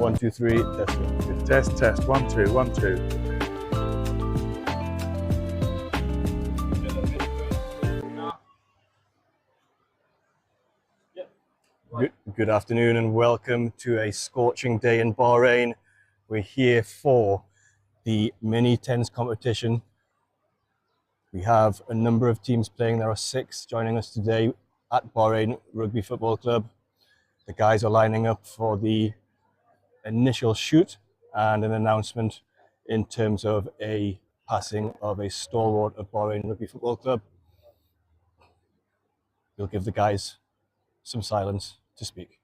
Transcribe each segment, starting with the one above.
1, 2, 3, test. Test, test. 1, 2, 1, 2. Good afternoon and welcome to a scorching day in Bahrain. We're here for the mini tens competition. We have a number of teams playing. There are 6 joining us today at Bahrain Rugby Football Club. The guys are lining up for the initial shoot and an announcement in terms of a passing of a stalwart of Bahrain Rugby Football Club. We'll give the guys some silence to speak.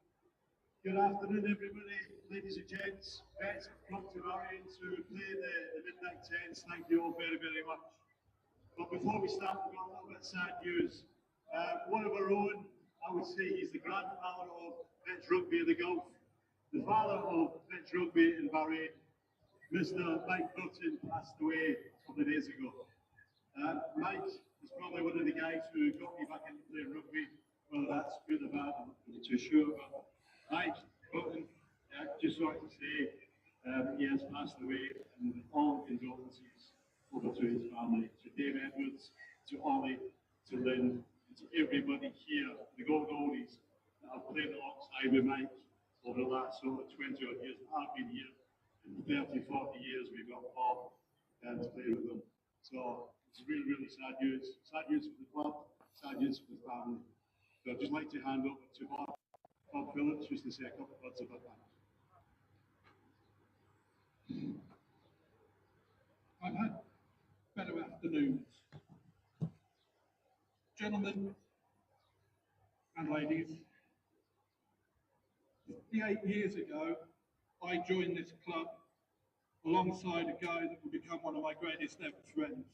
Good afternoon, everybody, ladies and gents. Vets come to Bahrain to play the midnight tens. Thank you all very, very much. But before we start, we've got a little bit of sad news. One of our own, I would say, he's the grandfather of French rugby in the Gulf. The father of French rugby in Bahrain, Mr. Mike Burton, passed away a couple of days ago. Mike is probably one of the guys who got me back into playing rugby. Whether that's good or bad, I'm not really too sure. But Mike Burton, just wanted to say he has passed away, and all condolences over to his family, to Dave Edwards, to Ollie, to Lynn, and to everybody here, the Golden Oldies, that have played alongside with Mike over the last sort of 20 odd years. I've been here in 30, 40 years. We've got Bob to play with them. So it's really, really sad news. Sad news for the club, sad news for the family. So I'd just like to hand over to Bob Phillips just to say a couple of words about that. I've had better afternoons. Gentlemen and ladies, 58 years ago, I joined this club alongside a guy that would become one of my greatest ever friends.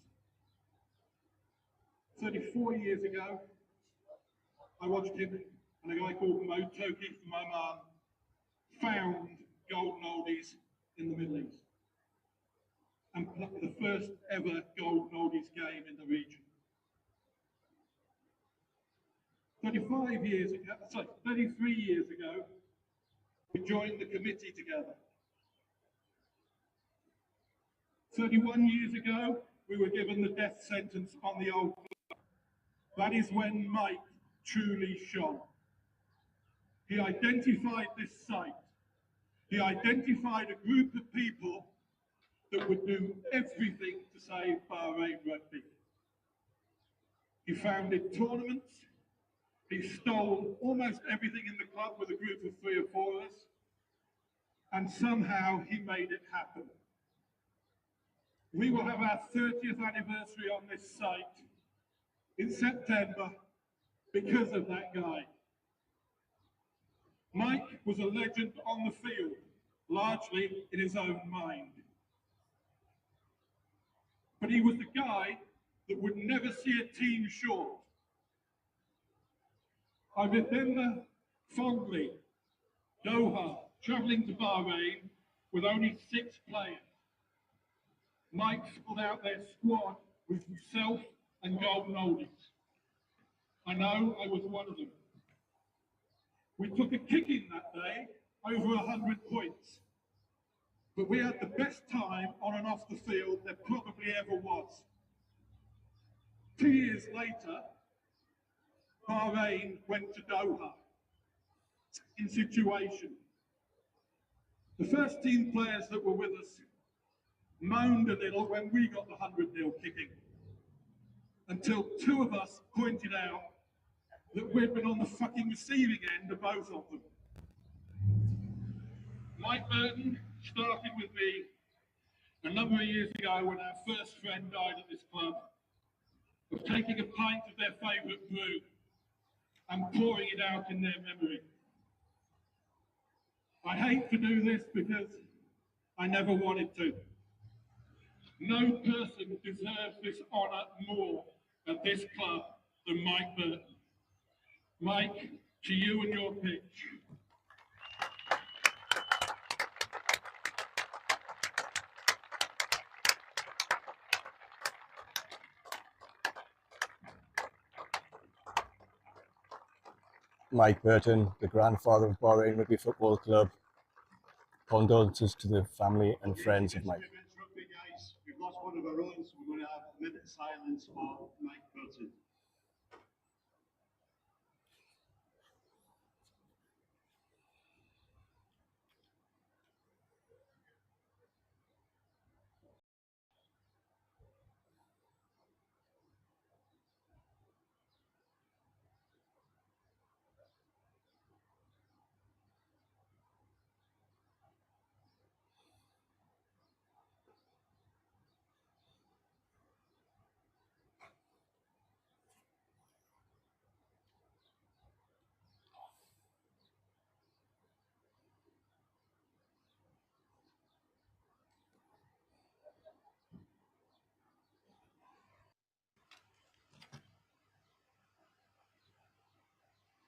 34 years ago, I watched him and a guy called Mo Toki from Oman found Golden Oldies in the Middle East and played the first ever Golden Oldies game in the region. 33 years ago, we joined the committee together. 31 years ago, we were given the death sentence on the old club. That is when Mike truly shone. He identified this site. He identified a group of people that would do everything to save Bahrain rugby. He founded tournaments. He stole almost everything in the club with a group of 3 or 4 of us. And somehow he made it happen. We will have our 30th anniversary on this site in September because of that guy. Mike was a legend on the field, largely in his own mind. But he was the guy that would never see a team short. I remember fondly Doha travelling to Bahrain with only 6 players. Mike pulled out their squad with himself and Golden Oldies. I know I was one of them. We took a kicking that day, over 100 points. But we had the best time on and off the field there probably ever was. 2 years later, Bahrain went to Doha in situation. The first team players that were with us moaned a little when we got the 100-0 kicking, until 2 of us pointed out that we'd been on the fucking receiving end of both of them. Mike Burton started with me a number of years ago when our first friend died at this club, of taking a pint of their favourite brew and pouring it out in their memory. I hate to do this because I never wanted to. No person deserves this honour more at this club than Mike Burton. Mike, to you and your pitch. Mike Burton, the grandfather of Bahrain Rugby Football Club, condolences to the family and friends of Mike. Rugby, guys. We've lost one of our own, so we're going to have a minute of silence for Mike Burton.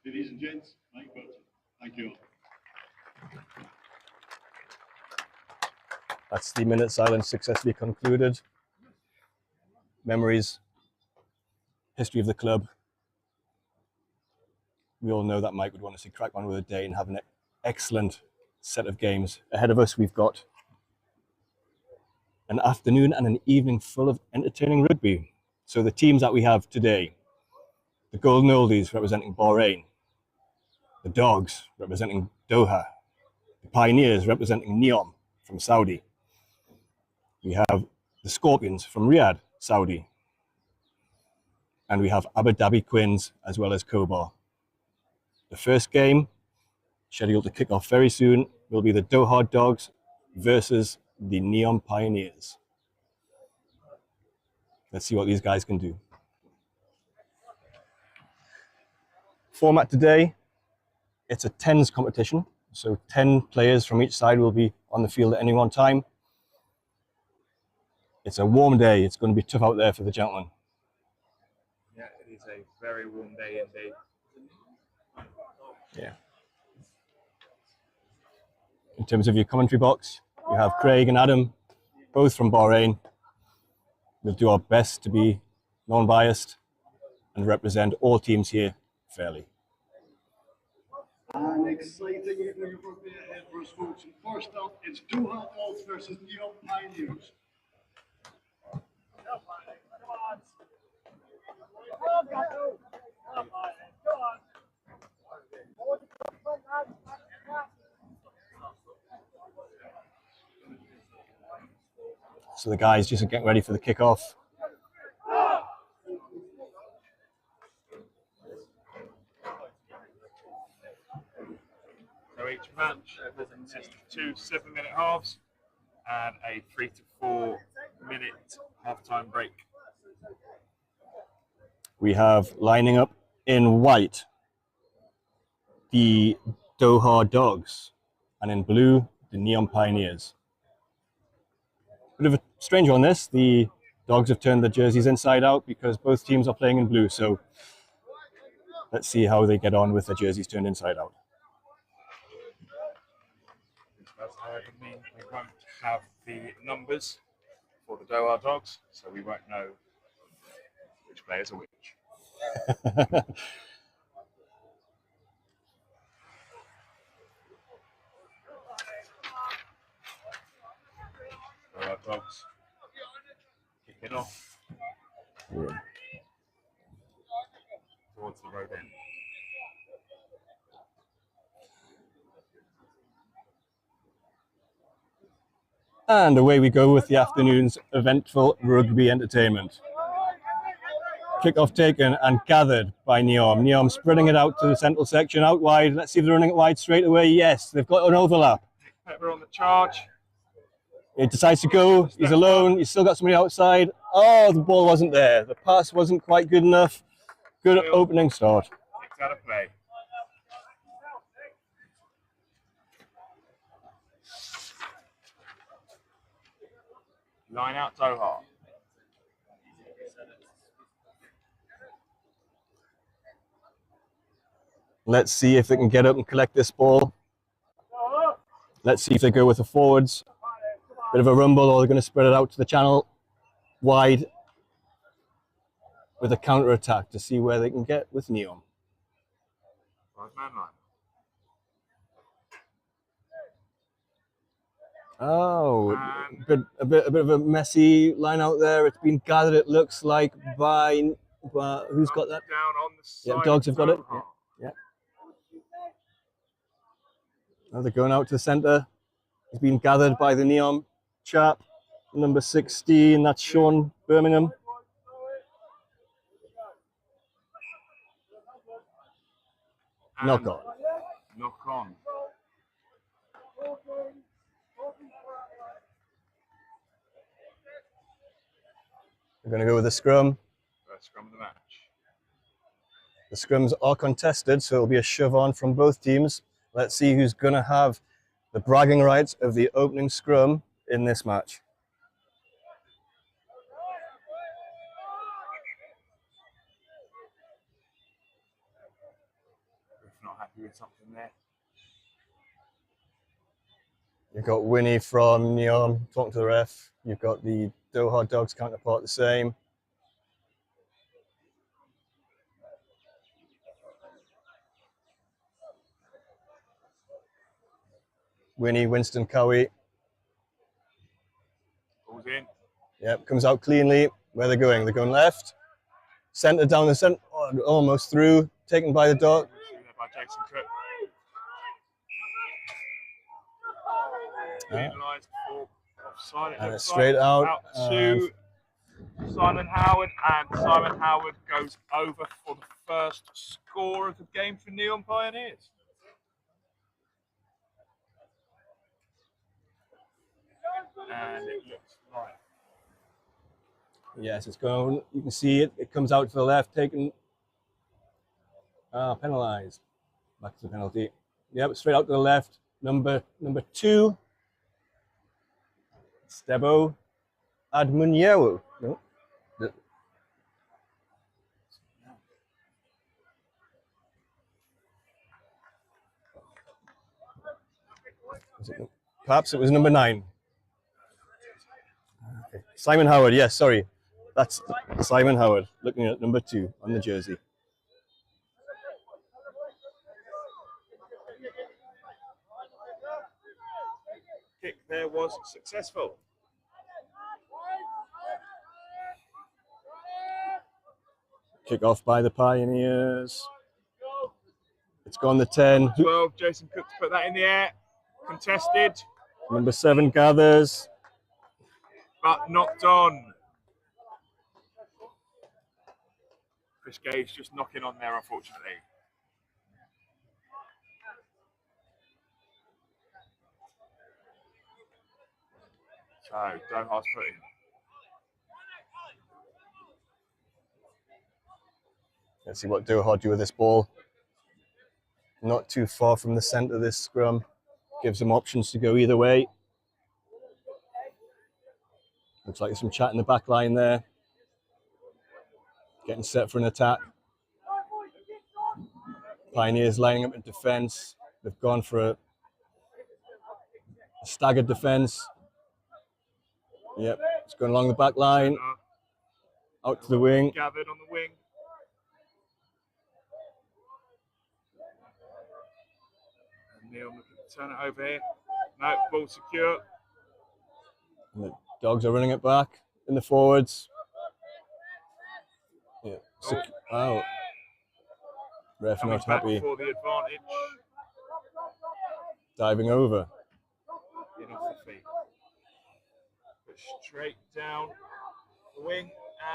Ladies and gents, Mike Burton. Thank you all. That's the minute silence successfully concluded. Memories, history of the club. We all know that Mike would want to see crack on with a day and have an excellent set of games. Ahead of us, we've got an afternoon and an evening full of entertaining rugby. So the teams that we have today, the Golden Oldies representing Bahrain, the Dogs representing Doha, the Pioneers representing Neom from Saudi. We have the Scorpions from Riyad, Saudi. And we have Abu Dhabi Quins as well as Kobar. The first game, scheduled to kick off very soon, will be the Doha Dogs versus the Neom Pioneers. Let's see what these guys can do. Format today, it's a 10s competition. So 10 players from each side will be on the field at any one time. It's a warm day. It's going to be tough out there for the gentlemen. Yeah, it is a very warm day indeed. Yeah. In terms of your commentary box, you have Craig and Adam, both from Bahrain. We'll do our best to be non-biased and represent all teams here fairly. An exciting evening of rugby ahead for us, folks. And first up, it's Doha Dogs versus Neom Pioneers. So the guys just getting ready for the kickoff. So each match consists of 2 7-minute halves and a 3 to 4 minute half-time break. We have lining up in white the Doha Dogs and in blue the Neom Pioneers. Bit of a strange one this. The Dogs have turned the jerseys inside out because both teams are playing in blue. So let's see how they get on with the jerseys turned inside out. This does, however, mean we won't have the numbers for the Doha Dogs, so we won't know which players are which. Doha Dogs kick it off towards the road end. And away we go with the afternoon's eventful rugby entertainment. Kickoff taken and gathered by Neom. Neom spreading it out to the central section, out wide. Let's see if they're running it wide straight away. Yes, they've got an overlap. Pepper on the charge. He decides to go. He's alone. He's still got somebody outside. Oh, the ball wasn't there. The pass wasn't quite good enough. Good opening start. Kicked out of play. Line out Doha. Let's see if they can get up and collect this ball. Let's see if they go with the forwards. Bit of a rumble, or they're going to spread it out to the channel wide with a counter attack to see where they can get with Neom. 5-man line. Oh, And a bit of a messy line out there. It's been gathered, it looks like, by who's got that? down on the side. Yeah, dogs have got it. Doha. Yeah. Oh, they're going out to the centre. He's been gathered by the Neom chap, number 16. That's Sean Birmingham. And Knock on. Knock on. We're going to go with the scrum. First scrum of the match. The scrums are contested, so it'll be a shove on from both teams. Let's see who's going to have the bragging rights of the opening scrum in this match. If not happy with something there. You've got Winnie from Neom talking to the ref. You've got the Doha Dogs counterpart the same. Winnie, Winston Cowie. Pulls in. Yep, comes out cleanly. Where they're going? They're going left. Centre down the centre. Oh, almost through. Taken by the dog. By Jason Cook. Yeah. Penalised for offside. And it's straight out. To Simon Howard, and Simon Howard goes over for the first score of the game for Neom Pioneers. And it looks like. Yes, it's going. You can see it. It comes out to the left, taken. Penalised. Back to the penalty. Yep, straight out to the left. Number 2. Stebo Admunyewu. No. Perhaps it was number 9. Okay. Simon Howard, yes, sorry. That's Simon Howard, looking at number 2 on the jersey. Kick there was successful. Kick off by the Pioneers. It's gone the 10. 12, Jason Cook to put that in the air. Contested. Number 7 gathers. But knocked on. Chris Gage just knocking on there, unfortunately. So, Doha's put in. Let's see what Doha do with this ball. Not too far from the centre of this scrum. Gives them options to go either way. Looks like there's some chat in the back line there. Getting set for an attack. Pioneers lining up in defence. They've gone for a staggered defence. Yep, it's going along the back line. Out to the wing. Gathered on the wing. And Neom looking to turn it over here. No, ball secure. And the Dogs are running it back in the forwards. Yeah. Oh. Ref Coming not back happy. for the advantage. Diving over. In off the feet. But straight down the wing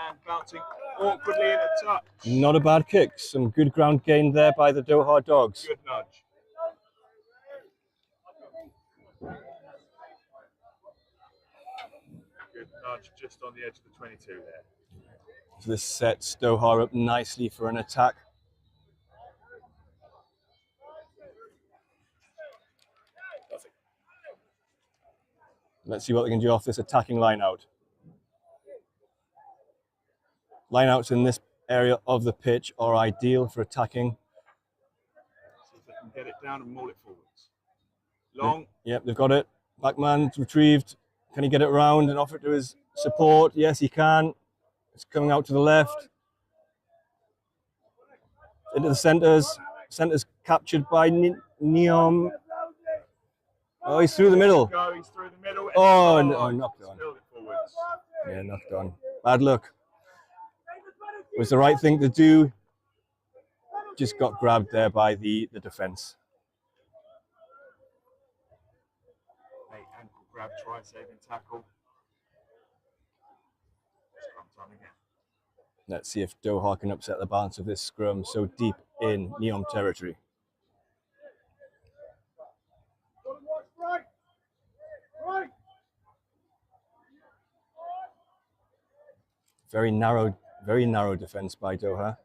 and bouncing awkwardly in a touch. Not a bad kick. Some good ground gain there by the Doha Dogs. Good nudge. Good nudge just on the edge of the 22 there. So this sets Doha up nicely for an attack. Let's see what they can do off this attacking line out. Line outs in this area of the pitch are ideal for attacking. See if they can get it down and maul it forwards. Long. Yep, they've got it. Backman retrieved. Can he get it around and offer it to his support? Yes, he can. It's coming out to the left. Into the centres. Centres captured by Neom. Oh, he's through the middle. Go, he's through the middle. Oh, no, knocked on. Spilled it forwards. Yeah, knocked on. Bad luck. Was the right thing to do. Just got grabbed there by the defence. Hey, ankle grab, try saving tackle. Scrum time again. Let's see if Doha can upset the balance of this scrum so deep in Neom territory. Very narrow defence by Doha.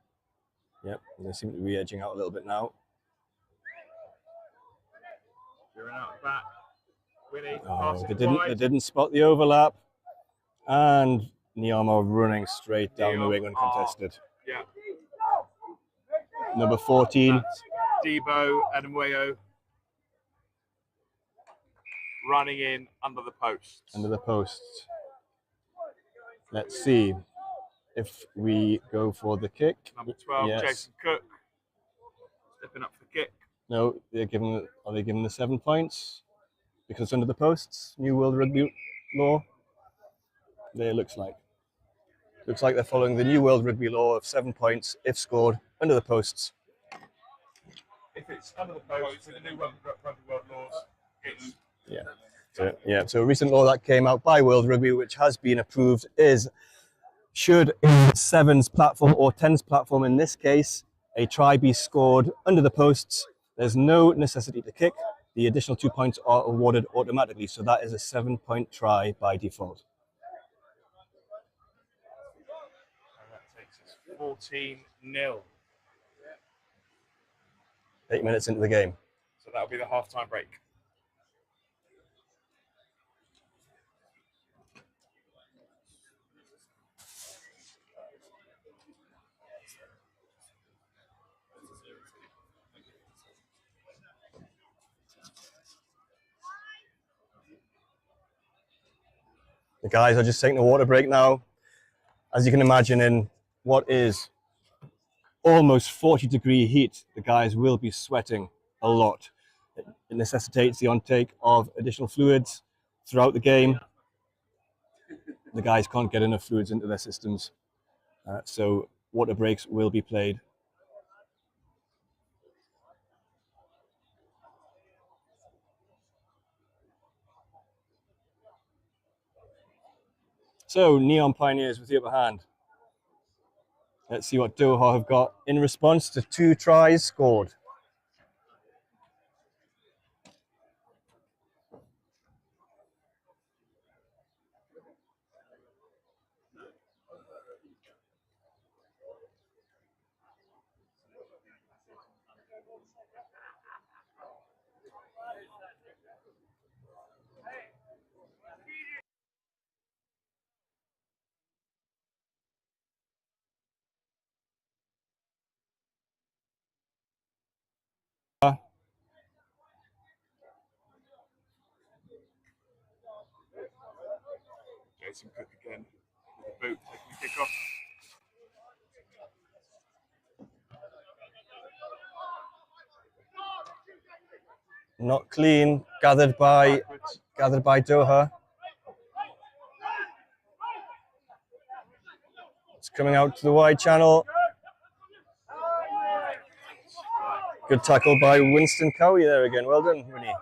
Yep, they seem to be edging out a little bit now. Clearing out the back. Winnie, Oh, they didn't spot the overlap, and Neom are running straight down the wing uncontested. Yeah. Number 14. That's Debo Adamweo running in under the posts. Under the posts. Let's see if we go for the kick. Number 12, yes. Jason Cook stepping up for the kick. No, are they giving the 7 points? Because under the posts, New World Rugby law. There looks like. Looks like they're following the New World Rugby law of 7 points if scored under the posts. If it's under the posts with the New Rugby World laws, it's So a recent law that came out by World Rugby, which has been approved, is should in sevens platform or tens platform in this case, a try be scored under the posts, there's no necessity to kick. The additional 2 points are awarded automatically, so that is a 7 point try by default. and that takes us 14-0. 8 minutes into the game. So that'll be the half-time break. The guys are just taking a water break now. As you can imagine, in what is almost 40-degree heat, the guys will be sweating a lot. It necessitates the intake of additional fluids throughout the game. The guys can't get enough fluids into their systems, so water breaks will be played. So, Neom Pioneers with the upper hand. Let's see what Doha have got in response to 2 tries scored. Jason Cook again with the boot, taking the kick off. Not clean, gathered by Doha. It's coming out to the wide channel. Good tackle by Winston Cowie there again. Well done, Winnie.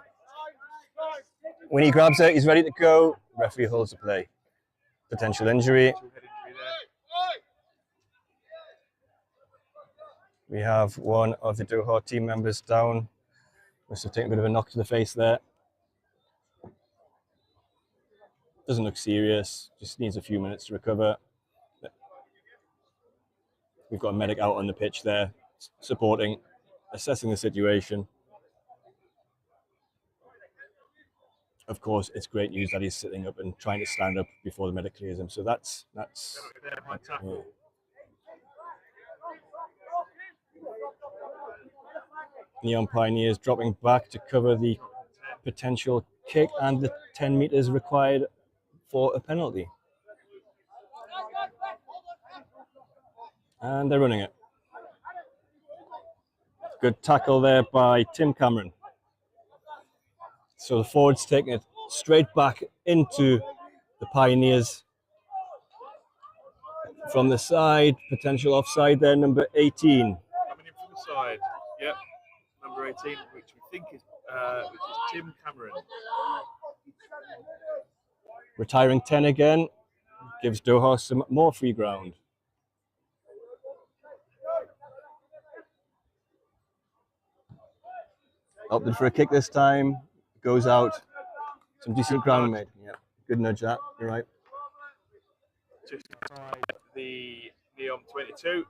Winnie grabs it, he's ready to go. Referee holds the play. Potential injury. We have one of the Doha team members down. Must have taken a bit of a knock to the face there. Doesn't look serious, just needs a few minutes to recover. We've got a medic out on the pitch there, supporting, assessing the situation. Of course, it's great news that he's sitting up and trying to stand up before the medic clears him. So that's yeah. Neom Pioneers dropping back to cover the potential kick and the 10 meters required for a penalty. And they're running it. Good tackle there by Tim Cameron. So the forward's taking it straight back into the Pioneers from the side. Potential offside there, number 18. Coming in from the side. Yep. Number 18, which we think is Tim Cameron. Retiring 10 again. Gives Doha some more free ground. Opted for a kick this time. Goes out. Some decent ground made. Yeah, good nudge that. You're right. Just inside the Neom 22.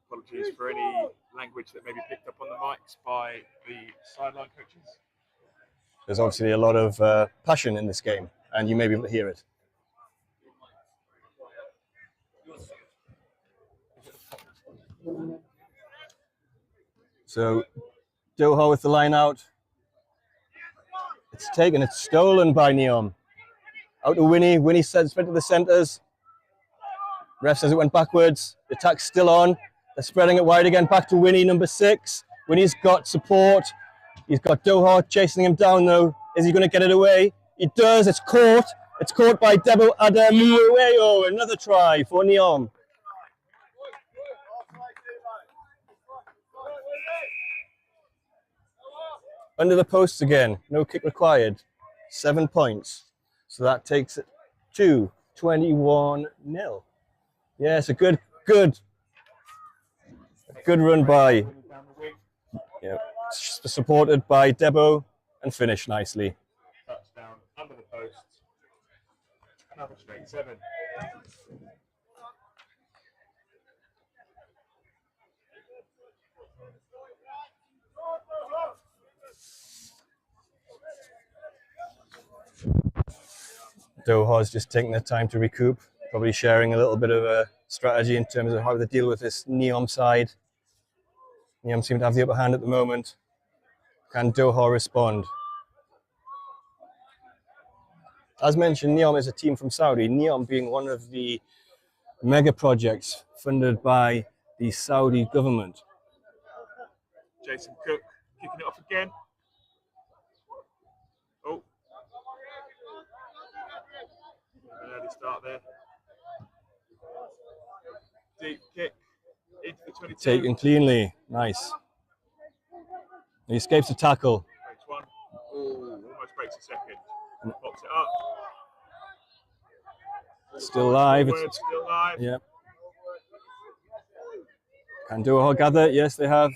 Apologies for any language that may be picked up on the mics by the sideline coaches. There's obviously a lot of passion in this game, and you may be able to hear it. So, Doha with the line out. It's taken, it's stolen by Neom. Out to Winnie. Winnie said spread to the centres. Ref says it went backwards. The attack's still on. They're spreading it wide again. Back to Winnie, number 6. Winnie's got support. He's got Doha chasing him down though. Is he going to get it away? He does. It's caught. It's caught by Debo Adamueo. Another try for Neom. Under the posts again. No kick required. 7 points. So that takes it to 21-0. Yes, a good run by. Yeah, supported by Debo and finished nicely. Touchdown under the post. Another straight 7. Doha's just taking their time to recoup, probably sharing a little bit of a strategy in terms of how they deal with this Neom side. Neom seem to have the upper hand at the moment. Can Doha respond? As mentioned, Neom is a team from Saudi, Neom being one of the mega projects funded by the Saudi government. Jason Cook kicking it off again. Oh. An early start there. Deep kick into the 22. Taken cleanly. Nice. He escapes the tackle. Breaks one. Oh, almost breaks a second. Pops it up. Still live. Forward, still live. Yep. Can Doha gather? Yes, they have.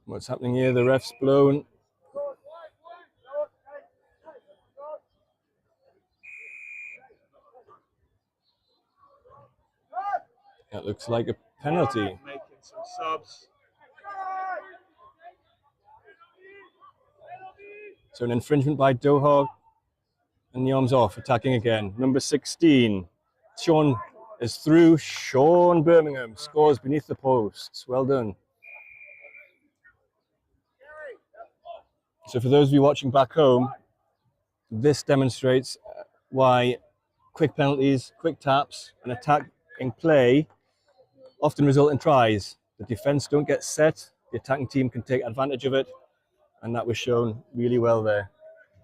What's happening here? The ref's blown. That looks like a penalty. Making some subs. So an infringement by Doha. And Neom's off, attacking again. Number 16. Sean is through. Sean Birmingham scores beneath the posts. Well done. So for those of you watching back home, this demonstrates why quick penalties, quick taps, and attacking play often result in tries. The defence don't get set, the attacking team can take advantage of it, and that was shown really well there.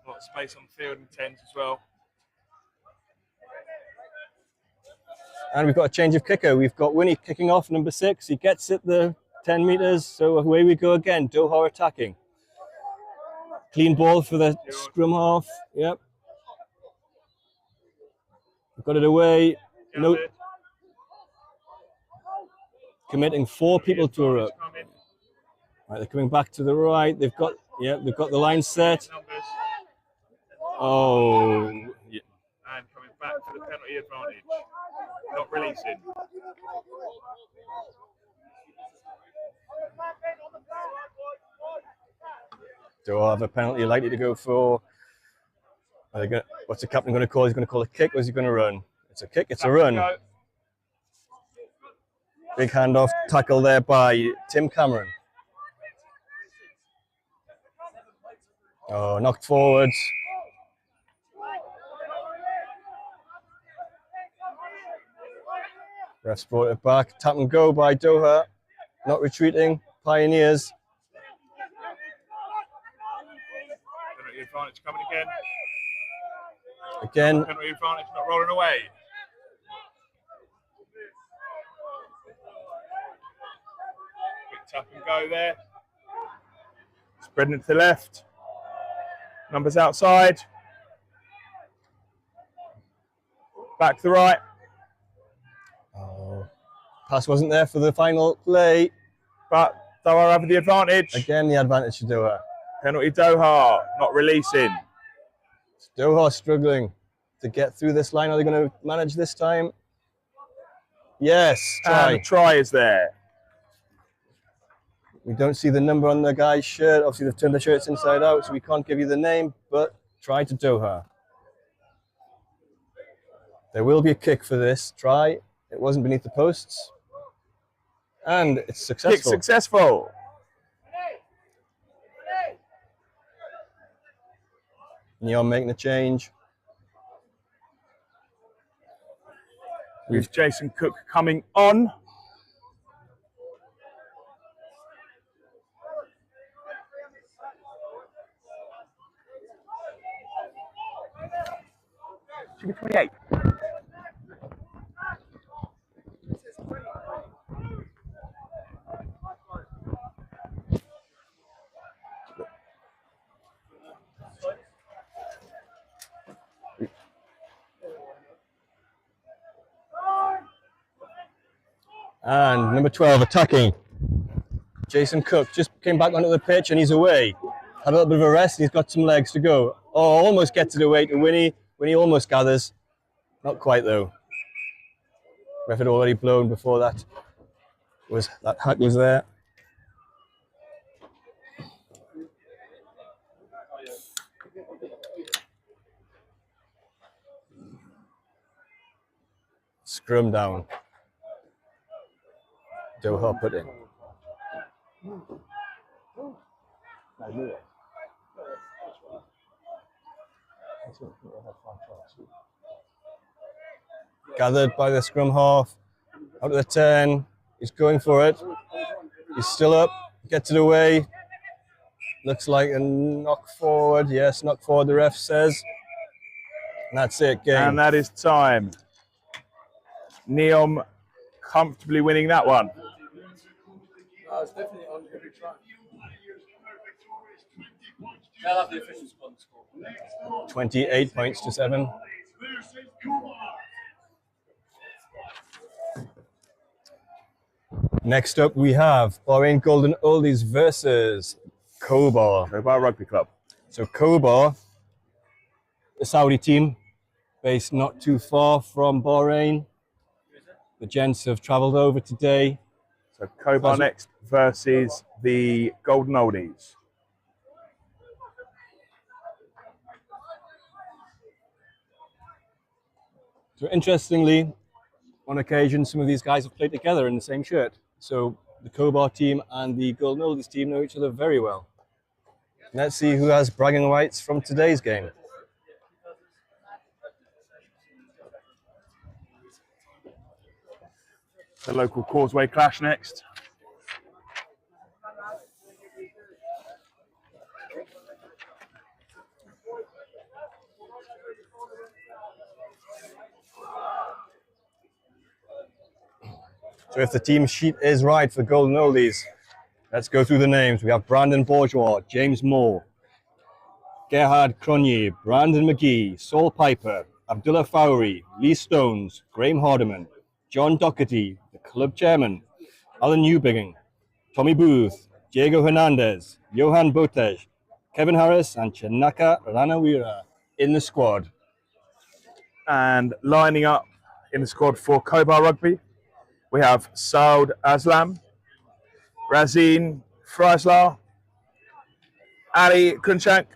A lot of space on the field in 10s as well. And we've got a change of kicker. We've got Winnie kicking off, number 6. He gets it the 10 metres, so away we go again. Doha attacking. Clean ball for the scrum half. Yep. We've got it away. No. Committing 4 people to a row. Right, they're coming back to the right. They've got the line set. Oh. Yeah. And coming back to the penalty advantage. Not releasing. Doha have a penalty likely to go for. What's the captain going to call? He's going to call a kick or is he going to run? It's a kick, it's a run. Big handoff tackle there by Tim Cameron. Oh, knocked forwards. Ref's brought it back. Tap and go by Doha. Not retreating. Pioneers. Penalty advantage coming again. Again. Penalty advantage not rolling away. Quick tap and go there. Spreading it to the left. Numbers outside. Back to the right. Oh, pass wasn't there for the final play. But Doha having the advantage. Again, the advantage to Doha. Penalty Doha, not releasing. Doha struggling to get through this line. Are they going to manage this time? Yes, try. And the try is there. We don't see the number on the guy's shirt. Obviously, they've turned the shirts inside out, so we can't give you the name, but try to Doha. There will be a kick for this try. It wasn't beneath the posts. And it's successful. Kick successful. Neom making a change. With Jason Cook coming on. Should be 28. And number 12 attacking. Jason Cook just came back onto the pitch and he's away. Had a little bit of a rest and he's got some legs to go. Oh, almost gets it away to Winnie. Winnie almost gathers. Not quite though. Ref had already blown before that hack was there. Scrum down. Doha put in. Gathered by the scrum half. Out of the 10. He's going for it. He's still up. Gets it away. Looks like a knock forward. Yes, knock forward, the ref says. And that's it, game. And that is time. Neom comfortably winning that one. It's definitely on every try. I'll have the officials on the score. 28 points to 7. Next up, we have Bahrain Golden Oldies versus Kobar. Kobar Rugby Club. So Kobar, the Saudi team, based not too far from Bahrain. The gents have travelled over today. So Kobar next versus the Golden Oldies. So interestingly, on occasion, some of these guys have played together in the same shirt. So the Kobar team and the Golden Oldies team know each other very well. Let's see who has bragging rights from today's game. The local Causeway clash next. So if the team sheet is right for Golden Oldies, let's go through the names. We have Brandon Bourgeois, James Moore, Gerhard Cronje, Brandon McGee, Saul Piper, Abdullah Fowry, Lee Stones, Graham Hardiman, John Doherty, the club chairman, Alan Newbigging, Tommy Booth, Diego Hernandez, Johan Botej, Kevin Harris, and Chinaka Ranawira in the squad. And lining up in the squad for Kobar Rugby, we have Saud Aslam, Razin Freisler, Ali Kunshank,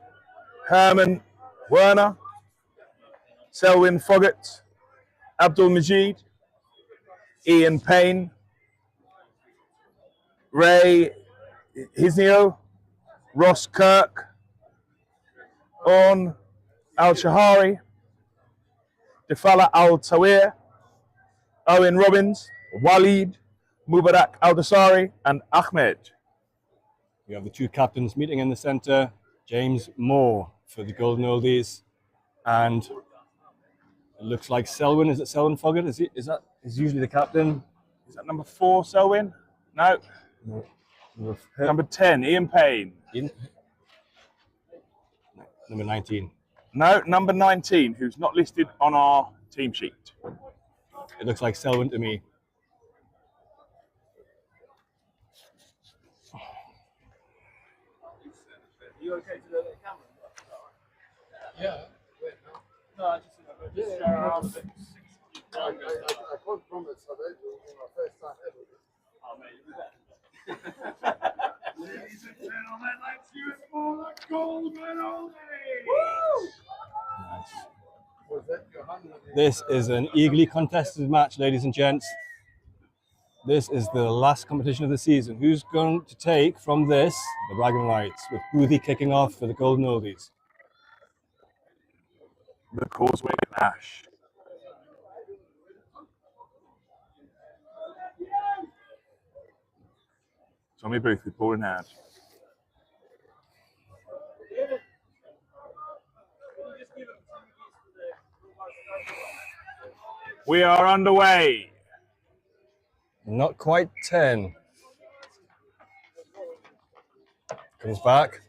Herman Werner, Selwyn Foggett, Abdul Majid, Ian Payne, Ray Hisnio, Ross Kirk, Orn Al-Shahari, Defala Al-Tawir, Owen Robbins, Walid, Mubarak Al-Dasari, and Ahmed. We have the two captains meeting in the centre. James Moore for the Golden Oldies, and it looks like Selwyn. Is it Selwyn Foggett? Is usually the captain? Is that number 4, Selwyn? No. Number 10, Ian Payne. Number 19. No, number 19, who's not listed on our team sheet. It looks like Selwyn to me. You okay to the camera? Yeah. No, I just share around a bit. I can't promise I don't do it my first time ever. Oh, mate, you'll be better. Ladies and gentlemen, let's use for the Golden Oldies! This is an eagerly contested match, ladies and gents. This is the last competition of the season. Who's going to take from this the bragging rights, with Boothie kicking off for the Golden Oldies? The Causeway Ash. Tommy Booth with ball in hand. We are underway. Not quite 10. Comes back.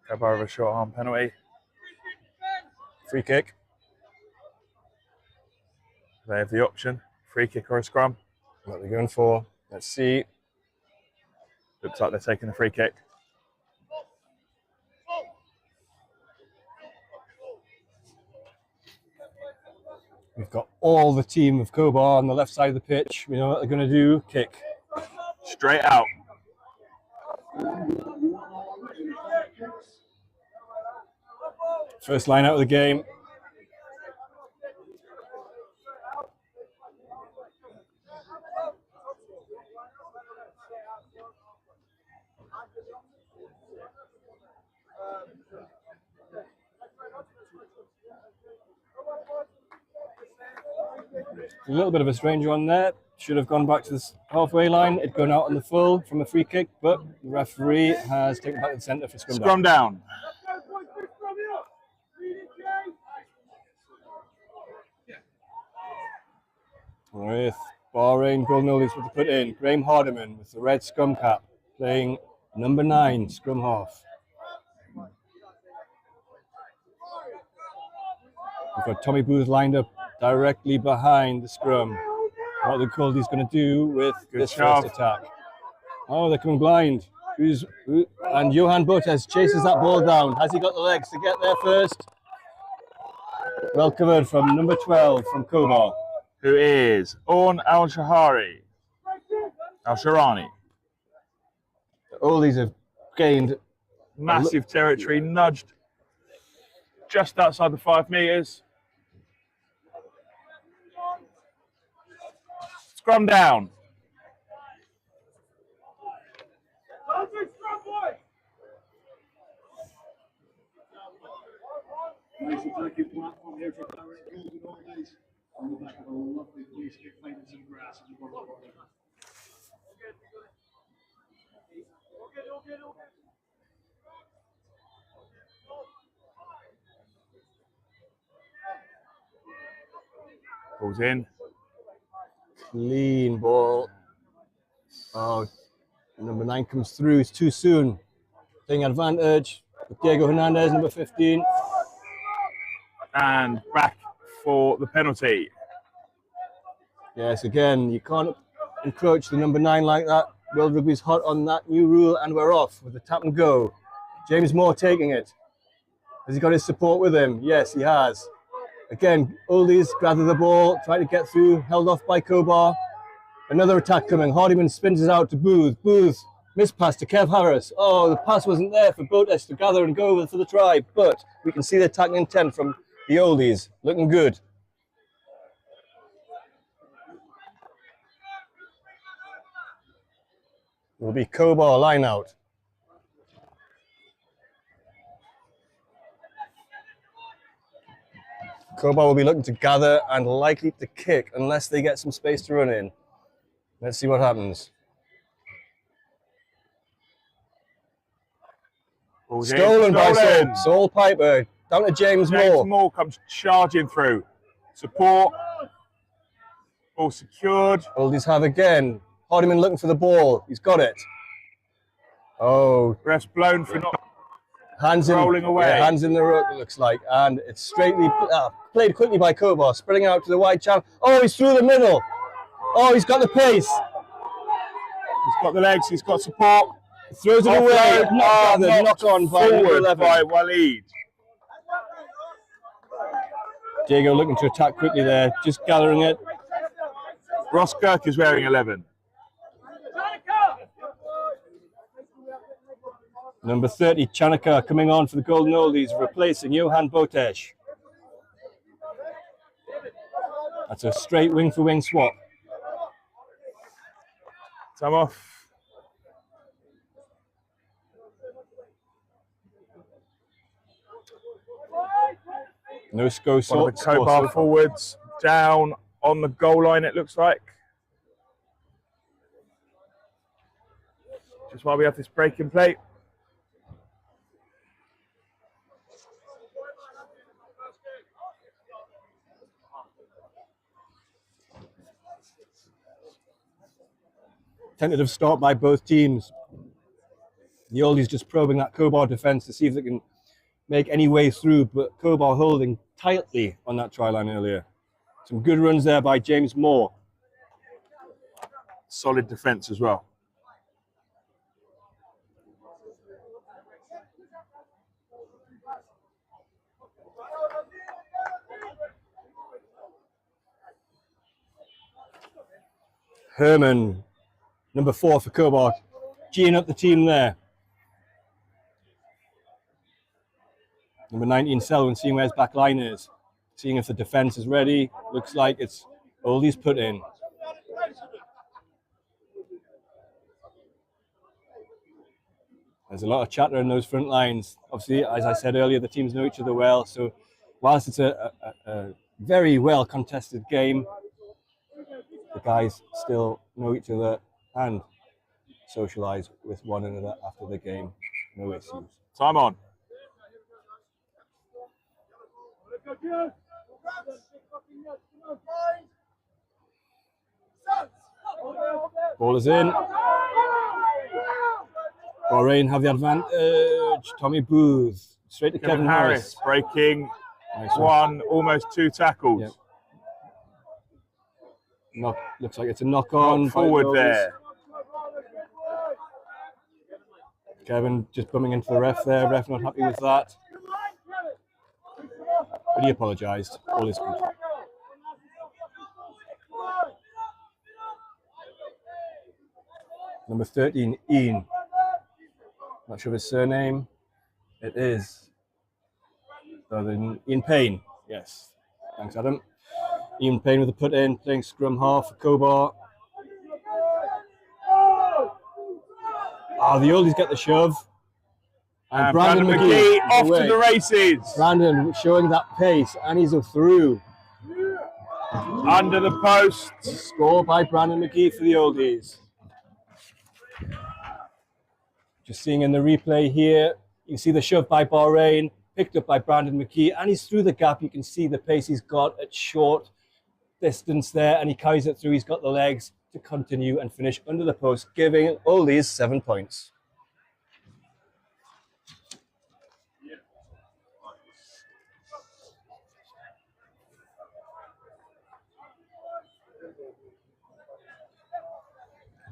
Kobar of a short arm penalty. Free kick. They have the option. Free kick or a scrum. What they're going for. Let's see. Looks like they're taking the free kick. We've got all the team of Kobar on the left side of the pitch. We know what they're going to do. Kick. Straight out. First line out of the game. A little bit of a strange one there. Should have gone back to the halfway line. It'd gone out on the full from a free kick, but the referee has taken back to the centre for scrum down. With Bahrain Golden Oldies with the put in. Graham Hardiman with the red scrum cap playing number 9 scrum half. We've got Tommy Booth lined up directly behind the scrum. What the Goldies going to do with this first attack? Oh, they're coming blind. And Johan Botes chases that ball down. Has he got the legs to get there first? Well covered from number 12 from Kobar. Who is Orn Al-Shahari. Al-Sharani. The Oldies have gained Massive territory, nudged just outside the 5 metres. Scrum down. Nice attacking platform here for Golden Oldies on the back of a lovely place kick, finding some grass in the bottom of the Ball's in. clean ball. Oh, number 9 comes through. It's too soon. Taking advantage. Diego Hernandez, number 15. And back for the penalty. Yes, again, you can't encroach the number 9 like that. World Rugby's hot on that new rule, and we're off with the tap and go. James Moore taking it. Has he got his support with him? Yes, he has. Again, Oldies gather the ball, try to get through, held off by Kobar. Another attack coming. Hardiman spins it out to Booth. Booth, missed pass to Kev Harris. Oh, the pass wasn't there for Botes to gather and go for the try, but we can see the attacking intent from the Oldies. Looking good. Will be Kobar line out. Kobar will be looking to gather and likely to kick unless they get some space to run in. Let's see what happens. Stolen by Saul Piper. Down to James Moore. James Moore comes charging through. Support. Ball secured. Oldies have again. Hardiman looking for the ball. He's got it. Oh. Ref's blown for not hands rolling away. Yeah, hands in the ruck, it looks like. And it's straightly played quickly by Kobar, spreading out to the wide channel. Oh, he's through the middle. Oh, he's got the pace. He's got the legs. He's got support. Throws it away. Knock on by Waleed. Diego looking to attack quickly there, just gathering it. Ross Kirk is wearing 11. Number 30, Chanaka, coming on for the Golden Oldies, replacing Johan Botesh. That's a straight wing-for-wing swap. Time off. No score. One of the Kobar forwards down on the goal line, it looks like. Just while we have this break in play. Tentative start by both teams. The Oldies just probing that Kobar defence to see if they can make any way through, but Kobar holding tightly on that try line earlier. Some good runs there by James Moore. Solid defence as well. Herman, number 4 for Kobar, geeing up the team there. Number 19, Selwyn, seeing where his back line is. Seeing if the defence is ready. Looks like it's Oldies put in. There's a lot of chatter in those front lines. Obviously, as I said earlier, the teams know each other well. So whilst it's a very well contested game, the guys still know each other and socialise with one another after the game. No issues. Time on. Ball is in. Bahrain have the advantage. Tommy Booth straight to Kevin Harris. Breaking Nice one, almost 2 tackles. Yep. Looks like it's a knock on. Forward there. Kevin just bumming into the ref there. Ref not happy with that. But he apologised. All is good. Number 13, Ian. Not sure of his surname. It is Ian Payne. Yes. Thanks, Adam. Ian Payne with a put in, playing scrum half for Kobar. The Oldies get the shove. And Brandon McGee off to the races. Brandon showing that pace, and he's through. Under the post. Score by Brandon McGee for the Oldies. Just seeing in the replay here, you can see the shove by Bahrain, picked up by Brandon McGee, and he's through the gap. You can see the pace he's got at short distance there, and he carries it through. He's got the legs to continue and finish under the post, giving Oldies 7 points.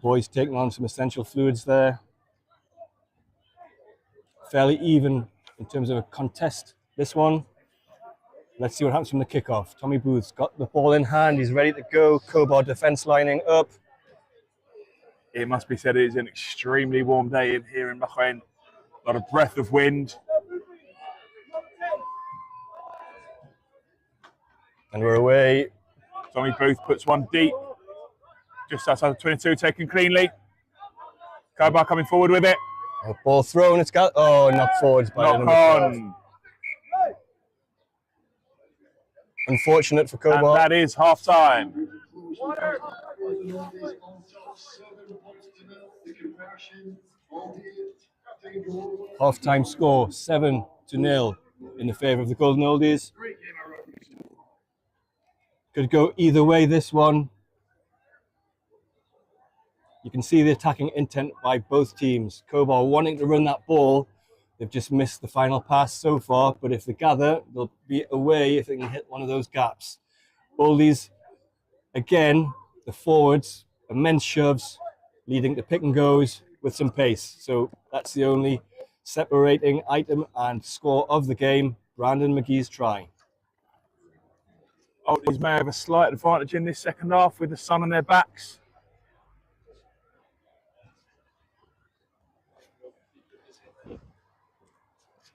Boys taking on some essential fluids there. Fairly even in terms of a contest, this one. Let's see what happens from the kickoff. Tommy Booth's got the ball in hand. He's ready to go. Kobar defence lining up. It must be said it is an extremely warm day in here in Bahrain. A lot of breath of wind. And we're away. Tommy Booth puts one deep. Just outside of 22, taken cleanly. Kobar coming forward with it. Ball thrown, it's got, knocked forwards by knock on. Unfortunate for And Kobar. that is half time. Golden Oldies on top, 7 points to 0. The conversion, albeit taking the over. Half-time score 7-0 in the favour of the Golden Oldies. Great game of rugby. Could go either way, this one. You can see the attacking intent by both teams. Kobar wanting to run that ball. They've just missed the final pass so far, but if they gather, they'll be away if they can hit one of those gaps. Oldies, again, the forwards, immense shoves, leading to pick and goes with some pace. So that's the only separating item and score of the game. Brandon McGee's try. Oldies may have a slight advantage in this second half with the sun on their backs.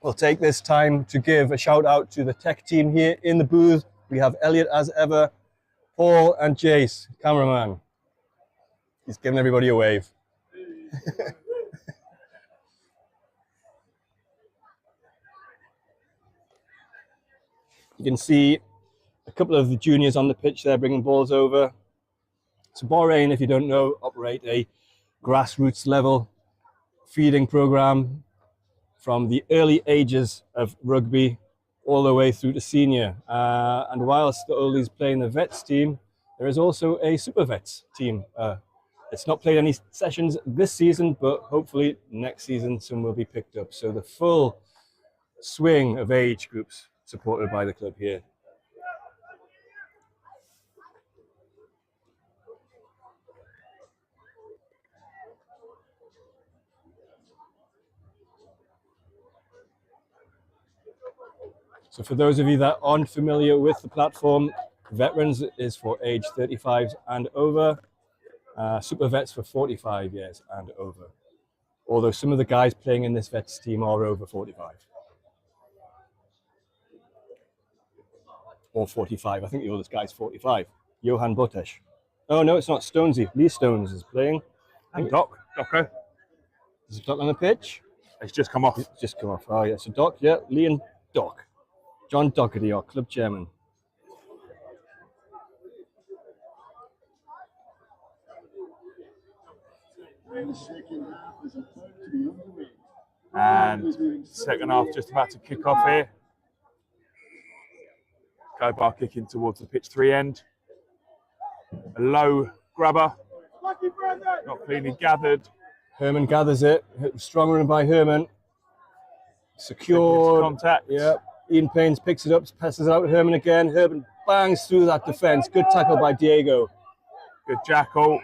We'll take this time to give a shout out to the tech team here in the booth. We have Elliot as ever, Paul and Jace, cameraman. He's giving everybody a wave. You can see a couple of the juniors on the pitch there bringing balls over. So Bahrain, if you don't know, operate a grassroots level feeding program from the early ages of rugby all the way through to senior. And whilst the Oldies play in the vets team, there is also a super vets team. It's not played any sessions this season, but hopefully next season some will be picked up. So the full swing of age groups supported by the club here. So for those of you that aren't familiar with the platform, Veterans is for age 35 and over, Super Vets for 45 years and over. Although some of the guys playing in this Vets team are over 45. Or 45, I think the oldest guy's 45. Johan Botesh. Oh no, it's not Stonesy. Lee Stones is playing. And Doco. Is Doc on the pitch? It's just come off. It's just come off. Oh yeah, so Doc, yeah, Lee and Doc. John Doherty, our club chairman. And second half just about to kick off here. Kobar kicking towards the pitch 3 end. A low grabber. Not cleanly gathered. Herman gathers it. Strong run by Herman. Secured. Contact. Yeah. Ian Paynes picks it up, passes it out to Herman again. Herman bangs through that defence. Good tackle by Diego. Good jackal.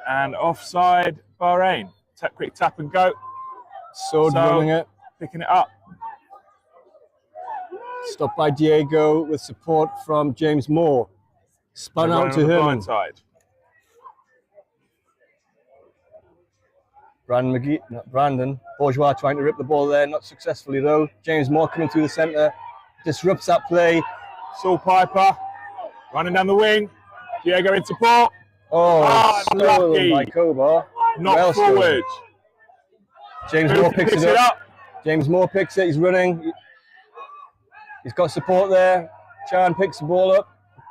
And offside, Bahrain. Quick tap and go. Sword running it. Picking it up. Stopped by Diego with support from James Moore. Spun out to Herman. Side. Brandon Bourgeois trying to rip the ball there, not successfully though. James Moore coming through the centre, disrupts that play. Saul Piper running down the wing. Diego in support. Oh, stolen by Kobar. Not well forward. James Moore picks it up. James Moore picks it. He's running. He's got support there. Chan picks the ball up.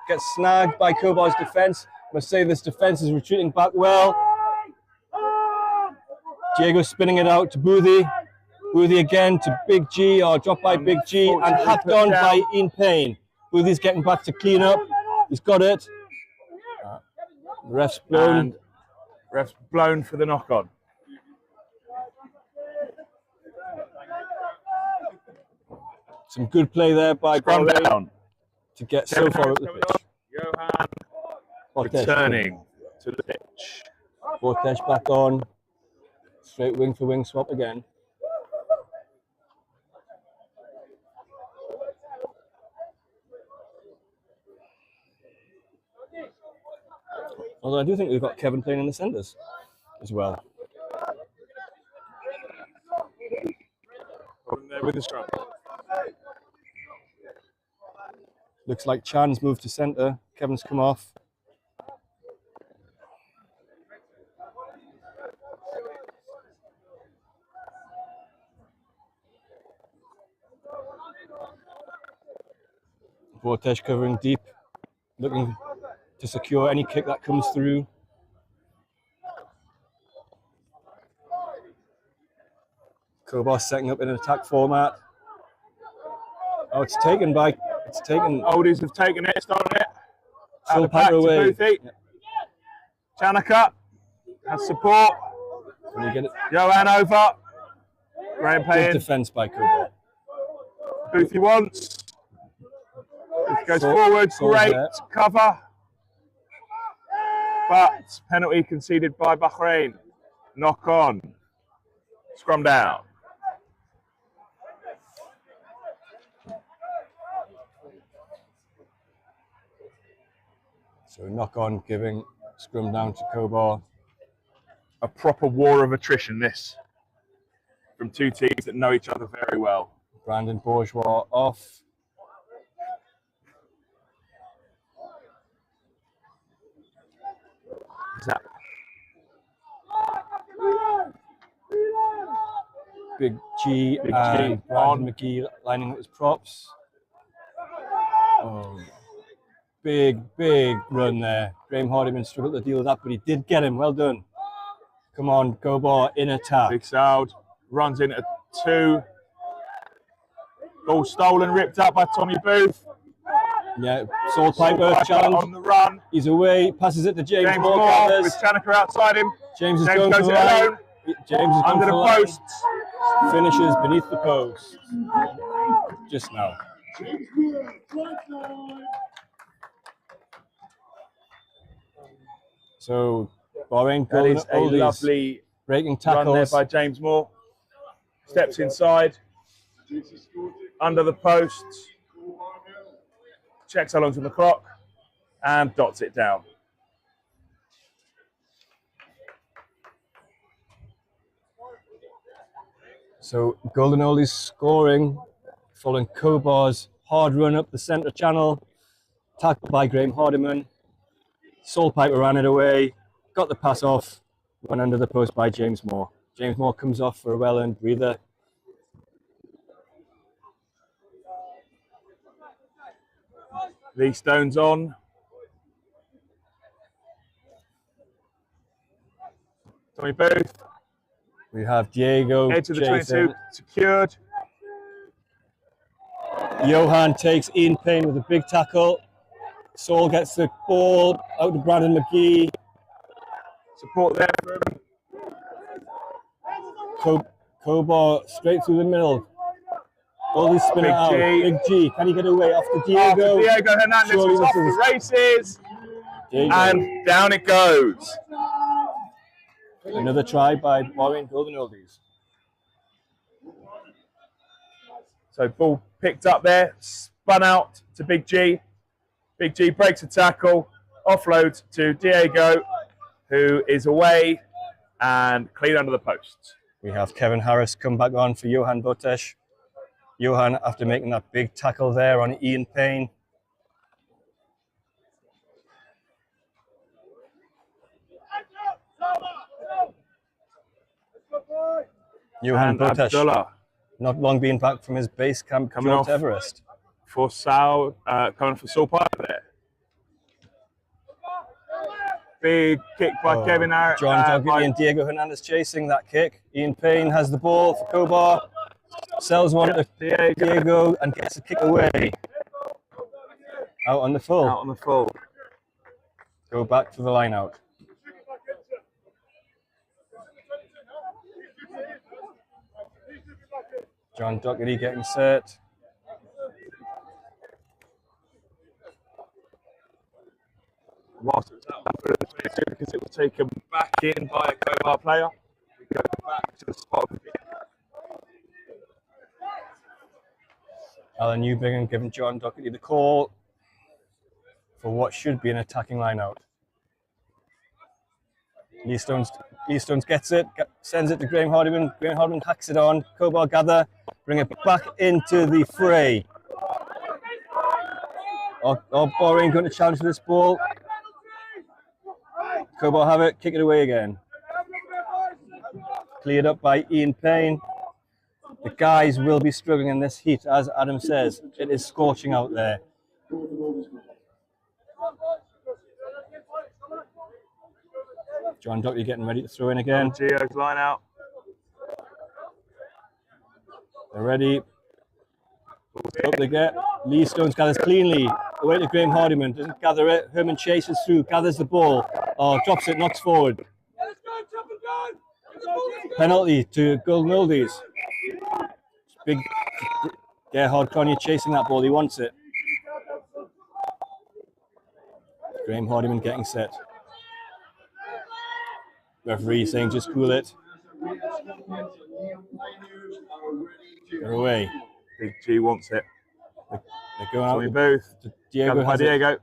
Gets snagged by Kobar's defence. Must say this defence is retreating back well. Diego spinning it out to Boothie. Boothie again to Big G, or dropped by Big G, and hacked on by Ian Payne. Boothie's getting back to clean up. He's got it. Ref's blown. And ref's blown for the knock on. Some good play there by Bahrain to get so far up the pitch. Johan Botesh returning to the pitch. Botesh back on. Straight wing for wing swap again. Although I do think we've got Kevin playing in the centres as well. There with the scrum. Looks like Chan's moved to centre. Kevin's come off. Vortesh covering deep, looking to secure any kick that comes through. Kobar setting up in an attack format. Oh, it's taken. Oldies have taken it, stolen it. Soul Out the back Piper to away. Boothie. Chanaka has support. Can you get it? Johan over. Graham Good playing. defense by Kobar. Boothie wants. Boothie goes Soul- forward. Soul's Great there. cover. But penalty conceded by Bahrain. Knock on. Scrum down. So knock on, giving scrum down to Kobar. A proper war of attrition, this. From two teams that know each other very well. Brandon Bourgeois off. Zap. Big G Big and G Brandon on. McGee lining up his props. Oh, big run there. Graham Hardiman struggled to deal with that, but he did get him. Well done. Come on, Kobar in attack. Big Sound runs into two. Ball stolen, ripped up by Tommy Booth. Yeah, Soul Piper on challenge. the run. He's away, passes it to James James Moore. Moore gathers. with Chanaka outside him. James is James going goes for the it line. alone. James is going Under for the the line. posts. Finishes beneath the post. Just now. So, Bahrain That Golden is a Oldies lovely breaking run there tackles. by James Moore. Steps inside. Under the posts. Checks how long's on the clock. And dots it down. So Golden Oldies scoring following Kobar's hard run up the centre channel. Tackled by Graham Hardiman. Soul Piper ran it away. Got the pass off. Went under the post by James Moore. James Moore comes off for a well-earned breather. Lee Stone's on. Tommy Booth. We have Diego Edge of the chasing. 22 secured. Johan takes Ian Payne with a big tackle. Saul gets the ball out to Brandon McGee. Support there for him. Kobar straight through the middle. All these spin it Big out. G. Big G. Can he get away after After Diego? Diego Hernandez Surely is this off is- the races. Diego. And down it goes. Another try by Bahrain Golden Oldies. So ball picked up there, spun out to Big G. Big G breaks a tackle, offloads to Diego, who is away and clean under the posts. We have Kevin Harris come back on for Johan Botesh. Johan, after making that big tackle there on Ian Payne. Johan And Botesh, Abdullah not long been back from his base camp Coming Mount off. Everest. for Sal, coming for Saul Piper there. Big kick by Kevin Harris. John Dougherty and Diego Hernandez chasing that kick. Ian Payne has the ball for Kobar. Sells one to Diego and gets a kick away. Out on the full. Out on the full. Go back to the line out. John Dougherty getting set. Whilst it's out for the 22 because it was taken back in by a Kobar player. We go back to the spot of the kick. Alan Newbingham giving John Dougherty the call for what should be an attacking line out. Lee Stones gets it, sends it to Graham Hardiman. Graham Hardiman hacks it on. Kobar gather, bring it back into the fray. Bahrain going to challenge this ball. Kobar have it, kick it away again. Cleared up by Ian Payne. The guys will be struggling in this heat, as Adam says. It is scorching out there. John Dockley getting ready to throw in again. Gio's line out. They're ready. Up they get. Lee Stones gathers cleanly. Away to Graham Hardiman. Doesn't gather it. Herman chases through. Gathers the ball. Oh, drops it. Knocks forward. Penalty to Golden Oldies. Big Gerhard Conyer chasing that ball. He wants it. Graham Hardiman getting set. Referee saying just cool it. They're away. Big G wants it. They're going out. We both. Diego has Diego. it.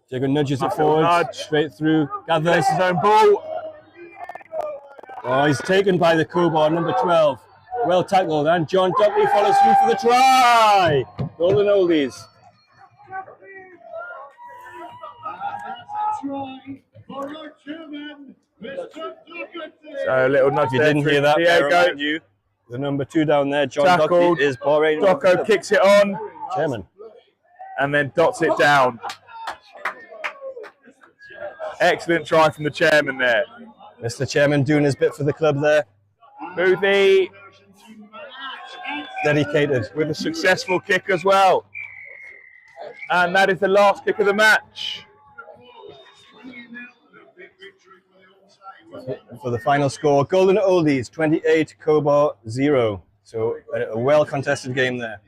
Diego nudges it Nice forward. nudge. Straight through. Gathers. Gets his own ball. Oh, he's taken by the Kobar, number 12. Well tackled, and John Dockley follows through for the try. Golden Oldies. So a little nudge If you there didn't through hear that, I Diego. remind you, the number 2 down there, John Tackled. Dockley, is Bahrain. Docko kicks it on Chairman. and then dots it down. Excellent try from the chairman there. Mr. Chairman doing his bit for the club there. Boothie Dedicated. with a successful kick as well. And that is the last kick of the match. For the final score, Golden Oldies 28, Kobar 0. So a well contested game there.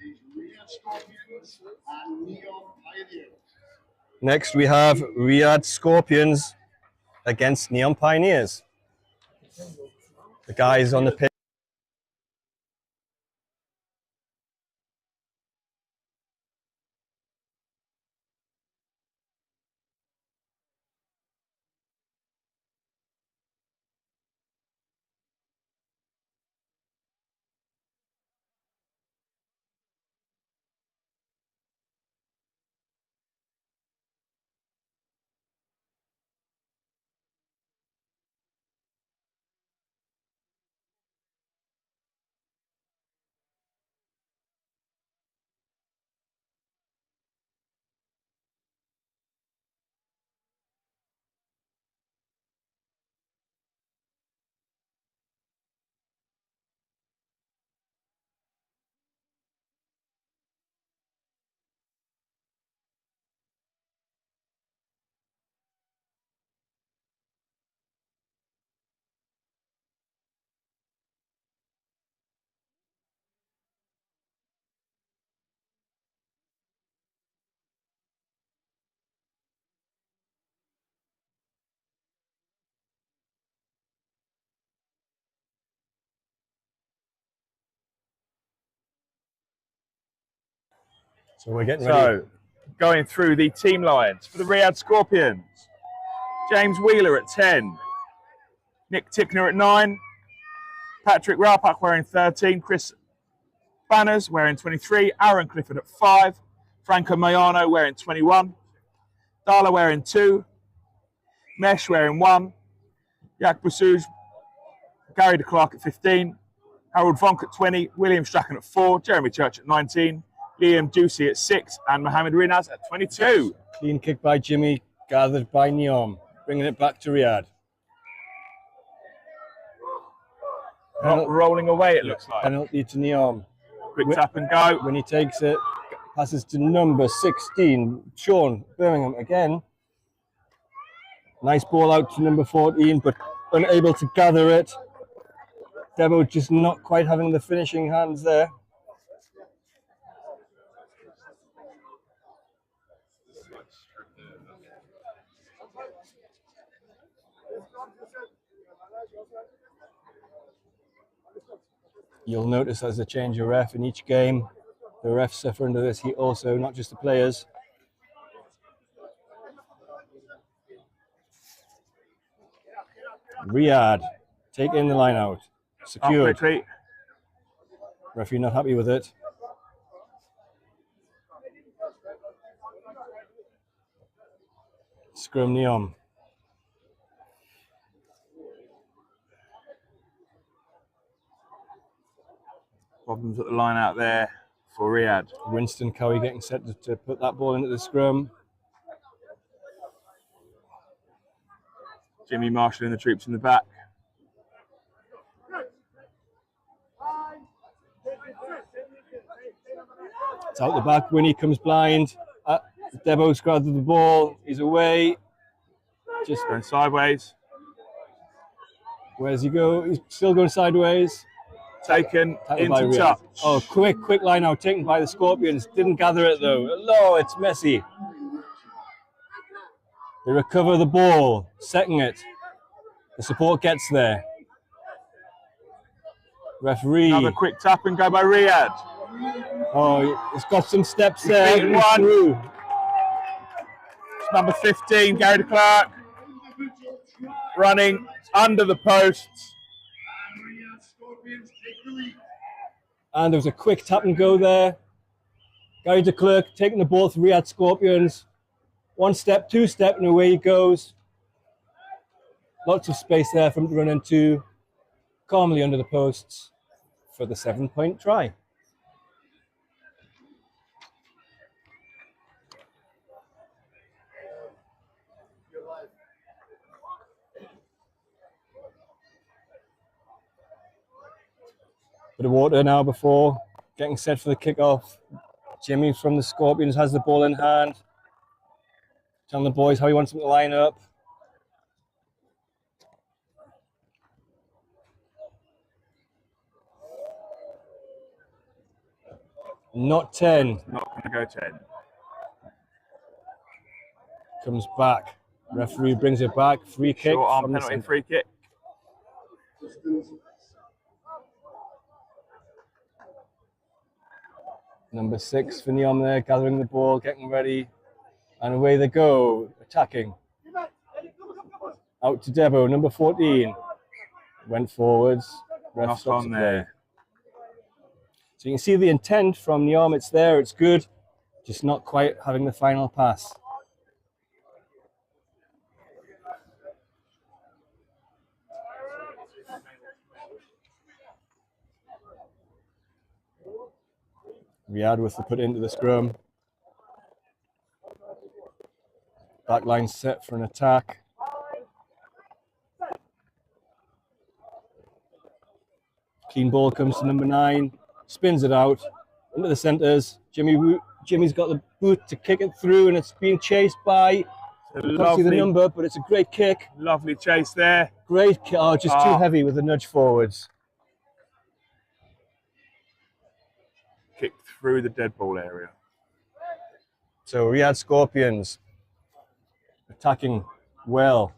Next we have Riyad Scorpions against Neom Pioneers. The guys on the pitch. So we're getting ready. So, going through the team lines for the Riyad Scorpions. James Wheeler at 10. Nick Tickner at 9. Patrick Raupak wearing 13. Chris Banners wearing 23. Aaron Clifford at 5. Franco Mayano wearing 21. Dala wearing 2. Mesh wearing 1. Yak Boussouge, Gary de Clark at 15. Harold Vonk at 20. William Strachan at 4. Jeremy Church at 19. Liam Ducey at 6 and Mohamed Rinaz at 22. Clean kick by Jimmy, gathered by Neom, bringing it back to Riyad. Not rolling away, it looks like. Penalty to Neom. Quick tap and go. When he takes it, passes to number 16, Sean Birmingham again. Nice ball out to number 14, but unable to gather it. Debo just not quite having the finishing hands there. You'll notice there's a change of ref in each game. The refs suffer under this heat also, not just the players. Riyad, taking the line out. Secured. Quickly. Referee not happy with it. Scrum Neom. Problems at the line out there for Riyad. Winston Cowie getting set to put that ball into the scrum. Jimmy marshalling the troops in the back. It's out the back. Winnie comes blind. Debo's grabbed the ball. He's away. Just going sideways. Where's he go? He's still going sideways. Taken Tackled by into Riyad. touch. Oh, quick line out taken by the Scorpions. Didn't gather it though. No, it's messy. They recover the ball. Second it. The support gets there. Referee. Another quick tap and go by Riyad. Oh, he's got some steps there. beaten one. Number 15, Gary de Klerk, running under the posts. And there was a quick tap and go there. Gary de Klerk taking the ball to Riyad Scorpions. One step, two step, and away he goes. Lots of space there for him to run into. Calmly under the posts for the 7-point try. Bit of water now before getting set for the kickoff. Jimmy from the Scorpions has the ball in hand. Telling the boys how he wants them to line up. Not 10. Not going to go 10. Comes back. Referee brings it back. Free kick. Short arm from the penalty, centre. free kick. Number 6 for Neom there, gathering the ball, getting ready. And away they go, attacking. Out to Debo, number 14. Went forwards. Ref Not stops on the play. there. So you can see the intent from Neom, it's there, it's good. Just not quite having the final pass. Riyad with the put into the scrum. Back line set for an attack. Clean ball comes to number 9. Spins it out into the centres. Jimmy's got the boot to kick it through, and it's being chased by. I can't see the number, but it's a great kick. Lovely chase there. Great kick. Oh, just too heavy with the nudge forwards. Kicked through the dead ball area. So Riyad Scorpions attacking well.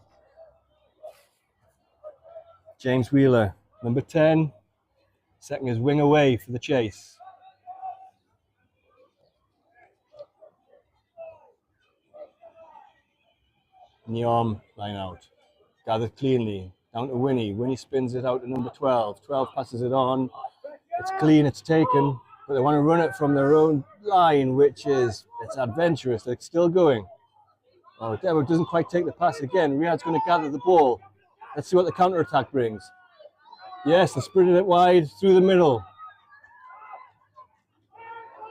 James Wheeler, number 10. Second is wing away for the chase. Neom line out. Gathered cleanly. Down to Winnie. Winnie spins it out to number 12. 12 passes it on. It's clean, it's taken. But they want to run it from their own line, which is, it's adventurous. They're still going. Oh, Debo doesn't quite take the pass again. Riyad's going to gather the ball. Let's see what the counter-attack brings. Yes, they sprinted it wide through the middle.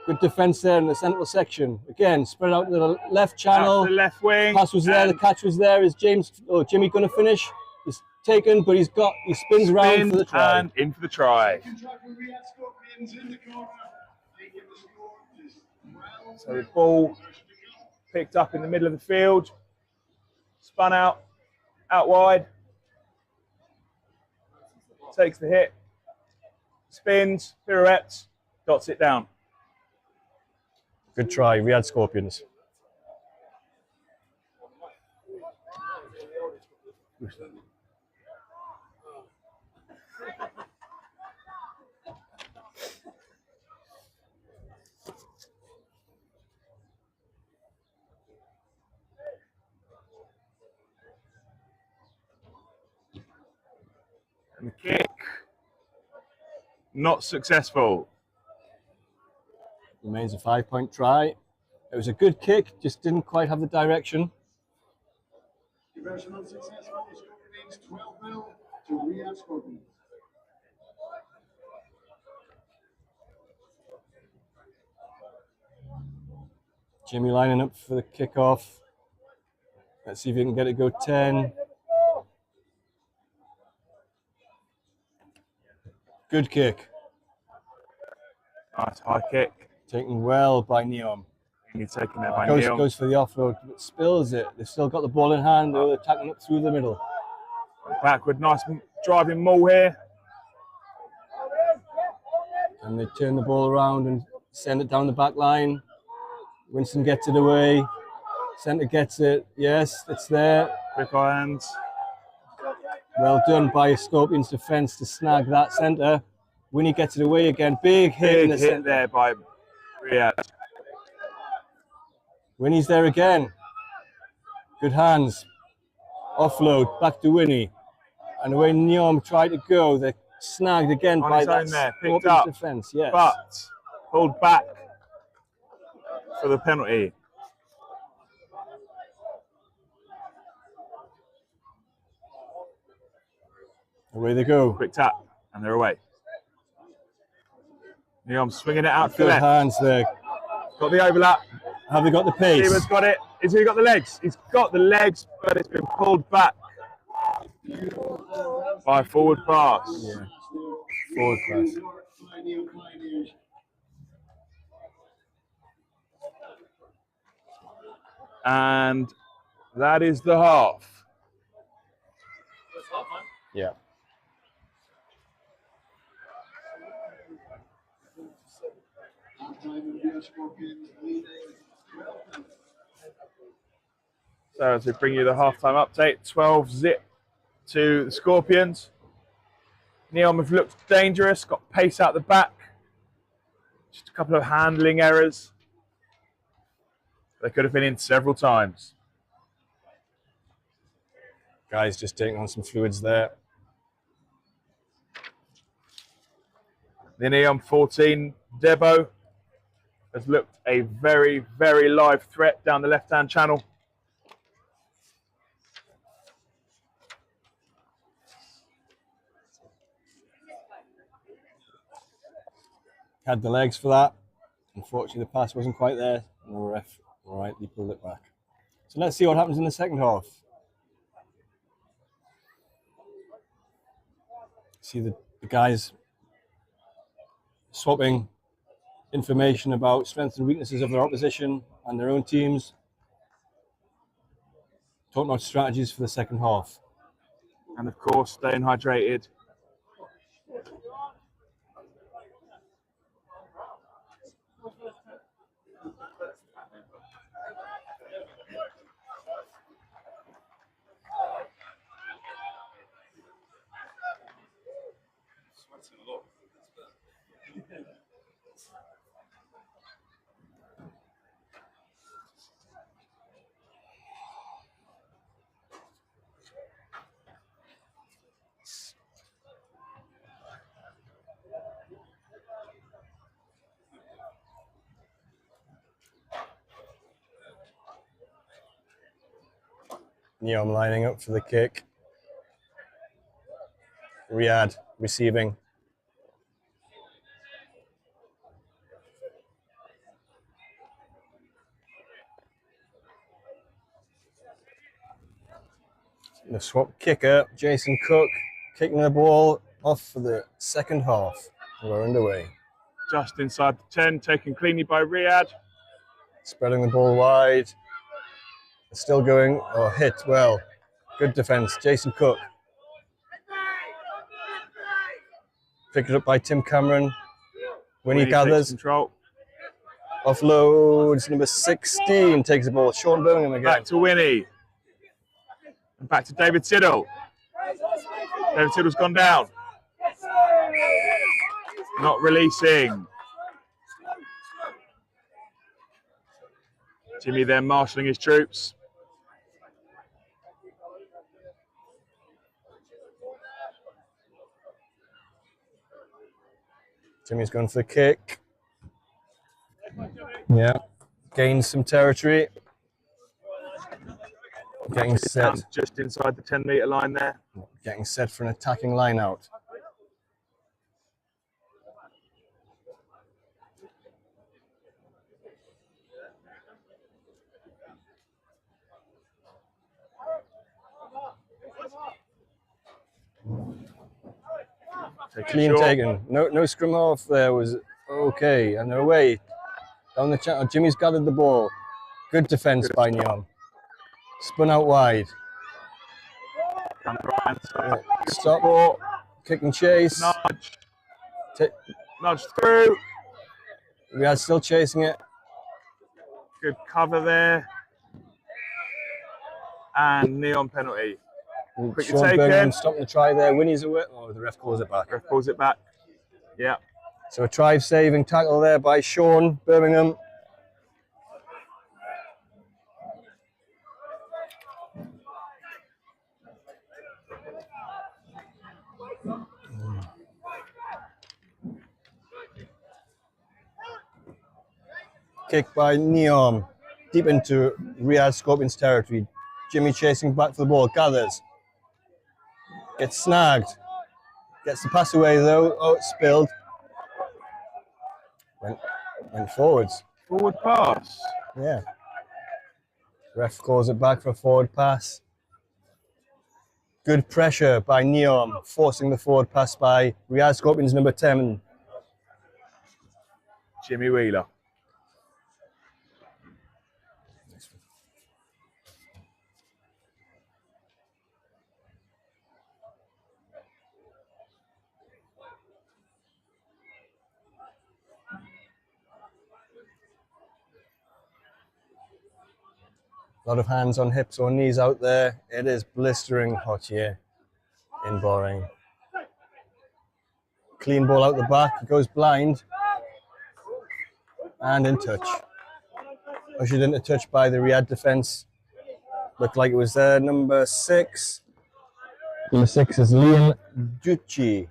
Good defense there in the central section. Again, spread out to the left channel. Out to the left wing. Pass was there, the catch was there. Is Jimmy going to finish? He's taken, but he spins around for the try. And in for the try. So the ball picked up in the middle of the field, spun out wide, takes the hit, spins, pirouettes, dots it down. Good try, Riyad Scorpions. And the kick, not successful. Remains a 5-point try. It was a good kick, just didn't quite have the direction. Conversion unsuccessful. The score remains 12-0 to Riyad Scorpions. Jimmy lining up for the kickoff. Let's see if he can get it go 10. Good kick. Nice high kick. Taken well by Neom. He's taken there by Neom. Goes for the offload, but spills it. They've still got the ball in hand. They're attacking up through the middle. Backward, nice driving maul here. And they turn the ball around and send it down the back line. Winston gets it away. Centre gets it. Yes, it's there. Quick hands. Well done by Scorpions defence to snag that centre. Winnie gets it away again. Big hit in the Big hit centre. there by Riyad. Winnie's there again. Good hands. Offload. Back to Winnie. And the way Neom tried to go, they're snagged again On by his that own there. Picked Scorpions up. defence. Yes. But pulled back for the penalty. Away they go. Quick tap. And they're away. Neom swinging it out to the Good left. hands there. Got the overlap. Have they got the pace? Keeper's got it. Has he got the legs? He's got the legs, but it's been pulled back by forward pass. Yeah. Forward pass. And that is the half. Yeah. So So to bring you the halftime update, 12-0 to the Scorpions. Neom have looked dangerous, got pace out the back. Just a couple of handling errors. They could have been in several times. Guys just taking on some fluids there. The Neom 14, Debo, has looked a very, very live threat down the left-hand channel. Had the legs for that. Unfortunately, the pass wasn't quite there. And the ref rightly pulled it back. So let's see what happens in the second half. See the guys swapping information about strengths and weaknesses of their opposition and their own teams. Talking about strategies for the second half. And of course, staying hydrated. Neom lining up for the kick. Riyad receiving. The swap kicker, Jason Cook, kicking the ball off for the second half. We're underway. Just inside the 10, taken cleanly by Riyad. Spreading the ball wide. Still going, hit well. Good defense, Jason Cook. Picked it up by Tim Cameron. Winnie gathers. Control. Offloads, number 16 takes the ball. Sean Birmingham again. Back to Winnie. And back to David Siddle. David Siddle's gone down. Not releasing. Jimmy there marshalling his troops. Jimmy's going for the kick. Yeah. Gains some territory. Getting set. Just inside the 10-metre line there. Getting set for an attacking line out. Clean short. taken. No scrum off there was okay. And they're away. Down the channel. Jimmy's gathered the ball. Good defence by Neom. Spun out wide. Stop. Support. Kick and chase. Nudge. Nudge through. Riyad still chasing it. Good cover there. And Neom penalty. Quick Sean taken. Burton stopping the try there. Winnie's away. Oh, the ref calls it back. Ref pulls it back. Yeah. So a try-saving tackle there by Sean Birmingham. Kick by Neom, deep into Riyad Scorpions territory. Jimmy chasing back for the ball, gathers. Gets snagged. Gets the pass away though. Oh, it's spilled. Went forwards. Forward pass. Yeah. Ref calls it back for a forward pass. Good pressure by Neom, forcing the forward pass by Riyad Scorpions number 10. Jimmy Wheeler. A lot of hands on hips or knees out there. It is blistering hot here in Bahrain. Clean ball out the back, it goes blind. And in touch. Ushered into touch by the Riyad defence. Looked like it was number 6. Number 6 is Liam Ducci.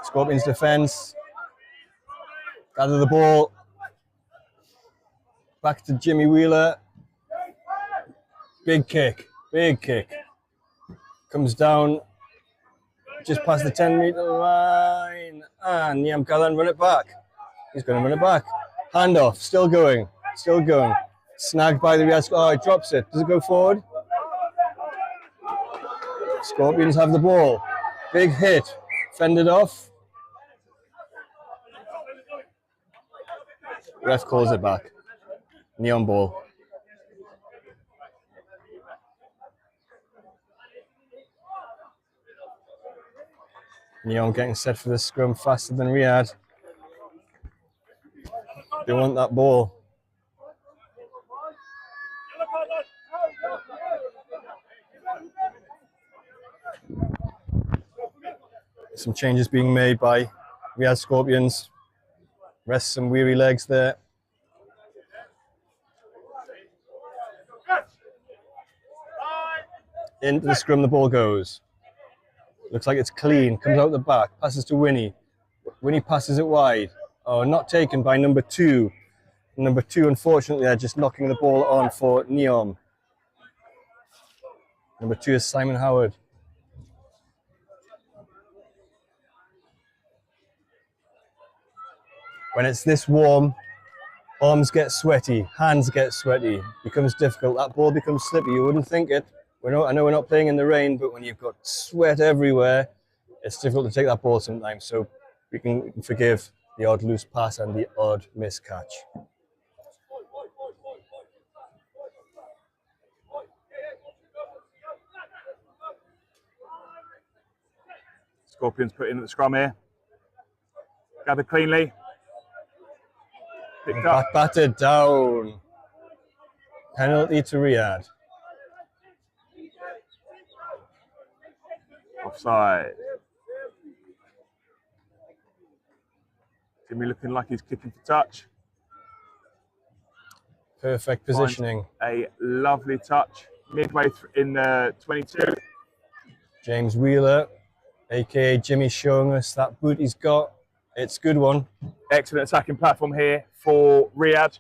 Scorpions defence. Gather the ball. Back to Jimmy Wheeler. Big kick. Big kick. Comes down just past the 10-metre line. And Neom Callan run it back. He's going to run it back. Handoff. Still going. Still going. Snagged by the Riyad. Oh, he drops it. Does it go forward? Scorpions have the ball. Big hit. Fended off. Ref calls it back. Neom ball. Neom getting set for the scrum faster than Riyad. They want that ball. Some changes being made by Riyad Scorpions. Rest some weary legs there. Into the scrum the ball goes. Looks like it's clean. Comes out the back. Passes to Winnie. Winnie passes it wide. Oh, not taken by number 2. Number 2, unfortunately, they're just knocking the ball on for Neom. Number 2 is Simon Howard. When it's this warm, arms get sweaty, hands get sweaty, becomes difficult. That ball becomes slippy. You wouldn't think it. I know we're not playing in the rain, but when you've got sweat everywhere, it's difficult to take that ball sometimes. So we can forgive the odd loose pass and the odd miscatch. Scorpions put in at the scrum here. Gather cleanly. Picked up. Batted down. Penalty to Riyad. Offside. Jimmy looking like he's kicking for touch. Perfect positioning. A lovely touch. Midway in the 22. James Wheeler, aka Jimmy, showing us that boot he's got. It's a good one. Excellent attacking platform here for Riyad.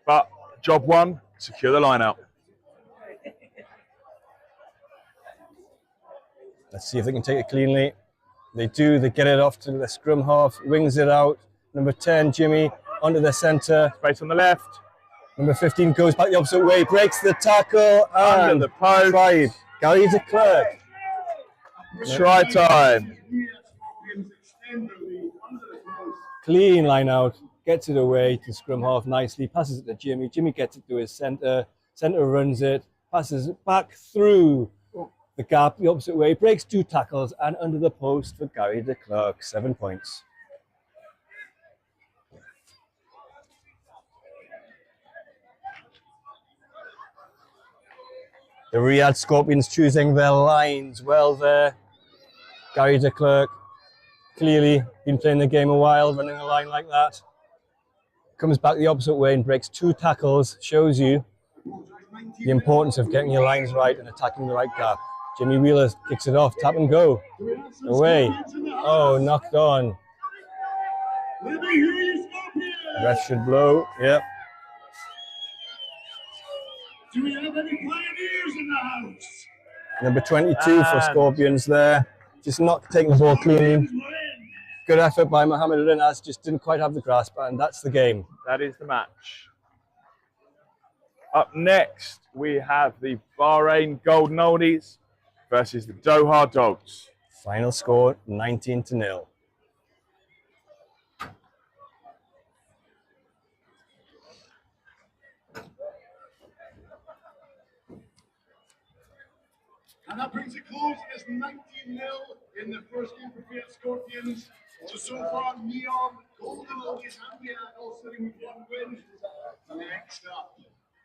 But job one, secure the line out. Let's see if they can take it cleanly. They do, they get it off to the scrum half, wings it out. Number 10, Jimmy, onto the centre. Space on the left. Number 15 goes back the opposite way, breaks the tackle, and Under the post. tried. Gary de Klerk. Try time. Clean line out, gets it away to scrum half nicely, passes it to Jimmy. Jimmy gets it to his centre. Centre runs it, passes it back through the gap the opposite way, breaks 2 tackles, and under the post for Gary de Klerk, 7 points. The Riyad Scorpions choosing their lines well there. Gary de Klerk, clearly been playing the game a while, running a line like that. Comes back the opposite way and breaks 2 tackles, shows you the importance of getting your lines right and attacking the right gap. Jimmy Wheeler kicks it off, tap and go. Away. Oh, knocked on. Ref should blow, yep. Do we have any pioneers in the house? Number 22 for Scorpions there. Just not taking the ball cleanly. Good effort by Mohammed Rinaz, just didn't quite have the grasp, and that's the game. That is the match. Up next, we have the Bahrain Golden Oldies versus the Doha Dogs. Final score, 19-0. And that brings it close. It's 19-0 in the first game for Riyad Scorpions. So far, Neom, Golden Oldies, and Riyad all sitting with 1 win. Next up,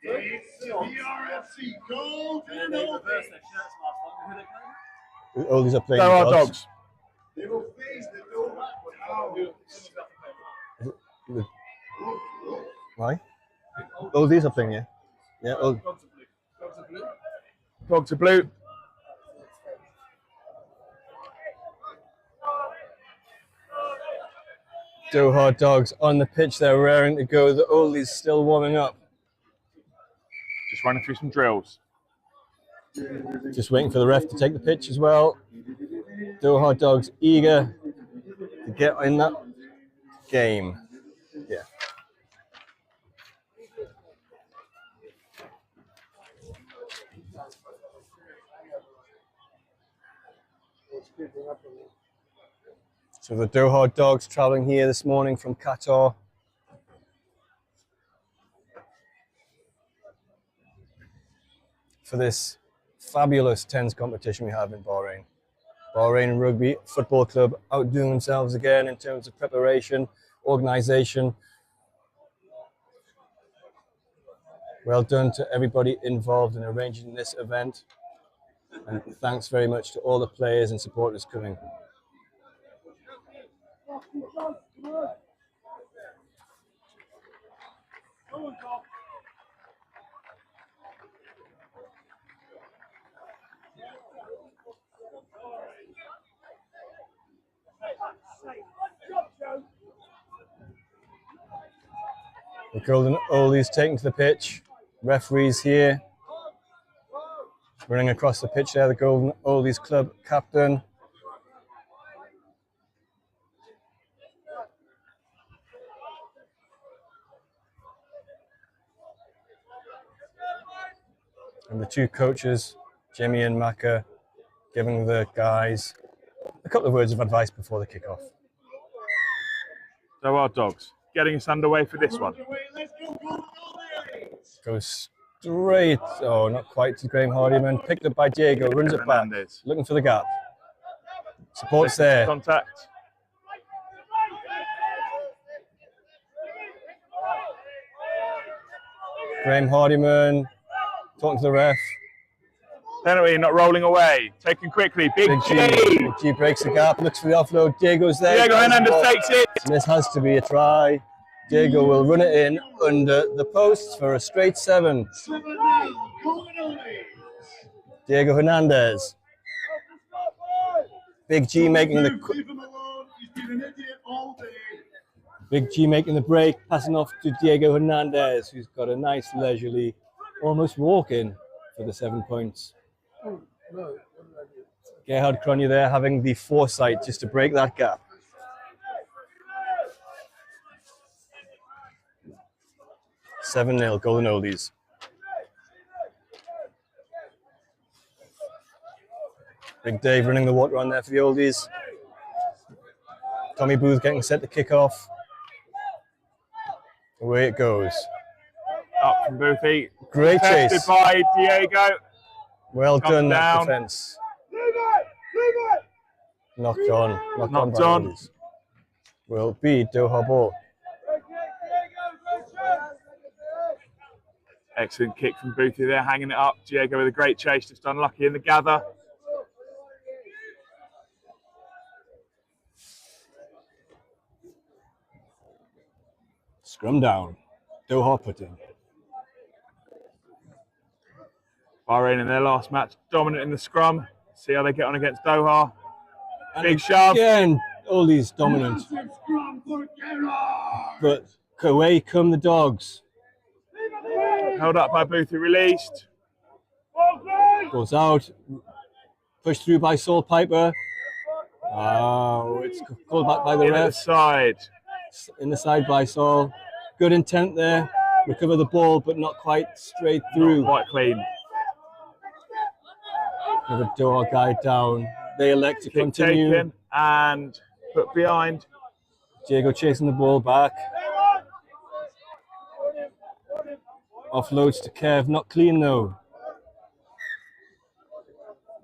it's the BRFC Golden Oldies. The Oldies are playing Doha the Dogs. They will face the Doha. Why? Oldies are playing, yeah? Yeah, Dogs are blue. Doha Dogs on the pitch, they're raring to go. The Oldies still warming up. Just running through some drills. Just waiting for the ref to take the pitch as well. Doha Dogs eager to get in that game. Yeah. So the Doha Dogs traveling here this morning from Qatar. For this fabulous TENS competition we have in Bahrain. Bahrain Rugby Football Club outdoing themselves again in terms of preparation, organisation. Well done to everybody involved in arranging this event. And thanks very much to all the players and supporters coming. The Golden Oldies taking to the pitch. Referees here. Running across the pitch there, the Golden Oldies club captain. And the 2 coaches, Jimmy and Maka, giving the guys a couple of words of advice before the kick-off. Doha Dogs getting us underway for this one. Let's go, Golden Oldies! Goes straight, oh, not quite to Graham Hardyman. Picked up by Diego, runs it back, Hernandez. looking for the gap. Support's there. Contact. Graham Hardyman talking to the ref. Penalty, not rolling away. Taken quickly. Big G. Big G breaks the gap, looks for the offload. Diego's there. Diego Hernandez takes it. And this has to be a try. Diego will run it in under the posts for a straight 7. 7-0, Golden Oldies! Diego Hernandez. Big G making the Leave him alone. He's been an idiot all day. Big G making the break, passing off to Diego Hernandez, who's got a nice leisurely, almost walk in for the 7 points. Gerhard Cronje there having the foresight just to break that gap. (7-0) Golden Oldies. Big Dave running the water on there for the Oldies. Tommy Booth getting set to kick off. Away it goes. Up from Boothie. Great chase. Tested by Diego. Well Comes done, that down. defence. Knocked on. Knocked on by the on. Oldies. Will be Doha ball. Excellent kick from Boothie there, hanging it up. Diego with a great chase, just unlucky in the gather. Scrum down. Doha put in. Bahrain in their last match, dominant in the scrum. See how they get on against Doha. Big shove. Again, Oldies dominant. But away come the dogs. Held up by Boothie, released. Goes out. Pushed through by Saul Piper. Oh, it's called back by the In at the ref. side. In the side by Saul. Good intent there. Recover the ball, but not quite straight through. Not quite clean. With a Doha guy down. They elect to Kick continue. taken and put behind. Diego chasing the ball back. Offloads to Kev. Not clean though.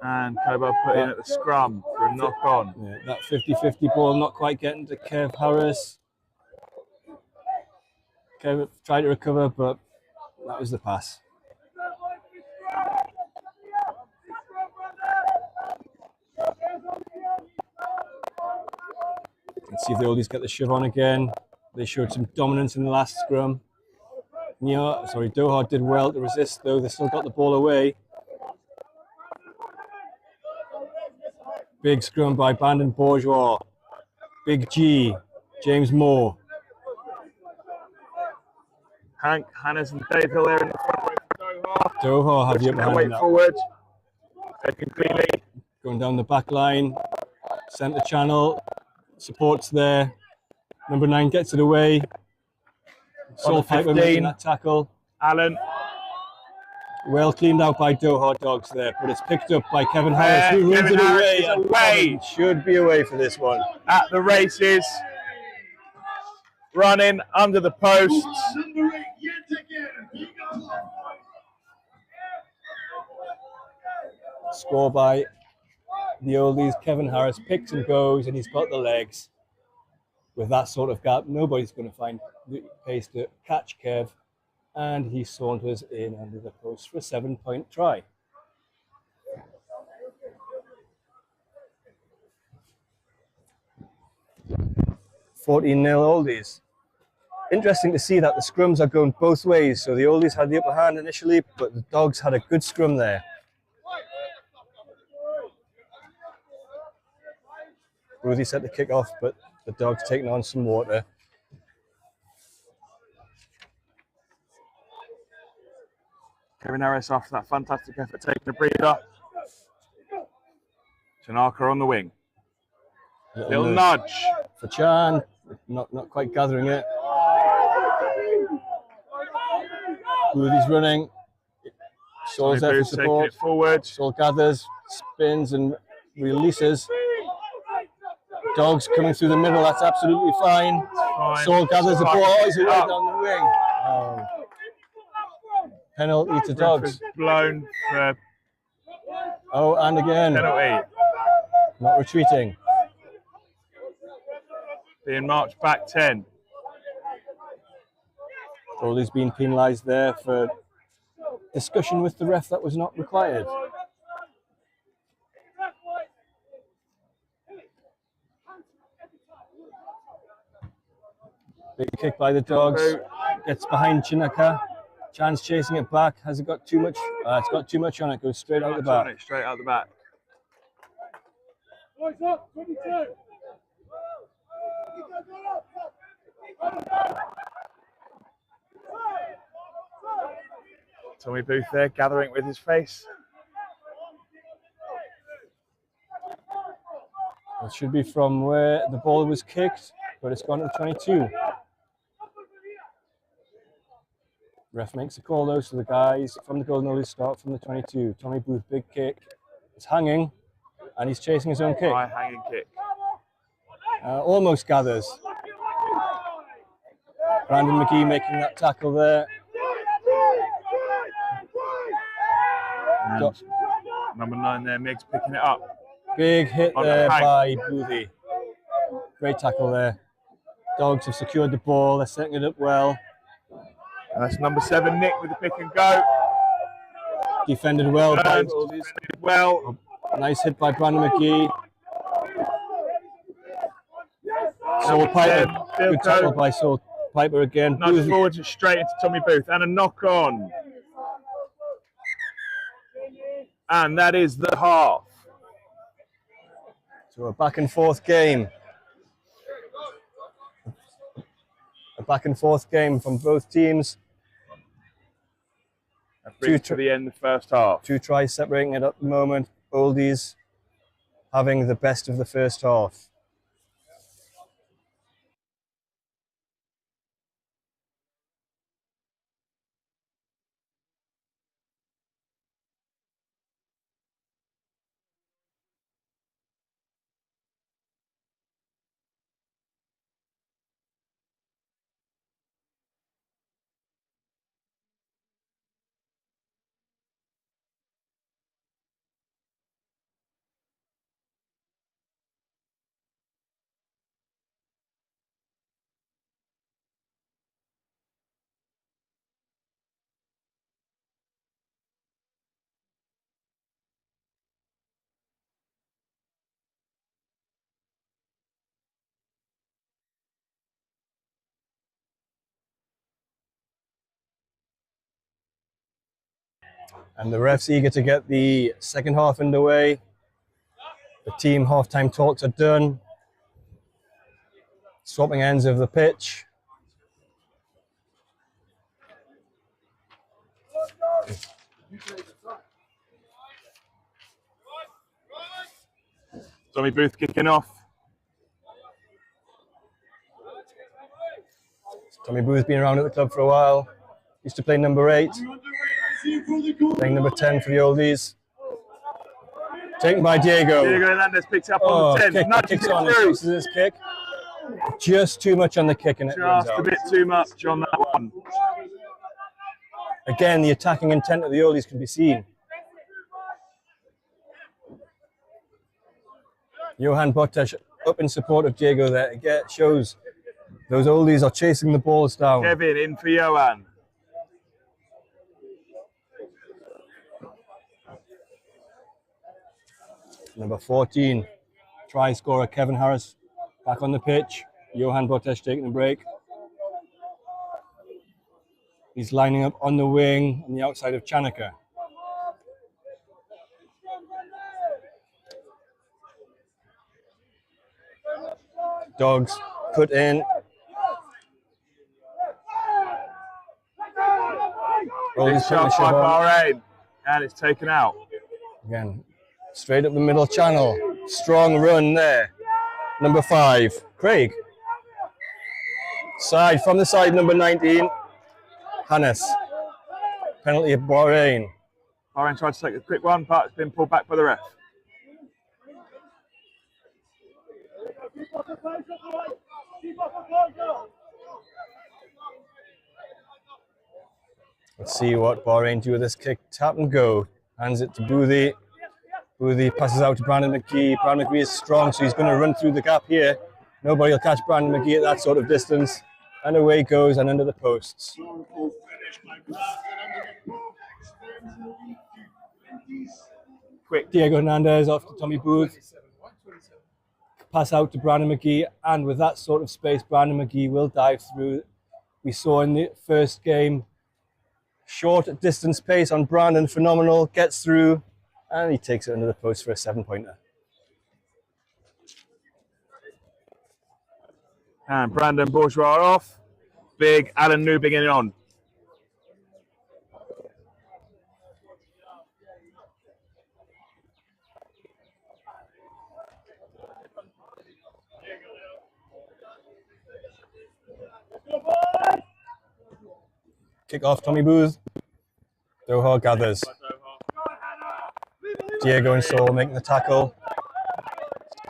And Kobar put in at the scrum for a knock on. Yeah, that 50-50 ball not quite getting to Kev Harris. Kev tried to recover, but that was the pass. Let's see if the Oldies get the shove on again. They showed some dominance in the last scrum. Doha did well to resist though. They still got the ball away. Big scrum by Bandon Bourgeois. Big G, James Moore. Hank, Hannes and Dave Hill there in the front row for Doha. Doha have the upper Their hand way in that. forward. Taken cleanly. Going down the back line. Centre channel. Support's there. Number 9 gets it away. Saul Piper making that tackle. Allen. Well cleaned out by Doha dogs there, but it's picked up by Kevin Harris, who runs Kevin it Harris away. is And away. Kevin should be away for this one. At the races. Running under the posts. Number 8 yet again. Score by the Oldies. Kevin Harris picks and goes, and he's got the legs. With that sort of gap, nobody's going to find the pace to catch Kev. And he saunters in under the post for a 7-point try. (14-0) Oldies. Interesting to see that the scrums are going both ways. So the Oldies had the upper hand initially, but the dogs had a good scrum there. Ruthie set the kick off, but the dogs taking on some water. Kevin Harris after that fantastic effort, taking a breather. Tanaka on the wing. Little nudge. For Chan, not quite gathering it. Ruthie's running. Saul's there for Taking support. it forward. Saul gathers, spins and releases. Dogs coming through the middle, that's absolutely fine. Fine. Saul gathers the ball, oh, he's away Up. down the wing. Penalty to dogs. Blown for Oh, and again, penalty. not retreating. Being marched back 10. Goldie's been penalised there for discussion with the ref that was not required. Big kick by the dogs. Gets behind Chinaka. Chan's chasing it back. Has it got too much? It's got too much on it. Goes straight out the back. Straight out the back. Boys up, 22. Tommy Booth there, gathering with his face. It should be from where the ball was kicked, but it's gone to the 22. Ref makes a call though, so the guys from the Golden Oldies start from the 22. Tommy Booth, big kick. It's hanging, and he's chasing his own kick. High hanging kick. Almost gathers. Brandon McGee making that tackle there. And number 9 there, Miggs picking it up. Big hit On there the hang. by Boothie. Great tackle there. Dogs have secured the ball, they're setting it up well. And that's number 7, Nick, with the pick and go. Defended well by Burns Oldies. defended well. Nice hit by Brandon McGee. Saul Piper. Good tackle by Saul Piper again. Nudge Boothie. forward and straight into Tommy Booth. And a knock on. And that is the half. So a back and forth game. A back and forth game from both teams. That brings to the end the first half. 2 tries separating it at the moment. Oldies having the best of the first half. And the ref's eager to get the second half underway. The team halftime talks are done. Swapping ends of the pitch. Tommy Booth kicking off. Tommy Booth been around at the club for a while. Used to play number 8. Playing number 10 for the Oldies. Taken by Diego. Diego Hernandez picks up on the 10. Kicks on, chases his kick. Just too much on the kick and it runs Just out. a bit too much on that one. Again, the attacking intent of the Oldies can be seen. Johan Botesh up in support of Diego there. Again, it shows those Oldies are chasing the balls down. Kevin in for Johan. Number 14, try scorer Kevin Harris back on the pitch. Johan Botesh taking a break. He's lining up on the wing on the outside of Chanaka. Dogs put in. Big shot by Bahrain. And it's taken out. Again, straight up the middle channel. Strong run there. Number 5, Craig. Side from the side, number 19, Hannes. Penalty of Bahrain. Bahrain tried to take a quick one, but it's been pulled back by the ref. Let's see what Bahrain do with this kick. Tap and go. Hands it to Boothie. Boothie passes out to Brandon McGee. Brandon McGee is strong, so he's going to run through the gap here. Nobody will catch Brandon McGee at that sort of distance. And away it goes and under the posts. Quick. Diego Hernandez off to Tommy Booth. Pass out to Brandon McGee. And with that sort of space, Brandon McGee will dive through. We saw in the first game, short distance pace on Brandon, phenomenal. Gets through and he takes it under the post for a 7-pointer. And Brandon Bourgeois off. Big Alan Newbing in on. Kick off, Tommy Booth. Doha gathers. Diego and Saul making the tackle.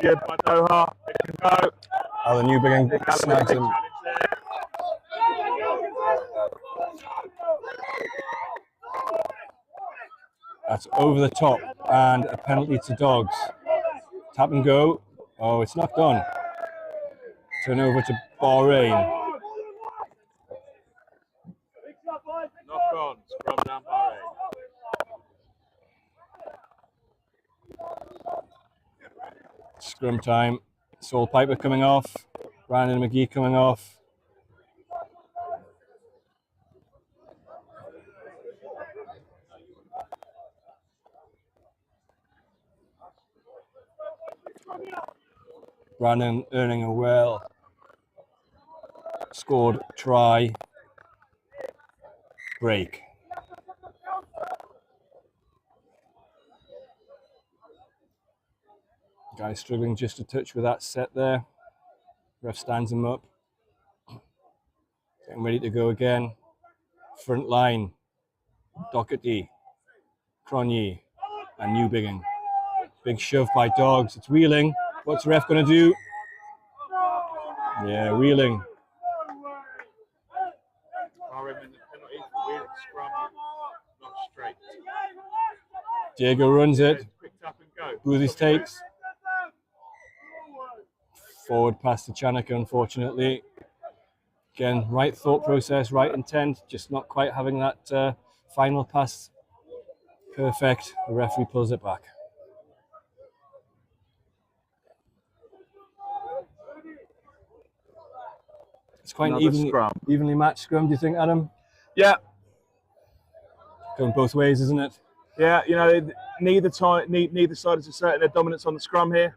Good by Doha. It can go. Alan Newbigin snags him. That's over the top and a penalty to Dogs. Tap and go. Oh, it's knocked on. Turn over to Bahrain. Knock on. Scrum down Bahrain. Scrum time. Saul Piper coming off. Brandon McGee coming off. Brandon earning a well scored try. Break. Guy struggling just a touch with that set there. Ref stands him up. Getting ready to go again. Front line. Doherty, Cronje, and Newbigin. Big shove by Dogs. It's wheeling. What's the ref going to do? Yeah, wheeling. Diego runs it. Boothys takes. Forward pass to Chanaka, unfortunately. Again, right thought process, right intent, just not quite having that final pass perfect. The referee pulls it back. It's quite an evenly matched scrum, do you think, Adam? Yeah. Going both ways, isn't it? Yeah, you know, neither side is asserting their dominance on the scrum here.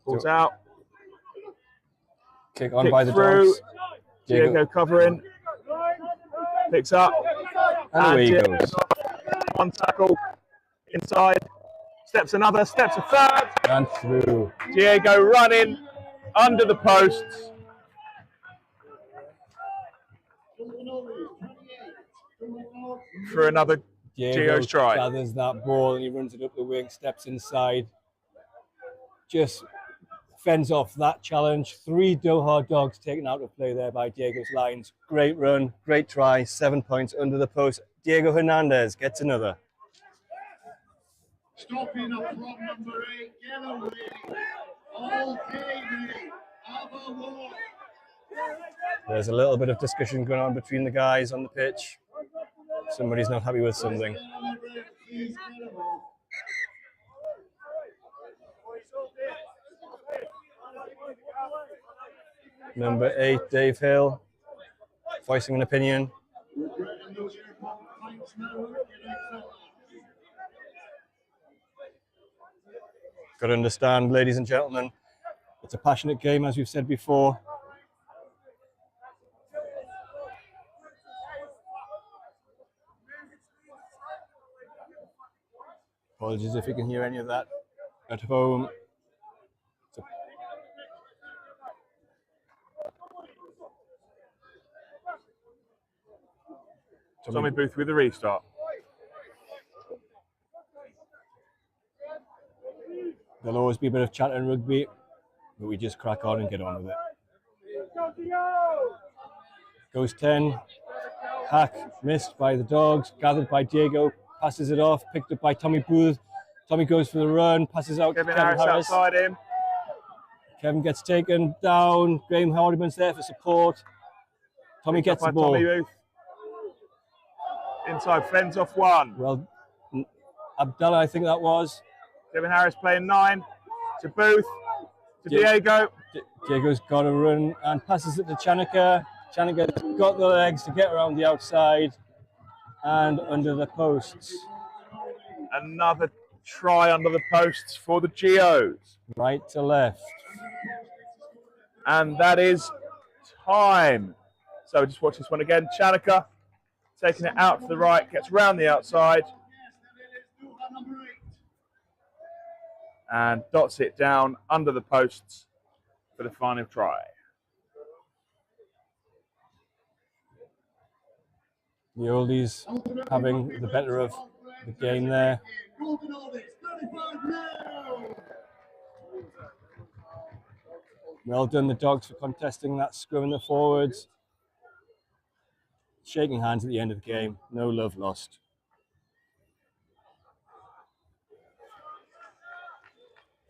Pulls out. Kick on by the through. Dogs. Diego covering. Picks up. And away he goes. One tackle. Inside. Steps another. Steps a third. And through. Diego running under the posts. For another Diego's try. Gathers that ball and he runs it up the wing, steps inside. Just fends off that challenge. 3 Doha Dogs taken out of play there by Diego's lines. Great run, great try, 7 points under the post. Diego Hernandez gets another. Stopping up from number 8, get away. All Davey, have a walk. There's a little bit of discussion going on between the guys on the pitch. Somebody's not happy with something. Number 8, Dave Hill, voicing an opinion. Got to understand, ladies and gentlemen, it's a passionate game, as we've said before. Apologies if you can hear any of that at home. Tommy Booth with the restart. There'll always be a bit of chatter in rugby, but we just crack on and get on with it. Goes 10. Hack missed by the Dogs, gathered by Diego, passes it off, picked up by Tommy Booth. Tommy goes for the run, passes out to Kevin Harris. Outside him. Kevin gets taken down. Graham Hardiman's there for support. Tommy gets the ball. Tommy Booth. Inside, fends off one. Well, Abdallah, I think that was. Kevin Harris playing 9 to Booth, to Diego. Diego's got a run and passes it to Chanaka. Chanaka's got the legs to get around the outside and under the posts. Another try under the posts for the Geos. Right to left. And that is time. So just watch this one again. Chanaka taking it out to the right, gets round the outside. And dots it down under the posts for the final try. The Oldies having the better of the game there. Golden Oldies, 35 now. Well done, the Dogs, for contesting that scrum in the forwards. Shaking hands at the end of the game. No love lost.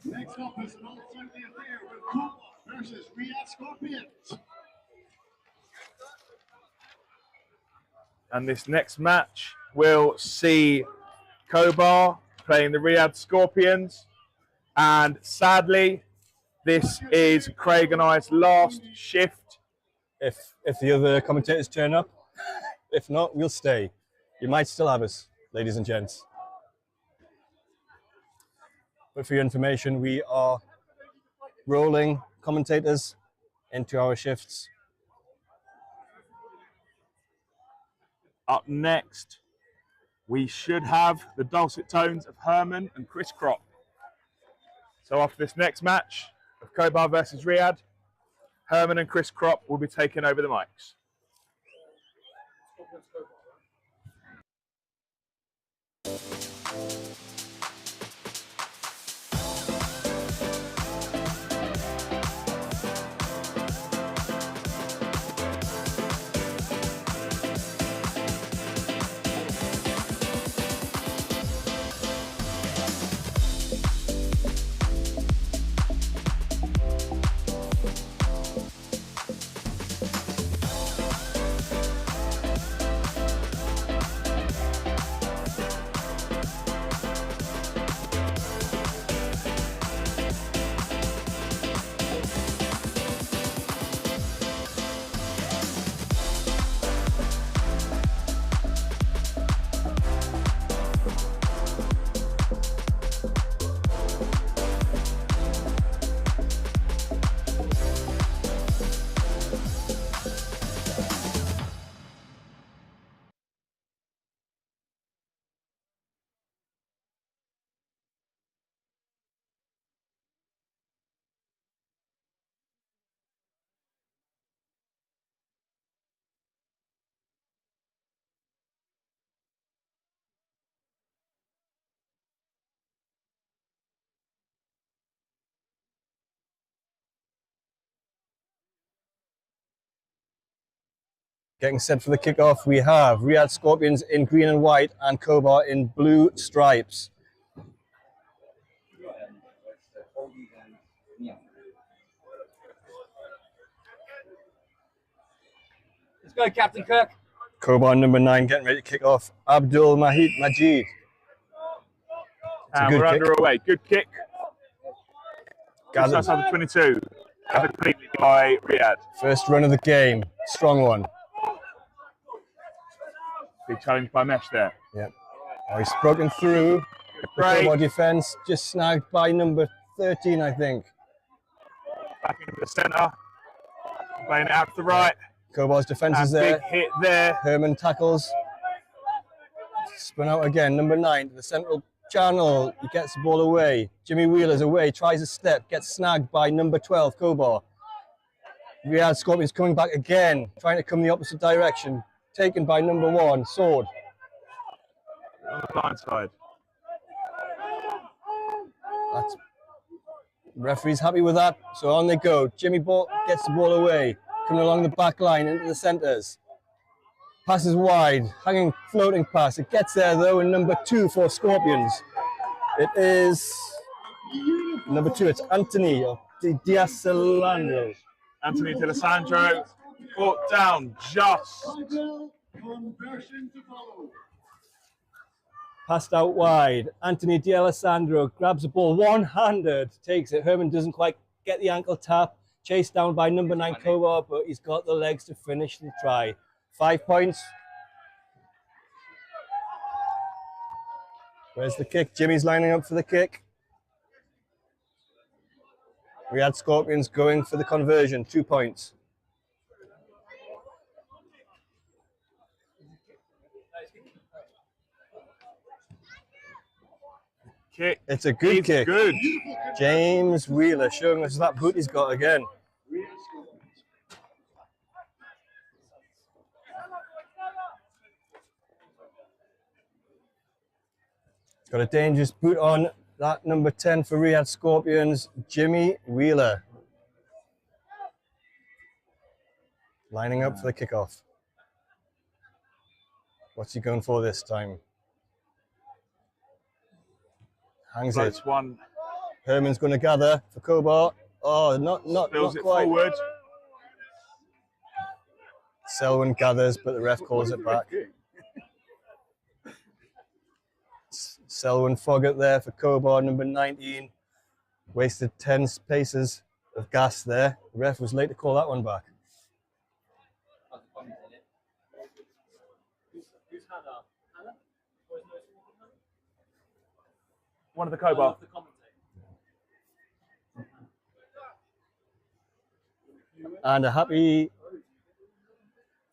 Next up is an all-friendly affair with Kobar versus Riyad Scorpions. And this next match will see Kobar playing the Riyad Scorpions. And sadly, this is Craig and I's last shift. If the other commentators turn up, if not, we'll stay. You might still have us, ladies and gents. But for your information, we are rolling commentators into our shifts. Up next, we should have the dulcet tones of Herman and Chris Crop. So after this next match of Kobar versus Riyad, Herman and Chris Crop will be taking over the mics. Getting set for the kickoff, we have Riyad Scorpions in green and white and Kobar in blue stripes. Let's go, Captain Kirk. Kobar number 9 getting ready to kick off. Abdul Majid. And good we're kick. underway. Good kick. Gathered. That's number 22. Gathered cleanly by Riyad. First run of the game. Strong one. Big challenge by Mesh there. Yep. Oh, he's broken through the Break. Kobar defence. Just snagged by number 13, I think. Back into the centre. Playing it out to the right. Kobar's defence is And there. big hit there. Herman tackles. Spun out again. Number 9 to the central channel. He gets the ball away. Jimmy Wheeler's away. Tries a step. Gets snagged by number 12, Kobar. Riyad Scorpions coming back again. Trying to come the opposite direction. Taken by number 1, Sword. On the blind side. That's, referee's happy with that. So on they go. Jimmy gets the ball away. Coming along the back line into the centres. Passes wide, hanging, floating pass. It gets there though, and number 2 for Scorpions. It is number 2. It's Anthony D'Alessandro. Anthony D'Alessandro caught down just. Conversion to follow. Passed out wide. Anthony D'Alessandro grabs the ball one-handed, takes it. Herman doesn't quite get the ankle tap. Chased down by number 9 Kobar, but he's got the legs to finish the try. 5 points. Where's the kick? Jimmy's lining up for the kick. Riyad Scorpions going for the conversion. 2 points. Kick. It's a good kick. Good. James Wheeler showing us that boot he's got again. Got a dangerous boot on. That number 10 for Riyad Scorpions, Jimmy Wheeler. Lining up for the kickoff. What's he going for this time? Hangs Floats it. one. Herman's going to gather for Kobar. Oh, not Spills it quite. forward. Selwyn gathers, but the ref calls it back. Selwyn Foggett there for Kobar, number 19. Wasted 10 paces of gas there. The ref was late to call that one back. One of the Kobar. And a happy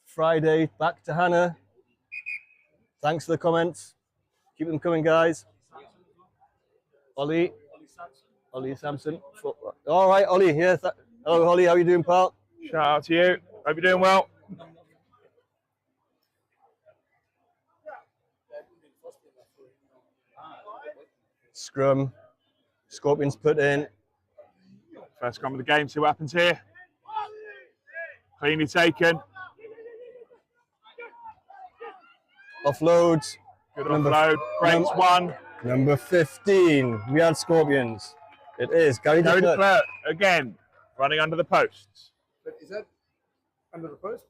Friday back to Hannah. Thanks for the comments. Keep them coming, guys. Ollie Sampson. All right, Ollie here. Hello, Ollie. How you doing, pal? Shout out to you. Hope you're doing well. Scrum. Scorpions put in. First scrum of the game. See what happens here. Cleanly taken. Offloads. Good offload. Breaks one. Number 15. Riyad Scorpions. It is Gary Gary DeClercq. DeClercq again, running under the posts. But is that under the post?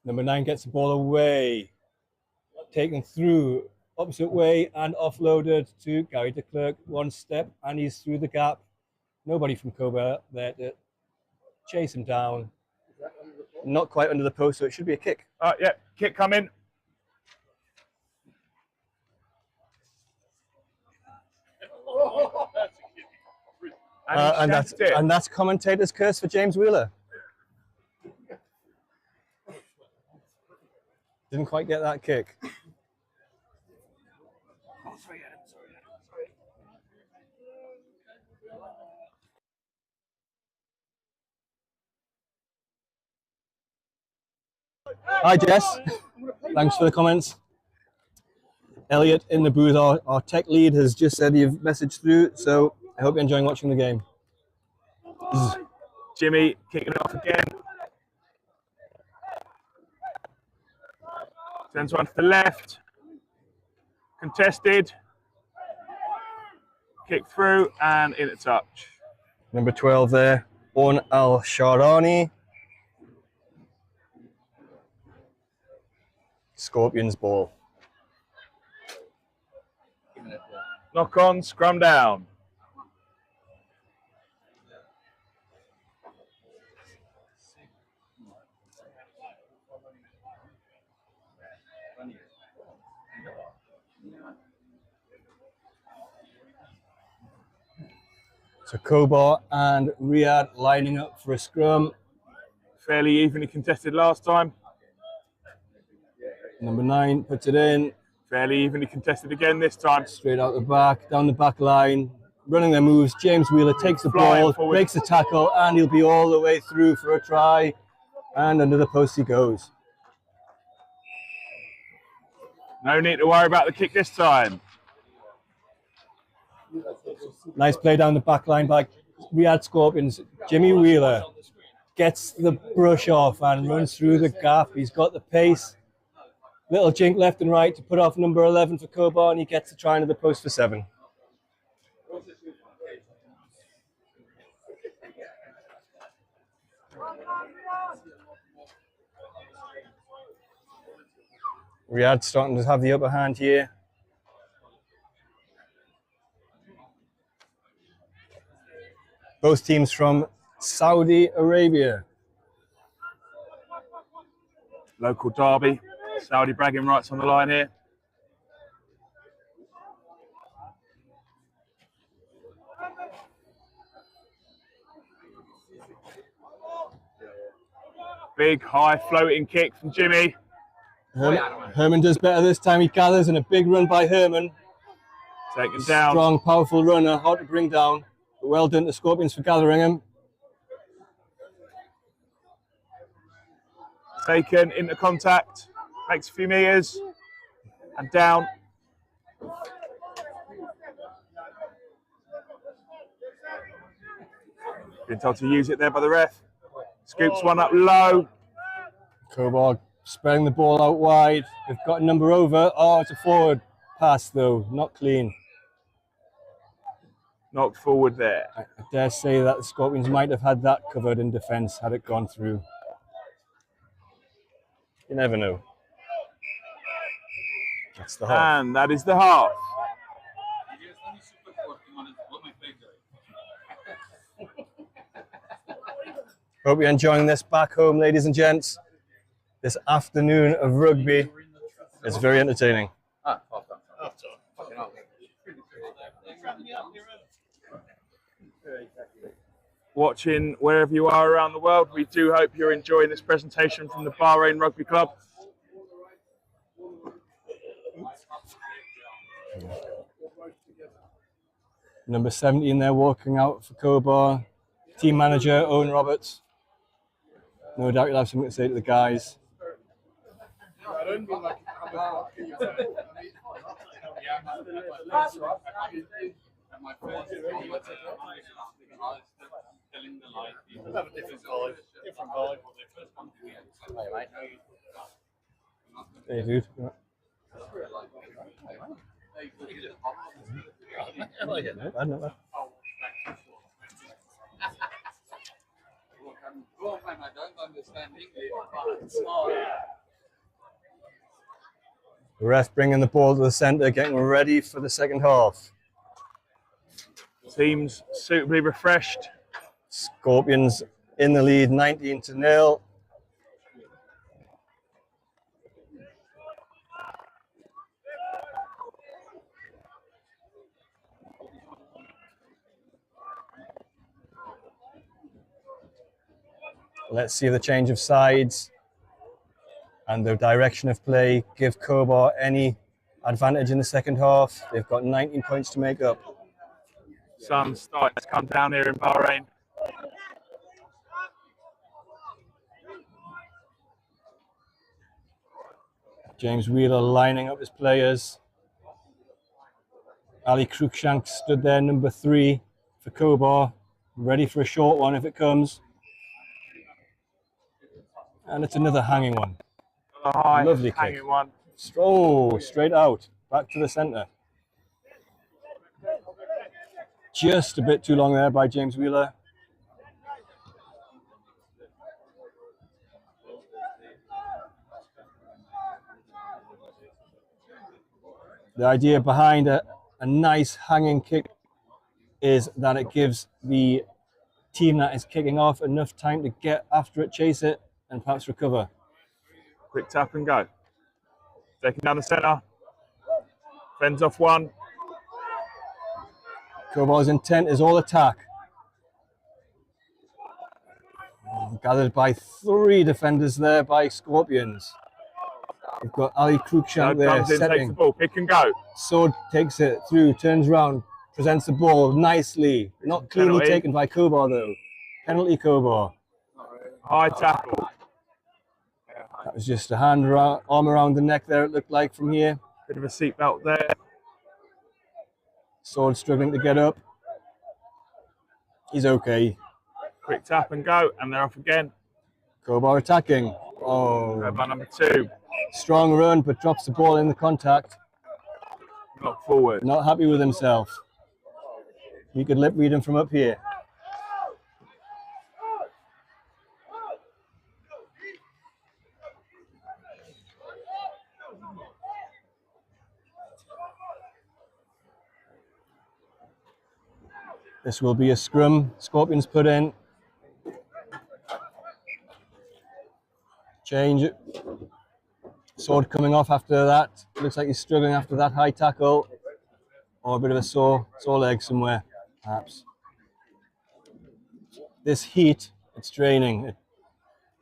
Number 9 gets the ball away. Taken through opposite way and offloaded to Gary DeClercq. One step and he's through the gap. Nobody from Kobar there to chase him down. Not quite under the post, so it should be a kick. Yeah, kick coming. And that's commentator's curse for James Wheeler. Didn't quite get that kick. Hi, Jess. Thanks for the comments. Elliot in the booth, our tech lead, has just said you've messaged through, so I hope you're enjoying watching the game. Jimmy kicking it off again. Sends one to the left. Contested. Kick through and in a touch. Number 12 there, On Al-Sharani. Scorpions ball. Knock on, scrum down. So Kobar and Riyad lining up for a scrum. Fairly evenly contested last time. Number 9 puts it in. Fairly evenly contested again this time. Straight out the back, down the back line, running their moves. James Wheeler takes the ball, breaks the tackle, and he'll be all the way through for a try. And under the post he goes. No need to worry about the kick this time. Nice play down the back line by Riyad Scorpions. Jimmy Wheeler gets the brush off and runs through the gap. He's got the pace. Little jink left and right to put off number 11 for Kobar, and he gets the try into the post for 7. Riyad starting to have the upper hand here. Both teams from Saudi Arabia. Local derby. Saudi bragging rights on the line here. Big high floating kick from Jimmy. Herman does better this time. He gathers, and a big run by Herman. Taken down. Strong, powerful runner, hard to bring down. But well done to Scorpions for gathering him. Taken into contact. Makes a few meters. And down. Been told to use it there by the ref. Scoops one up low. Kobar spreading the ball out wide. They've got a number over. Oh, it's a forward pass though, not clean. Knocked forward there. I dare say that the Scorpions might have had that covered in defence had it gone through. You never know. That's the half. And that is the half. Hope you're enjoying this back home, ladies and gents. This afternoon of rugby is very entertaining. Watching wherever you are around the world, we do hope you're enjoying this presentation from the Bahrain Rugby Club. Number 17 there walking out for Kobar. Team manager, Owen Roberts. No doubt you'll have something to say to the guys. Hey, dude. I know that. The ref bringing the ball to the centre, getting ready for the second half. Teams suitably refreshed. Scorpions in the lead, 19-0. Let's see the change of sides and the direction of play. Give Kobar any advantage in the second half. They've got 19 points to make up. Sun's starting to come down here in Bahrain. James Wheeler lining up his players. Ali Cruikshank stood there, number 3 for Kobar, ready for a short one if it comes. And it's another hanging one. High, lovely hanging kick. One. Oh, straight out, back to the centre. Just a bit too long there by James Wheeler. The idea behind a nice hanging kick is that it gives the team that is kicking off enough time to get after it, chase it, and perhaps recover. Quick tap and go. Taking down the centre. Fends off one. Kobar's intent is all attack. Gathered by 3 defenders there by Scorpions. We've got Ali Cruikshank there Comes in, takes setting. the ball, pick and go. Sword takes it through, turns round, presents the ball nicely. Not cleanly Penalty. taken by Kobar though. Penalty Kobar. High tackle. That was just a hand around, arm around the neck there, it looked like from here. Bit of a seatbelt there. Sword struggling to get up. He's okay. Quick tap and go, and they're off again. Kobar attacking. Oh, By number 2. strong run, but drops the ball in the contact. Knock forward. Not happy with himself. He could lip read him from up here. This will be a scrum. Scorpions put in. Change. Sword coming off after that. Looks like he's struggling after that high tackle. Or a bit of a sore leg somewhere, perhaps. This heat, it's draining.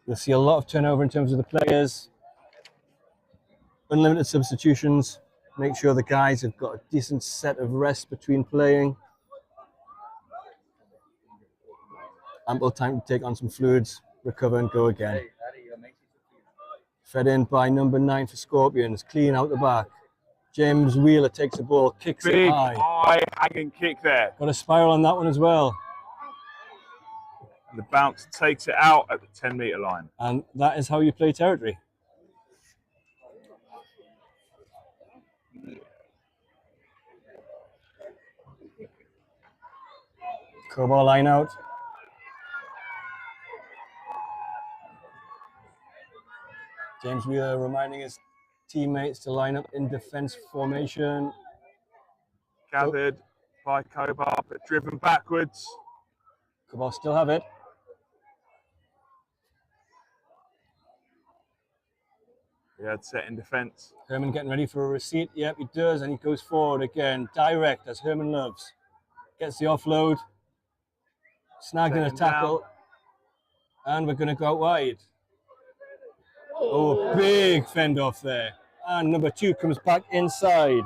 You'll see a lot of turnover in terms of the players. Unlimited substitutions. Make sure the guys have got a decent set of rest between playing. Ample time to take on some fluids, recover and go again. Fed in by number 9 for Scorpions, clean out the back. James Wheeler takes the ball, kicks Big, it high. high hanging kick there. Got a spiral on that one as well. The bounce takes it out at the 10-metre line. And that is how you play territory. Kobar line out. James Wheeler reminding his teammates to line up in defence formation. Gathered by Kobar, but driven backwards. Kobar still have it. Riyad set in defence. Herman getting ready for a receipt. Yep, he does, and he goes forward again. Direct, as Herman loves. Gets the offload. Snagging a tackle. And we're going to go out wide. Oh, big fend off there. And number 2 comes back inside.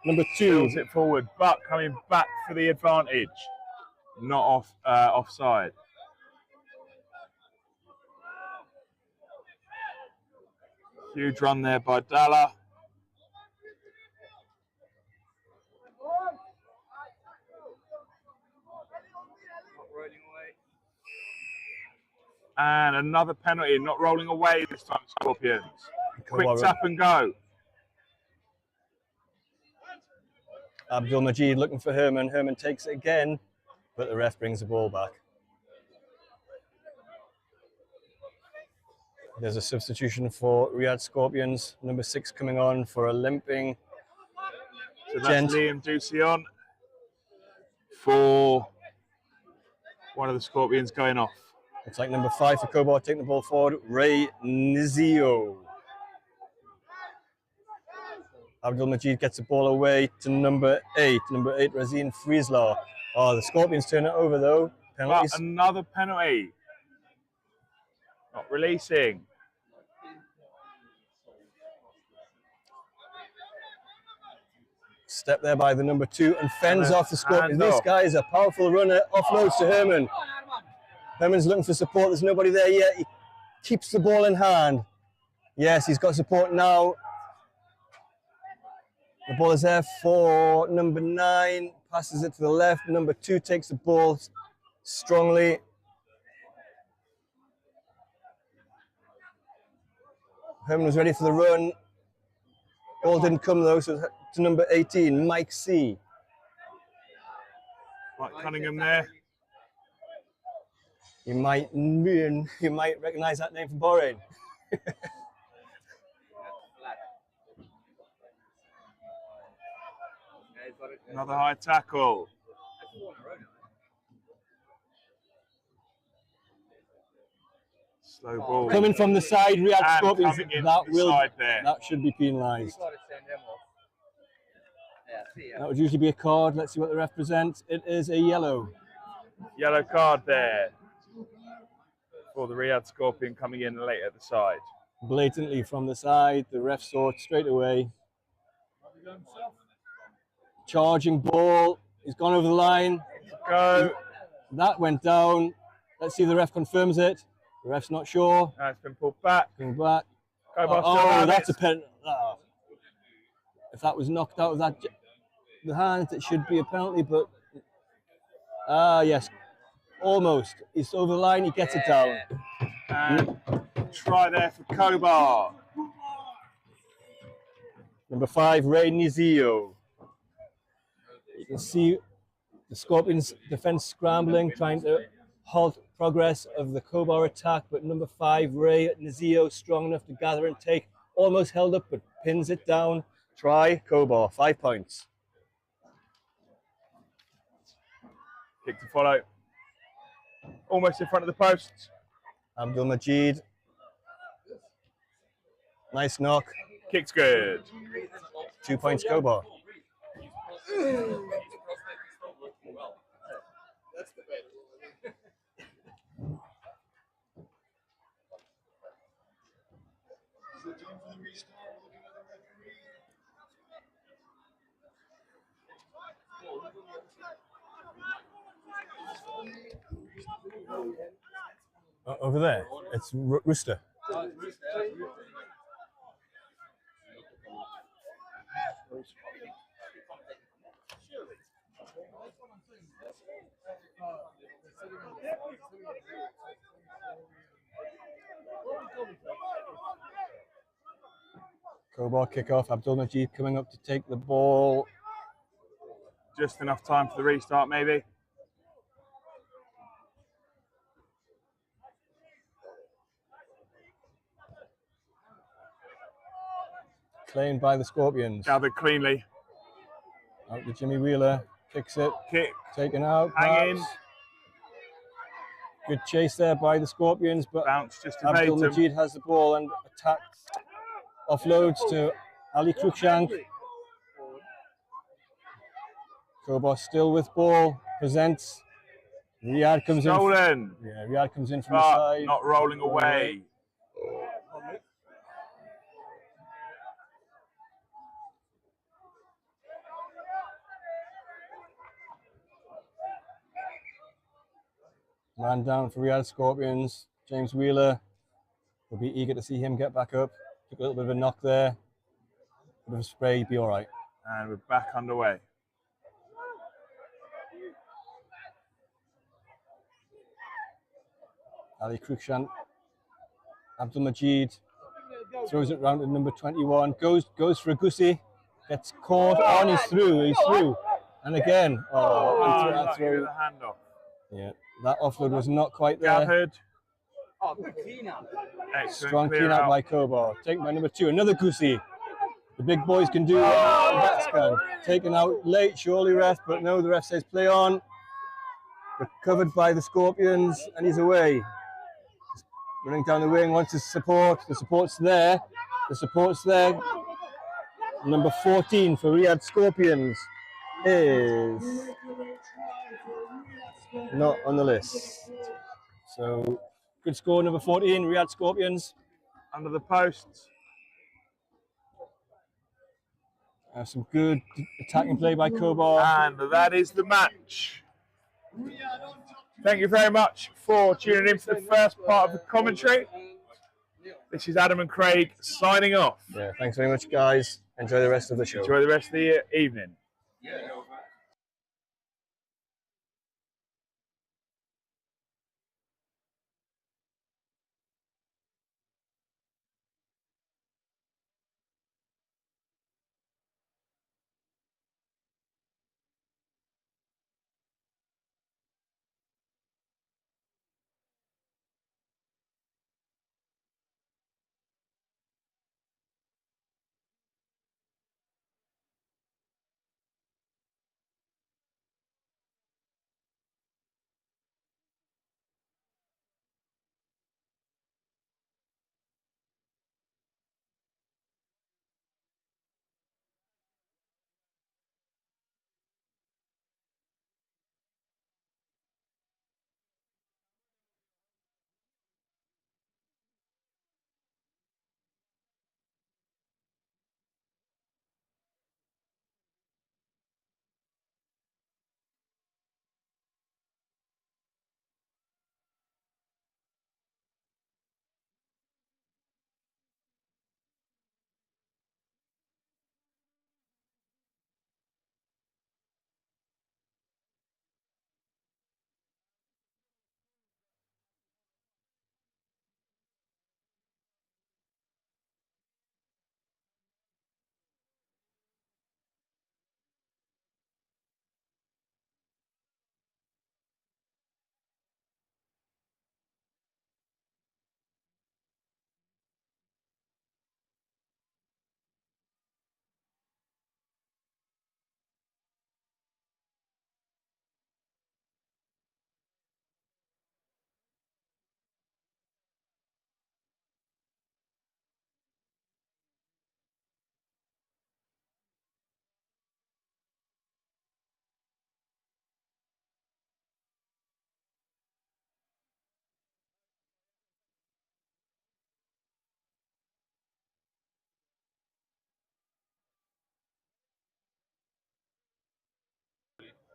Number 2. Fills it forward, but coming back for the advantage. Not offside. Huge run there by Dalla. And another penalty, not rolling away this time, Scorpions. Quick tap and go. Abdul Majid looking for Herman. Herman takes it again, but the ref brings the ball back. There's a substitution for Riyad Scorpions. Number 6 coming on for a limping So that's Neom Dusion for one of the Scorpions going off. Looks like number 5 for Kobar taking the ball forward. Ray Nizio. Abdul Majid gets the ball away to number 8. Number 8, Razin Frieslau. Oh, the Scorpions turn it over though. Penalties. But another penalty. Not releasing. Step there by the number 2 and fends And off the Scorpions. hand This off. guy is a powerful runner. Offloads to Herman. Herman's looking for support. There's nobody there yet. He keeps the ball in hand. Yes, he's got support now. The ball is there for number 9. Passes it to the left. Number 2 takes the ball strongly. Herman was ready for the run. Ball didn't come though, so to number 18, Mike C. Mike Cunningham there. You might recognize that name from Bahrain. Another high tackle. Slow ball. Coming from the side, Riyad And Scorpions. coming in That from the side there. that should be penalised. That would usually be a card. Let's see what the ref presents. It is a yellow. Yellow card there for the Riyad Scorpion coming in late at the side. Blatantly from the side. The ref saw it straight away. Charging ball. He's gone over the line. Go. That went down. Let's see if the ref confirms it. The ref's not sure. Now it's been pulled back. Coming back. Kobar still Oh, has that's it. a pen. Oh. If that was knocked out of the hand, it should be a penalty, but yes, almost. He's over the line, he gets it down. And try there for Kobar. Number 5, Ray Nizio. You can see the Scorpions defense scrambling, trying to halt progress of the Kobar attack, but number 5, Ray Nizio, strong enough to gather and take. Almost held up, but pins it down. Try Kobar, 5 points. Kick to follow. Almost in front of the post. Abdul Majid. Nice knock. Kick's good. 2 points, Kobar. Over there, it's Rooster. Kobar kickoff. Abdul Majid coming up to take the ball. Just enough time for the restart, maybe. Claimed by the Scorpions. Gathered cleanly. Out to Jimmy Wheeler. Kicks it. Kick. Taken out. Hang in. Good chase there by the Scorpions, but Bounce just evades Abdul them. Majid has the ball and attacks. Offloads to Ali Cruikshank. Kobar still with ball. Presents. Riyad comes in. Stolen. Yeah, Riyad comes in from the But side. not rolling away. Man down for Riyad Scorpions. James Wheeler will be eager to see him get back up. Took a little bit of a knock there. Bit of a spray, he'd be all right. And we're back underway. Ali Cruikshank. Abdul Majid throws it round to number 21. Goes for a goosey. Gets caught on. He's through. And again, Lucky with the handoff. Yeah, that offload was not quite there. Gathered. Oh, good clean out. Excellent. Strong clean out by Kobar. Taken by number 2. Another goosey. The big boys can do what the bats can. Taken out late, surely ref, but no, the ref says play on. Recovered by the Scorpions, and he's away. Running down the wing, wants to support. The support's there. Number 14 for Riyad Scorpions is not on the list. So, good score, number 14, Riyad Scorpions. Under the posts. Some good attacking play by Kobar. And that is the match. Thank you very much for tuning in for the first part of the commentary. This is Adam and Craig signing off. Yeah, thanks very much, guys. Enjoy the rest of the show. Enjoy the rest of the evening.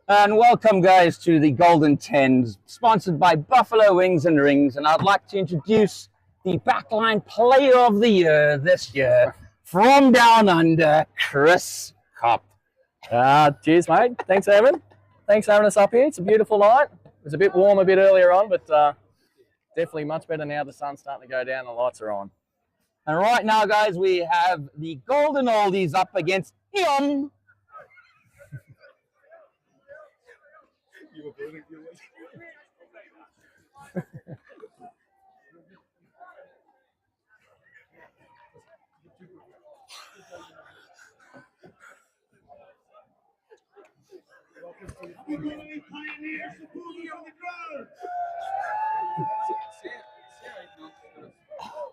And welcome, guys, to the Golden Tens, sponsored by Buffalo Wings and Rings. And I'd like to introduce the backline player of the year this year from down under, Chris Kopp. Cheers, mate. Thanks, Evan. Thanks for having us up here. It's a beautiful night. was a bit warm a bit earlier on, but definitely much better now. The sun's starting to go down, the lights are on. And right now, guys, we have the Golden Oldies up against Neom. We've got any pioneer supporters on the ground?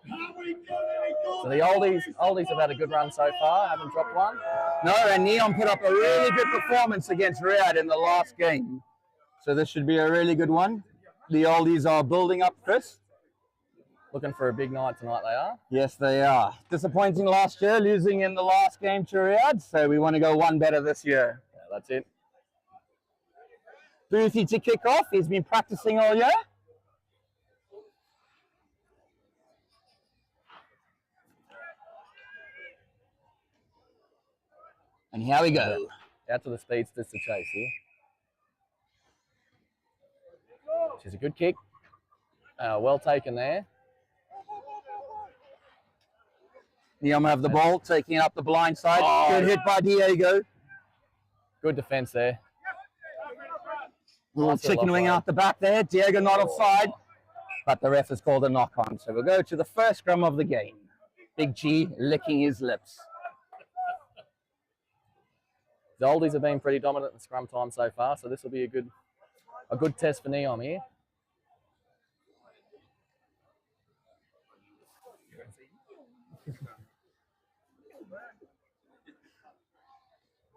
Have we got any So the oldies have had a good run so far, haven't dropped one. No, and Neom put up a really good performance against Riyad in the last game. So this should be a really good one. The Oldies are building up, Chris. Looking for a big night tonight, they are. Yes, they are. Disappointing last year, losing in the last game to Riyad. So we want to go one better this year. Yeah, that's it. Boothie to kick off. He's been practicing all year. And here we go. Out to the speedsters to chase here. She's a good kick. Well taken there. Neom have the ball, taking it up the blind side. Oh. Good hit by Diego. Good defence there. Little Nice little chicken wing offload. out the back there. Diego not offside, but the ref has called a knock on. So we'll go to the first scrum of the game. Big G licking his lips. The Oldies have been pretty dominant in scrum time so far, so this will be a good test for Neom here.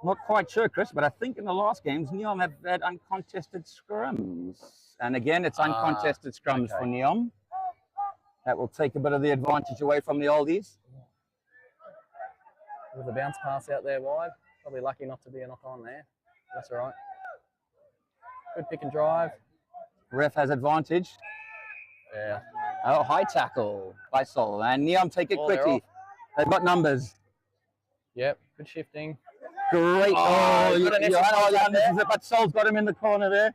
Not quite sure, Chris, but I think in the last games, Neom have had uncontested scrums. And again, it's uncontested scrums for Neom. That will take a bit of the advantage away from the Oldies. With a bounce pass out there wide. Probably lucky not to be a knock on there. That's all right. Good pick and drive. Ref has advantage. Yeah. Oh, high tackle by Sol. And Neom take it Oh, they're quickly. off. They've got numbers. Yep. Good shifting. Great. Oh, Oh, got an you extra had all contact this there. is it, but Sol's got him in the corner there.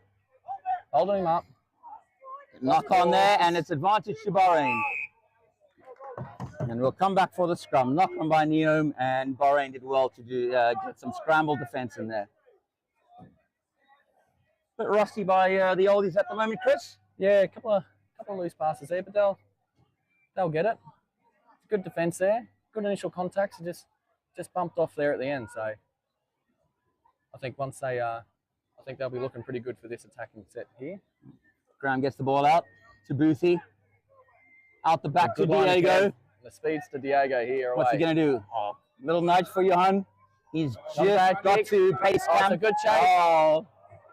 Holding him up. Knock on there, and it's advantage to Bahrain. And we'll come back for the scrum. Knock on by Neom, and Bahrain did well to do get some scramble defense in there. Bit rusty by the Oldies at the moment, Chris. Yeah, a couple of loose passes there, but they'll get it. Good defence there. Good initial contacts. Just bumped off there at the end. So I think once they I think they'll be looking pretty good for this attacking set here. Graham gets the ball out to Boothie. Out the back to Good line of Diego. Kev. The speeds to Diego here. What's he away. going to do? Oh, little nudge for Johan. He's Not a just bad got kick. to pace Oh, it's cam. a good chase. Oh,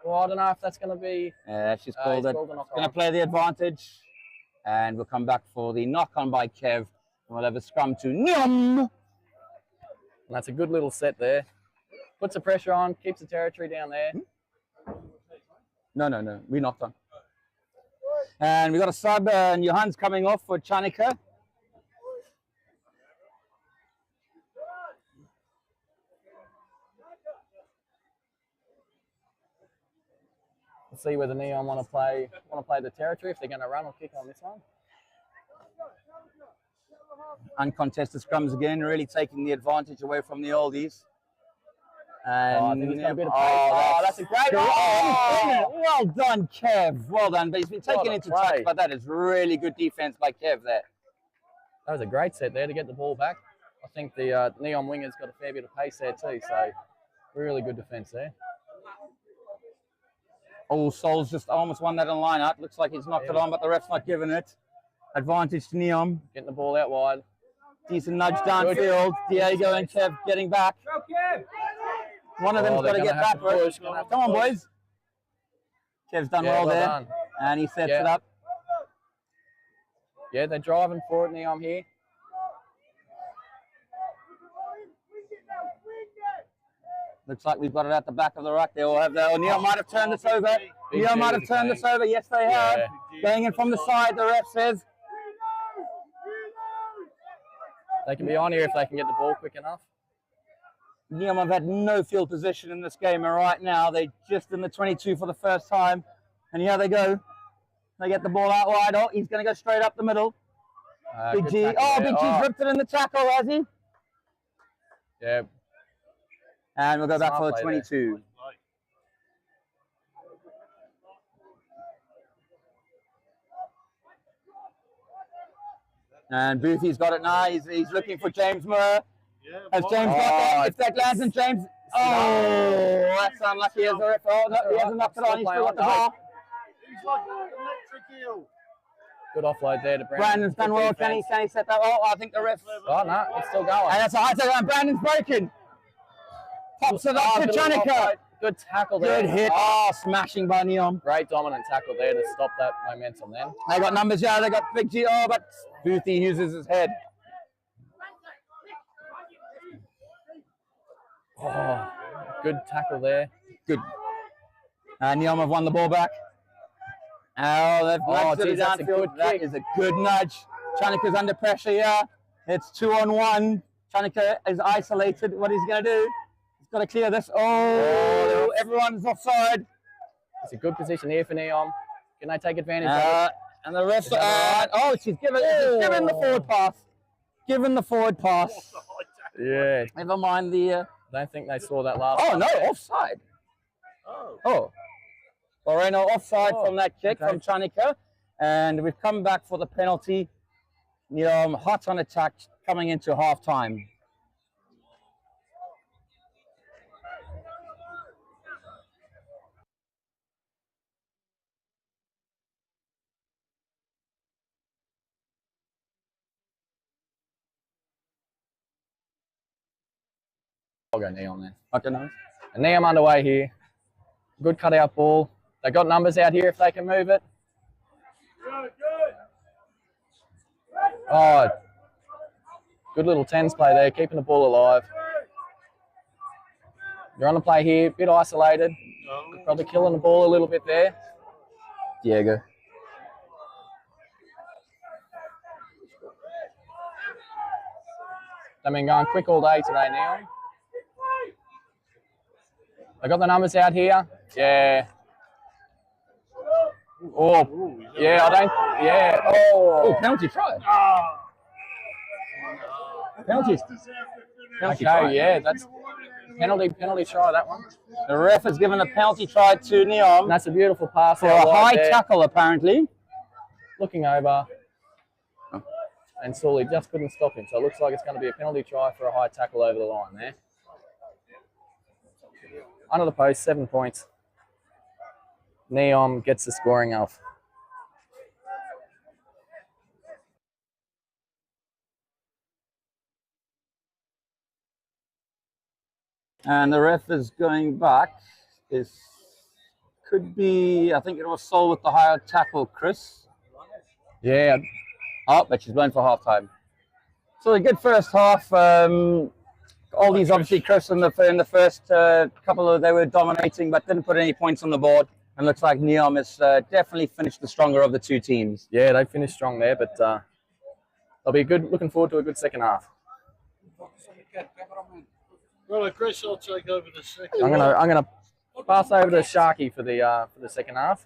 Well, I don't know if that's going to be. yeah, she's called he's it. called a knock Going to on. play the advantage. And we'll come back for the knock on by Kev. And we'll have a scrum to Neom. And that's a good little set there. Puts the pressure on, keeps the territory down there. No. We knocked on. And we got a sub, and Johan's coming off for Chanika. Let's see whether Neom want to play the territory, if they're going to run or kick on this one. Uncontested scrums again, really taking the advantage away from the Oldies. And I think he's got a bit of pace. Oh, that's a great one. Oh, well done, Kev. Well done. But he's been taken What a into touch, play. but that is really good defense by Kev there. That was a great set there to get the ball back. I think the Neom winger's got a fair bit of pace there too, so really good defence there. Oh, Sol's just almost won that in line out. Looks like he's knocked it on, but the ref's not giving it. Advantage to Neom. Getting the ball out wide. Decent nudge downfield. Diego and Kev getting back. One of them's Oh, got to they're get gonna have back. to push, gonna have to Come on, push. boys. Kev's done Yeah, well well there. done. And he sets Yeah. it up. Yeah, they're driving for it, Neom here. Looks like we've got it at the back of the ruck. They all have that. Oh, Neom might have turned this over. Neom might have turned this over. Yes, they have. Yeah. Going in from the side, the ref says. They can be on here if they can get the ball quick enough. Neom have had no field position in this game, and right now they're just in the 22 for the first time. And here they go. They get the ball out wide. Oh, he's going to go straight up the middle. Big Good G. tackle Oh, there. Big G's ripped it in the tackle, has he? Yeah. And we'll go back Smart for play 22. And Boothie's got it now. He's looking for James Moore. Has James got that? If that lands in James. Oh, that's unlucky as a ref. Oh, no, he hasn't knocked it on. He's still got the ball. He's like an electric eel. Good offload there to Brandon. Brandon's done well. Can he set that? Oh, I think the ref. Oh, no, it's still going. And that's a high tackle. And Brandon's broken. Pops it up to good Channica. offload. Good tackle there. Good hit. Oh, smashing by Neom. Great dominant tackle there to stop that momentum then. They got numbers here. They got Big G. Oh, but Boothie uses his head. Oh, good tackle there. Good. And Neom have won the ball back. Oh, they've nudged it geez, that's a downfield. good That kick. is a good nudge. Chanica's under pressure here. It's 2-on-1. Chanica is isolated. What he's going to do? He's got to clear this. Oh, everyone's offside. It's a good position here for Neom. Can they take advantage of it? And the rest. Oh, she's given the forward pass. Given the forward pass. Yeah. Never mind the. I don't think they saw that last Oh one. no, offside. Oh. Moreno offside from that kick from Chanica. And we've come back for the penalty. Neom hot on attack coming into half time. I'll go Neom then. Okay, nice. And Neom underway here. Good cutout ball. They got numbers out here if they can move it. Oh, good little tens play there, keeping the ball alive. They're on the play here, bit isolated. Probably killing the ball a little bit there. Diego. They've been going quick all day today now. They got the numbers out here. Yeah. Oh, yeah, I don't. Yeah. Oh, Oh. penalty try. Penalty. Penalty Okay, try. yeah, that's penalty try, that one. The ref has given a penalty try to Neom And that's a beautiful pass for out a wide high there. tackle, apparently. Looking over. And Sully just couldn't stop him. So it looks like it's going to be a penalty try for a high tackle over the line there. Under the post, 7 points. Neom gets the scoring off. And the ref is going back. Could be, I think it was Sol with the higher tackle, Chris. Yeah. Oh, but she's blown for half time. So a good first half. All these obviously Chris in the first couple of they were dominating, but didn't put any points on the board. And looks like Neom has definitely finished the stronger of the two teams. Yeah, they finished strong there, but they'll be good. Looking forward to a good second half. Well, Chris, I'll take over the second. I'm gonna pass over to Sharky for the second half.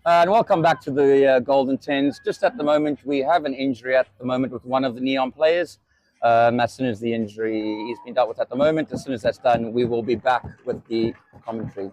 And welcome back to the Golden Tens. Just at the moment, we have an injury at the moment with one of the Neom players. As soon as the injury is being dealt with at the moment, as soon as that's done, we will be back with the commentary.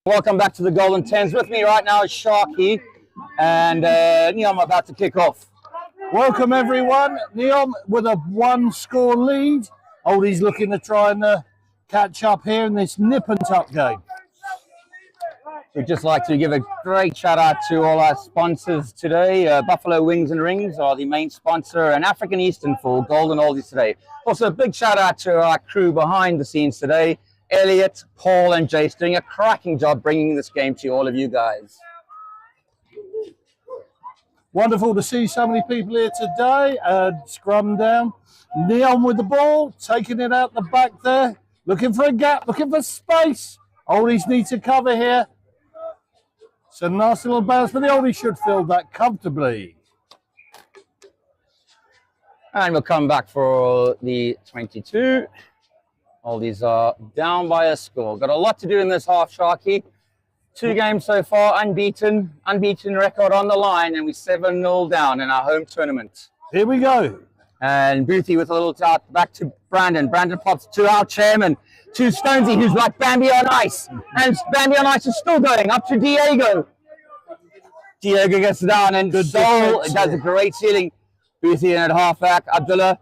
Welcome back to the Golden Tens. With me right now is Sharky and Neom about to kick off. Welcome everyone. Neom with a 1-score lead. Oldies looking to try and catch up here in this nip and tuck game. We'd just like to give a great shout out to all our sponsors today. Buffalo Wings and Rings are the main sponsor, and African Eastern for Golden Oldies today. Also a big shout out to our crew behind the scenes today. Elliot, Paul and Jace doing a cracking job bringing this game to all of you guys. Wonderful to see so many people here today. Scrum down. Neom with the ball, taking it out the back there. Looking for a gap, looking for space. Oldies need to cover here. It's a nasty little bounce, but the Oldies should fill that comfortably. And we'll come back for the 22. Oldies are down by a score. Got a lot to do in this half, Sharky. 2 games so far, unbeaten record on the line, and we're 7-0 down in our home tournament. Here we go. And Boothie with a little out back to Brandon. Brandon pops to our chairman, to Stonesy, who's like Bambi on ice. And Bambi on ice is still going up to Diego. Diego gets down, and Sol does a great sealing. Boothie in at halfback. Abdullah.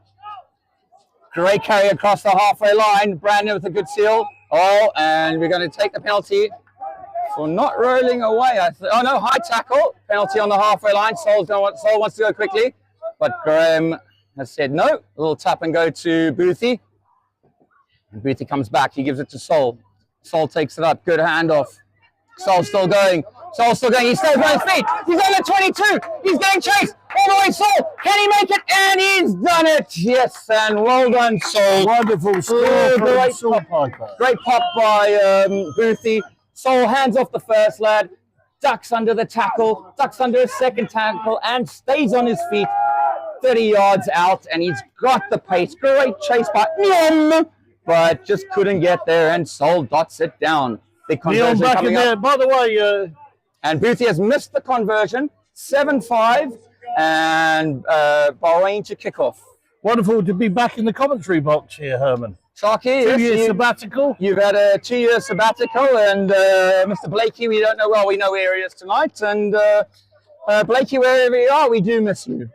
Great carry across the halfway line. Brandon with a good seal. Oh, and we're going to take the penalty for not rolling away. Oh, no, high tackle. Penalty on the halfway line. Sol wants to go quickly. But Graham has said no. A little tap and go to Boothie. And Boothie comes back. He gives it to Sol. Sol takes it up. Good handoff. Sol's still going. Sol's still going. He stays on his feet. He's on the 22. He's getting chased. All the way, Sol. Can he make it? And he's done it. Yes, and well done, Sol. Wonderful score. Great pop by Boothie. Sol hands off the first lad, ducks under the tackle, ducks under a second tackle, and stays on his feet 30 yards out, and he's got the pace. Great chase by Neom, but just couldn't get there, and Sol dots it down. Big conversion back coming in there. up. By the way, And Boothie has missed the conversion, 7-5, and Bahrain to kick off. wonderful to be back in the commentary box here, Herman. Sharky, 2 years sabbatical. You've had a 2-year sabbatical, and Mr. Blakey, we don't know well. We know where he is tonight, and Blakey, wherever you are, we do miss you.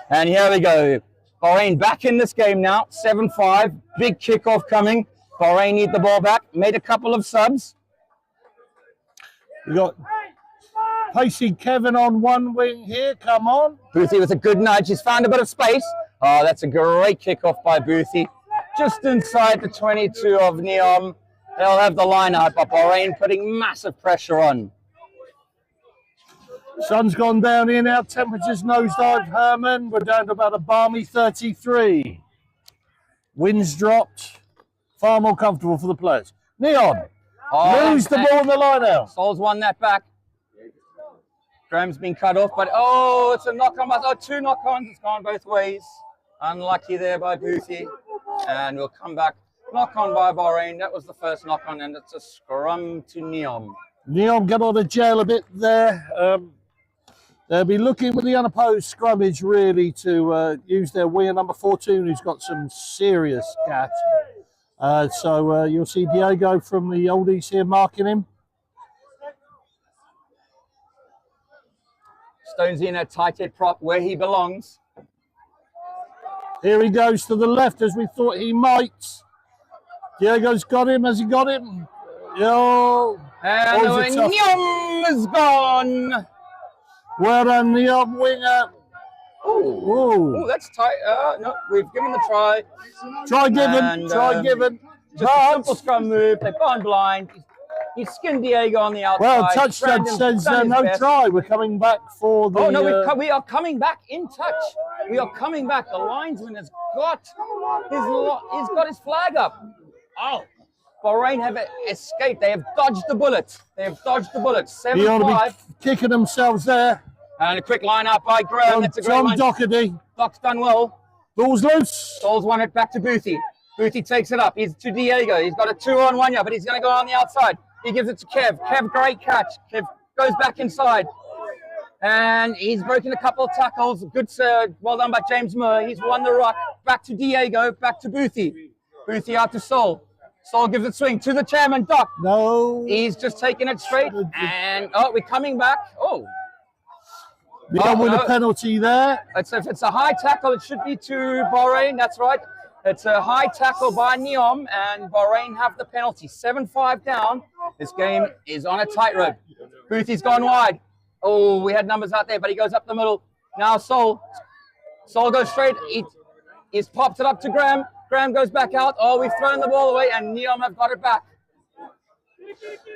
And here we go. Bahrain back in this game now, 7-5. Big kickoff coming. Bahrain need the ball back. Made a couple of subs. We got pacey Kevin on one wing here. Come on. Boothie with a good nudge. He's found a bit of space. Oh, that's a great kickoff by Boothie. Just inside the 22 of Neom. They'll have the line out, but Bahrain putting massive pressure on. Sun's gone down here now. Temperatures nosedive, Herman. We're down to about a balmy 33. Winds dropped. Far more comfortable for the players. Neom. Lose the ball in the line out. Sol's won that back. Graham's been cut off, but oh, it's a knock-on. Oh, 2 knock-ons. It's gone both ways. Unlucky there by Boothie. And we'll come back. Knock on by Bahrain. That was the first knock on, and it's a scrum to Neom. Neom got on a jail a bit there. They'll be looking with the unopposed scrummage really to use their winger number 14, who's got some serious cat. So you'll see Diego from the Oldies here marking him. Stones in a tight head prop where he belongs. Here he goes to the left as we thought he might. Diego's got him. Has he got him? Yo. And Neom is gone. Well done, Neom winger. Oh, that's tight. No, we've given the try. Try given. Try given. Just a simple scrum move. They've gone blind. He skinned Diego on the outside. Well, touchdown says no best. try. We're coming back for the... Oh, no, we are coming back in touch. We are coming back. The linesman has got his flag up. Oh, Bahrain have escaped. They have dodged the bullet. They have dodged the bullet. 7-5. They ought to be kicking themselves there. And a quick line out by Graham. That's a great Tom line. Doherty. Doc's done well. Ball's loose. Ball's won it back to Boothie. Boothie takes it up. He's to Diego. He's got a 2-on-1 here, but he's going to go on the outside. He gives it to Kev. Kev, great catch. Kev goes back inside. And he's broken a couple of tackles. Good, well done by James Moore. He's won the ruck. Back to Diego. Back to Boothie. Boothie out to Sol. Sol gives it swing to the chairman, Doc. No. He's just taking it straight. And, we're coming back. Oh. Neom with a penalty there. If it's a high tackle, it should be to Bahrain. That's right. It's a high tackle by Neom, and Bahrain have the penalty. 7-5 down. This game is on a tightrope. Boothie's gone wide. Oh, we had numbers out there, but he goes up the middle. Now Sol. Sol goes straight. He's popped it up to Graham. Graham goes back out. Oh, we've thrown the ball away, and Neom have got it back.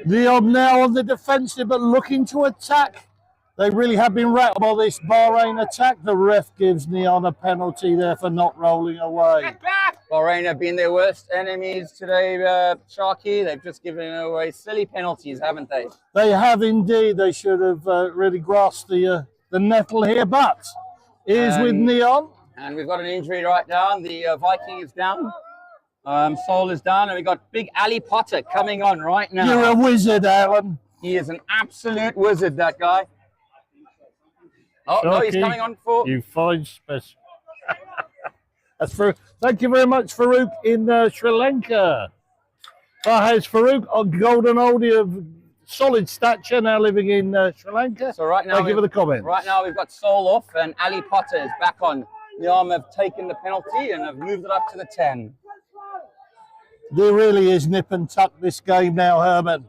Neom now on the defensive, but looking to attack. They really have been rattled by this Bahrain attack. The ref gives Neom a penalty there for not rolling away. Bahrain have been their worst enemies today, Sharky. They've just given away silly penalties, haven't they? They have indeed. They should have really grasped the nettle here, but is with Neom. And we've got an injury right down. The Viking is down. Sol is down, and we've got big Ali Potter coming on right now. You're a wizard, Alan. He is an absolute wizard, that guy. Oh, Sharky, no, he's coming on for... You fine special. That's for. Thank you very much, Farouk, in Sri Lanka. Here's Farouk, a golden oldie of solid stature, now living in Sri Lanka. So right now, thank you for the comment. Right now, we've got Sol off, and Ali Potter is back on. Neom have taken the penalty and have moved it up to the 10. There really is nip and tuck this game now, Herman.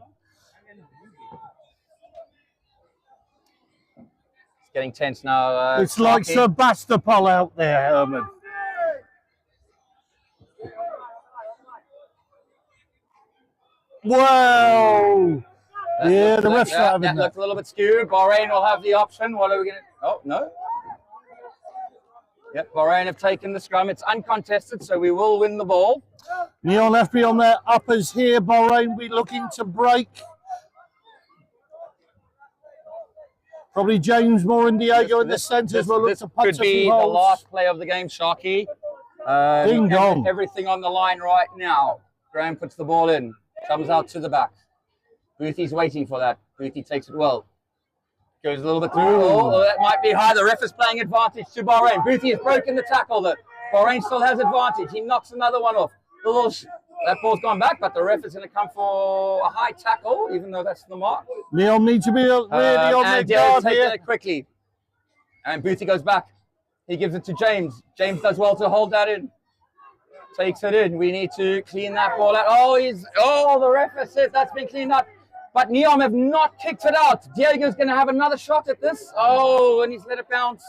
Getting tense now. It's like Sebastopol out there, Herman. Whoa! Yeah, the ref's not having that. Looks a little bit skewed. Bahrain will have the option. What are we going to... Oh, no. Yep, Bahrain have taken the scrum. It's uncontested, so we will win the ball. Neom left be on their uppers here. Bahrain be looking to break. Probably James Moore and Diego in the centres will look to punch could be the last play of the game, Sharky. Ding dong. Everything on the line right now. Graham puts the ball in. Comes out to the back. Boothie's waiting for that. Boothie takes it well. Goes a little bit through. Oh, that might be high. The ref is playing advantage to Bahrain. Boothie has broken the tackle. Bahrain still has advantage. He knocks another one off. That ball's gone back, but the ref is going to come for a high tackle, even though that's the mark. Neom needs to be really on their guard here. It quickly. And Boothie goes back. He gives it to James. James does well to hold that in. Takes it in. We need to clean that ball out. Oh, the ref says that's been cleaned up. But Neom have not kicked it out. Diego's going to have another shot at this. Oh, and he's let it bounce.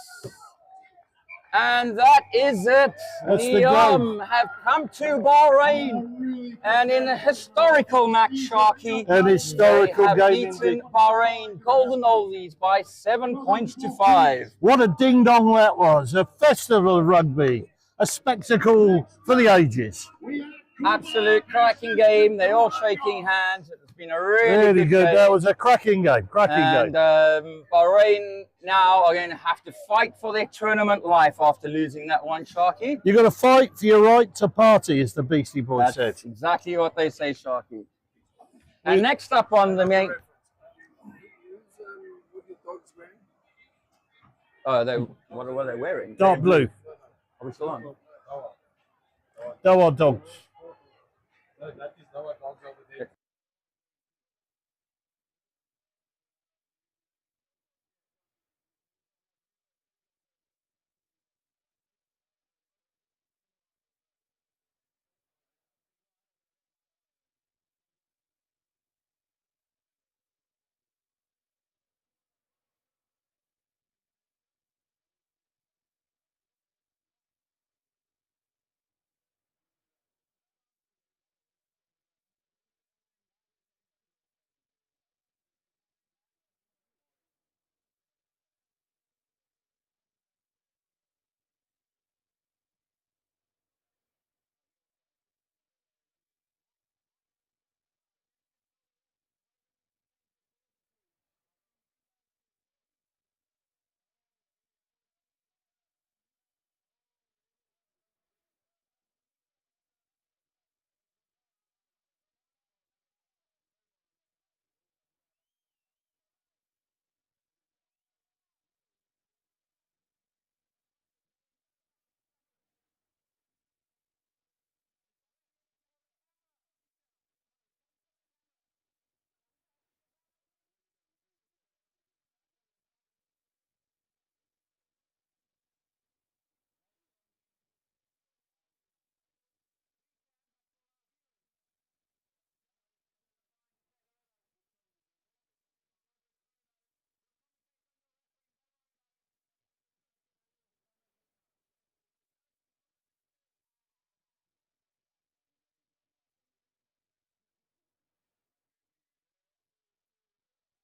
And that is it. Neom have come to Bahrain. And in a historical match, Sharky, an historical they have game beaten Bahrain Golden Oldies by 7 points to 5. What a ding-dong that was. A festival of rugby. A spectacle for the ages. Absolute cracking game. They're all shaking hands. It was been a really, Really good. game. That was a cracking game. Cracking And game. Bahrain now are going to have to fight for their tournament life after losing that one, Sharky. You've got to fight for your right to party, as the Beastie Boys said. That's exactly what they say, Sharky. And next up on the main... Oh, what are they wearing? Dark blue. Are we still on? Doha dogs.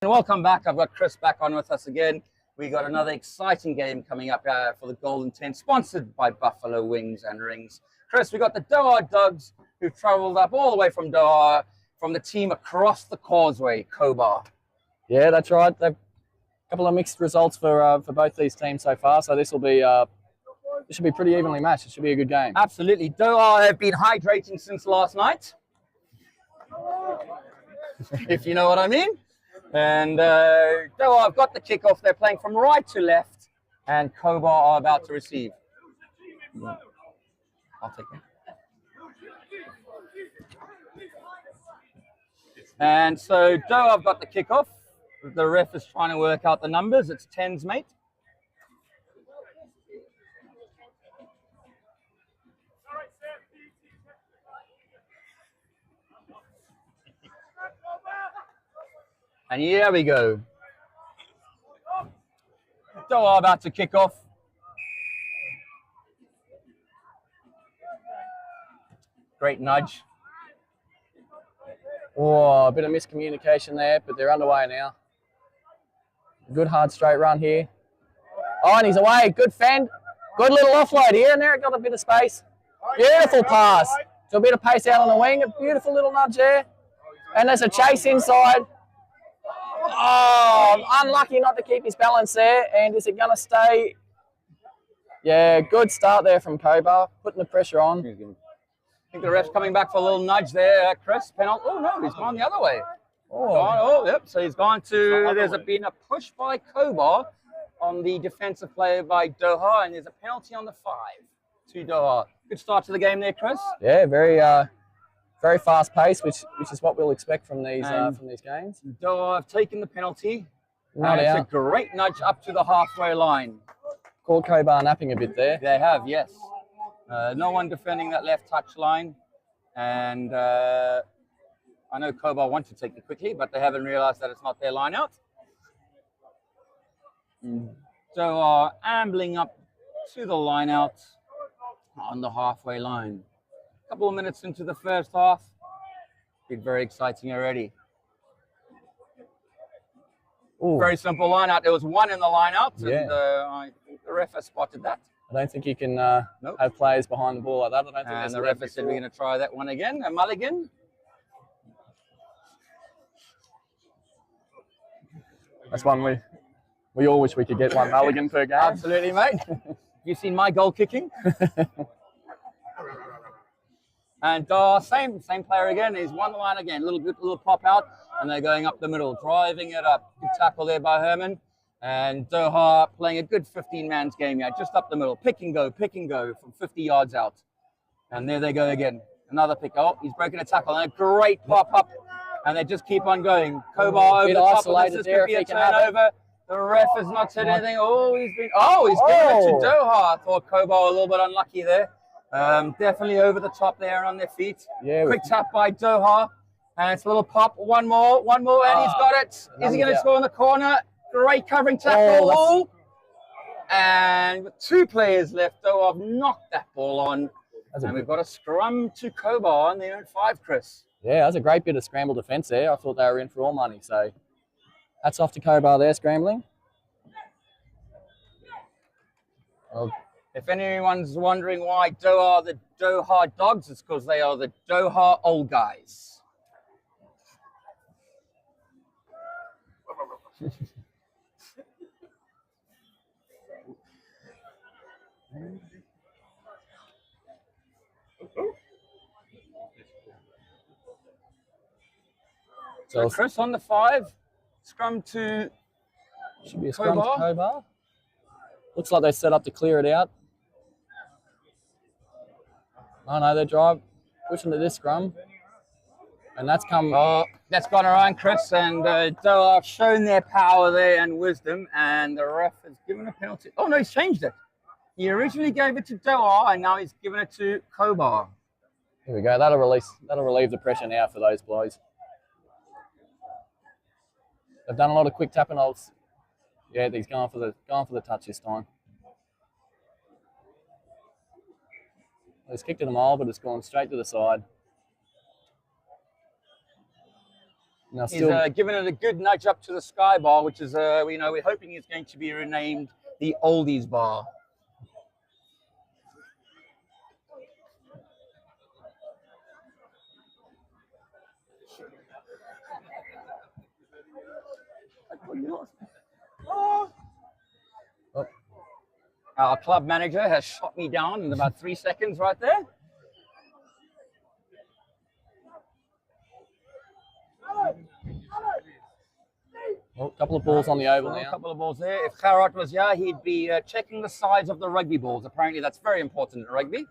And welcome back. I've got Chris back on with us again. We got another exciting game coming up for the Golden 10, sponsored by Buffalo Wings and Rings. Chris, we got the Doha Dogs, who've travelled up all the way from Doha, from the team across the causeway, Kobar. Yeah, that's right. They've a couple of mixed results for both these teams so far. So this will be this should be pretty evenly matched. It should be a good game. Absolutely. Doha have been hydrating since last night, if you know what I mean. And Doha have got the kickoff. They're playing from right to left, and Kobar are about to receive. I'll take it. And so Doha have got the kickoff. The ref is trying to work out the numbers. It's 10s, mate. And here we go. Doha about to kick off. Great nudge. Oh, a bit of miscommunication there, but they're underway now. Good hard straight run here. Oh, and he's away. Good fend. Good little offload here, and there it got a bit of space. Beautiful pass. So a bit of pace out on the wing. A beautiful little nudge there. And there's a chase inside. Oh, unlucky not to keep his balance there. And is it going to stay? Yeah, good start there from Kobar, putting the pressure on. I think the ref's coming back for a little nudge there, Chris. Penalty. Oh, no, he's gone the other way. Oh, yep. So he's gone to, been a push by Kobar on the defensive player by Doha, and there's a penalty on the 5 to Doha. Good start to the game there, Chris. Yeah, very fast pace, which is what we'll expect from these games. Doha have taken the penalty. Not and out. it's a great nudge up to the halfway line. Caught Kobar napping a bit there. They have, yes. No one defending that left touch line. And I know Kobar want to take it quickly, but they haven't realized that it's not their line out. Doha ambling up to the line out on the halfway line. A couple of minutes into the first half. Been very exciting already. Ooh. Very simple line out. There was one in the line out, Yeah. and I think the ref has spotted that. I don't think you can Nope. have players behind the ball like that. I don't think And there's the a ref has said we're going to try that one again, a mulligan. That's one we all wish we could get one mulligan per game. Absolutely, mate. You seen my goal kicking? And same player again. He's one line again. Little pop out, and they're going up the middle, driving it up. Good tackle there by Herman. And Doha playing a good 15-man's game here, just up the middle. Pick and go from 50 yards out. And there they go again. Another pick. Oh, he's broken a tackle. And a great pop up. And they just keep on going. Kobar over the top of this. This could be a turnover. The ref has not said anything. He's given it to Doha. I thought Kobar a little bit unlucky there. Definitely over the top there on their feet. Yeah. Quick tap by Doha. And it's a little pop. One more, and he's got it. Is he going to score in the corner? Great covering tackle. And with 2 players left, Doha have knocked that ball on. And we've got a scrum to Kobar on their own 5, Chris. Yeah, that's a great bit of scramble defence there. I thought they were in for all money. So hats off to Kobar there, scrambling. Well, if anyone's wondering why Doha are the Doha Dogs, it's because they are the Doha old guys. So Chris on the 5, scrum to should be a scrum to Kobar. Looks like they set up to clear it out. Oh no, they're pushing to this scrum, and that's come. Oh, that's gone around, Chris, and Doha have shown their power there and wisdom, and the ref has given a penalty. Oh no, he's changed it. He originally gave it to Doha, and now he's given it to Kobar. Here we go. That'll relieve the pressure now for those boys. They've done a lot of quick tap and holds. Yeah, he's going for the touch this time. He's kicked it a mile, but it's gone straight to the side. Now he's given it a good nudge up to the sky bar, which is we're hoping it's going to be renamed the Oldies bar. Our club manager has shot me down in about 3 seconds right there. A couple of balls on the oval now. A couple of balls there. If Kharat was here, he'd be checking the size of the rugby balls. Apparently that's very important in rugby.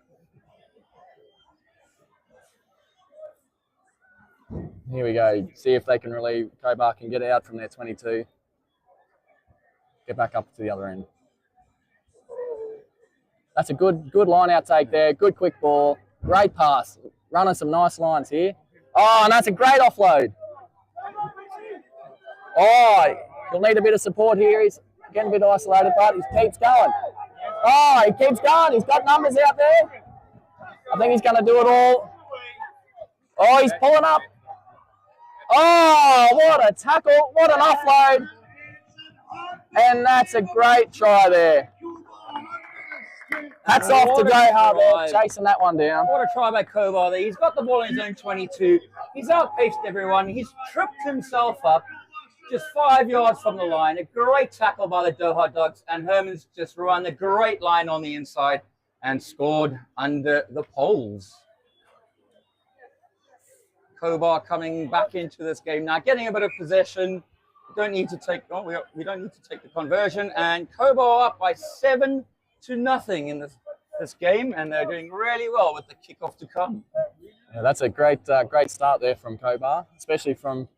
Here we go. See if they can relieve. Kobar can get out from their 22. Get back up to the other end. That's a good line outtake there. Good quick ball. Great pass. Running some nice lines here. Oh, and that's a great offload. Oh, he'll need a bit of support here. He's getting a bit isolated, but he keeps going. Oh, he keeps going. He's got numbers out there. I think he's going to do it all. Oh, he's pulling up. Oh, what a tackle. What an offload. And that's a great try there. Hats off to Doha there, chasing that one down. What a try by Kobar there. He's got the ball in his own 22. He's outpaced everyone. He's tripped himself up just 5 yards from the line. A great tackle by the Doha Dogs. And Herman's just run a great line on the inside and scored under the poles. Kobar coming back into this game now, getting a bit of possession. We don't need to take the conversion. And Kobar up by 7-0 in this game, and they're doing really well with the kickoff to come. Yeah, that's a great start there from Kobar, especially from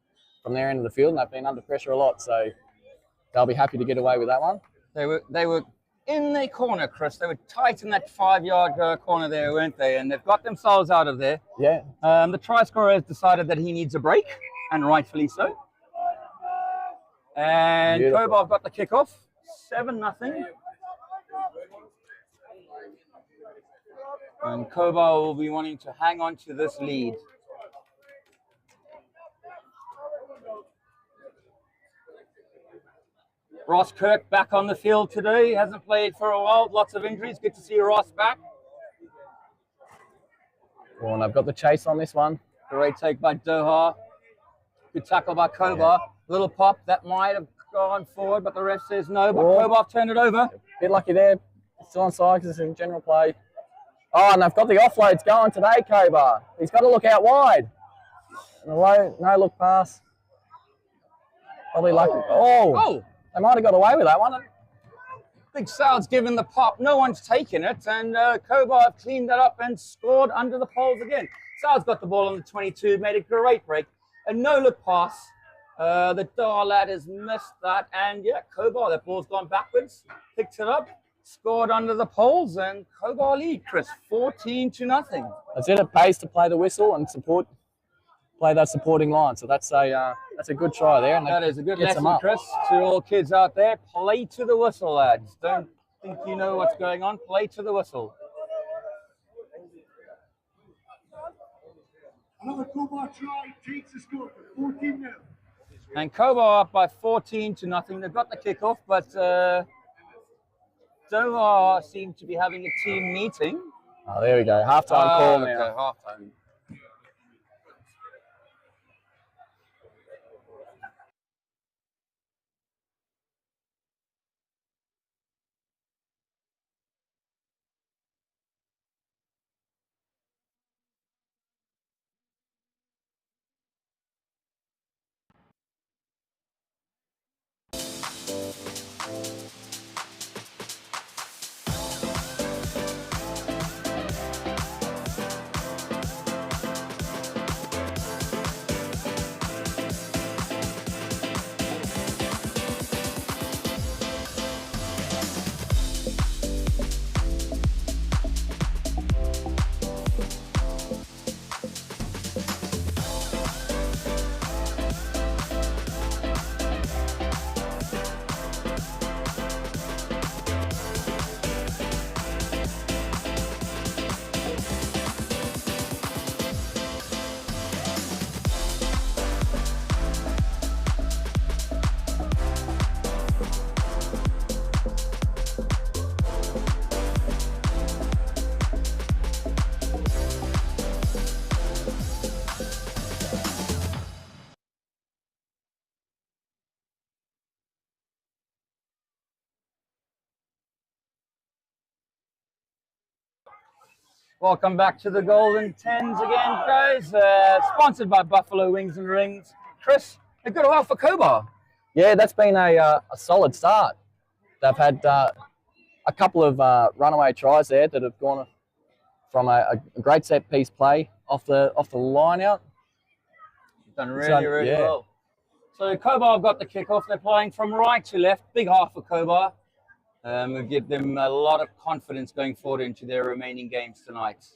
their end of the field, and they've been under pressure a lot, so they'll be happy to get away with that one. They were in their corner, Chris. They were tight in that 5-yard corner there, weren't they? And they've got themselves out of there. Yeah. The try scorer has decided that he needs a break, and rightfully so. And Kobar got the kickoff, 7-0. And Kobar will be wanting to hang on to this lead. Ross Kirk back on the field today. He hasn't played for a while. Lots of injuries. Good to see Ross back. Oh, and I've got the chase on this one. Great take by Doha. Good tackle by Kobar. Little pop. That might have gone forward, but the ref says no. But Oh. Kobar turned it over. Bit lucky there. Still onside because it's in general play. Oh, and they've got the offloads going today, Kobar. He's got to look out wide. And a low, no look pass. Probably lucky. Oh, they might have got away with that one. Big Sal's given the pop. No one's taken it. And Kobar have cleaned that up and scored under the poles again. Sal's got the ball on the 22, made a great break. A no-look pass. The Doha lad has missed that. And yeah, Kobar, that ball's gone backwards. Picked it up. Scored under the poles. And Kobar lead, Chris, 14-0. That's it. It pays to play the whistle and play that supporting line. So that's a good try there. And That is a good gets them lesson, up. Chris, to all kids out there. Play to the whistle, lads. Don't think you know what's going on. Play to the whistle. Another Kobar try takes the score to 14 now. And Kobar up by 14-0. They've got the kickoff, but Doha seem to be having a team meeting. Oh, there we go. Halftime call now. Okay, halftime. Welcome back to the Golden Tens again, guys. Sponsored by Buffalo Wings and Rings. Chris, a good while for Kobar. Yeah, that's been a solid start. They've had a couple of runaway tries there that have gone from a great set piece play off the line out. Done really well. So Kobar have got the kickoff. They're playing from right to left. Big half for Kobar. Will give them a lot of confidence going forward into their remaining games tonight.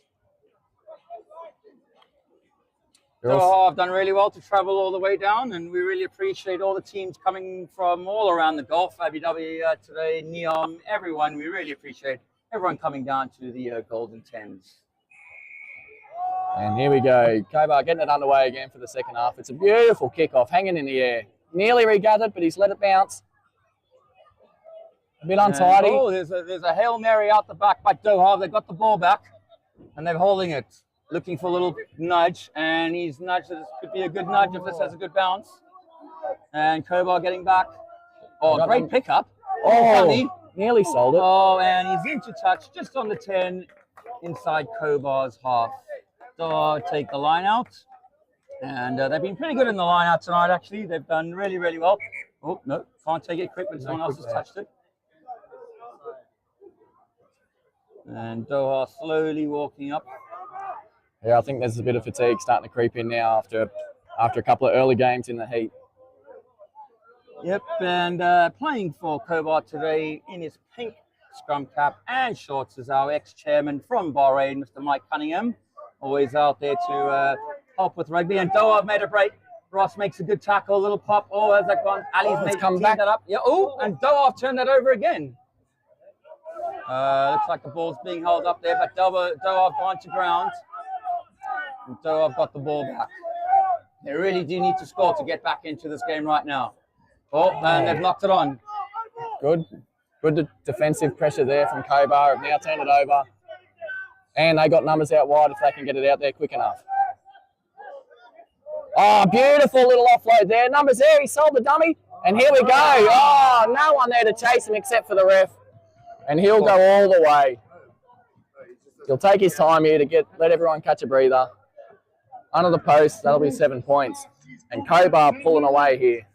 Doha have done really well to travel all the way down, and we really appreciate all the teams coming from all around the Gulf, Abu Dhabi today, Neom, everyone. We really appreciate everyone coming down to the Golden Tens. And here we go. Kobar getting it underway again for the second half. It's a beautiful kickoff, hanging in the air. Nearly regathered, but he's let it bounce. A bit untidy. And, there's a Hail Mary out the back by Doha. They've got the ball back, and they're holding it, looking for a little nudge. And he's nudged. This could be a good nudge if this has a good bounce. And Kobar getting back. Oh, great pickup. Oh, nearly sold it. Oh, and he's into touch just on the 10 inside Kobar's half. Doha take the line out. And they've been pretty good in the line out tonight, actually. They've done really, really well. Oh, no, can't take it quick when someone else has touched it. And Doha slowly walking up. Yeah, I think there's a bit of fatigue starting to creep in now after a couple of early games in the heat. Yep, and playing for Kobar today in his pink scrum cap and shorts is our ex-chairman from Bahrain, Mr. Mike Cunningham. Always out there to help with rugby. And Doha have made a break. Ross makes a good tackle, a little pop. Oh, has that gone? Ali's made come back. that up. Yeah. Oh, and Doha have turned that over again. Looks like the ball's being held up there, but Doha have gone to ground. And Doha have got the ball back. They really do need to score to get back into this game right now. Oh, and they've knocked it on. Good defensive pressure there from Kobar. Have now turned it over. And they got numbers out wide if they can get it out there quick enough. Oh, beautiful little offload there. Numbers there. He sold the dummy. And here we go. Oh, no one there to chase him except for the ref. And he'll go all the way. He'll take his time here to let everyone catch a breather. Under the post, that'll be 7 points. And Kobar pulling away here.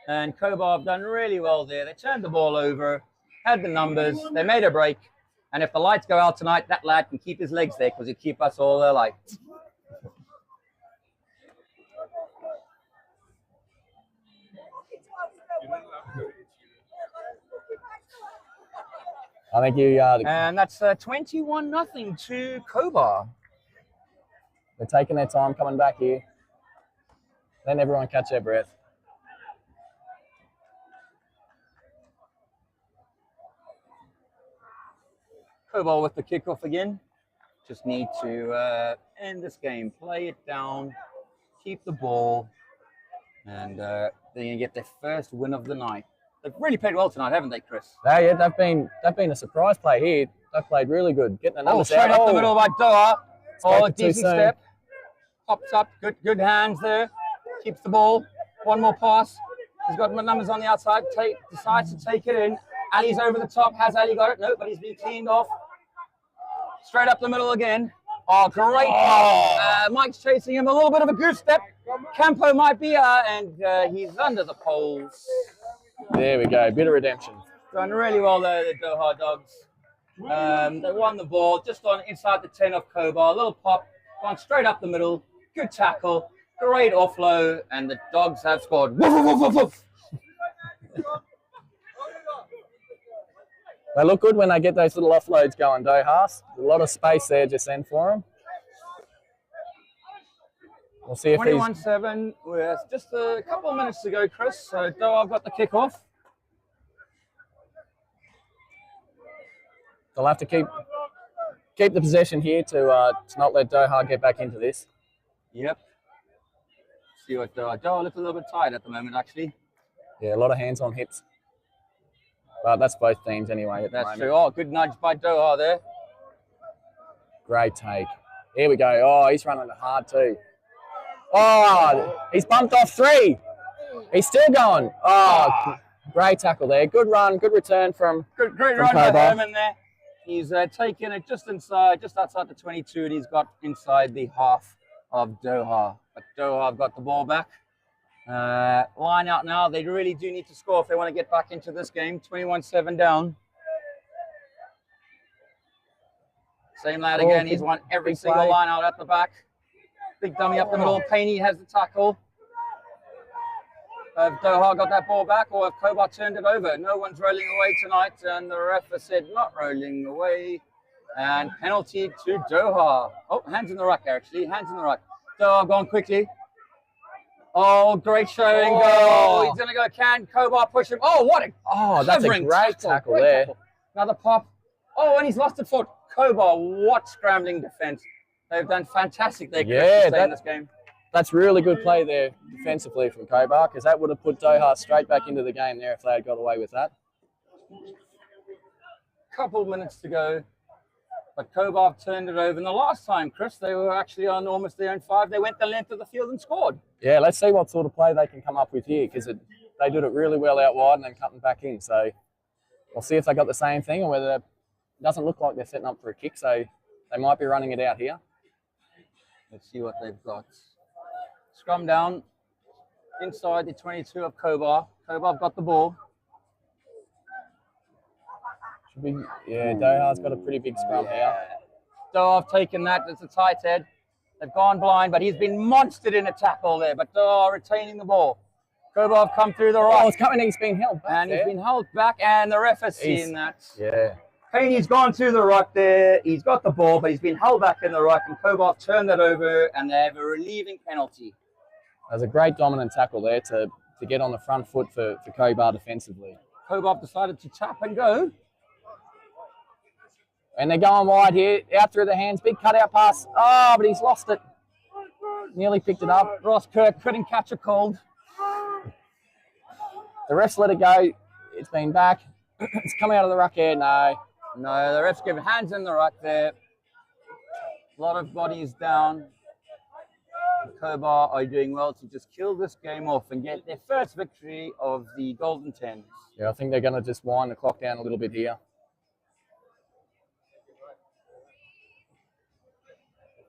And Kobar have done really well there. They turned the ball over, had the numbers, they made a break. And if the lights go out tonight, that lad can keep his legs there because he'll keep us all alive. I think you and that's 21-0 to Kobar. They're taking their time coming back here. Then everyone catch their breath. Kobar with the kickoff again. Just need to end this game, play it down, keep the ball, and they're going to get their first win of the night. They've really played well tonight, haven't they, Chris? Yeah, they've been a surprise play here. They've played really good. Getting the numbers straight out. up the middle by Doha. Oh, too decent soon. step. Pops up. Good hands there. Keeps the ball. One more pass. He's got numbers on the outside. Decides to take it in. Ali's over the top. Has Ali got it? No, but he's been cleaned off. Straight up the middle again. Oh, great pass. Mike's chasing him. A little bit of a goose step. Campo might be and he's under the poles. There we go. Bit of redemption. Done really well there, the Doha dogs. They won the ball just on inside the 10 of Kobar. A little pop, gone straight up the middle. Good tackle, great offload, and the dogs have scored. Woof, woof, woof, woof. They look good when they get those little offloads going, Doha. A lot of space there just then for them. We'll see if 21-7 with just a couple of minutes to go, Chris. So Doha got the kickoff. They'll have to keep the possession here to not let Doha get back into this. Yep. See what Doha looks a little bit tired at the moment, actually. Yeah, a lot of hands on hips. But that's both teams anyway at the That's moment. true. Oh, good nudge by Doha there. Great take. Here we go. Oh, he's running it hard too. Oh, he's bumped off 3. He's still going. Oh, great tackle there. Good run, good return from Great run by Herman there. He's taken it just outside the 22, and he's got inside the half of Doha. But Doha have got the ball back. Line out now. They really do need to score if they want to get back into this game. 21-7 down. Same lad again. He's won every single line out at the back. Big dummy up the middle. Paney has the tackle. Have Doha got that ball back, or have Kobar turned it over? No one's rolling away tonight, and the ref has said not rolling away. And penalty to Doha. Oh, hands in the ruck, actually. Hands in the ruck. Doha gone quickly. Oh, great showing goal. He's going to go. Can Kobar push him? Oh, what a that's a great tackle there. tackle. Another pop. Oh, and he's lost it for Kobar. What scrambling defense. They've done fantastic there, Chris, to stay in this game. That's really good play there defensively from Kobar, because that would have put Doha straight back into the game there if they had got away with that. Couple of minutes to go, but Kobar turned it over. And the last time, Chris, they were actually on almost their own 5. They went the length of the field and scored. Yeah, let's see what sort of play they can come up with here, because they did it really well out wide and then cutting back in. So we'll see if they got the same thing, or whether it doesn't look like they're setting up for a kick. So they might be running it out here. Let's see what they've got. Scrum down inside the 22 of Kobar. Kobar got the ball. Should be, yeah, Doha's got a pretty big scrum here. Doha have taken that. It's a tight head. They've gone blind, but he's been monstered in a tackle there. But Doha retaining the ball. Kobar have come through the right. Oh, it's coming. He's been held back. And he's been held back, and the ref has seen that. Yeah. Paney's gone through the ruck there. He's got the ball, but he's been held back in the ruck, and Kobar turned that over, and they have a relieving penalty. There's a great dominant tackle there to get on the front foot for Kobar defensively. Kobar decided to tap and go. And they're going wide here, out through the hands, big cutout pass. Oh, but he's lost it. Nearly picked it up. Ross Kirk couldn't catch a cold. The refs let it go. It's been back. It's come out of the ruck here. No, the refs give hands in the ruck there. A lot of bodies down. Kobar are doing well to just kill this game off and get their first victory of the Golden Tens. Yeah, I think they're going to just wind the clock down a little bit here.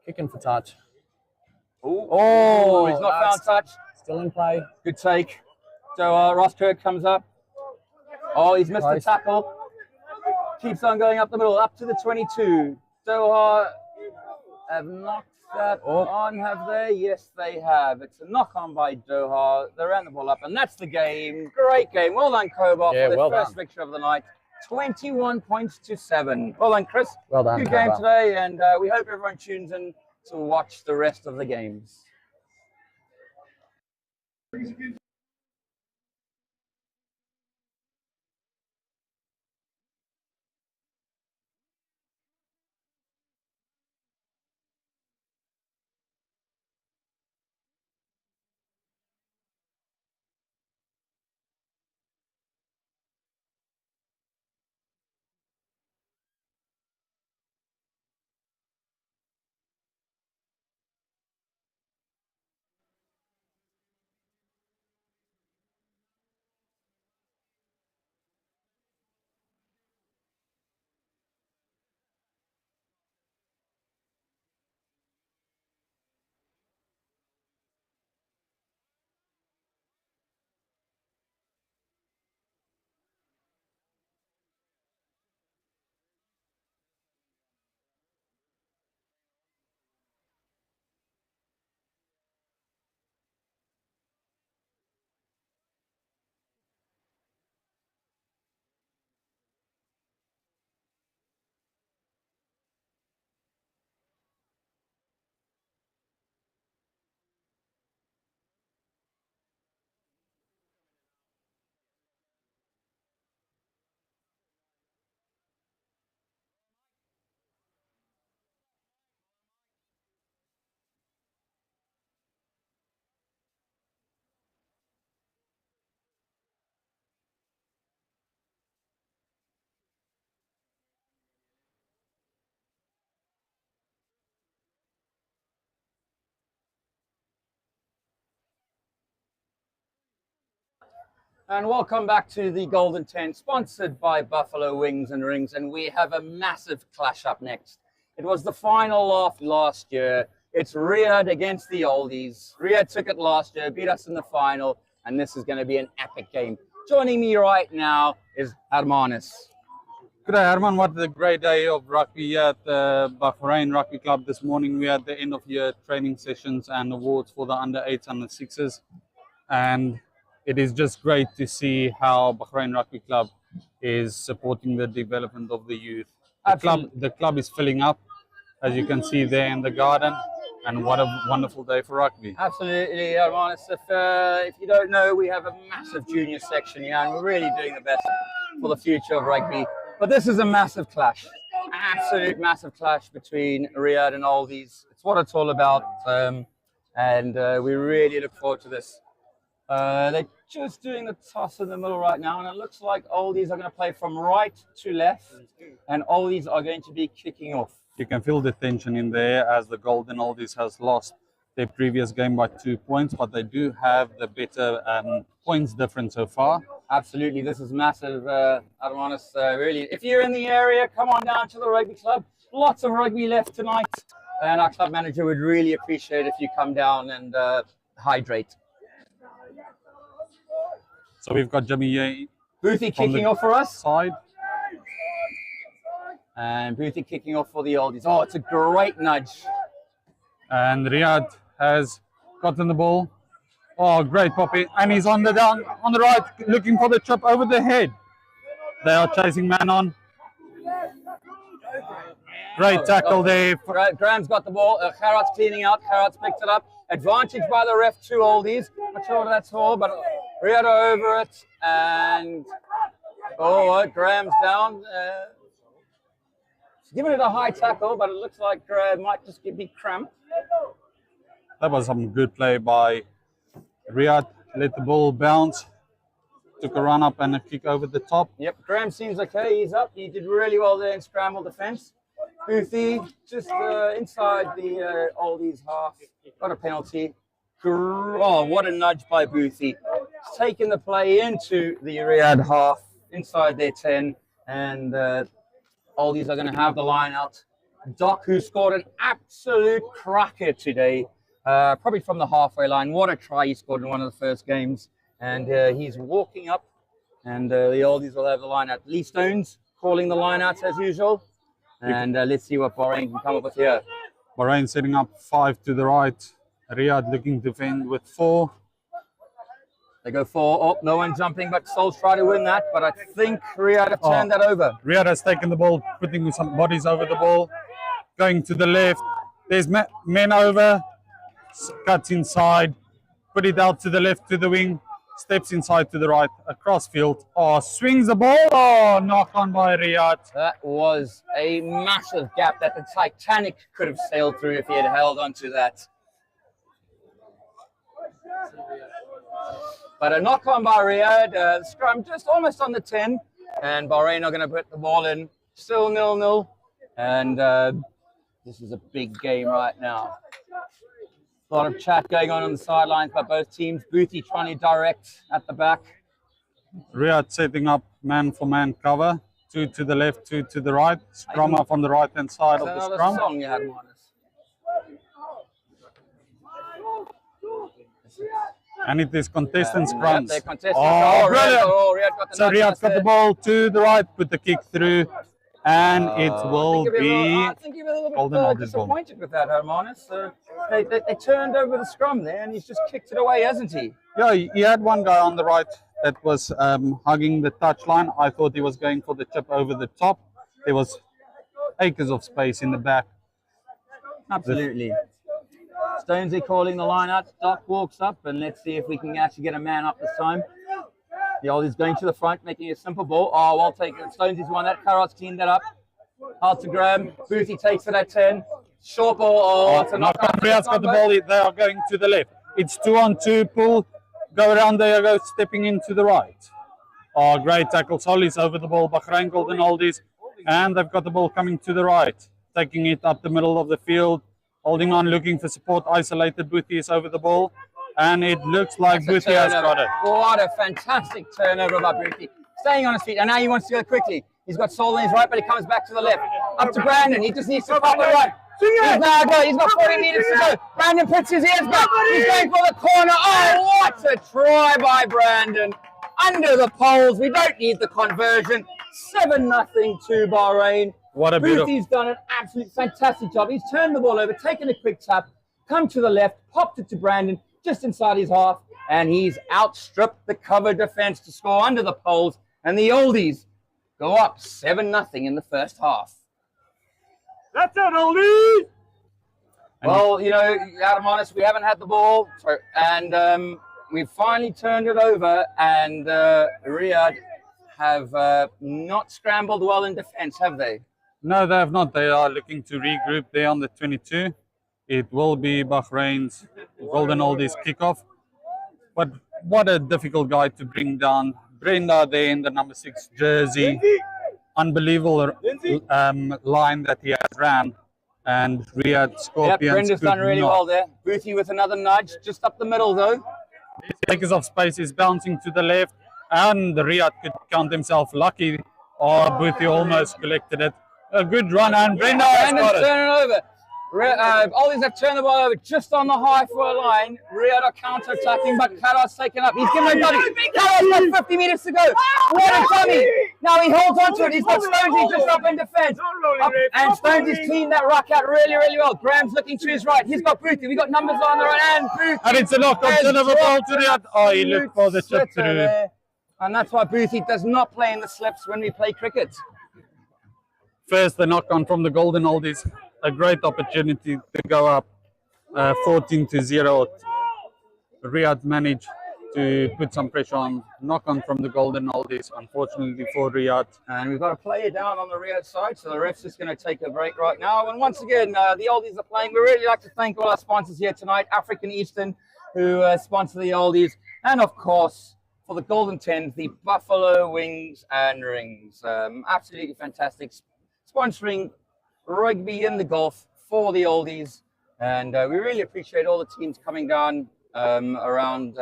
Kicking for touch. Oh, he's not found touch. Still in play. Good take. So Ross Kirk comes up. Oh, he's missed the tackle. Keeps on going up the middle, up to the 22. Doha have knocked that on, have they? Yes, they have. It's a knock on by Doha. They ran the ball up, and that's the game. Great game. Well done, Kobar, for their first victory of the night. 21 points to 7. Well done, Chris. Well done. Good game today, and we hope everyone tunes in to watch the rest of the games. And welcome back to the Golden 10, sponsored by Buffalo Wings and Rings. And we have a massive clash up next. It was the final of last year. It's Riyad against the Oldies. Riyad took it last year, beat us in the final, and this is going to be an epic game. Joining me right now is Armanis. Good day, Herman. What a great day of rugby at the Bahrain Rugby Club this morning. We had the end of year training sessions and awards for the under 8s and the 6s. And it is just great to see how Bahrain Rugby Club is supporting the development of the youth. The club is filling up, as you can see there in the garden, and what a wonderful day for rugby. Absolutely, Armanis. If you don't know, we have a massive junior section here, and we're really doing the best for the future of rugby. But this is a massive clash, absolute massive clash between Riyad and Oldies. It's what it's all about, and we really look forward to this. They're just doing the toss in the middle right now, and it looks like Oldies are going to play from right to left, and Oldies are going to be kicking off. You can feel the tension in there as the Golden Oldies has lost their previous game by 2 points, but they do have the better points difference so far. Absolutely, this is massive, Armanis. Really, if you're in the area, come on down to the rugby club. Lots of rugby left tonight, and our club manager would really appreciate if you come down and hydrate. So we've got Jimmy Boothie kicking off for us. Side. And Boothie kicking off for the Oldies. Oh, it's a great nudge. And Riyad has gotten the ball. Oh, great poppy. And he's on the right, looking for the chop over the head. They are chasing man on. Great tackle there. Graham's got the ball. Harrod's cleaning out. Harrod's picked it up. Advantage by the ref to Oldies. Not sure what that's for, but Riyad are over it. And Graham's down. Giving it a high tackle, but it looks like Graham might just be cramped. That was some good play by Riyad. Let the ball bounce. Took a run up and a kick over the top. Yep, Graham seems okay. He's up. He did really well there in scramble defense. Boothie just inside the Oldies half. Got a penalty. Oh, what a nudge by Boothie. He's taken the play into the Riyad half, inside their 10, and Oldies are going to have the line out. Doc, who scored an absolute cracker today, probably from the halfway line. What a try he scored in one of the first games. And he's walking up, and the Oldies will have the line out. Lee Stones calling the line out as usual. And let's see what Bahrain can come up with here. Bahrain setting up 5 to the right. Riyad looking to defend with 4. They go 4. Oh, no one jumping, but Souls try to win that. But I think Riyad have turned that over. Riyad has taken the ball, putting some bodies over the ball. Going to the left. There's men over. Cuts inside. Put it out to the left to the wing. Steps inside to the right. Across field. Oh, swings the ball. Oh, knock on by Riyad. That was a massive gap that the Titanic could have sailed through if he had held on to that. But a knock on by Riyad. Scrum just almost on the 10. And Bahrain are going to put the ball in. Still 0-0. And this is a big game right now. A lot of chat going on the sidelines by both teams. Boothie trying to direct at the back. Riyad setting up man-for-man cover. 2 to the left, 2 to the right. Scrum up on the right-hand side of the scrum. Song you had, Marnus? And it is contestant scrums. Yep, contestant. Oh, brilliant. Riyad got the So Riyad got the ball to the right, put the kick through, and it will be I think he was a little Golden bit Oldies ball. disappointed with that, Hermanus. They turned over the scrum there, and he's just kicked it away, hasn't he? Yeah, he had one guy on the right that was hugging the touchline. I thought he was going for the chip over the top. There was acres of space in the back. Absolutely. Stonesy calling the line out. Doc walks up, and let's see if we can actually get a man up this time. The Oldies going to the front, making a simple ball. Oh, well taken. Stonesy's won that. Carrot's cleaned that up. Hard to grab. Boothie takes it at 10. Short ball. Oh, it's a knock on. Riyad's got the ball. They are going to the left. It's 2-on-2. Pull. Go around there. Go stepping into the right. Oh, great tackle. Solis over the ball. Bahrain Golden Oldies. And they've got the ball coming to the right. Taking it up the middle of the field. Holding on, looking for support. Isolated. Boothie is over the ball. And it looks like Boothie has got it. What a fantastic turnover by Boothie. Staying on his feet. And now he wants to go quickly. He's got Sol on his right, but he comes back to the left. Up to Brandon. He just needs to pop the right. He's got 40 meters to go. Brandon puts his ears back. He's going for the corner. Oh, what a try by Brandon. Under the poles. We don't need the conversion. 7-0 to Bahrain. What a beautiful. Boothie's done an absolute fantastic job. He's turned the ball over, taken a quick tap, come to the left, popped it to Brandon, just inside his half, and he's outstripped the cover defense to score under the poles, and the Oldies go up 7-0 in the first half. That's it, Oldies! Well, you know, Adam honest, we haven't had the ball, and we've finally turned it over, and Riyad have not scrambled well in defense, have they? No, they have not. They are looking to regroup there on the 22. It will be Bahrain's Golden Oldies kickoff. But what a difficult guy to bring down. Brenda there in the number 6 jersey. Unbelievable line that he has ran. And Riyad Scorpions. Yep, Brenda's done really well there. Boothie with another nudge, just up the middle though. Acres of space is bouncing to the left. And Riyad could count himself lucky. Oh, Boothie almost collected it. A good run, and Brenda has got it. Turning over. Oldies have turned the ball over just on the high for a line. Riyad are counter-attacking, but Karat's taken up. He's given a dummy. Karat's got 50 meters to go. What a dummy. Now he holds on to it. He's got Stonesy just up in defense. And Stonesy's cleaned that ruck out really, really well. Graham's looking to his right. He's got Boothie. We've got numbers on the right, and Boothie. And it's a knock-on. Turn of a ball to Riyad. Oh, he looked for the chip through. And that's why Boothie does not play in the slips when we play cricket. First, the knock-on from the Golden Oldies. A great opportunity to go up 14-0. Riyad managed to put some pressure on. Knock-on from the Golden Oldies, unfortunately for Riyad. And we've got a player down on the Riyad side, so the ref's just going to take a break right now. And once again, the Oldies are playing. We really like to thank all our sponsors here tonight. African Eastern, who sponsor the Oldies. And, of course, for the Golden 10s, the Buffalo Wings and Rings. Absolutely fantastic. Sponsoring rugby in the Gulf for the Oldies. And we really appreciate all the teams coming down around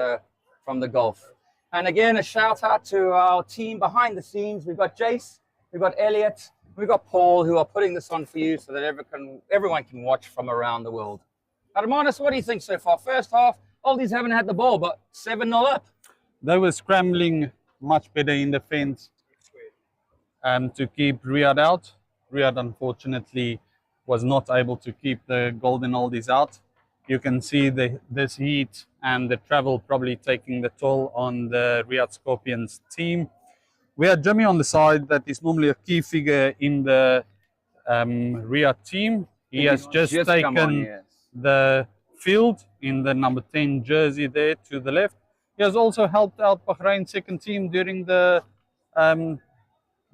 from the Gulf. And again, a shout out to our team behind the scenes. We've got Jace, we've got Elliot, we've got Paul, who are putting this on for you so that everyone can watch from around the world. Armanis, what do you think so far? First half, Oldies haven't had the ball, but 7-0 up. They were scrambling much better in defense to keep Riyad out. Riyad, unfortunately, was not able to keep the Golden Oldies out. You can see this heat and the travel probably taking the toll on the Riyad Scorpions team. We had Jimmy on the side, that is normally a key figure in the Riyad team. He has just taken the field in the number 10 jersey there to the left. He has also helped out Bahrain second team during the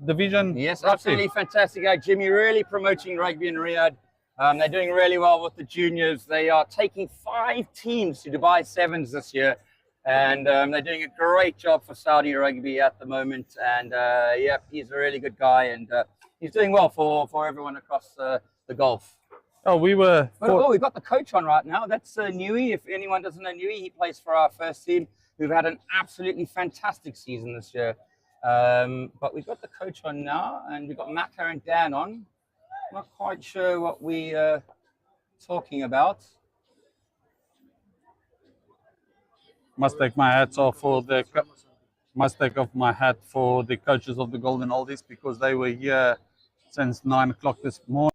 division. Yes, absolutely fantastic guy. Jimmy really promoting rugby in Riyadh. They're doing really well with the juniors. They are taking 5 teams to Dubai Sevens this year. And they're doing a great job for Saudi rugby at the moment. And yeah, he's a really good guy. And he's doing well for everyone across the Gulf. Oh, we've got the coach on right now. That's Nui. If anyone doesn't know Nui, he plays for our first team. We've had an absolutely fantastic season this year. But we've got the coach on now, and we've got Maka and Dan on. Not quite sure what we are talking about. Must take my hats off for the coaches of the Golden Oldies, because they were here since 9 o'clock this morning.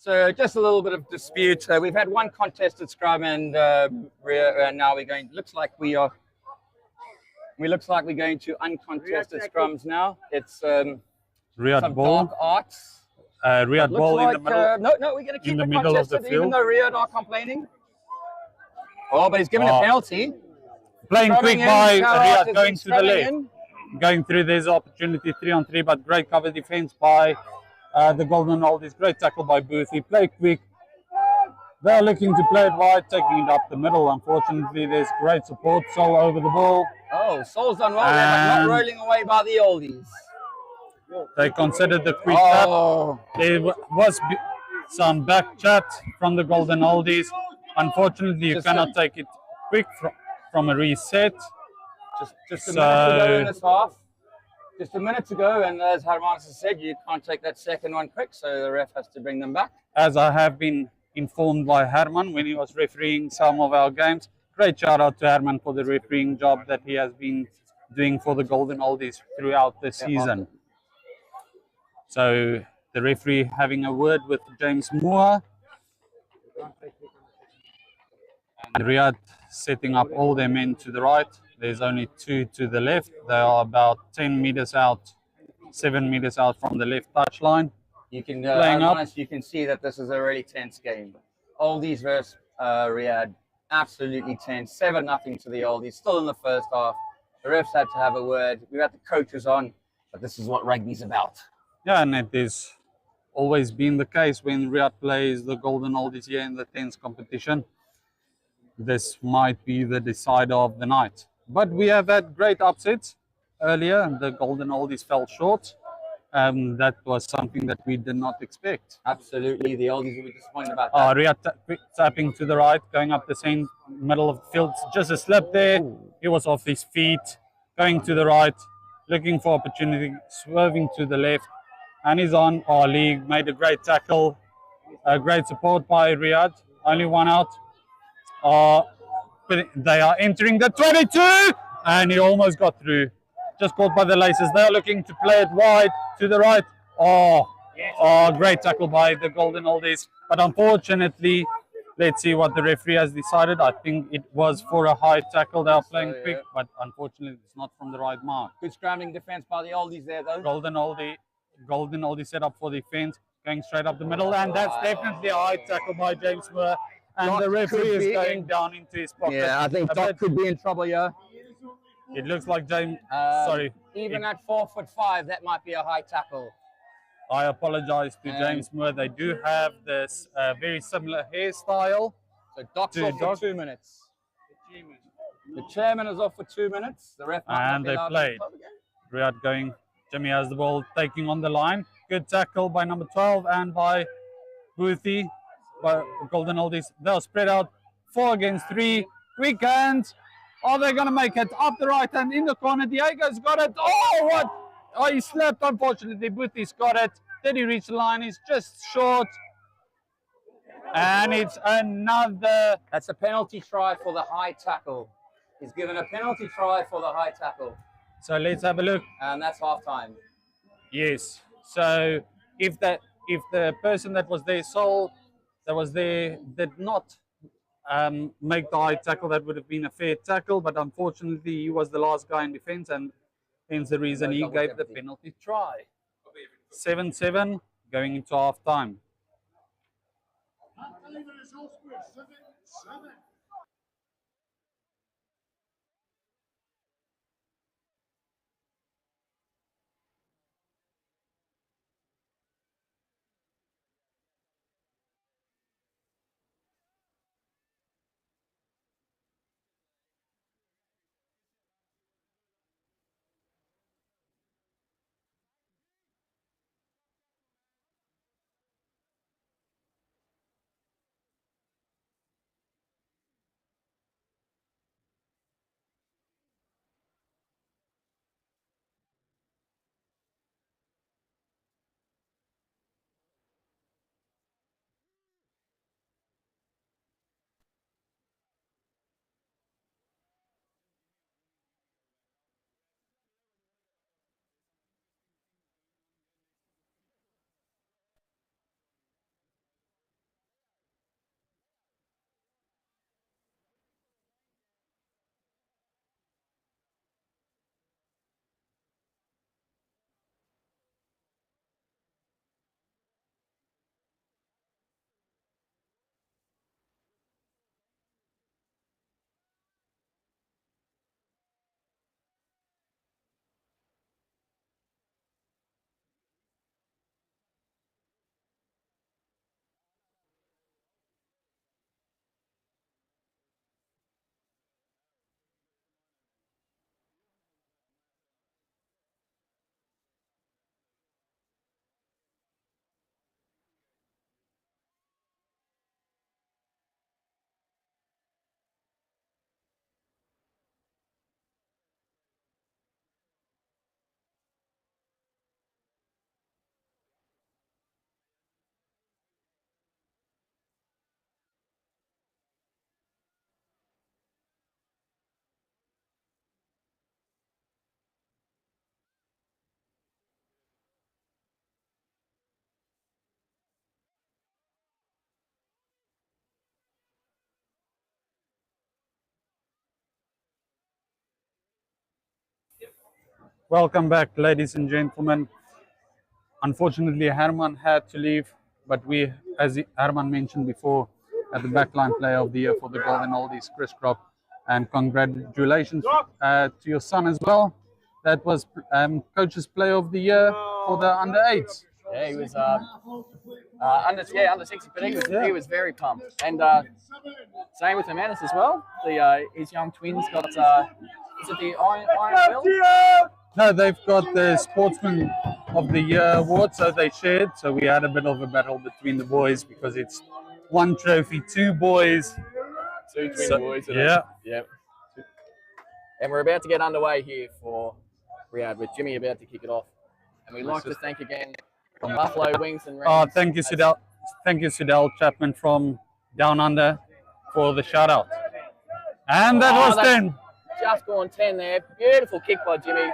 So just a little bit of dispute. We've had one contested scrum, and now we're going. Looks like we're going to uncontested scrums now. It's Riyad some ball. dark arts. Riyad ball in the middle. No, we're going to keep in the it middle of the contested, field. even though Riyad are complaining. Oh, but he's given a penalty. Playing Coming quick in, by Karat Riyad, going is to the coming left. in. Going through, there's opportunity 3-on-3, but great cover defense by the Golden Oldies. Great tackle by Booth. He played quick. They're looking to play it wide, taking it up the middle. Unfortunately, there's great support. Sol over the ball. Oh, Sol's done well there, but not rolling away by the Oldies. They considered the quick tap. There was some back chat from the Golden Oldies. Unfortunately, you cannot take it quick from a reset. Just a minute to go in this half. Just a minute to go, and as Harmanis has said, you can't take that second one quick, so the ref has to bring them back. As I have been informed by Herman when he was refereeing some of our games. Great shout out to Herman for the refereeing job that he has been doing for the Golden Oldies throughout the season. So the referee having a word with James Moore. And Riyad setting up all their men to the right. There's only 2 to the left. They are about 10 meters out, 7 meters out from the left touchline. You can, you can see that this is a really tense game. Oldies versus Riyad, absolutely tense. 7-0 to the Oldies, still in the first half. The refs had to have a word. We had the coaches on, but this is what rugby's about. Yeah, and it is always been the case when Riyad plays the Golden Oldies here in the 10th competition. This might be the decider of the night. But we have had great upsets earlier. The Golden Oldies fell short. That was something that we did not expect. Absolutely, the Oldies were disappointed about that. Riyad tapping to the right, going up the same middle of the field. Just a slip there. He was off his feet, going to the right, looking for opportunity, swerving to the left. And he's on. Ali made a great tackle. Great support by Riyad. Only one out. They are entering the 22, and he almost got through. Just caught by the laces. They are looking to play it wide to the right. Great tackle by the Golden Oldies. But unfortunately, let's see what the referee has decided. I think it was for a high tackle. They are playing quick, but unfortunately, it's not from the right mark. Good scrambling defense by the Oldies there, though. Golden Oldie set up for defense. going straight up the middle, and that's definitely a high tackle by James Moore. And Doc the referee could is be going in- down into his pocket. Yeah, I think a Doc bit. could be in trouble here. It looks like James. Sorry, Even at 4'5", that might be a high tackle. I apologize to James Moore. They do have this very similar hairstyle. So Doc's To off for Doc. 2 minutes. The chairman is off for 2 minutes. The ref might not And be they allowed to played. club again. Riyad going. Jimmy has the ball, taking on the line. Good tackle by number 12 and by Boothie. By Golden Oldies. They'll spread out 4 against 3. Quick hands. Are they going to make it? Up the right hand in the corner. Diego's got it. Oh, what? Oh, he slept, unfortunately. Boothie's got it. Did he reach the line? He's just short. And it's another. That's a penalty try for the high tackle. He's given a penalty try for the high tackle. So let's have a look. And that's half time. Yes. So if the person that was there did not make the high tackle, that would have been a fair tackle. But unfortunately, he was the last guy in defence, and hence the reason he gave the penalty try. 7-7 going into half time. Welcome back, ladies and gentlemen. Unfortunately, Herman had to leave, but we, as Herman mentioned before, at the backline player of the year for the Golden Oldies, Chris Crop, and congratulations to your son as well. That was coach's player of the year for the under-8s. Yeah, he was under 60, but he was very pumped. And same with Hermanus as well. His young twins got is it the Iron Will? No, they've got the Sportsman of the Year award, so they shared. So we had a bit of a battle between the boys because it's one trophy, 2 boys. 2 twin boys. Yeah. Yep. And we're about to get underway here for Riyad with Jimmy about to kick it off. And we'd like to thank again Buffalo Wings and Rings. Oh, thank you, Sudal. Thank you, Sudal Chapman from Down Under for the shout out. And that was 10. Just gone 10 there. Beautiful kick by Jimmy.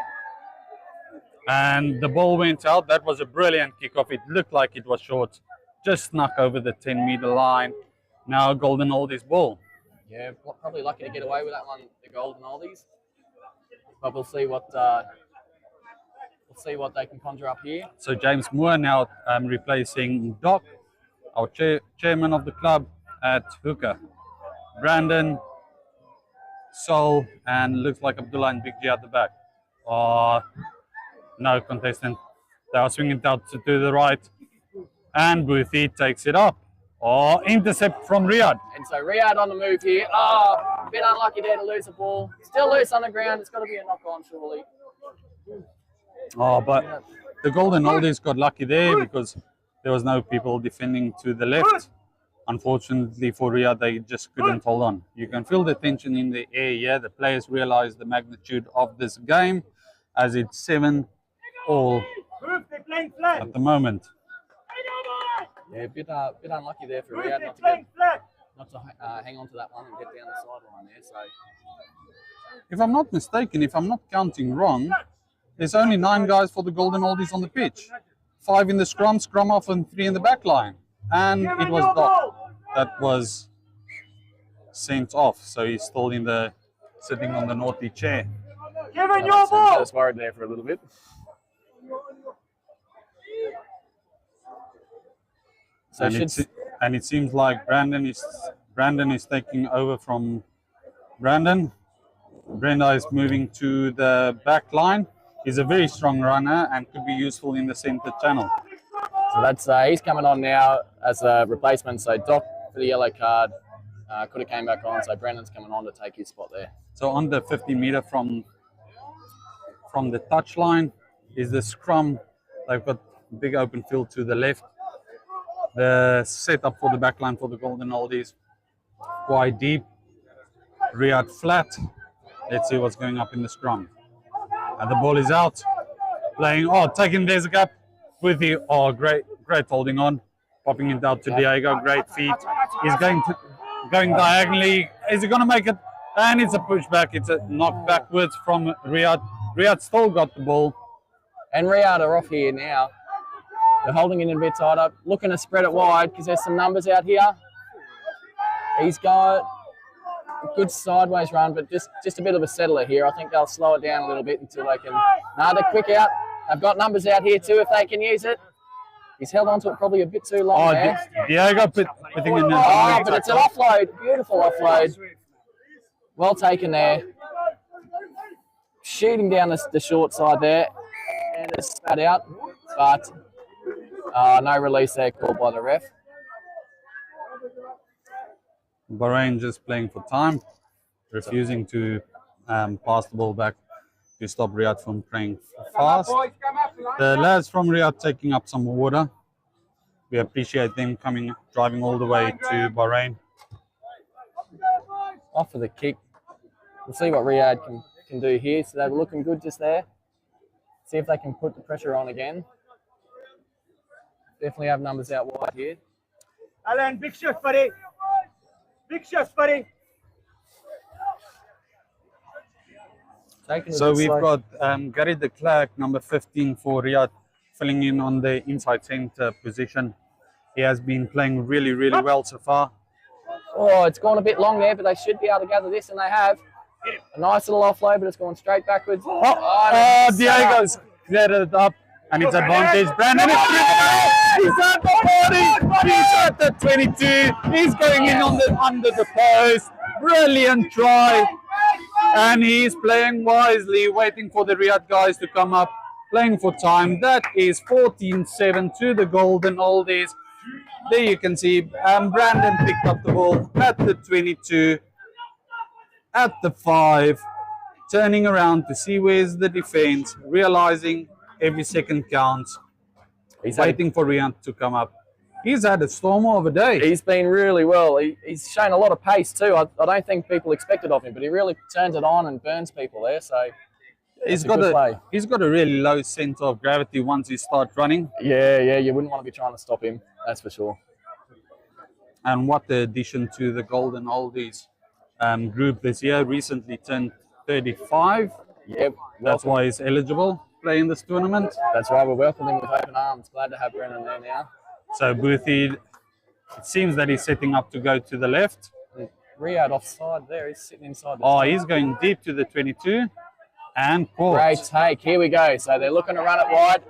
And the ball went out. That was a brilliant kickoff. It looked like it was short. Just snuck over the 10-meter line. Now Golden Oldies ball. Yeah, probably lucky to get away with that one, the Golden Oldies. But we'll see what We'll see what they can conjure up here. So James Moore now replacing Doc, our chairman of the club at hooker. Brandon, Sol, and looks like Abdullah and Big G at the back. No contestant. They are swinging it out to the right. And Boothie takes it up. Intercept from Riyad. And so Riyad on the move here. A bit unlucky there to lose the ball. Still loose on the ground. It's got to be a knock on, surely. But the Golden Oldies got lucky there because there was no people defending to the left. Unfortunately for Riyad, they just couldn't hold on. You can feel the tension in the air here. The players realize the magnitude of this game as it's 7-all at the moment. Yeah, a bit unlucky there for Riyad not to hang on to that one and get down the sideline there. So, if I'm not mistaken, if I'm not counting wrong, there's only 9 guys for the Golden Oldies on the pitch. 5 in the scrum off, and 3 in the back line. And it was Doc that was sent off, so he's still sitting on the naughty chair. Given your ball. I was worried there for a little bit. So and it seems like Brandon is taking over from Brandon. Brenda is moving to the back line. He's a very strong runner and could be useful in the centre channel. So that's he's coming on now as a replacement. So Doc for the yellow card could have came back on. So Brandon's coming on to take his spot there. So on the 50 metre from the touchline is the scrum. They've got big open field to the left. The setup for the back line for the Golden Oldies quite deep. Riyad flat. Let's see what's going up in the scrum. And the ball is out. Playing, there's a gap with the, great holding on. Popping it out to Diego, great feet. He's going diagonally. Is he going to make it? And it's a pushback. It's a knock backwards from Riyad. Riyad still got the ball. And Riyad are off here now. They're holding it in a bit tighter, looking to spread it wide because there's some numbers out here. He's got a good sideways run, but just a bit of a settler here. I think they'll slow it down a little bit until they can. No, they're quick out. They've got numbers out here too if they can use it. He's held on to it probably a bit too long there. Diego putting in but it's an offload. Beautiful offload. Well taken there. Shooting down the short side there. And it's spat out, but no release there called by the ref. Bahrain just playing for time, refusing to pass the ball back to stop Riyad from playing fast. The lads from Riyad taking up some water. We appreciate them driving all the way to Bahrain. Off for the kick. We'll see what Riyad can do here. So they were looking good just there. See if they can put the pressure on again. Definitely have numbers out wide here. Alan, big shot, buddy. Big shot, buddy. So we've got Gary de Klerk, number 15 for Riyad, filling in on the inside centre position. He has been playing really, really well so far. Oh, it's gone a bit long there, but they should be able to gather this, and they have. A nice little offload, but it's going straight backwards. Diego's cleared it up, and it's advantage. Brandon is he's at the 40. He's at the 22. He's going in under the post. Brilliant try. And he's playing wisely, waiting for the Riyad guys to come up, playing for time. That is 14-7 to the Golden Oldies. There you can see Brandon picked up the ball at the 22, at the 5, turning around to see where's the defense, realizing every second counts. He's waiting for Riyad to come up. He's had a storm of a day. He's been really well. He's shown a lot of pace too. I don't think people expected of him, but he really turns it on and burns people there. So he's got a really low center of gravity once he starts running. Yeah, you wouldn't want to be trying to stop him. That's for sure. And what the addition to the Golden Oldies group this year, recently turned 35. Yep. That's why he's eligible to play in this tournament. That's right. We're welcoming him with open arms. Glad to have Brennan there now. So Boothie, it seems that he's setting up to go to the left. Riyad offside there. He's sitting inside. He's going deep to the 22. And caught. Great take. Here we go. So they're looking to run it wide.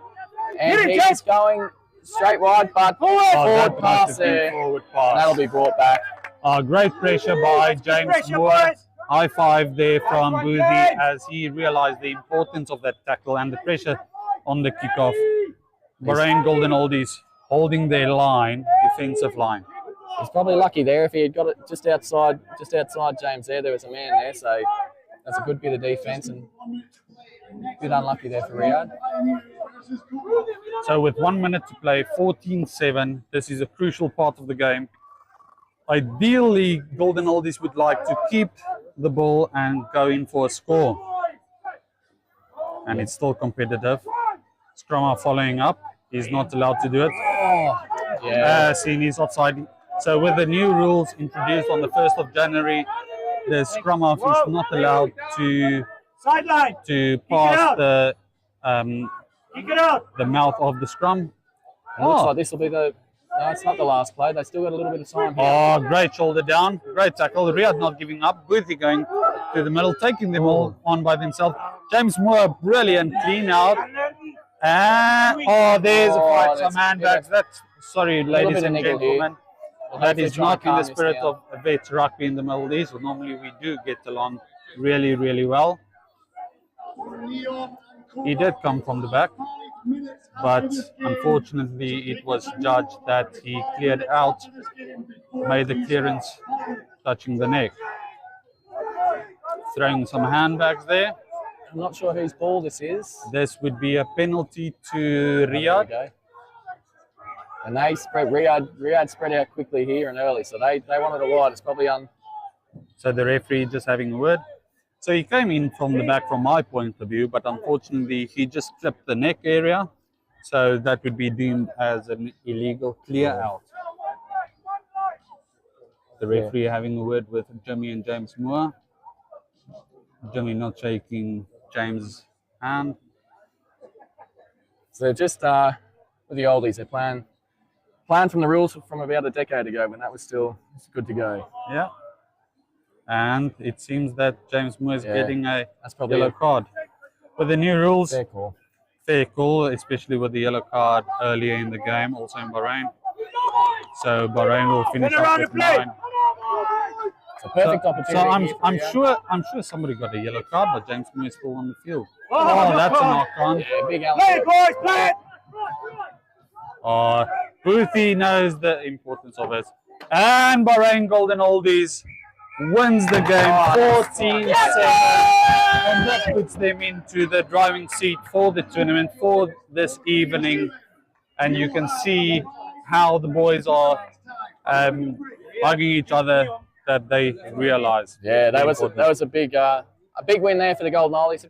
And he's going straight wide, but forward pass there. Forward And pass. that'll be brought back. Great pressure by James Moore. High five there from Boothie as he realized the importance of that tackle and the pressure on the kickoff. Bahrain Golden Oldies holding their line, defensive line. He's probably lucky there. If he had got it just outside James there was a man there. So that's a good bit of defense and a bit unlucky there for Riyad. So with 1 minute to play, 14-7, this is a crucial part of the game. Ideally, Golden Oldies would like to keep the ball and go in for a score. And it's still competitive. Scrummer following up. He's not allowed to do it. Seeing he's offside. So with the new rules introduced on the 1st of January, the scrum half is not allowed to pass the mouth of the scrum. It looks like this will be the... No, it's not the last play. They still got a little bit of time here. Oh, great shoulder down. Great tackle. Riyad not giving up. Boothie going to the middle, taking them all on by themselves. James Moore, brilliant clean out. And, there's a fight. Some handbags. That's, sorry, ladies and gentlemen. That is not in the spirit of vet rugby in the Middle East. Normally we do get along really, really well. He did come from the back, but unfortunately it was judged that he cleared out, made the clearance touching the neck. Throwing some handbags there. I'm not sure whose ball this is. This would be a penalty to Riyad. And they spread Riyad spread out quickly here and early, so they wanted a wide. It's probably on. So the referee just having a word. So he came in from the back from my point of view, but unfortunately he just clipped the neck area. So that would be deemed as an illegal clear out. The referee having a word with Jimmy and James Moore. Jimmy not shaking James' hand. So just with the oldies, they're playing from the rules from about a decade ago when that was still good to go. Yeah. And it seems that James Moore is getting a yellow card. With the new rules, fair call, especially with the yellow card earlier in the game, also in Bahrain. So Bahrain will finish up with 9. It's a perfect opportunity. So I'm sure somebody got a yellow card, but James Moore is still on the field. Oh, that's a knock on. Yeah, big element. Boothie knows the importance of it. And Bahrain Golden Oldies wins the game 14-7. And that puts them into the driving seat for the tournament for this evening. And you can see how the boys are hugging each other, that they realize. Yeah, that was a big win there for the Golden Oldies.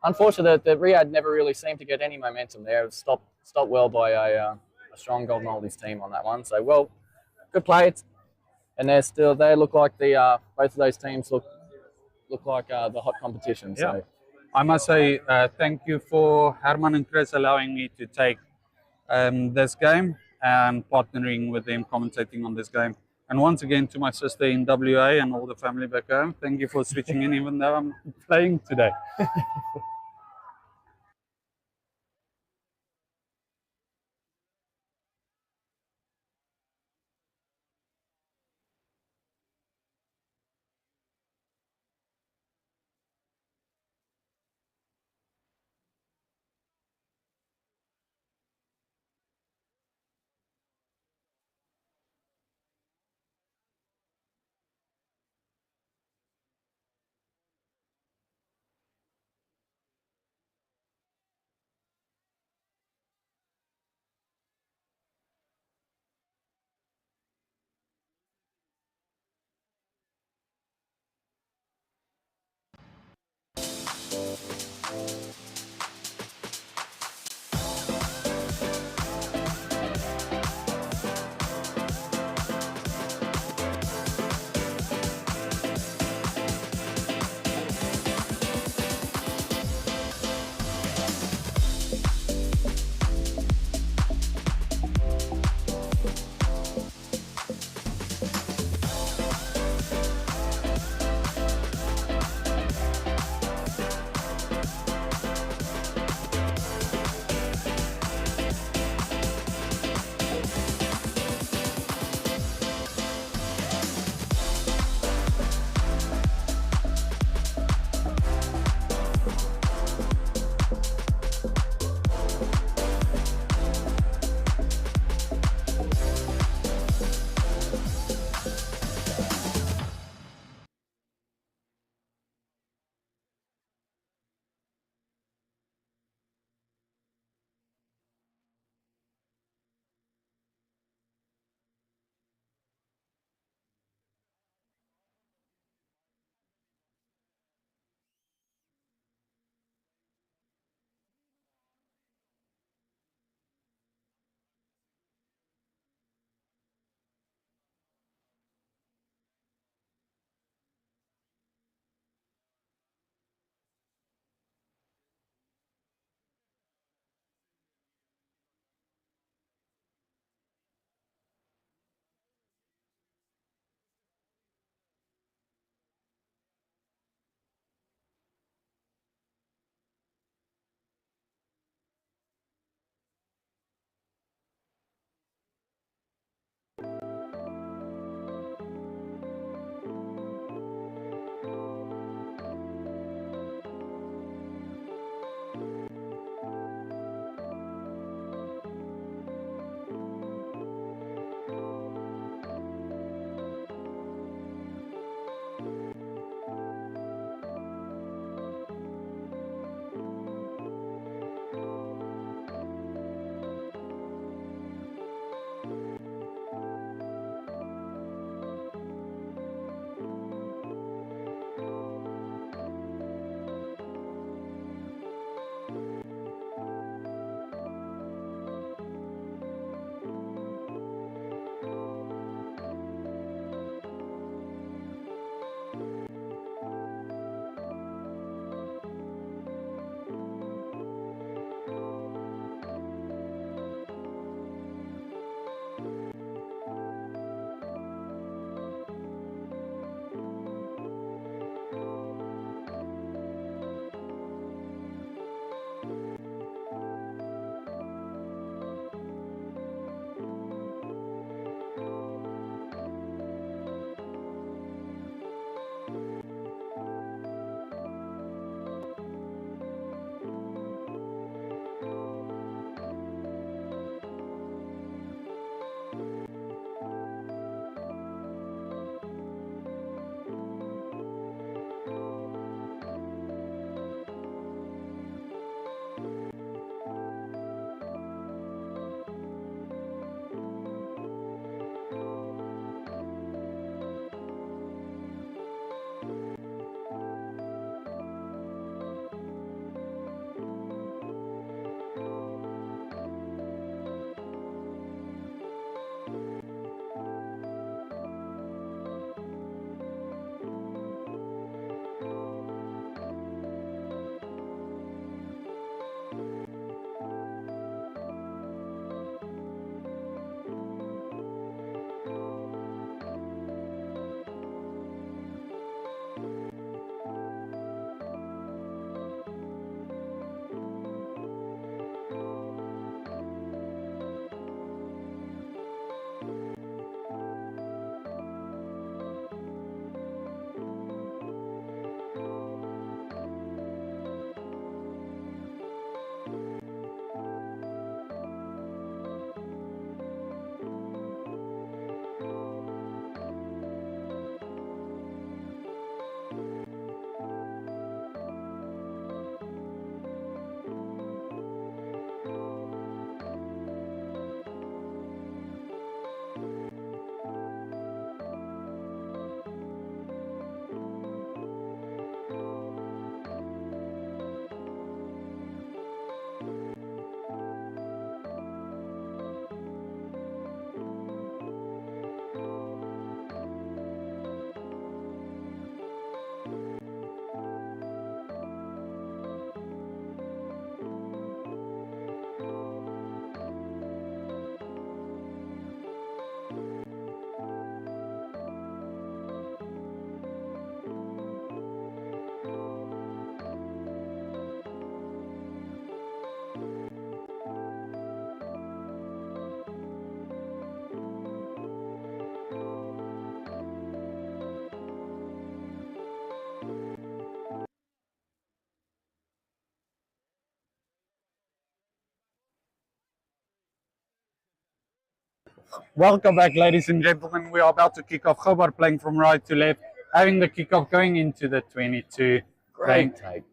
Unfortunately, the Riyad never really seemed to get any momentum there. It was stopped well by a strong Golden Oldies team on that one. So, well, good play. And they look like both of those teams look like the hot competition. So. Yeah. I must say thank you for Herman and Chris allowing me to take this game and partnering with them, commentating on this game. And once again to my sister in WA and all the family back home, thank you for switching in even though I'm playing today. Welcome back, ladies and gentlemen. We are about to kick off. Kobar playing from right to left, having the kickoff going into the 22. Great take.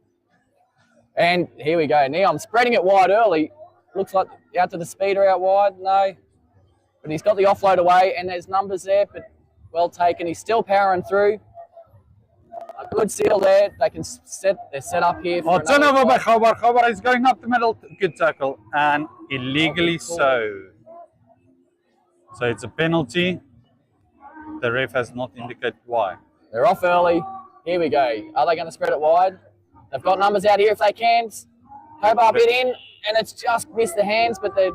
And here we go. Neom spreading it wide early. Looks like out to the speeder out wide. No. But he's got the offload away, and there's numbers there, but well taken. He's still powering through. A good seal there. They can they're set up here. Oh, turnover by Kobar. Kobar is going up the middle. Good tackle. And illegally so. So it's a penalty. The ref has not indicated why. They're off early. Here we go. Are they going to spread it wide? They've got numbers out here if they can. Kobar bit in, and it's just missed the hands, but they're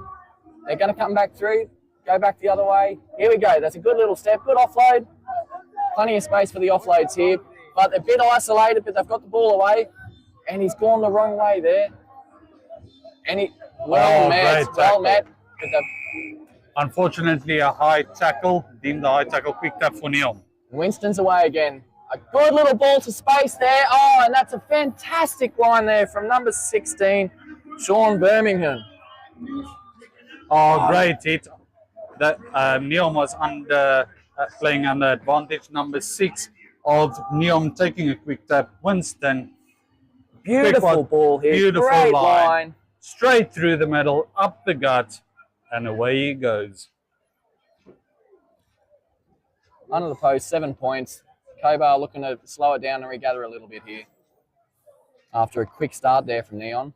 going to come back through. Go back the other way. Here we go. That's a good little step. Good offload. Plenty of space for the offloads here. But they're a bit isolated, but they've got the ball away. And he's gone the wrong way there. And he, well met. But unfortunately, a high tackle. Deemed a high tackle. Quick tap for Neom. Winston's away again. A good little ball to space there. Oh, and that's a fantastic line there from number 16, Sean Birmingham. Oh, great hit. That Neom was under playing under advantage. Number 6 of Neom taking a quick tap. Winston. Beautiful ball here. Beautiful Great line. Straight through the middle, up the gut, and away he goes. Under the post, 7 points. Kobar looking to slow it down and regather a little bit here. After a quick start there from Neom.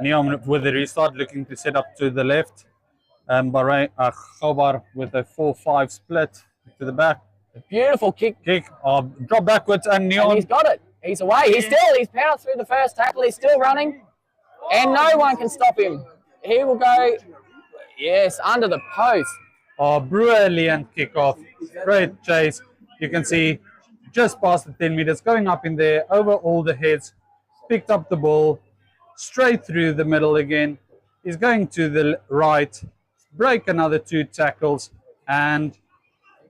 Neom with the restart looking to set up to the left. Bahrain, Kobar with a 4-5 split to the back. A beautiful kick. Drop backwards and Neom. And he's got it. He's away. He's powered through the first tackle. He's still running. And no one can stop him. He will go, yes, under the post. Oh, brilliant kickoff. Great chase. You can see just past the 10 meters, going up in there, over all the heads, picked up the ball, straight through the middle again. He's going to the right, break another 2 tackles, and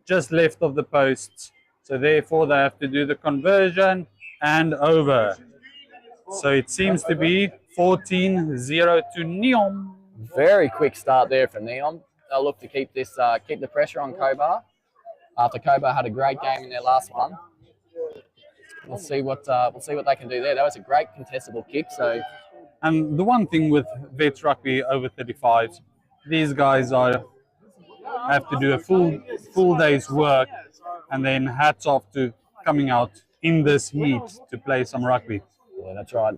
just left of the posts. So therefore they have to do the conversion and over. So it seems to be 14-0 to Neom. Very quick start there from Neom. They'll look to keep this, keep the pressure on Kobar. After Kobar had a great game in their last one, we'll see what they can do there. That was a great contestable kick. So, and the one thing with Vets Rugby over 35s, these guys have to do a full day's work, and then hats off to coming out in this heat to play some rugby. Yeah, that's right.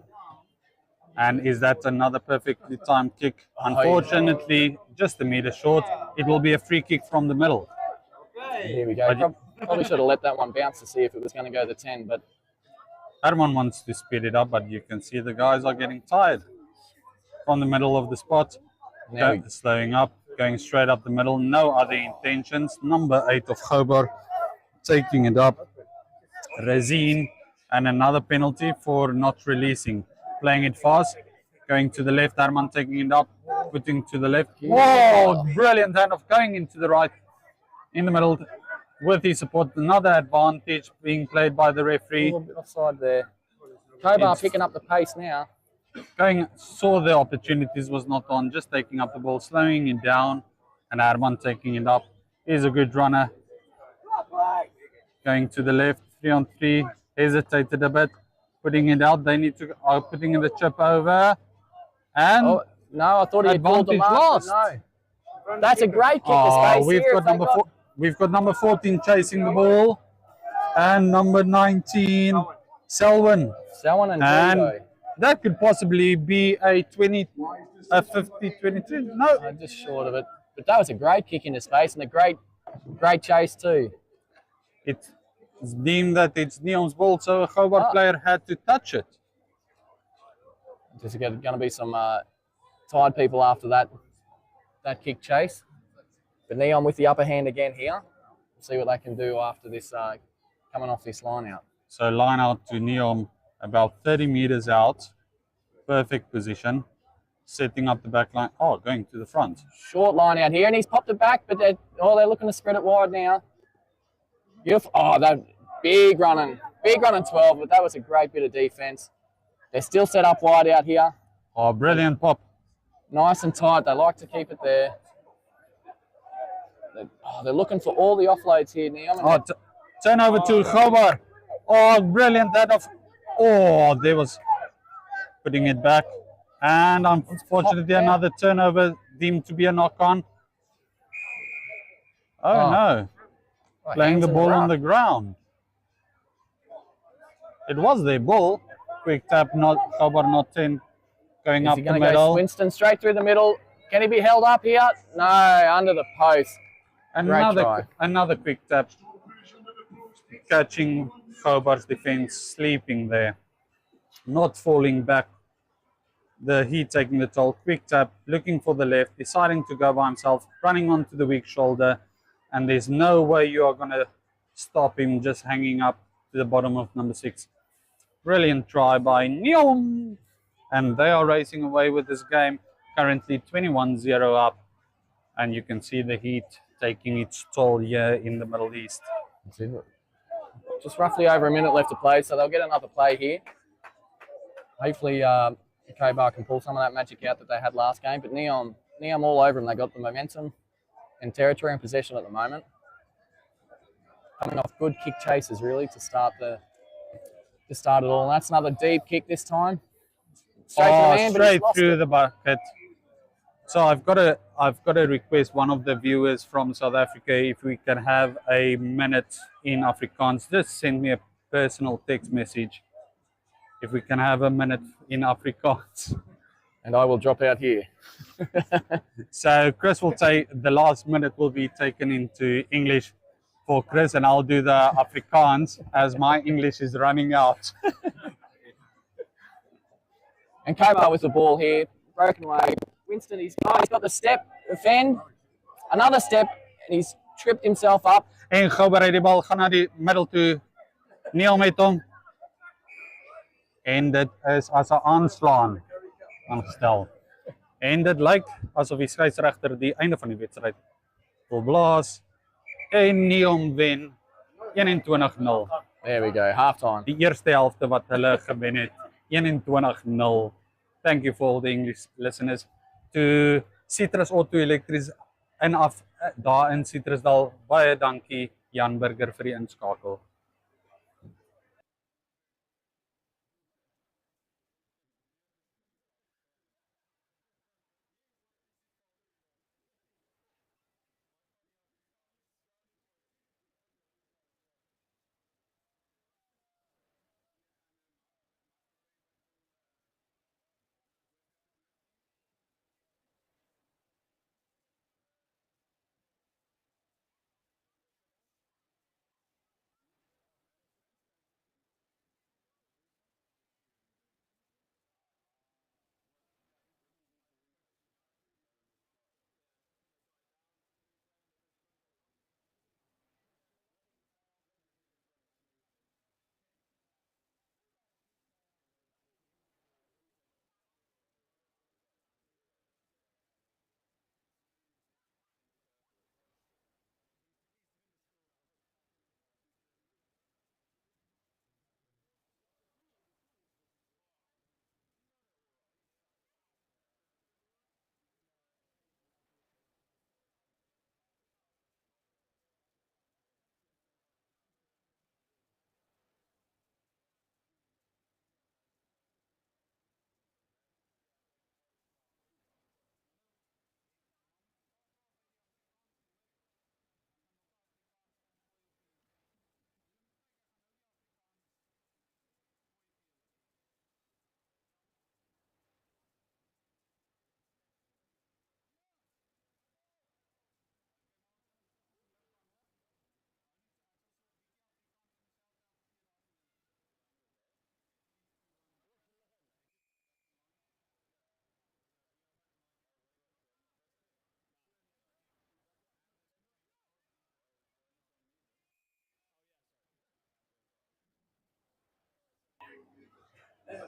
And is that another perfectly timed kick? Unfortunately, just a meter short. It will be a free kick from the middle. Here we go. Probably should have let that one bounce to see if it was going to go to 10, but Herman wants to speed it up, but you can see the guys are getting tired. From the middle of the spot, slowing up, going straight up the middle, no other intentions. Number 8 of Kobar taking it up. Razine, and another penalty for not releasing. Playing it fast, going to the left, Herman taking it up, putting to the left. Whoa, brilliant hand of going into the right, in the middle, with his support. Another advantage being played by the referee. A little bit offside there. Kobar picking up the pace now. Saw the opportunities, was not on, just taking up the ball, slowing it down, and Herman taking it up. He's a good runner. Going to the left, 3-on-3, hesitated a bit. Putting it out, they need to putting in the chip over, and no, I thought he had pulled the mark. No, that's a great kick to space we've got number 14 chasing the ball, and number 19 Selwyn, and that could possibly be a 50-22. No, just short of it. But that was a great kick into space and a great chase too. It's deemed that it's Neom's ball, so a Kobar player had to touch it. There's going to be some tired people after that kick chase. But Neom with the upper hand again here. See what they can do after this coming off this line out. So line out to Neom about 30 meters out. Perfect position. Setting up the back line. Oh, going to the front. Short line out here, and he's popped it back, but they're looking to spread it wide now. Beautiful. Oh, that big running 12, but that was a great bit of defense. They're still set up wide out here. Oh, brilliant pop. Nice and tight. They like to keep it there. They're looking for all the offloads here, Neom. Oh, turnover to Kobar. Oh, brilliant. There was putting it back. And unfortunately, another turnover deemed to be a knock-on. Oh, no. Playing the ball on the ground. It was their ball. Quick tap, not Kobar, not 10. Going up the middle. Go Winston straight through the middle. Can he be held up here? No, under the post. Another quick tap. Catching Kobar's defense, sleeping there. Not falling back. The heat taking the toll. Quick tap, looking for the left, deciding to go by himself, running onto the weak shoulder. And there's no way you are going to stop him just hanging up to the bottom of number 6. Brilliant try by Neom. And they are racing away with this game. Currently 21-0 up. And you can see the heat taking its toll here in the Middle East. Just roughly over a minute left to play, so they'll get another play here. Hopefully Kobar can pull some of that magic out that they had last game. But Neom all over them. They got the momentum and territory and possession at the moment. Coming off good kick chases really to start it all. And that's another deep kick this time. Straight through the bucket. So I've got to request one of the viewers from South Africa if we can have a minute in Afrikaans. Just send me a personal text message if we can have a minute in Afrikaans. And I will drop out here. So Chris will take the last minute will be taken into English for Chris, and I'll do the Afrikaans as my English is running out. And Kobar with the ball here, broken away. Winston, he's got the step, defend, another step, and he's tripped himself up. En Kobar het die bal gaan na die middel toe. Neom met hom. En dit is as 'n aanslaan aangestel. En dit lyk asof die skeieregter die einde van die wedstryd wil blaas. En Neom wen 21-0. There we go, halftime. Die eerste helfte wat hulle gewen het, 21-0. Thank you for all the English listeners. To Citrus Auto Electrics daar in Citrusdal. Baie dankie Jan Burger vir die inskakel.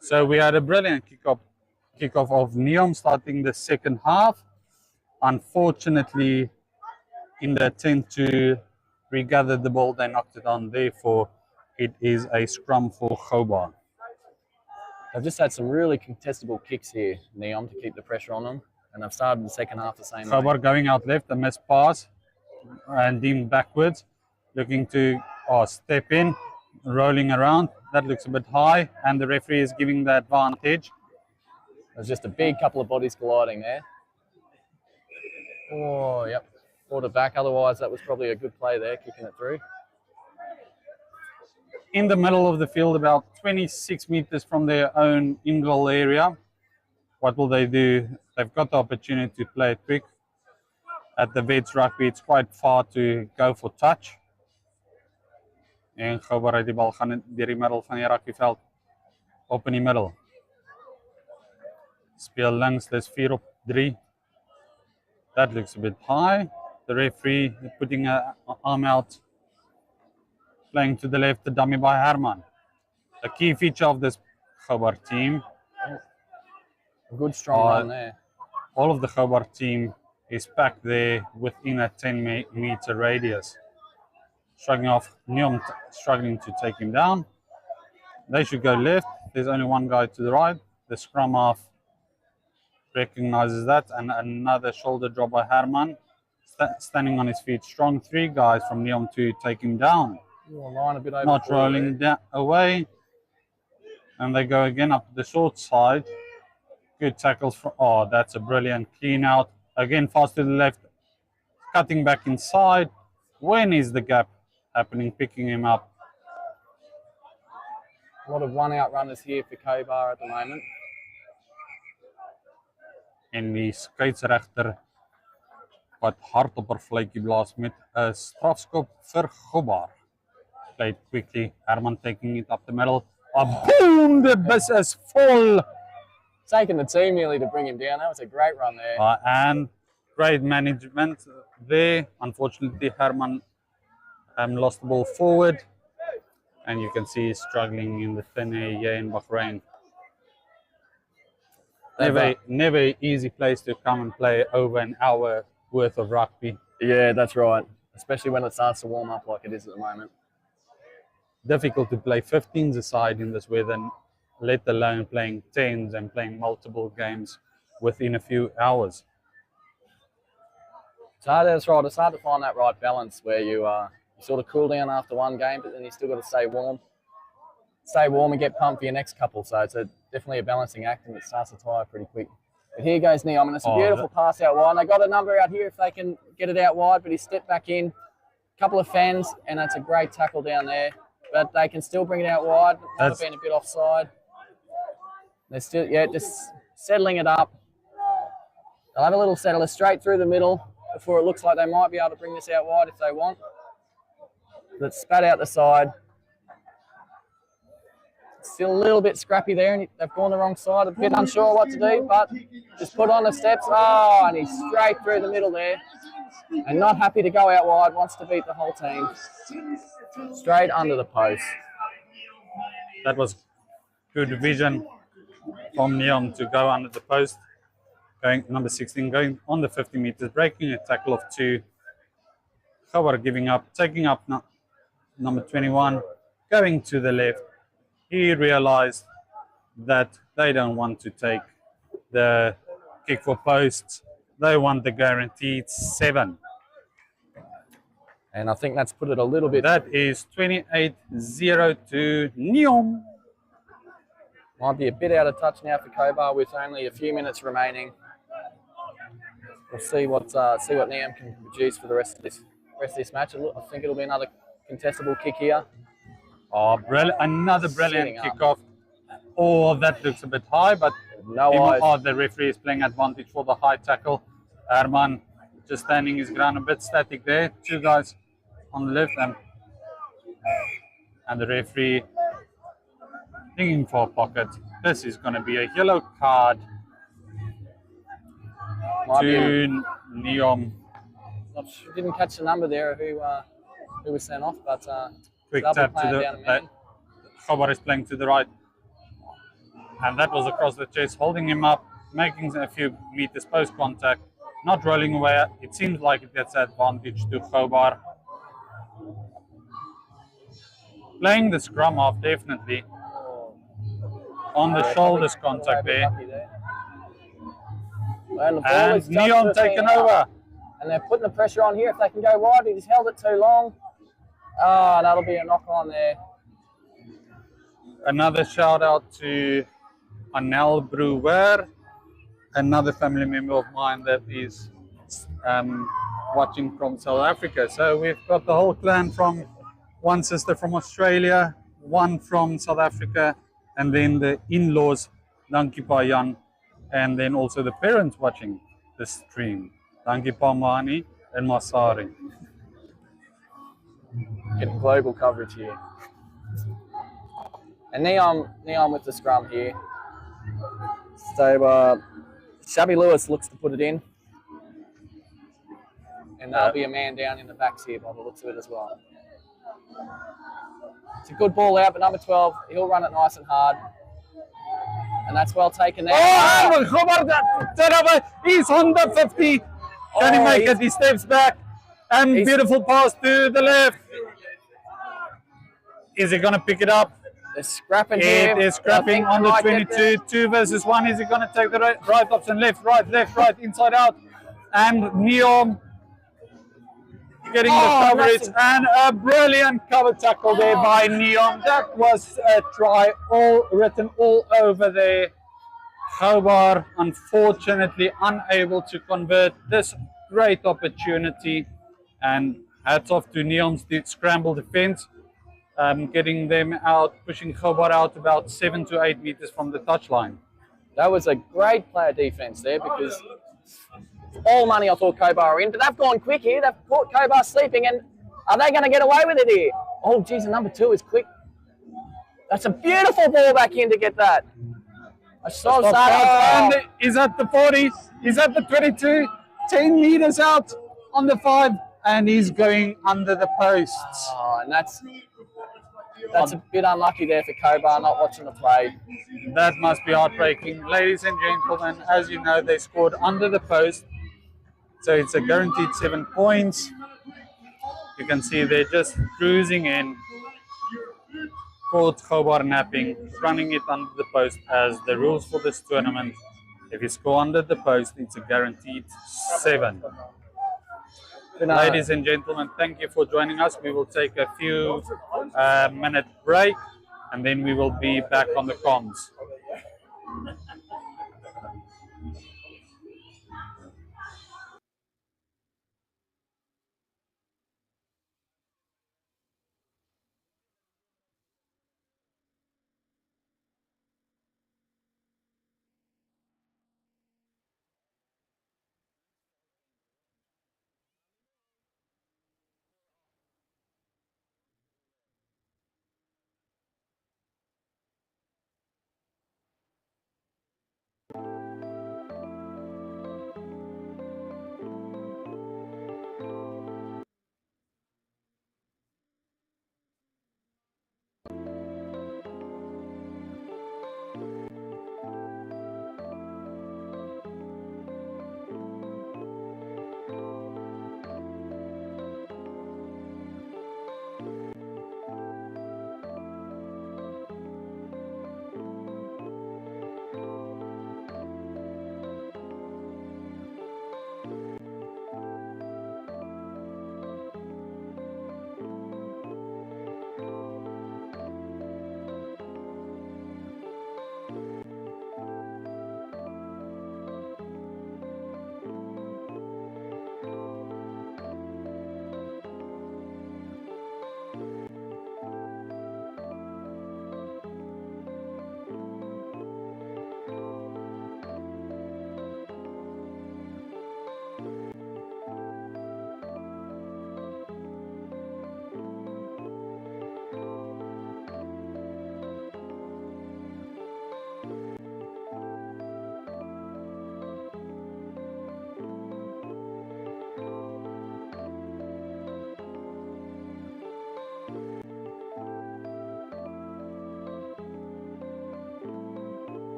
So we had a brilliant kickoff of Neom starting the second half. Unfortunately, in the attempt to regather the ball, they knocked it on. Therefore, it is a scrum for Kobar. They've just had some really contestable kicks here, Neom, to keep the pressure on them. And they've started the second half the same way. Kobar going out left, a missed pass, and Dean backwards, looking to step in, rolling around. That looks a bit high, and the referee is giving the advantage. There's just a big couple of bodies colliding there. Oh, yep. Brought it back. Otherwise, that was probably a good play there, kicking it through. In the middle of the field, about 26 meters from their own in-goal area. What will they do? They've got the opportunity to play it quick. At the Vets Rugby, it's quite far to go for touch. En Kobar uit die bal gaan deur die middel van die rugbyveld op in die middel. Speel links, dis 4 op 3. That looks a bit high. The referee putting an arm out, playing to the left, the dummy by Herman. A key feature of this Kobar team. A good strong run there. All of the Kobar team is packed there within a 10-meter radius. Struggling off, Neom struggling to take him down. They should go left. There's only one guy to the right. The scrum half recognizes that, and another shoulder drop by Herman. Standing on his feet, strong. 3 guys from Neom to take him down. Line a bit over Not rolling away. And they go again up the short side. Good tackles from, that's a brilliant clean out. Again, fast to the left, cutting back inside. When is the gap happening? Picking him up. A lot of one-out runners here for Kobar at the moment. En die skeiedsregter wat hard op haar vletjie blaas met 'n strafskop vir Kobar. Played quickly. Herman taking it up the middle. Boom! The bus is full. Taking the team nearly to bring him down. That was a great run there. And great management there. Unfortunately, Herman lost the ball forward. And you can see he's struggling in the thin air here in Bahrain. Never an easy place to come and play over an hour worth of rugby. Yeah, that's right. Especially when it starts to warm up like it is at the moment. Difficult to play 15s aside in this weather, let alone playing 10s and playing multiple games within a few hours. So that's right. It's hard to find that right balance where you sort of cool down after one game, but then you still got to stay warm. Stay warm and get pumped for your next couple. So it's definitely a balancing act, and it starts to tire pretty quick. But here goes Neom, and it's a beautiful pass out wide. And they got a number out here if they can get it out wide, but he stepped back in. A couple of fans, and that's a great tackle down there. But they can still bring it out wide. Might have been a bit offside. They're still, just settling it up. They'll have a little settler straight through the middle before it looks like they might be able to bring this out wide if they want. But spat out the side. Still a little bit scrappy there, and they've gone the wrong side. A bit unsure what to do, but just put on the steps. Oh, and he's straight through the middle there. And not happy to go out wide, wants to beat the whole team. Straight under the post. That was good vision from Neom to go under the post. Going number 16, going on the 50 meters, breaking a tackle of 2. Kobar giving up, taking up number 21, going to the left. He realized that they don't want to take the kick for posts. They want the guaranteed 7. And I think that's put it a little bit. That is 28-0 to Neom. Might be a bit out of touch now for Kobar with only a few minutes remaining. We'll see what Neom can produce for the rest of this match. I think it'll be another contestable kick here. Oh, another brilliant kickoff. Oh, that looks a bit high, but the referee is playing advantage for the high tackle. Herman just standing his ground, a bit static there. 2 guys on the left, and the referee thinking for a pocket. This is going to be a yellow card to Neom. Didn't catch the number there who was sent off, but quick tap to the Kobar is playing to the right, and that was across the chest, holding him up, making a few meters post contact, not rolling away. It seems like it gets advantage to Kobar. Playing the scrum off, definitely. on the shoulders contact there. And the ball And is just Neom drifting taken out. over. And they're putting the pressure on here if they can go wide. He's held it too long. Ah, that'll be a knock on there. Another shout out to Anel Brewer, another family member of mine that is watching from South Africa. So we've got the whole clan from one sister from Australia, one from South Africa, and then the in-laws, Dankie Pa Jan, and then also the parents watching the stream, Dankie Pa Mani and Masari. Getting global coverage here. And Neom with the scrum here. So Shabby Lewis looks to put it in. And there'll be a man down in the backs here by the looks of it as well. It's a good ball out, but number 12, he'll run it nice and hard. And that's well taken there. Oh, Kobar, he's on the 50. Can he make it? He steps back. And beautiful pass to the left. Is he going to pick it up? They're scrapping here. It is scrapping on the 22. 2 versus 1. Is he going to take the right option? Left, right, inside out. And Neom getting the coverage. And a brilliant cover tackle there by Neom. That was a try, all written all over there. Kobar, unfortunately, unable to convert this great opportunity. And hats off to Neom's scramble defense. Getting them out, pushing Kobar out about 7 to 8 meters from the touchline. That was a great player defense there because all money I thought Kobar were in, but they've gone quick here. They've caught Kobar sleeping, and are they going to get away with it here? Oh, geez, the number 2 is quick. That's a beautiful ball back in to get that. I saw that. And he's at the 40, he's at the 22, 10 meters out on the 5, and he's going under the posts. Oh, and that's a bit unlucky there for Kobar, not watching the play. That must be heartbreaking. Ladies and gentlemen, as you know, they scored under the post. So it's a guaranteed 7 points. You can see they're just cruising in. Caught Kobar napping, running it under the post as the rules for this tournament. If you score under the post, it's a guaranteed 7. Ladies and gentlemen, thank you for joining us. We will take a few minute break and then we will be back on the comms.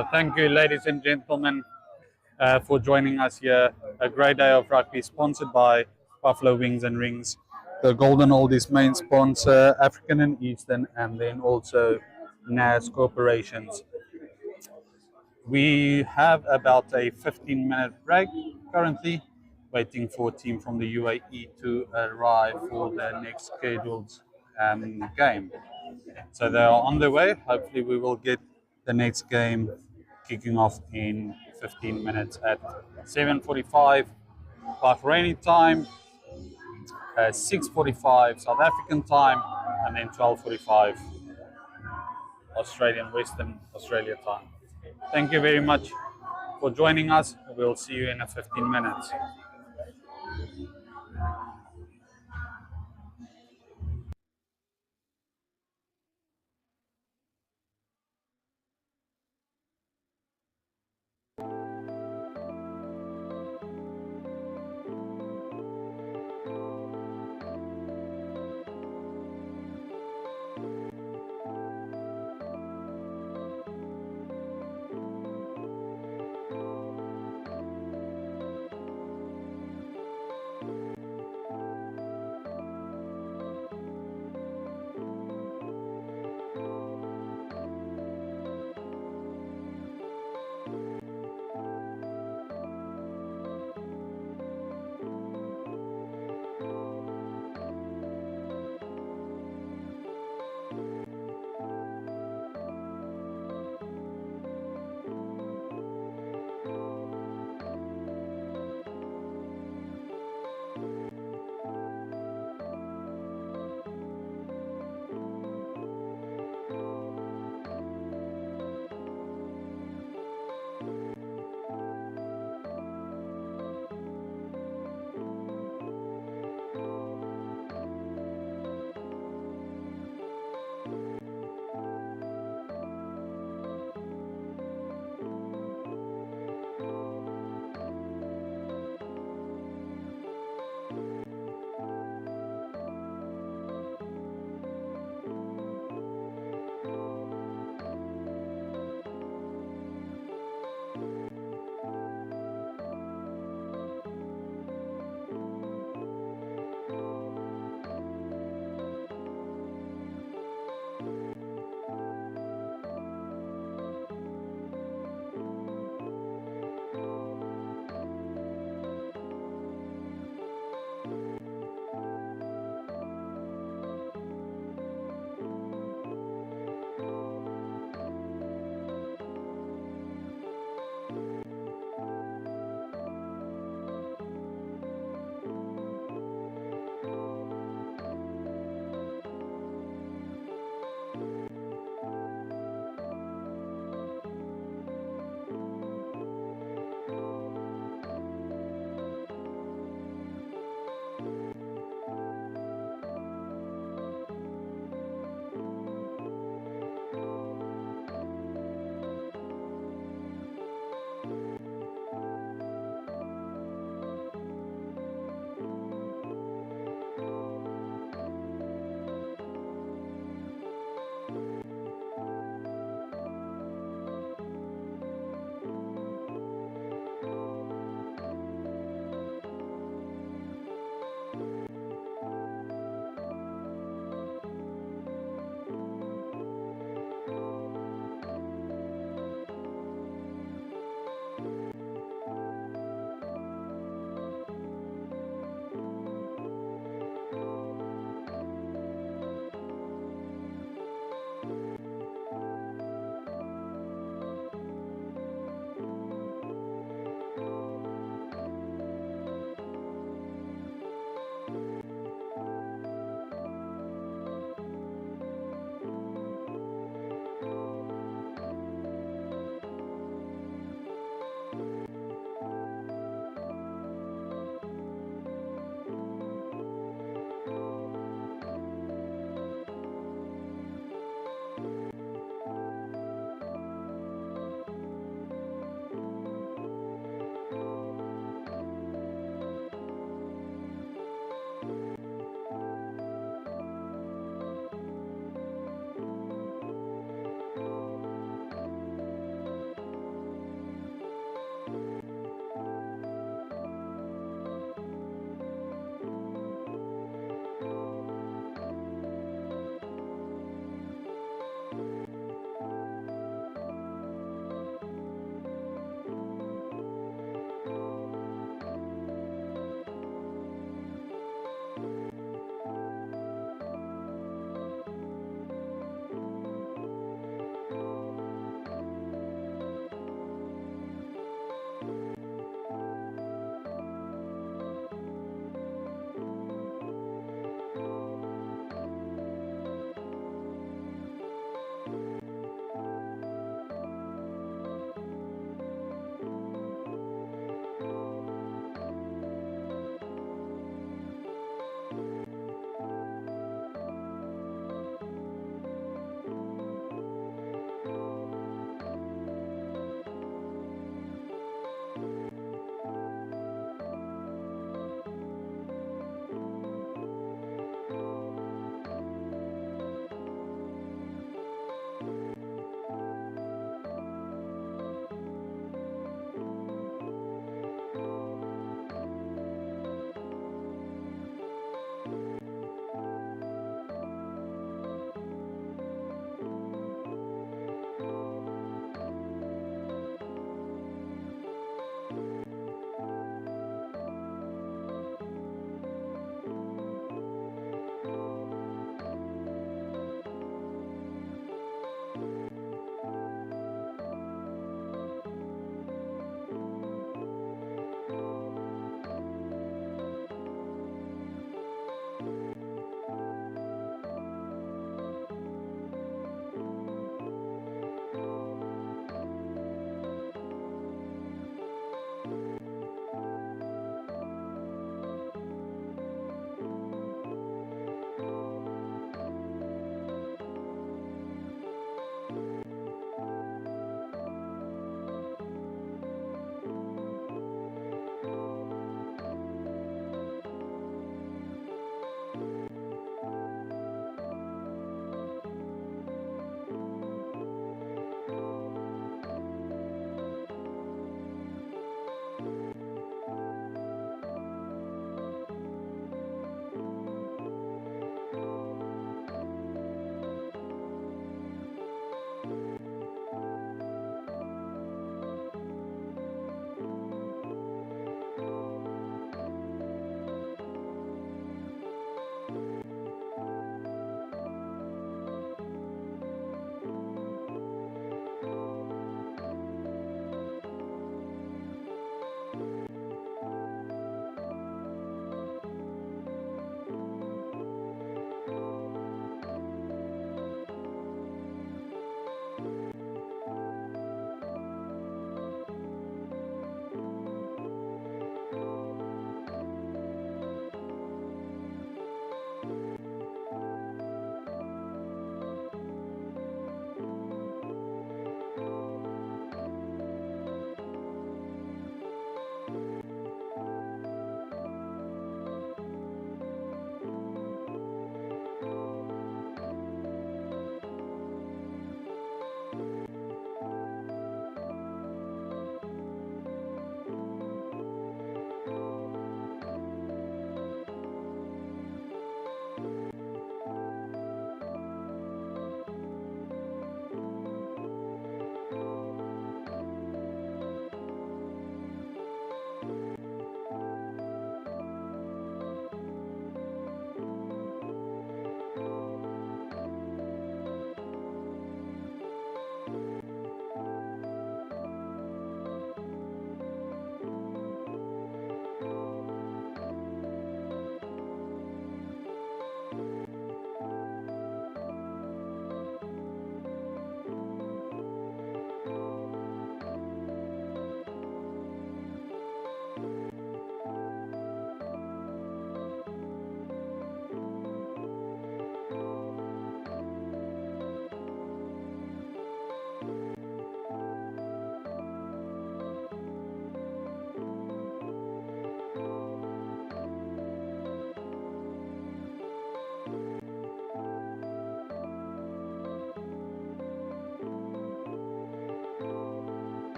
Thank you, ladies and gentlemen, for joining us here. A great day of rugby, sponsored by Buffalo Wings and Rings, the Golden Oldies main sponsor, African and Eastern, and then also NAS Corporations. We have about a 15-minute break currently, waiting for a team from the UAE to arrive for the next scheduled game. So they are on their way. Hopefully we will get the next game kicking off in 15 minutes at 7:45 Bahraini time, 6:45 South African time, and then 12:45 Western Australia time. Thank you very much for joining us. We'll see you in 15 minutes.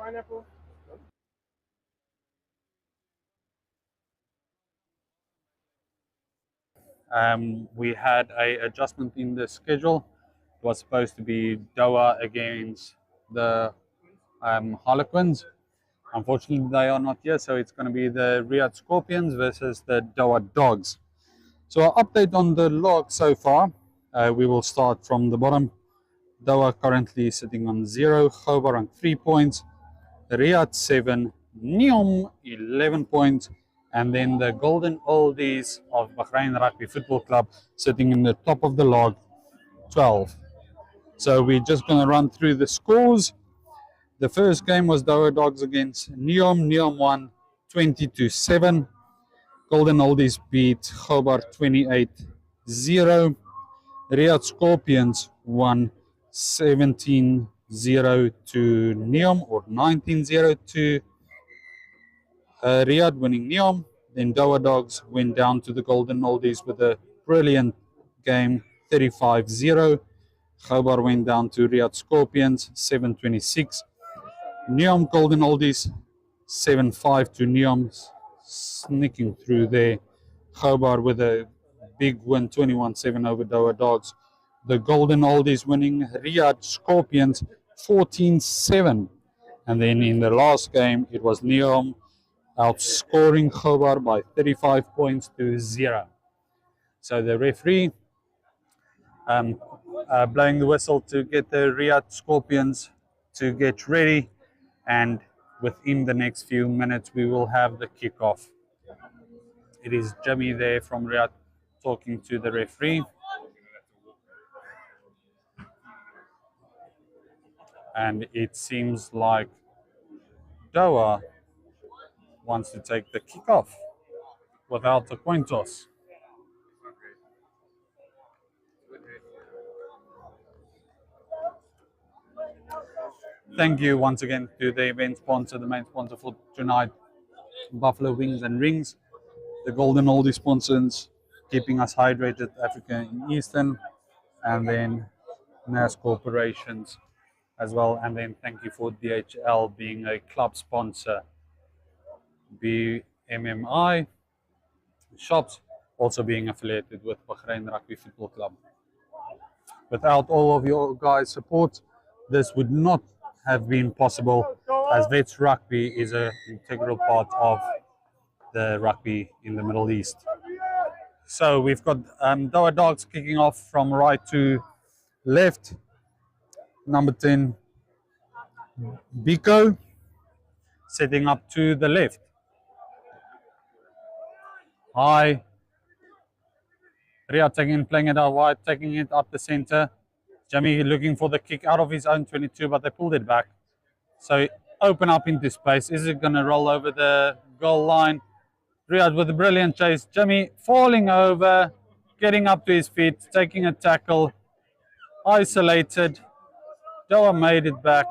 pineapple. We had a adjustment in the schedule. It was supposed to be Doha against the Harlequins. Unfortunately, they are not here, so it's going to be the Riyad Scorpions versus the Doha Dogs. So our update on the log so far, we will start from the bottom. Doha currently sitting on 0, Kobar on 3 points, Riyad 7, Neom 11 points, and then the Golden Oldies of Bahrain Rugby Football Club sitting in the top of the log, 12. So we're just going to run through the scores. The first game was Doha Dogs against Neom. Neom won 20-7. Golden Oldies beat Kobar 28-0. Riyad Scorpions won 17-0 to Neom, or 19-0 to Riyad, winning Neom. Then Doha Dogs went down to the Golden Oldies with a brilliant game, 35-0. Kobar went down to Riyad Scorpions, 7-26. Neom Golden Oldies, 7-5 to Neom, sneaking through there. Kobar with a big win, 21-7 over Doha Dogs. The Golden Oldies winning Riyad Scorpions, 14-7. And then in the last game, it was Neom outscoring Kobar by 35 points to 0. So the referee blowing the whistle to get the Riyad Scorpions to get ready, and within the next few minutes we will have the kickoff. It is Jimmy there from Riyad talking to the referee, and it seems like Doha wants to take the kickoff without the coin toss. Thank you once again to the event sponsor, the main sponsor for tonight, Buffalo Wings and Rings, the Golden Oldies sponsors, keeping us hydrated, Africa and Eastern, and then NAS Corporations as well. And then thank you for DHL being a club sponsor, BMMI shops also being affiliated with Bahrain Rugby Football Club. Without all of your guys' support, this would not have been possible, as Vets Rugby is an integral part of the rugby in the Middle East. So we've got Doha Dogs kicking off from right to left. Number 10, Biko, setting up to the left. High. Riyad playing it out wide, taking it up the center. Jamie looking for the kick out of his own 22, but they pulled it back. So open up into space. Is it going to roll over the goal line? Riyad with a brilliant chase. Jamie falling over, getting up to his feet, taking a tackle. Isolated. Doha made it back.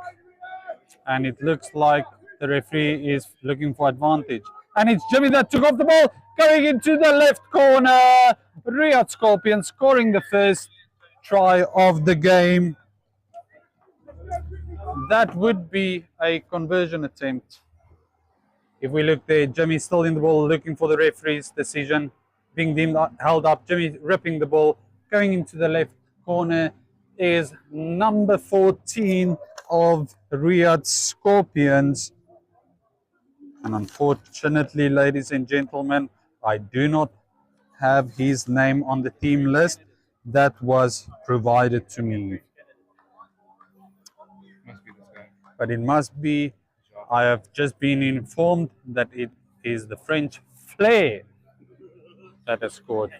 And it looks like the referee is looking for advantage. And it's Jimmy that took off the ball, going into the left corner. Riyad Scorpions scoring the first try of the game. That would be a conversion attempt. If we look there, Jimmy still in the ball, looking for the referee's decision, being deemed held up. Jimmy ripping the ball, going into the left corner is number 14 of Riyad Scorpions. And unfortunately, ladies and gentlemen, I do not have his name on the team list that was provided to me. But it must be, I have just been informed that it is the French Flair that has scored.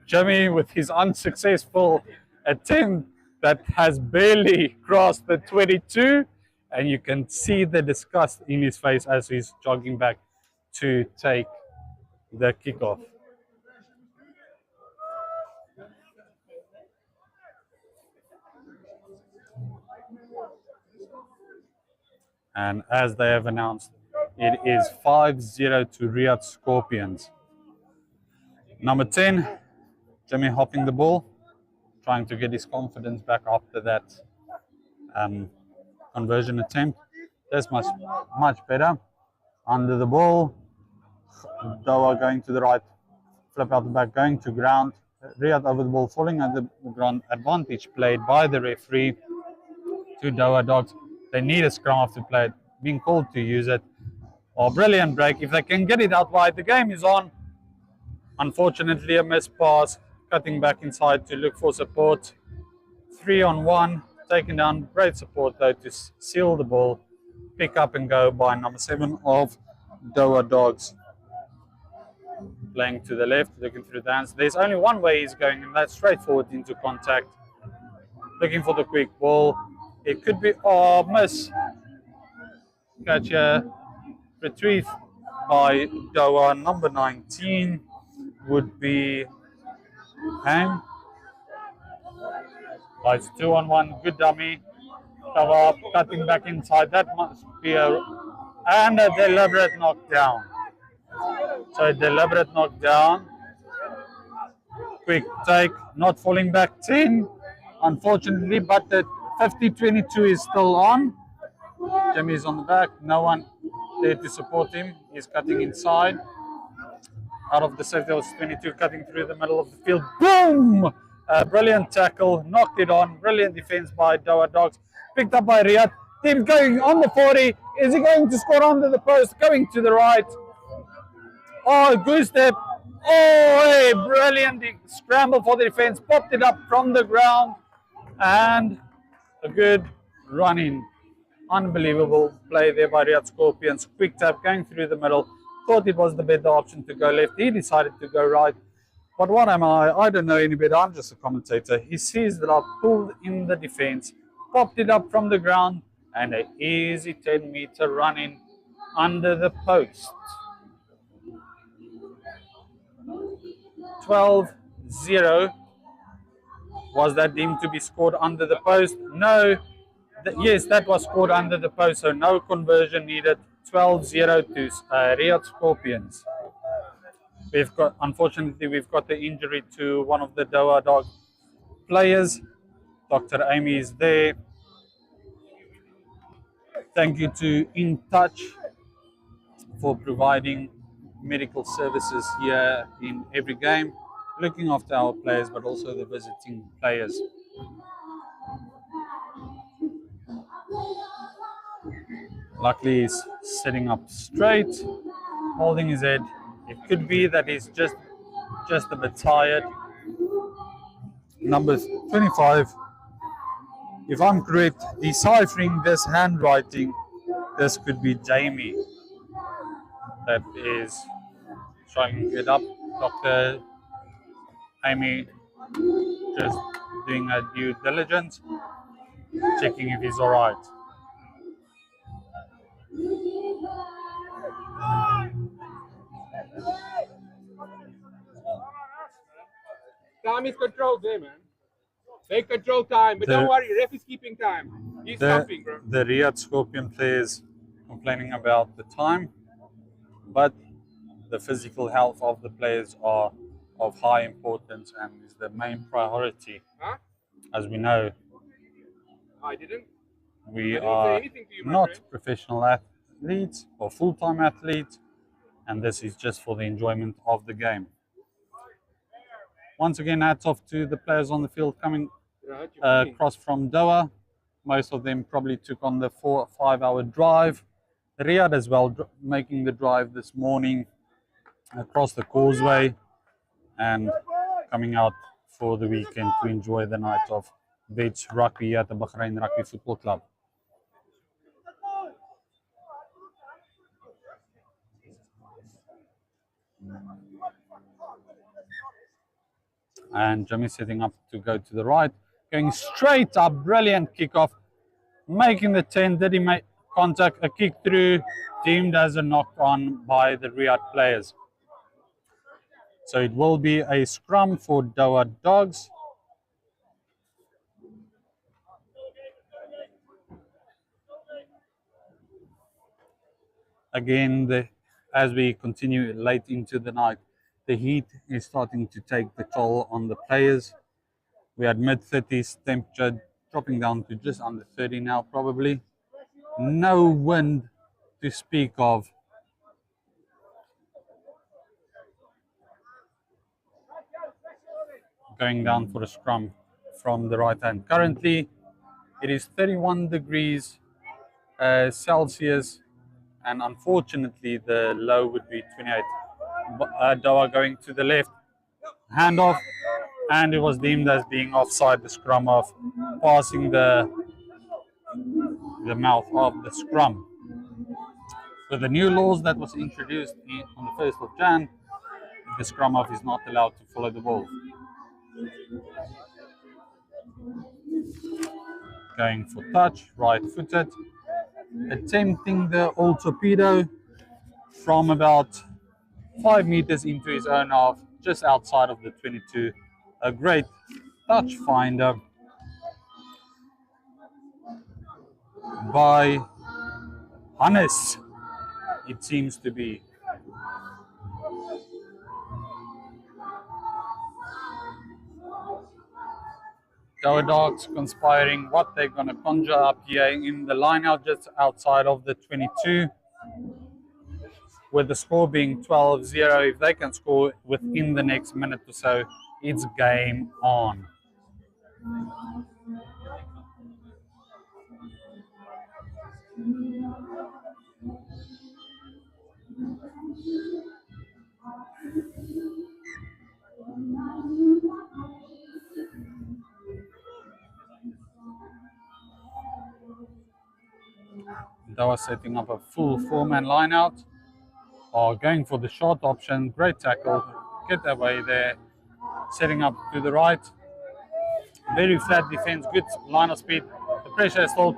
Jimmy with his unsuccessful attempt that has barely crossed the 22, and you can see the disgust in his face as he's jogging back to take the kickoff. And as they have announced, it is 5-0 to Riyad Scorpions. Number 10, Jimmy hopping the ball, trying to get his confidence back after that conversion attempt. That's much better. Under the ball, Doha going to the right, flip out the back, going to ground. Riyad over the ball, falling at the ground. Advantage played by the referee to Doha Dogs. They need a scrum after play, being called to use it. Oh, brilliant break. If they can get it out wide, the game is on. Unfortunately, a missed pass, cutting back inside to look for support. 3-on-1, taken down. Great support though to seal the ball. Pick up and go by number 7 of Doha Dogs. Playing to the left, looking through the hands. There's only one way he's going, and that's straight forward into contact. Looking for the quick ball. It could be, oh, miss. Catch a retrieve by Doha. Number 19 would be Hang. Oh, it's 2-on-1, good dummy. Cover up, cutting back inside. That must be a deliberate knockdown. So a deliberate knockdown. Quick take, not falling back 10, unfortunately, but the 50-22 is still on. Jimmy's on the back, no one there to support him. He's cutting inside. Out of the safety, was 22 cutting through the middle of the field. Boom! Brilliant tackle, knocked it on. Brilliant defense by Doha Dogs. Picked up by Riyad. Team going on the 40. Is he going to score under the post? Going to the right. Oh, good step. Oh, a brilliant scramble for the defense. Popped it up from the ground. And a good run in. Unbelievable play there by Riyad Scorpions. Quick tap going through the middle. Thought it was the better option to go left. He decided to go right. But what am I? I don't know any better. I'm just a commentator. He sees that I've pulled in the defense, popped it up from the ground, and an easy 10-meter run in under the post. 12-0. Was that deemed to be scored under the post? No. Yes, that was scored under the post, so no conversion needed. 12-0 to Riyad Scorpions. Unfortunately, we've got the injury to one of the Doha Dog players. Dr. Amy is there. Thank you to In Touch for providing medical services here in every game, looking after our players, but also the visiting players. Luckily, he's sitting up straight, holding his head. It could be that he's just a bit tired. Number 25. If I'm correct, deciphering this handwriting, this could be Jamie. That is trying to get up. Dr. Amy just doing a due diligence, checking if he's all right. Time is controlled there, man. They control time, but don't worry, ref is keeping time. He's stopping, bro. The Riyad Scorpion players complaining about the time, but the physical health of the players are of high importance and is the main priority. Huh? As we know, I didn't we say are anything to you, my not friend. professional athletes or full-time athletes, and this is just for the enjoyment of the game. Once again, hats off to the players on the field coming across from Doha. Most of them probably took on the 4 or 5 hour drive. Riyad as well, making the drive this morning across the causeway and coming out for the weekend to enjoy the night of beach rugby at the Bahrain Rugby Football Club. And Jimmy setting up to go to the right, going straight up, brilliant kickoff, making the 10. Did he make contact? A kick through, deemed as a knock on by the Riyad players. So it will be a scrum for Doha Dogs. Again, as we continue late into the night, the heat is starting to take the toll on the players. We had mid-30s temperature, dropping down to just under 30 now probably. no wind to speak of. Going down for a scrum from the right hand. Currently, it is 31 degrees Celsius, and unfortunately, the low would be 28. Doha going to the left, handoff, and it was deemed as being offside, the scrum off, passing the mouth of the scrum. With the new laws that was introduced on the 1st of Jan, the scrum off is not allowed to follow the ball. Going for touch, right-footed, attempting the old torpedo from about 5 meters into his own half, just outside of the 22. A great touch finder by Hannes, it seems to be. Doha Dogs conspiring what they're going to conjure up here in the line out just outside of the 22, with the score being 12-0. If they can score within the next minute or so, it's game on. Doha setting up a full four-man line-out, or going for the short option. Great tackle, get away there, setting up to the right. Very flat defense, good line of speed. The pressure is still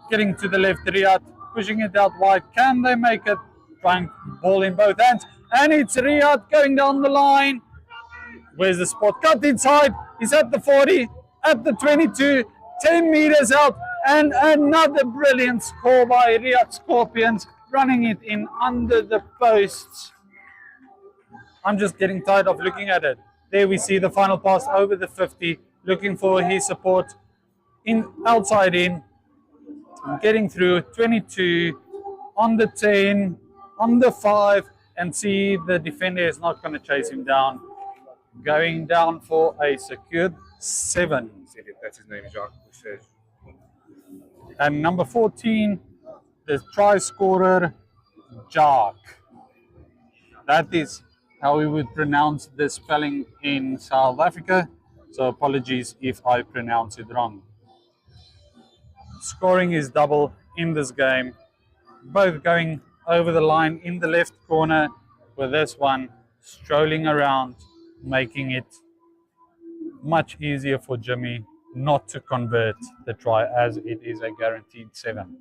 getting to the left. Riyad pushing it out wide. Can they make it? Trying ball in both hands, and it's Riyad going down the line. Where's the spot? Cut inside. He's at the 40, at the 22, 10 meters out, and another brilliant score by Riyad Scorpions, running it in under the posts. I'm just getting tired of looking at it. There we see the final pass over the 50, looking for his support in outside in, getting through 22 on the 10, on the 5, and see the defender is not going to chase him down. Going down for a secured 7. That's his name, Jacques. And number 14, the try scorer, Jacques. That is how we would pronounce the spelling in South Africa. So apologies if I pronounce it wrong. Scoring is double in this game. Both going over the line in the left corner, with this one strolling around, making it much easier for Jimmy not to convert the try, as it is a guaranteed 7.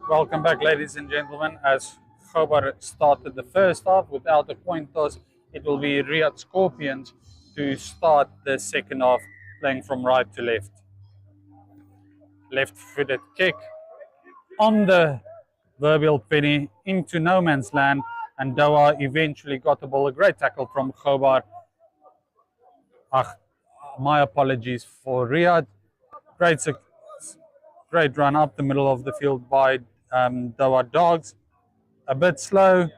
Welcome back, ladies and gentlemen. As Kobar started the first half without a point toss, it will be Riyad Scorpions to start the second half, playing from right to left. Left-footed kick on the Verbiel penny into no man's land, and Doha eventually got the ball. A great tackle from Kobar. My apologies for Riyad. Great run up the middle of the field by Doha Dogs. A bit slow,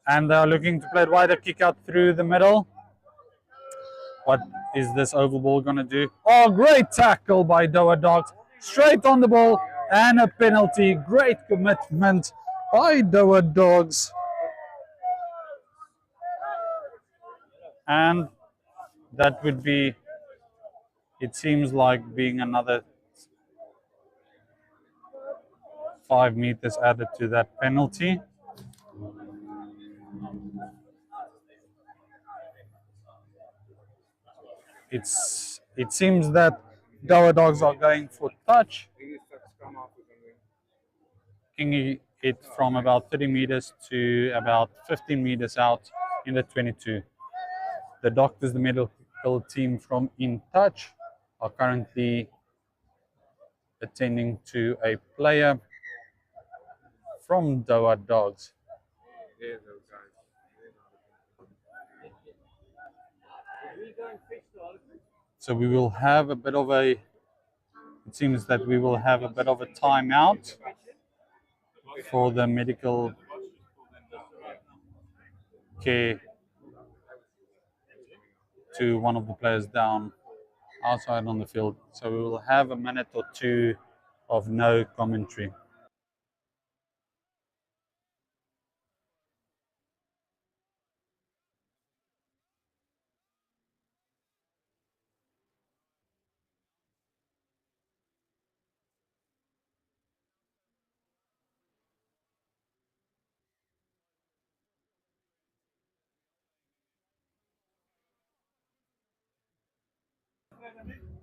And they're looking to play it wide, a kick out through the middle. What is this oval ball going to do? Oh, great tackle by Doha Dogs. Straight on the ball and a penalty. Great commitment by Doha Dogs. And that would be, it seems like being another 5 meters added to that penalty. It seems that Doha Dogs are going for touch. Kicking it from about 30 meters to about 15 meters out in the 22. The Doctors, the medical team from In Touch, are currently attending to a player from Doha Dogs. So we will have a bit of a, it seems that we will have a bit of a timeout for the medical care to one of the players down outside on the field. So we will have a minute or two of no commentary.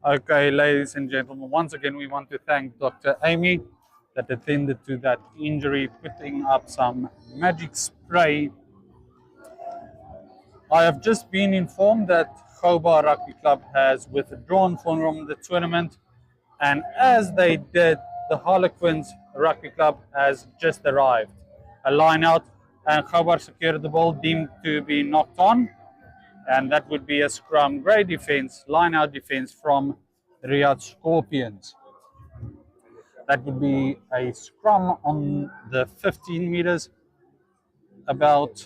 Okay, ladies and gentlemen, once again, we want to thank Dr. Amy that attended to that injury, putting up some magic spray. I have just been informed that Kobar Rugby Club has withdrawn from the tournament, and as they did, the Harlequins Rugby Club has just arrived. A line out, and Kobar secured the ball, deemed to be knocked on. And that would be a scrum. Great defense, line out defense from Riyad Scorpions. That would be a scrum on the 15 meters, about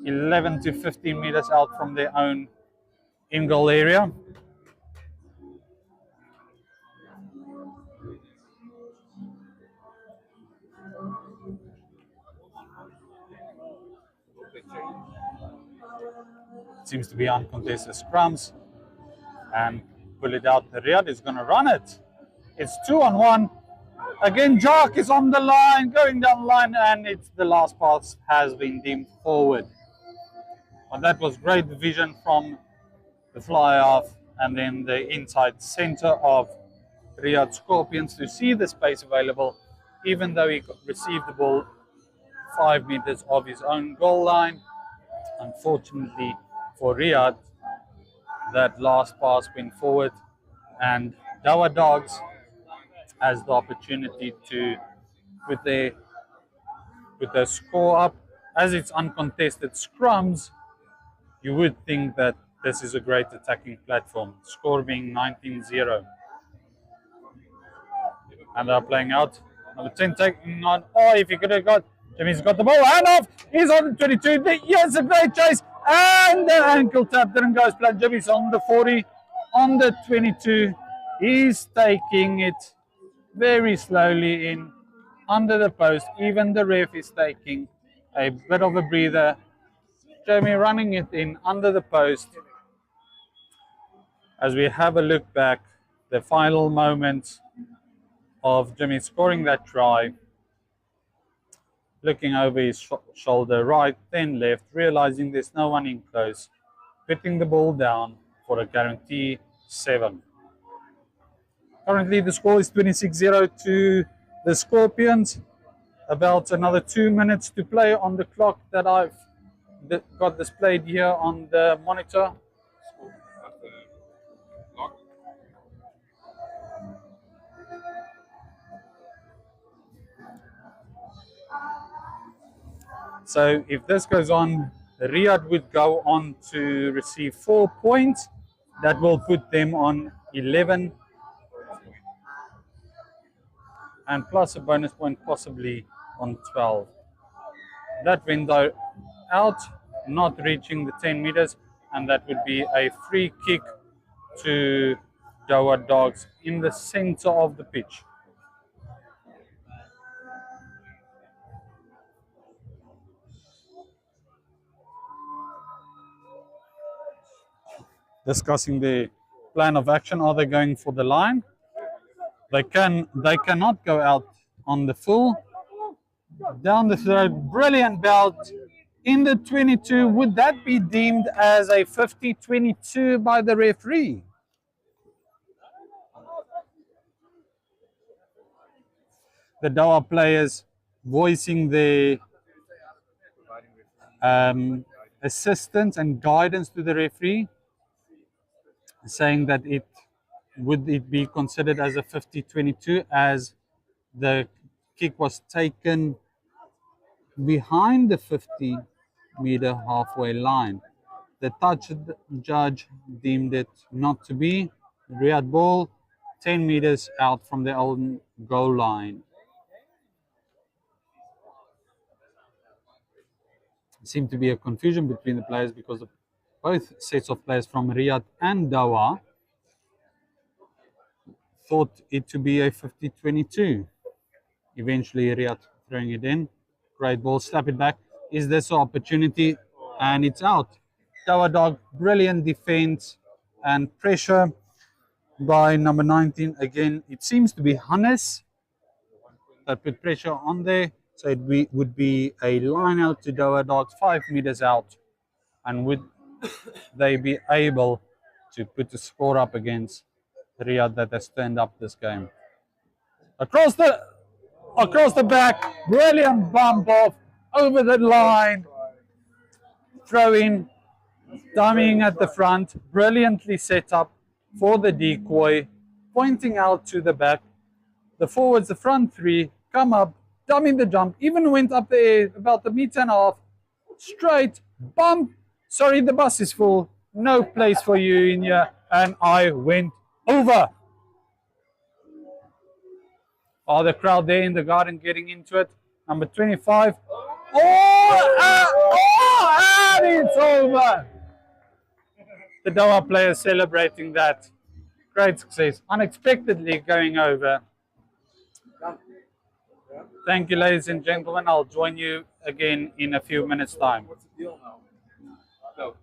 11 to 15 meters out from their own in-goal area. Seems to be uncontested scrums, and pull it out. The Riyad is going to run it. It's 2-on-1. Again, Jock is on the line, going down the line, and it's the last pass has been deemed forward. But that was great vision from the fly off and then the inside center of Riyad Scorpions to see the space available, even though he received the ball 5 meters of his own goal line. Unfortunately for Riyad, that last pass went forward, and Doha Dogs has the opportunity to put their score up. As it's uncontested scrums, you would think that this is a great attacking platform. Score being 19-0. And they're playing out. Number 10 taking on. Oh, if he could have got, Jimmy's got the ball. Hand off. He's on the 22. Yes, a great chase. And the ankle tap didn't go as planned. Jimmy's on the 40. On the 22. He's taking it very slowly in under the post. Even the ref is taking a bit of a breather. Jamie running it in under the post. As we have a look back, the final moments of Jimmy scoring that try, looking over his shoulder, right, then left, realizing there's no one in close, putting the ball down for a guarantee 7. Currently, the score is 26-0 to the Scorpions. About another 2 minutes to play on the clock that I've got displayed here on the monitor. So if this goes on, Riyad would go on to receive 4 points. That will put them on 11. And plus a bonus point possibly on 12. That went out, not reaching the 10 meters, and that would be a free kick to Doha Dogs in the center of the pitch. Discussing the plan of action. Are they going for the line? They cannot go out on the full. Down the throat, brilliant belt in the 22. Would that be deemed as a 50-22 by the referee? The Doha players voicing their assistance and guidance to the referee, saying that would it be considered as a 50-22 as the kick was taken behind the 50-meter halfway line. The touch judge deemed it not to be. Riyad ball 10 meters out from the own goal line. There seemed to be a confusion between the players because both sets of players from Riyad and Doha thought it to be a 50-22. Eventually Riyad throwing it in. Great ball, slap it back. Is this an opportunity? And it's out. Doha Dog, brilliant defense and pressure by number 19. Again, it seems to be Hannes that put pressure on there. So it would be a line out to Doha Dogs, 5 meters out. And would they be able to put the score up against Riyad that has turned up this game? Across the back, brilliant bump off over the line. Throw in, dummying at the front, brilliantly set up for the decoy, pointing out to the back. The forwards, the front three, come up, dummying the jump, even went up there about a meter and a half, straight, bump. Sorry, the bus is full, no place for you in here, and I went over. Oh, the crowd there in the garden getting into it. Number 25. And it's over. The Doha players celebrating that. Great success. Unexpectedly going over. Thank you, ladies and gentlemen. I'll join you again in a few minutes' time. What's the deal now? No.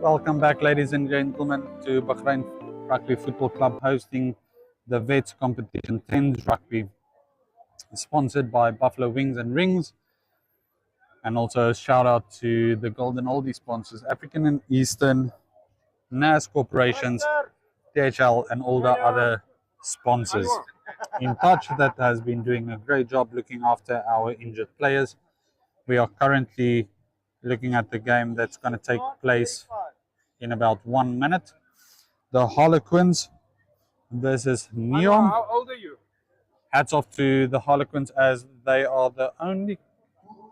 Welcome back, ladies and gentlemen, to Bahrain Rugby Football Club hosting the Vets competition 10s Rugby, sponsored by Buffalo Wings and Rings. And also a shout out to the Golden Oldies sponsors, African and Eastern, NAS Corporations, DHL, and all the other sponsors in touch that has been doing a great job looking after our injured players. We are currently looking at the game that's going to take place in about 1 minute. The Harlequins versus Neom. How old are you? Hats off to the Harlequins, as they are the only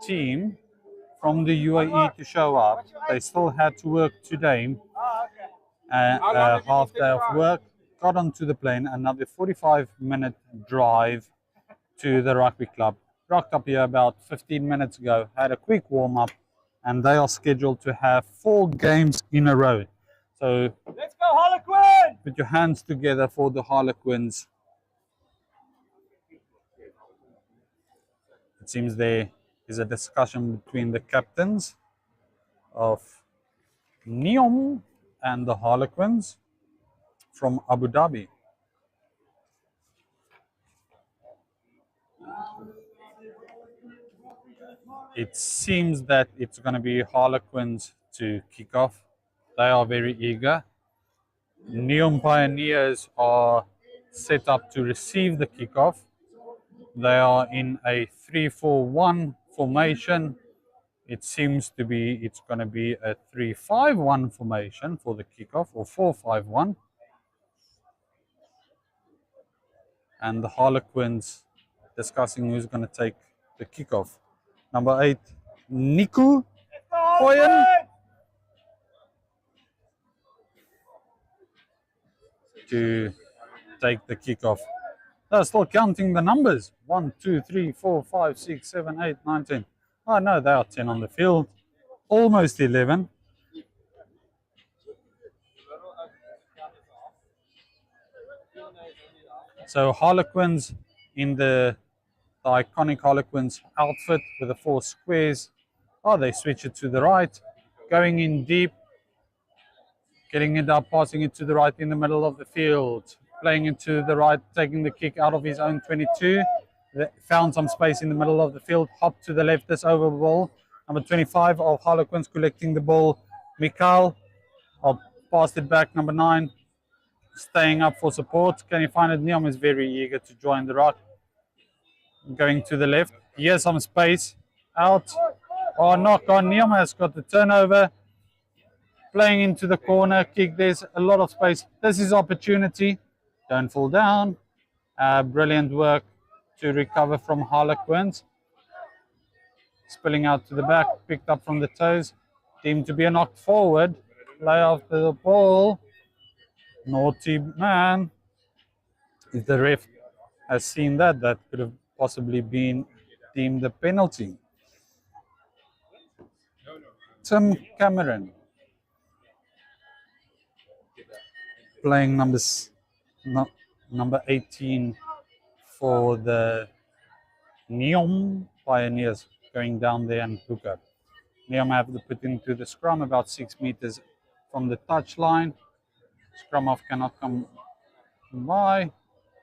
team from the UAE to show up. They still had to work today, a half day of work, got onto the plane, another 45-minute drive to the rugby club. Rocked up here about 15 minutes ago, had a quick warm-up, and they are scheduled to have 4 games in a row. So Let's go, Harlequin! put your hands together for the Harlequins. It seems there is a discussion between the captains of Neom and the Harlequins from Abu Dhabi. It seems that it's going to be Harlequins to kick off. They are very eager. Neom Pioneers are set up to receive the kickoff. They are in a 3-4-1 formation. It seems to be it's going to be a 3-5-1 formation for the kickoff, or 4-5-1. And the Harlequins discussing who's going to take the kickoff. Number 8, Niku Koyen. To take the kickoff. They're still counting the numbers. 1, 2, 3, 4, 5, 6, 7, 8, 9, 10. Oh no, there are 10 on the field. Almost 11. So Harlequins in the iconic Harlequins outfit with the 4 squares. Oh, they switch it to the right, going in deep, getting it up, passing it to the right in the middle of the field, playing it to the right, taking the kick out of his own 22. They found some space in the middle of the field, hop to the left, this over ball. Number 25 of Harlequins collecting the ball. Mikhail, passed it back, number 9, staying up for support. Can he find it? Neom is very eager to join the ruck. Going to the left. Here's some space. Out. Oh, knock on. Neom has got the turnover. Playing into the corner. Kick. There's a lot of space. This is opportunity. Don't fall down. Brilliant work to recover from Harlequins. Spilling out to the back. Picked up from the toes. Deemed to be a knock forward. Play after the ball. Naughty man. If the ref has seen that, that could have possibly been deemed a penalty. Tim Cameron playing number 18 for the Neom Pioneers, going down there and hook up. Neom have to put into the scrum about 6 meters from the touch line. Scrum off cannot come by.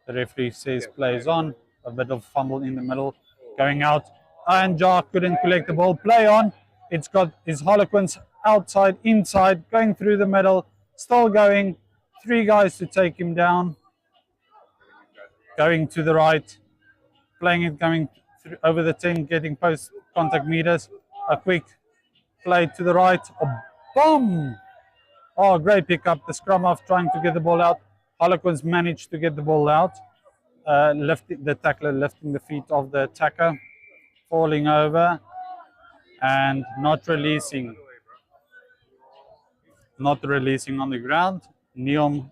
The referee says plays on. A bit of fumble in the middle. Going out. And Jar couldn't collect the ball. Play on. It's got his Harlequins outside, inside, going through the middle. Still going. 3 guys to take him down. Going to the right. Playing it, going through, over the 10, getting post contact meters. A quick play to the right. A bomb. Oh, great pickup. The scrum off trying to get the ball out. Harlequins managed to get the ball out. The tackler lifting the feet of the attacker. Falling over. And not releasing. Not releasing on the ground. Neom,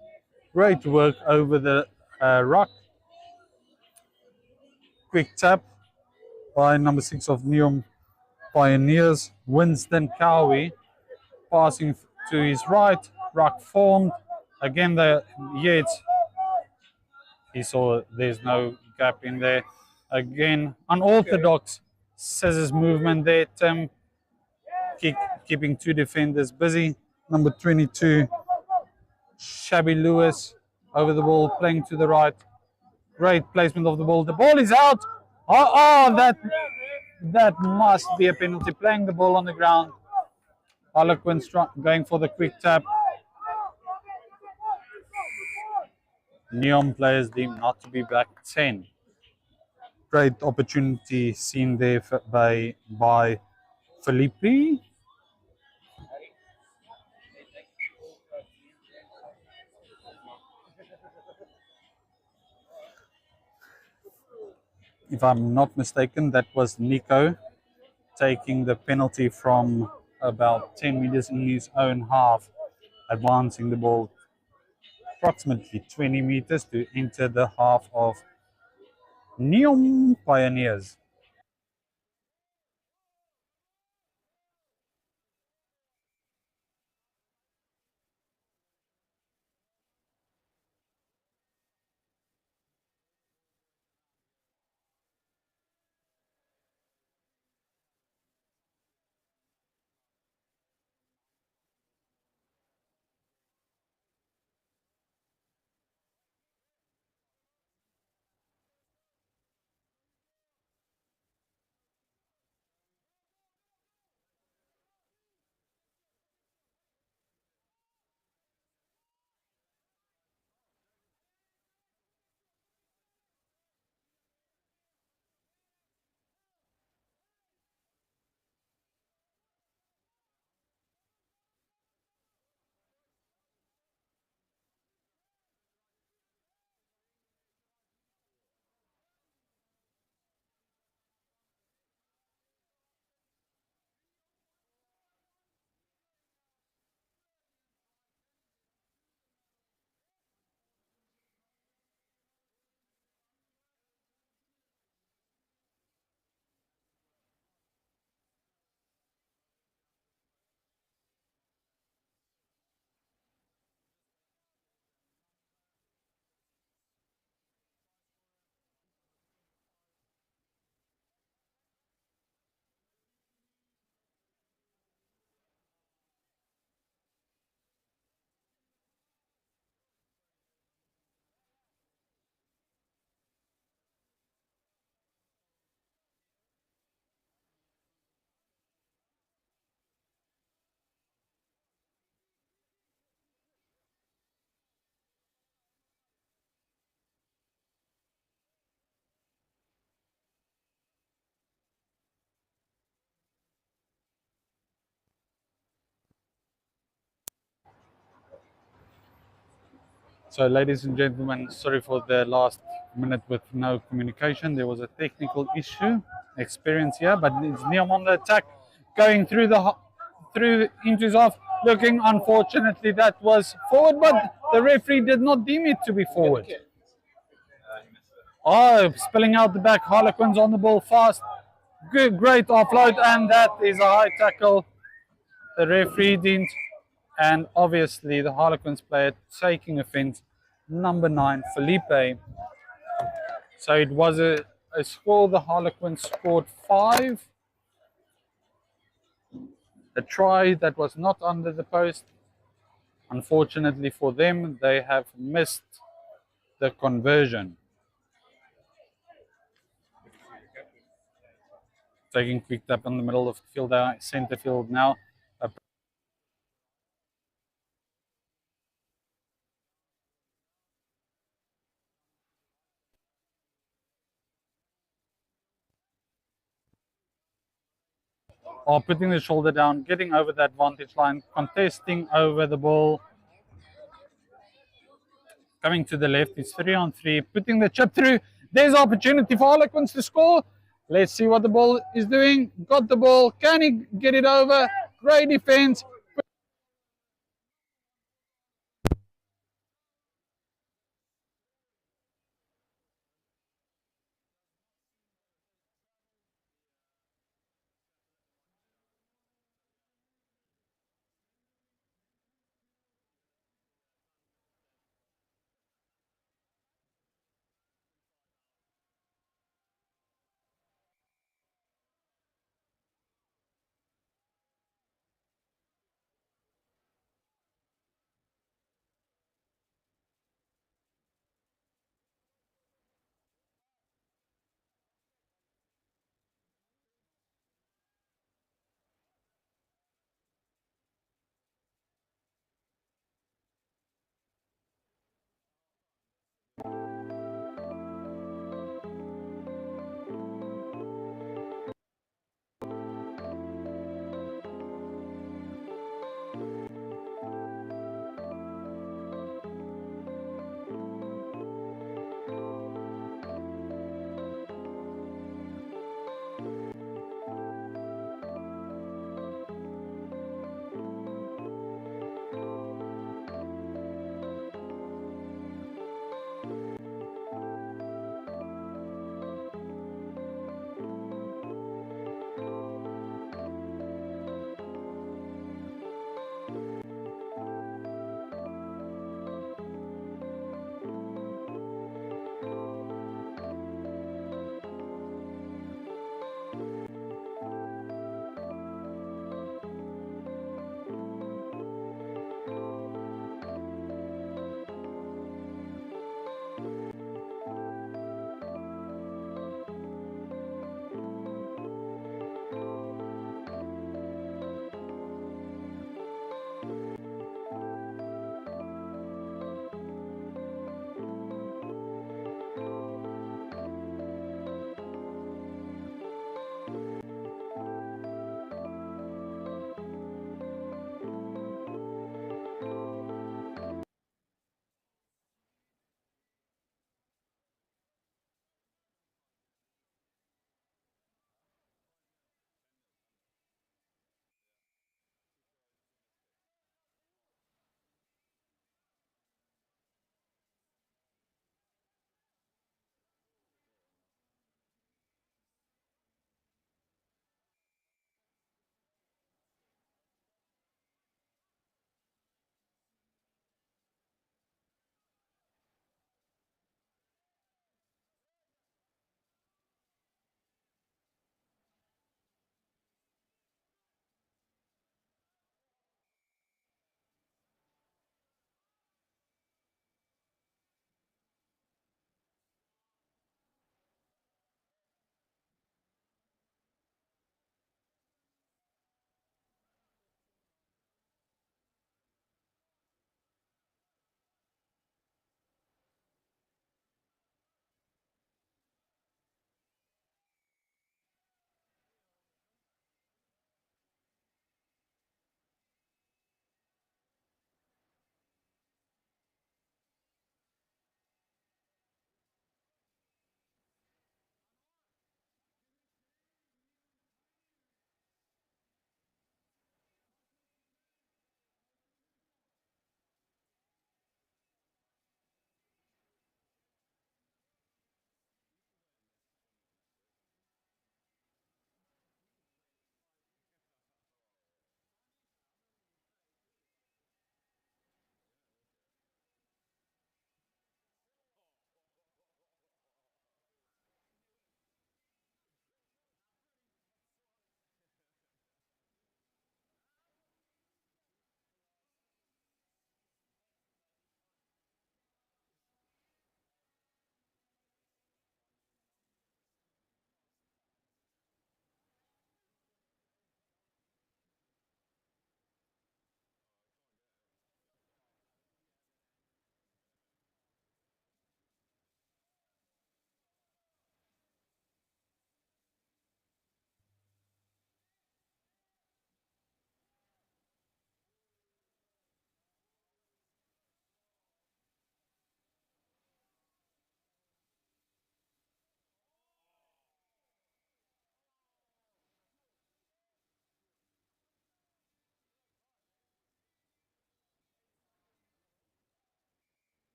great work over the ruck. Quick tap by number 6 of Neom Pioneers, Winston Cowie, passing to his right. Ruck formed. Again, he saw there's no gap in there. Again, unorthodox scissors movement there. Tim keeping 2 defenders busy. number 22, Shabby Lewis, over the ball, playing to the right. Great placement of the ball. The ball is out. That must be a penalty. Playing the ball on the ground. Harlequins going for the quick tap. Neom players deemed not to be back 10. Great opportunity seen there by Felipe. If I'm not mistaken, that was Nico taking the penalty from about 10 meters in his own half, advancing the ball approximately 20 meters to enter the half of Neom Pioneers. So, ladies and gentlemen, sorry for the last minute with no communication. There was a technical issue experienced here, but it's Neom on the attack, going through into his half, looking. Unfortunately, that was forward, but the referee did not deem it to be forward. Oh, spilling out the back. Harlequins on the ball fast. Good, great offload, and that is a high tackle. The referee didn't. And obviously the Harlequins player taking offense, number 9, Felipe. So it was a score. The Harlequins scored 5. A try that was not under the post. Unfortunately for them, they have missed the conversion. Taking quick tap in the middle of the field, center field now. Or putting the shoulder down, getting over that vantage line, contesting over the ball. Coming to the left, it's 3-on-3, putting the chip through. There's opportunity for Harlequins to score. Let's see what the ball is doing. Got the ball. Can he get it over? Great defense.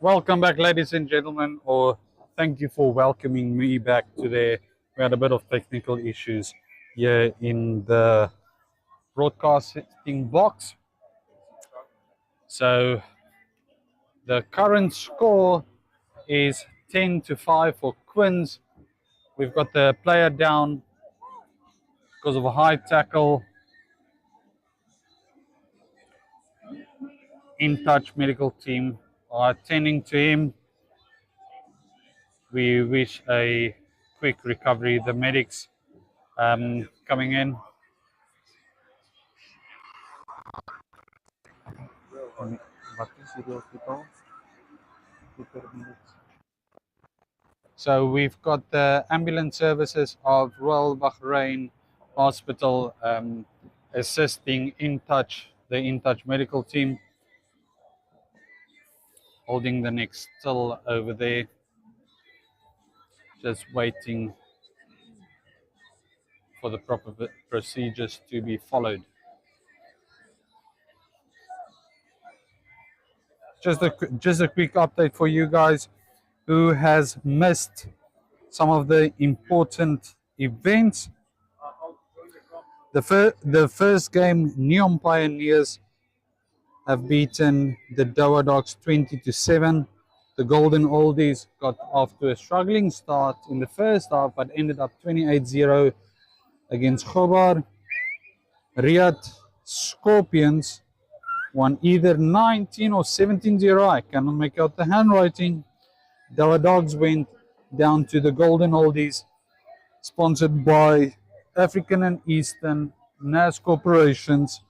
Welcome back, ladies and gentlemen, or thank you for welcoming me back today. We had a bit of technical issues here in the broadcasting box. So the current score is 10-5 for Quins. We've got the player down because of a high tackle. In touch medical team are attending to him. We wish a quick recovery. The medics coming in. So we've got the ambulance services of Royal Bahrain Hospital assisting the In Touch medical team, holding the neck still over there, just waiting for the proper procedures to be followed. Just a quick update for you guys who has missed some of the important events. The first game, Neom Pioneers have beaten the Doha Dogs 20-7. The Golden Oldies got off to a struggling start in the first half, but ended up 28-0 against Kobar. Riyad Scorpions won either 19 or 17-0. I cannot make out the handwriting. Doha Dogs went down to the Golden Oldies, sponsored by African and Eastern NAS Corporations,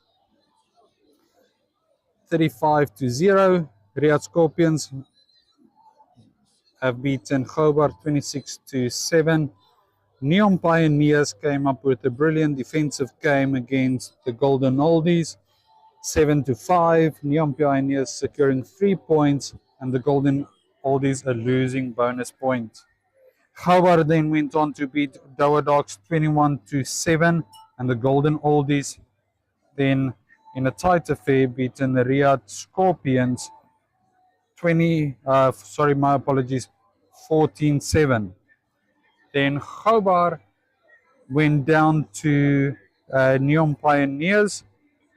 35-0. Riyad Scorpions have beaten Kobar 26-7. Neom Pioneers came up with a brilliant defensive game against the Golden Oldies, 7-5. Neom Pioneers securing 3 points and the Golden Oldies a losing bonus point. Kobar then went on to beat Doha Dogs 21-7, and the Golden Oldies then, in a tight affair, beaten the Riyad Scorpions 14-7. Then Kobar went down to Neom Pioneers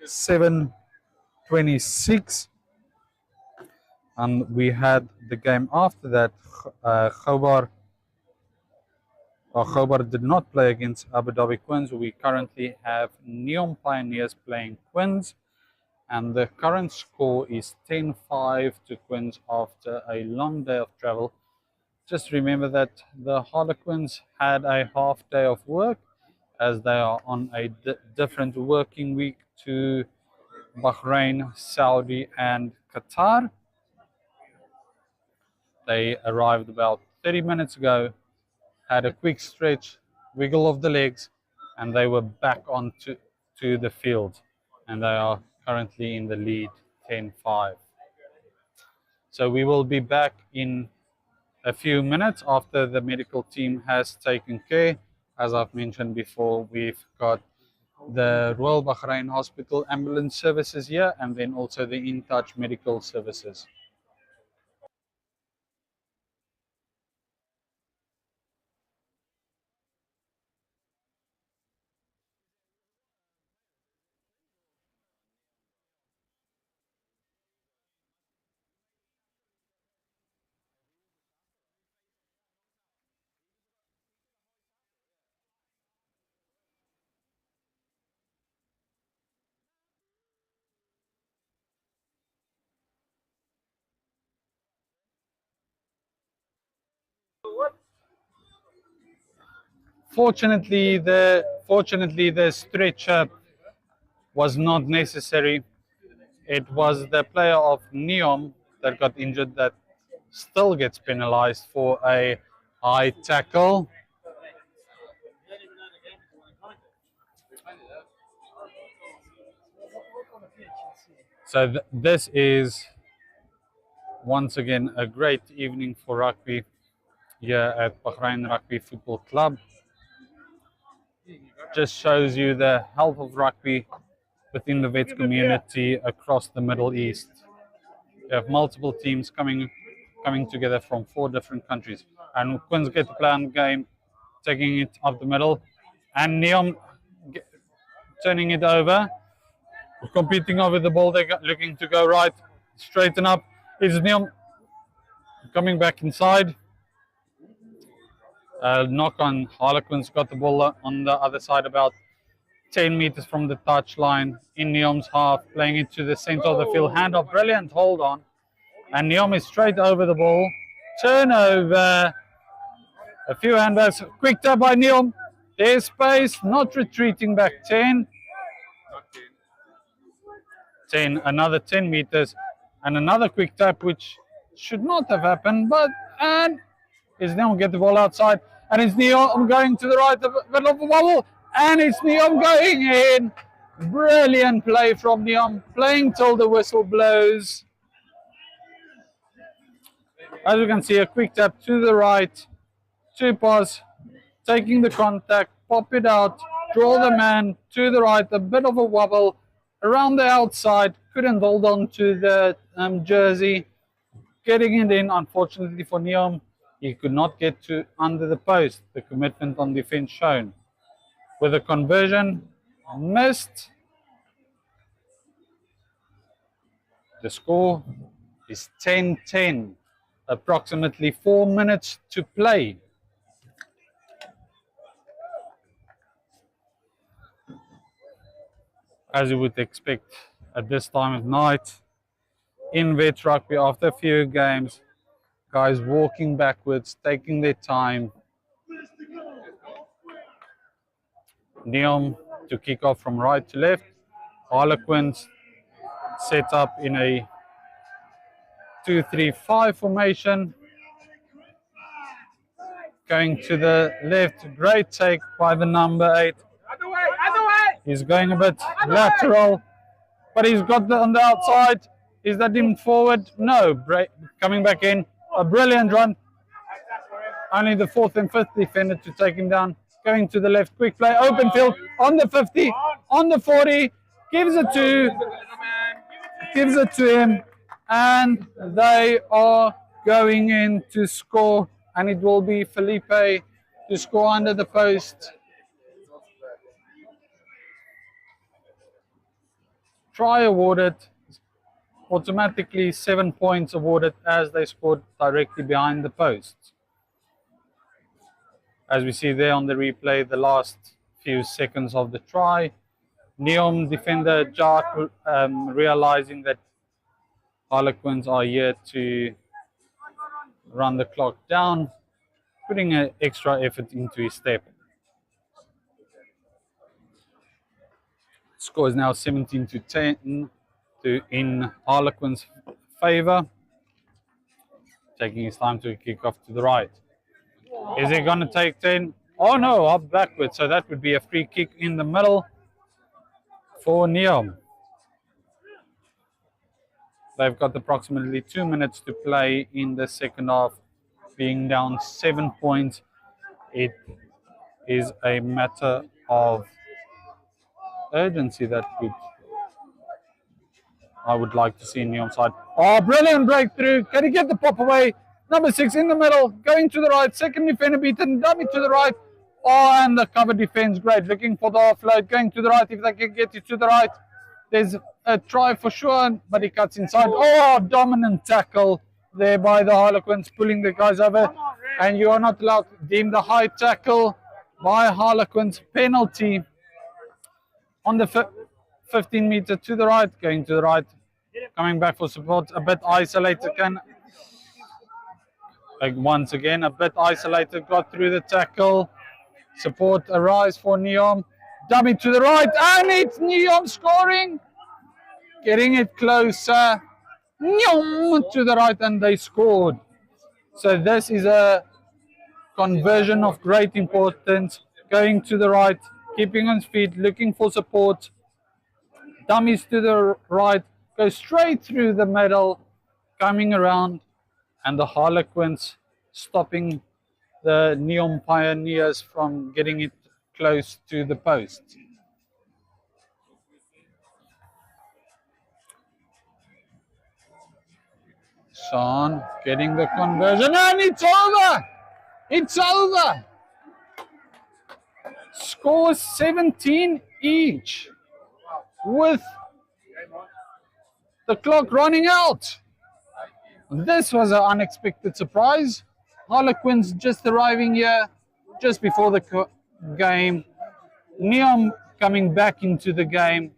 7-26, and we had the game after that. Kobar did not play against Abu Dhabi Quins. We currently have Neom Pioneers playing Quins, and the current score is 10-5 to Quins after a long day of travel. Just remember that the Harlequins had a half day of work, as they are on a different working week to Bahrain, Saudi and Qatar. They arrived about 30 minutes ago, had a quick stretch, wiggle of the legs, and they were back onto the field, and they are currently in the lead 10-5. So we will be back in a few minutes after the medical team has taken care. As I've mentioned before, we've got the Royal Bahrain Hospital ambulance services here, and then also the In Touch medical services. Fortunately, the stretcher was not necessary. It was the player of Neom that got injured that still gets penalized for a high tackle. So this is once again a great evening for rugby here at Bahrain Rugby Football Club. Just shows you the health of rugby within the vets community across the Middle East. We have multiple teams coming coming together from 4 different countries. And Quins get to play on the game, taking it up the middle, and Neom turning it over, competing over the ball. They're looking to go right, straighten up. Is Neom coming back inside? Knock on. Harlequins got the ball on the other side, about 10 meters from the touch line in Neom's half, playing it to the center of the field. Handoff, brilliant hold on. And Neom is straight over the ball. Turnover. A few handbags. Quick tap by Neom. There's space, not retreating back. 10. 10, another 10 meters. And another quick tap, which should not have happened, and is Neom get the ball outside. And it's Neom going to the right, a bit of a wobble. And it's Neom going in. Brilliant play from Neom, playing till the whistle blows. As you can see, a quick tap to the right, 2 pass, taking the contact, pop it out, draw the man to the right, a bit of a wobble around the outside, couldn't hold on to the jersey, getting it in. Unfortunately for Neom, he could not get to under the post. The commitment on defense shown. With a conversion missed, the score is 10-10. Approximately 4 minutes to play. As you would expect at this time of night in vet rugby, after a few games, guys walking backwards, taking their time. Neom to kick off from right to left. Harlequins set up in a 2-3-5 formation. Going to the left, great take by the number 8. He's going a bit lateral, but he's got on the outside. Is that him forward? No, coming back in. A brilliant run. Only the 4th and 5th defender to take him down. Going to the left, quick play, open field, on the 50, on the 40, gives it to him, and they are going in to score, and it will be Felipe to score under the post. Try awarded, automatically 7 points awarded as they scored directly behind the post. As we see there on the replay, the last few seconds of the try. Neom defender Jack realizing that Harlequins are here to run the clock down, putting an extra effort into his step. Score is now 17-10 in Harlequins' favor. Taking his time to kick off to the right. Is he going to take 10? Oh no, up backwards. So that would be a free kick in the middle for Neom. They've got approximately 2 minutes to play in the second half, being down 7 points. It is a matter of urgency that I would like to see in Neom side. Oh, brilliant breakthrough. Can he get the pop away? Number 6 in the middle, going to the right. Second defender beaten, dummy to the right. Oh, and the cover defense, great. Looking for the offload, going to the right. If they can get it to the right, there's a try for sure, but he cuts inside. Oh, dominant tackle there by the Harlequins, pulling the guys over. And you are not allowed to deem the high tackle by Harlequins. Penalty on the 15 meter to the right, going to the right, coming back for support, a bit isolated. Once again, a bit isolated, got through the tackle. Support arise for Neom. Dummy to the right, and it's Neom scoring. Getting it closer. Neom to the right, and they scored. So this is a conversion of great importance. Going to the right, keeping on his feet, looking for support. Dummies to the right, go straight through the middle, coming around, and the Harlequins stopping the Neom Pioneers from getting it close to the post. Sean getting the conversion, and it's over. It's over. Scores 17 each with the clock running out. This was an unexpected surprise. Harlequins just arriving here just before the game. Neom coming back into the game.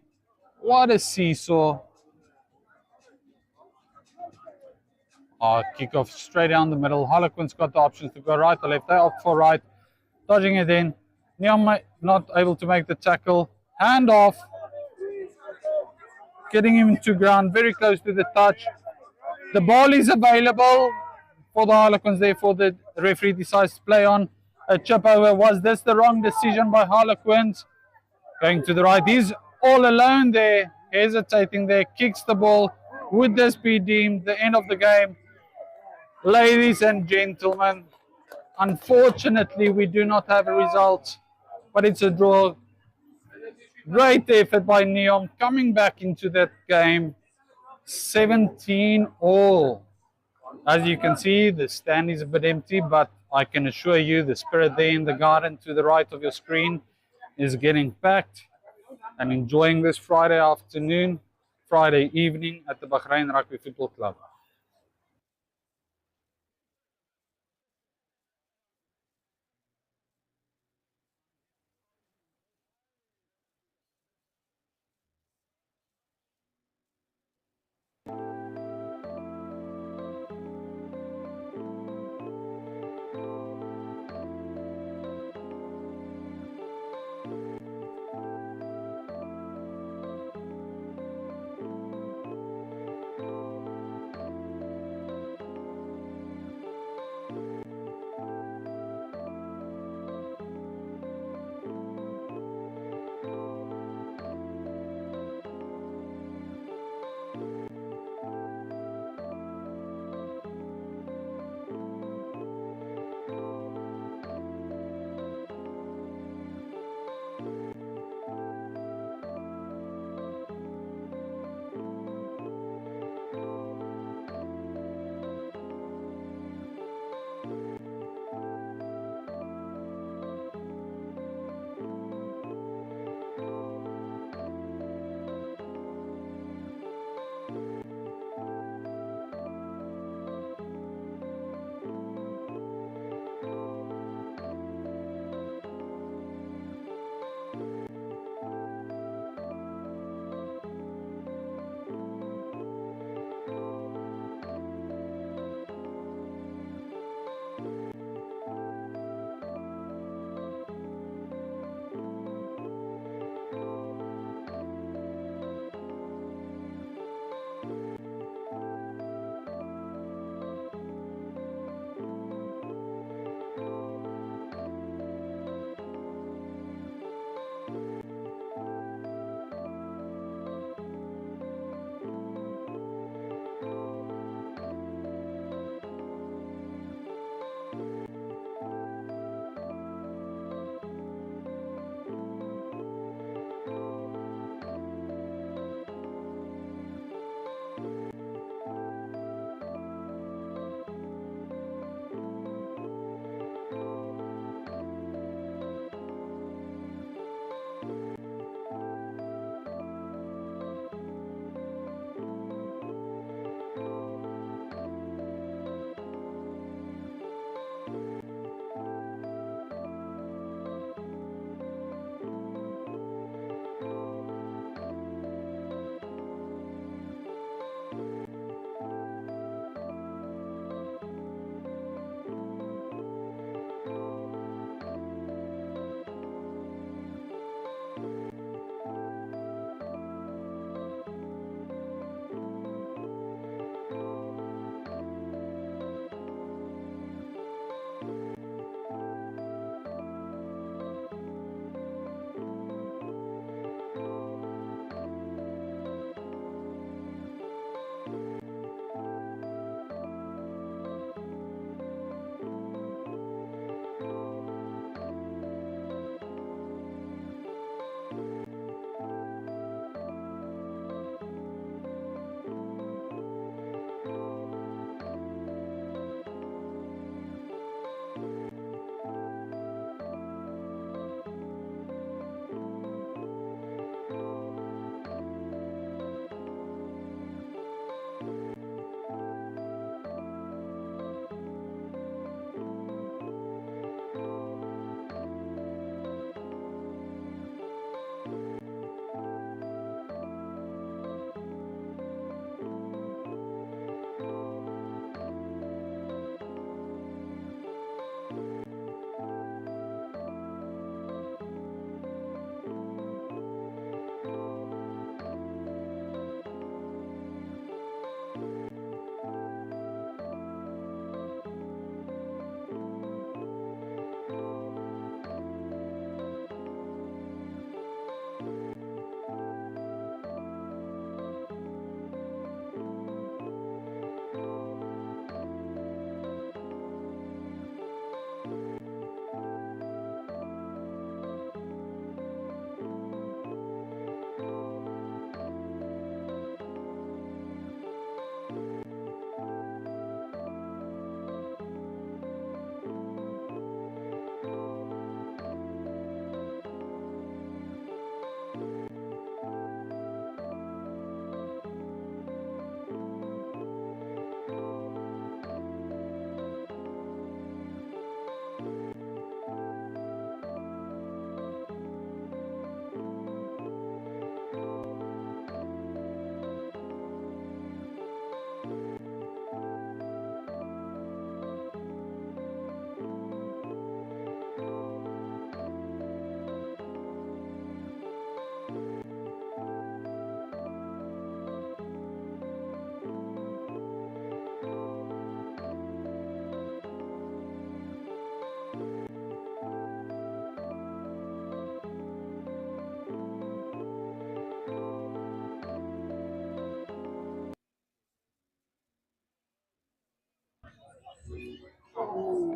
What a seesaw. Kick off straight down the middle. Harlequins got the options to go right or left. They opt for right. Dodging it in. Neom not able to make the tackle. Hand off. Getting him to ground. Very close to the touch. The ball is available for the Harlequins. Therefore, the referee decides to play on a chip over. Was this the wrong decision by Harlequins? Going to the right. He's all alone there. Hesitating there. Kicks the ball. Would this be deemed the end of the game? Ladies and gentlemen, unfortunately, we do not have a result, but it's a draw. Great effort by Neom coming back into that game. 17 all. As you can see, the stand is a bit empty, but I can assure you the spirit there in the garden to the right of your screen is getting packed and enjoying this Friday afternoon, Friday evening at the Bahrain Rugby Football Club.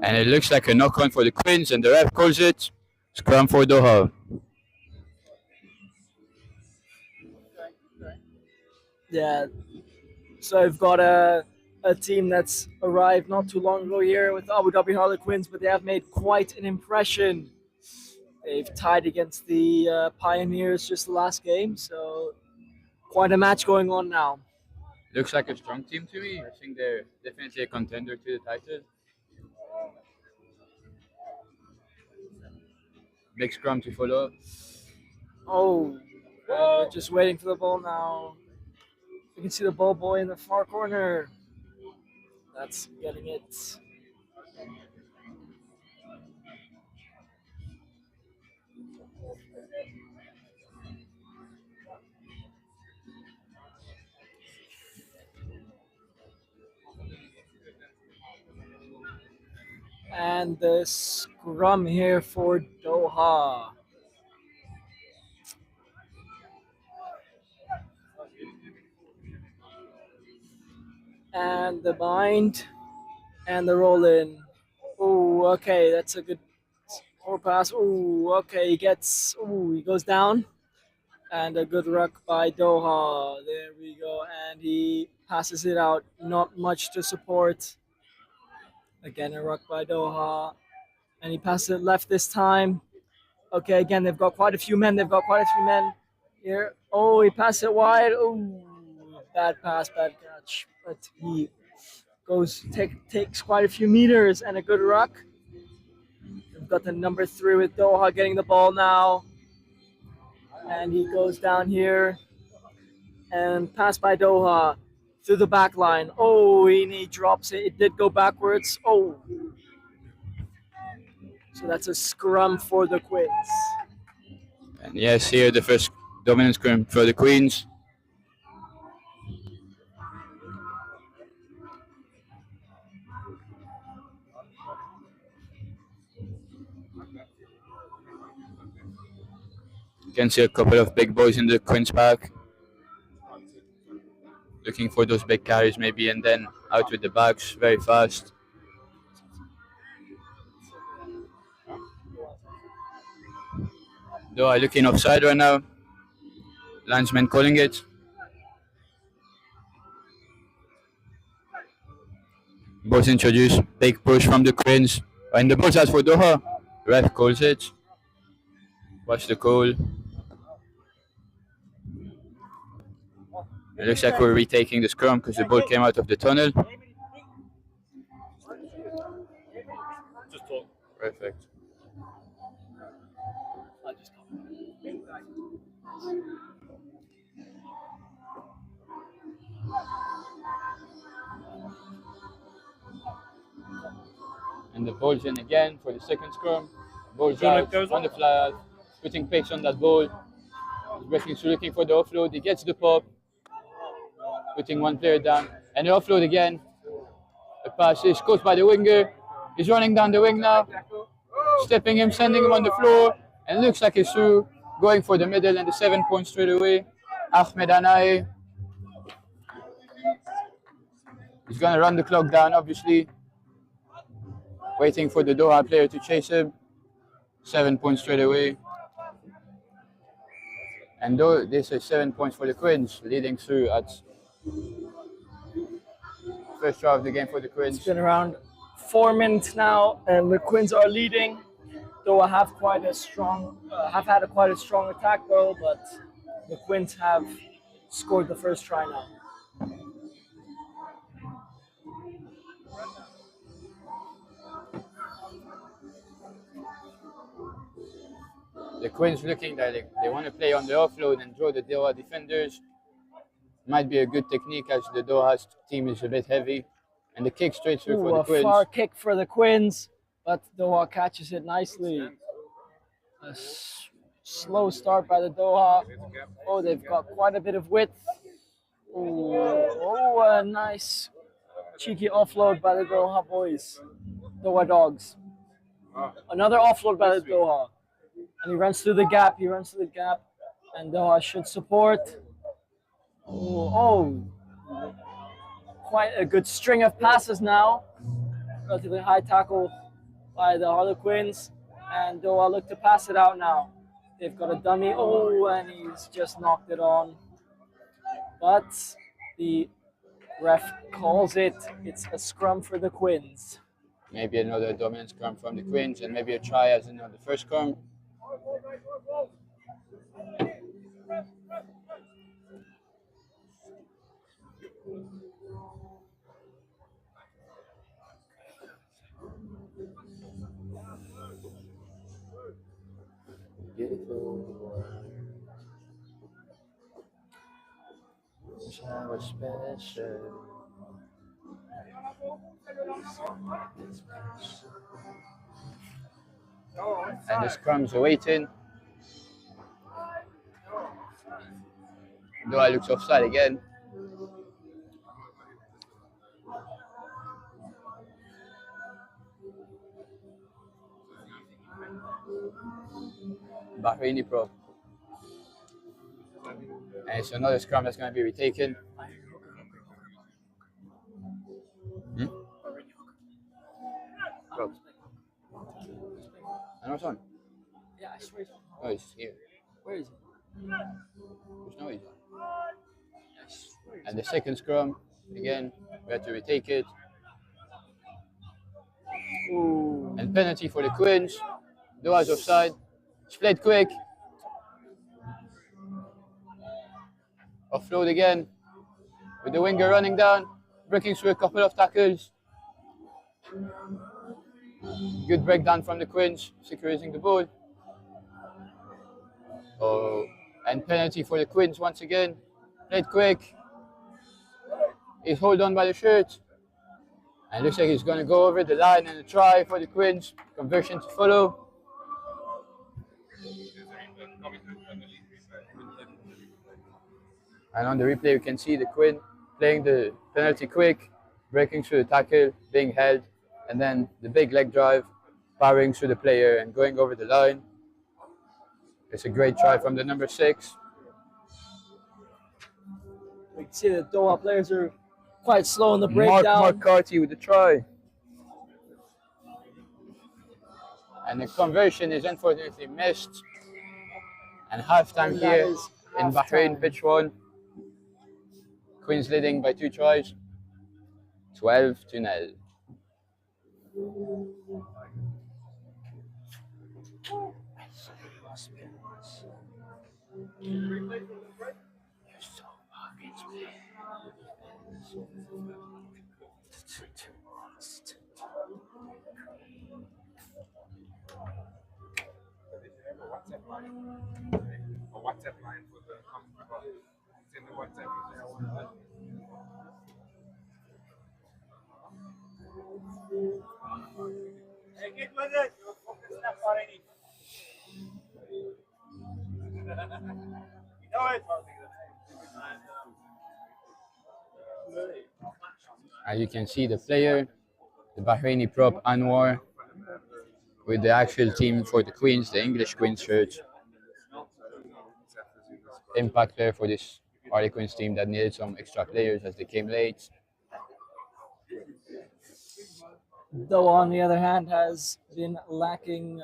And it looks like a knock-on for the Quins, and the ref calls it scrum for Doha. Yeah, so I've got a team that's arrived not too long ago here with Abu Dhabi Harlequins, but they have made quite an impression. They've tied against the Pioneers just the last game, so quite a match going on now. Looks like a strong team to me. I think they're definitely a contender to the title. Big scrum to follow up. Oh, we're just waiting for the ball now. You can see the ball boy in the far corner. That's getting it. And the scrum here for Doha. And the bind. And the roll in. Oh, okay, that's a good forward pass. Oh, okay, he goes down. And a good ruck by Doha. There we go. And he passes it out. Not much to support. Again, a ruck by Doha. And he passes it left this time. Okay, again, they've got quite a few men. Here. Oh, he passed it wide. Oh, bad pass, bad catch. But he takes quite a few meters and a good ruck. We've got the number 3 with Doha getting the ball now. And he goes down here. And pass by Doha through the back line. Oh, and he drops it. It did go backwards. Oh. So that's a scrum for the Quins. And yes, here the first dominant scrum for the Quins. You can see a couple of big boys in the Quins pack. Looking for those big carries maybe, and then out with the backs very fast. Doha looking offside right now. Linesman calling it. Balls introduced. Big push from the Quins. And the ball's out for Doha. Ref calls it. Watch the call. It looks like we're retaking the scrum because the ball came out of the tunnel. Perfect. And the ball's in again for the second scrum. Ball's out on the fly out, putting pace on that ball. He's breaking through, looking for the offload. He gets the pop, putting one player down, and the offload again. The pass is caught by the winger. He's running down the wing now, stepping him, sending him on the floor, and it looks like he's through, going for the middle and the 7 points straight away. Ahmed Anai. He's going to run the clock down, obviously. Waiting for the Doha player to chase him. 7 points straight away. And though this is 7 points for the Quins, leading through at first draw of the game for the Quins. It's been around 4 minutes now, and the Quins are leading. Doha have had quite a strong attack though, but the Quins have scored the first try now. The Quins looking like they want to play on the offload and draw the Doha defenders. Might be a good technique as the Doha team is a bit heavy. And the kick straight through for the Quins. A far kick for the Quins, but Doha catches it nicely. A slow start by the Doha. Oh, they've got quite a bit of width. Oh, a nice cheeky offload by the Doha boys. Doha dogs. Another offload by the Doha. And he runs through the gap, and Doha should support. Oh, quite a good string of passes now. Relatively high tackle by the Harlequins, and Doha look to pass it out now. They've got a dummy. Oh, and he's just knocked it on. But the ref calls it. It's a scrum for the Quins. Maybe another dominant scrum from the Quins, and maybe a try as in the first scrum. And the scrums are waiting. Doha looks offside again. Bahraini prop. And it's another scrum that's going to be retaken. And what's on? Yeah, I swear. Oh, it's here. Where is it? There's no easy. And the second scrum, again, we have to retake it. Ooh. And penalty for the Quins. Doha's offside. It's played quick. Offload again. With the winger running down, breaking through a couple of tackles. Good breakdown from the Quins, securing the ball. Oh, and penalty for the Quins once again. Played quick. He's hold on by the shirt. And looks like he's going to go over the line and a try for the Quins. Conversion to follow. And on the replay, you can see the Quinn playing the penalty quick, breaking through the tackle, being held, and then the big leg drive, powering through the player and going over the line. It's a great try from the number 6. We can see the Doha players are quite slow in the breakdown. Mark McCarthy with the try. And the conversion is unfortunately missed. And halftime here in Bahrain, pitch 1. Quins leading by 2 tries, 12-0. A WhatsApp line for the company. Send the WhatsApp. Hey, get with it. You're focused enough already. You know it. As you can see, the player, the Bahraini prop Anwar, with the actual team for the Quins, the English Quins shirt. Impact player for this Harlequins team that needed some extra players as they came late. Doha, on the other hand, has been lacking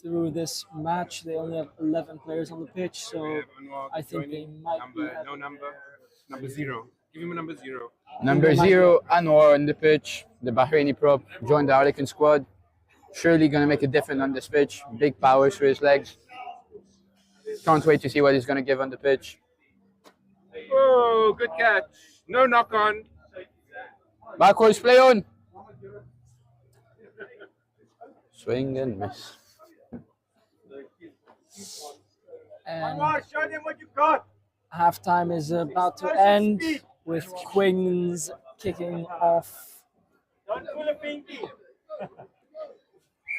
through this match. They only have 11 players on the pitch, so I think they might Number 0. Give him a number 0. Number 0, Anwar on the pitch. The Bahraini prop joined the Harlequin squad. Surely going to make a difference on this pitch. Big powers for his legs. Can't wait to see what he's going to give on the pitch. Oh, good catch. No knock on. Backwards play on. Swing and miss. And Show them what you got. halftime is about to end with Quins kicking off. Don't pull a pinky.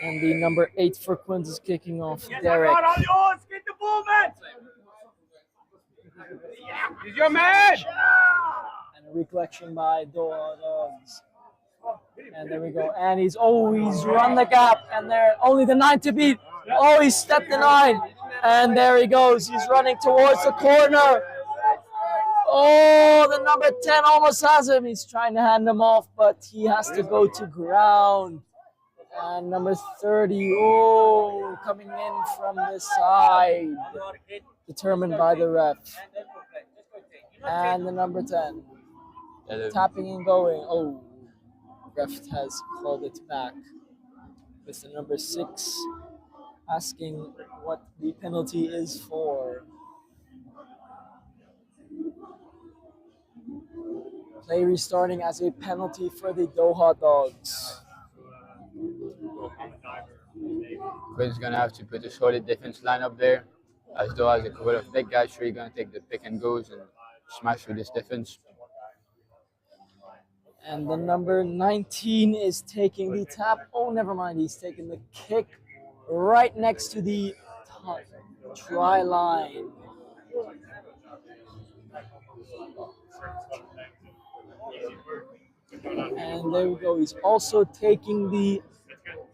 And the number 8 for Quins is kicking off, Yes, Derek. all yours. Get the ball, man. He's your man. And a recollection by Doha Dogs. And there we go. And he's run the gap. And there, only the 9 to beat. Oh, he stepped the 9. And there he goes. He's running towards the corner. Oh, the number 10 almost has him. He's trying to hand him off, but he has to go to ground. And number 30, oh, coming in from the side, determined by the ref. And the number 10, tapping and going. Oh, ref has called it back. With the number 6 asking what the penalty is for. Play restarting as a penalty for the Doha Dogs. Quins gonna have to put a solid defense line up there, as though has a couple of big guys, sure gonna take the pick and goes and smash through this defense. And the number 19 is taking the tap. Oh, never mind. He's taking the kick right next to the try line. And there we go. He's also taking the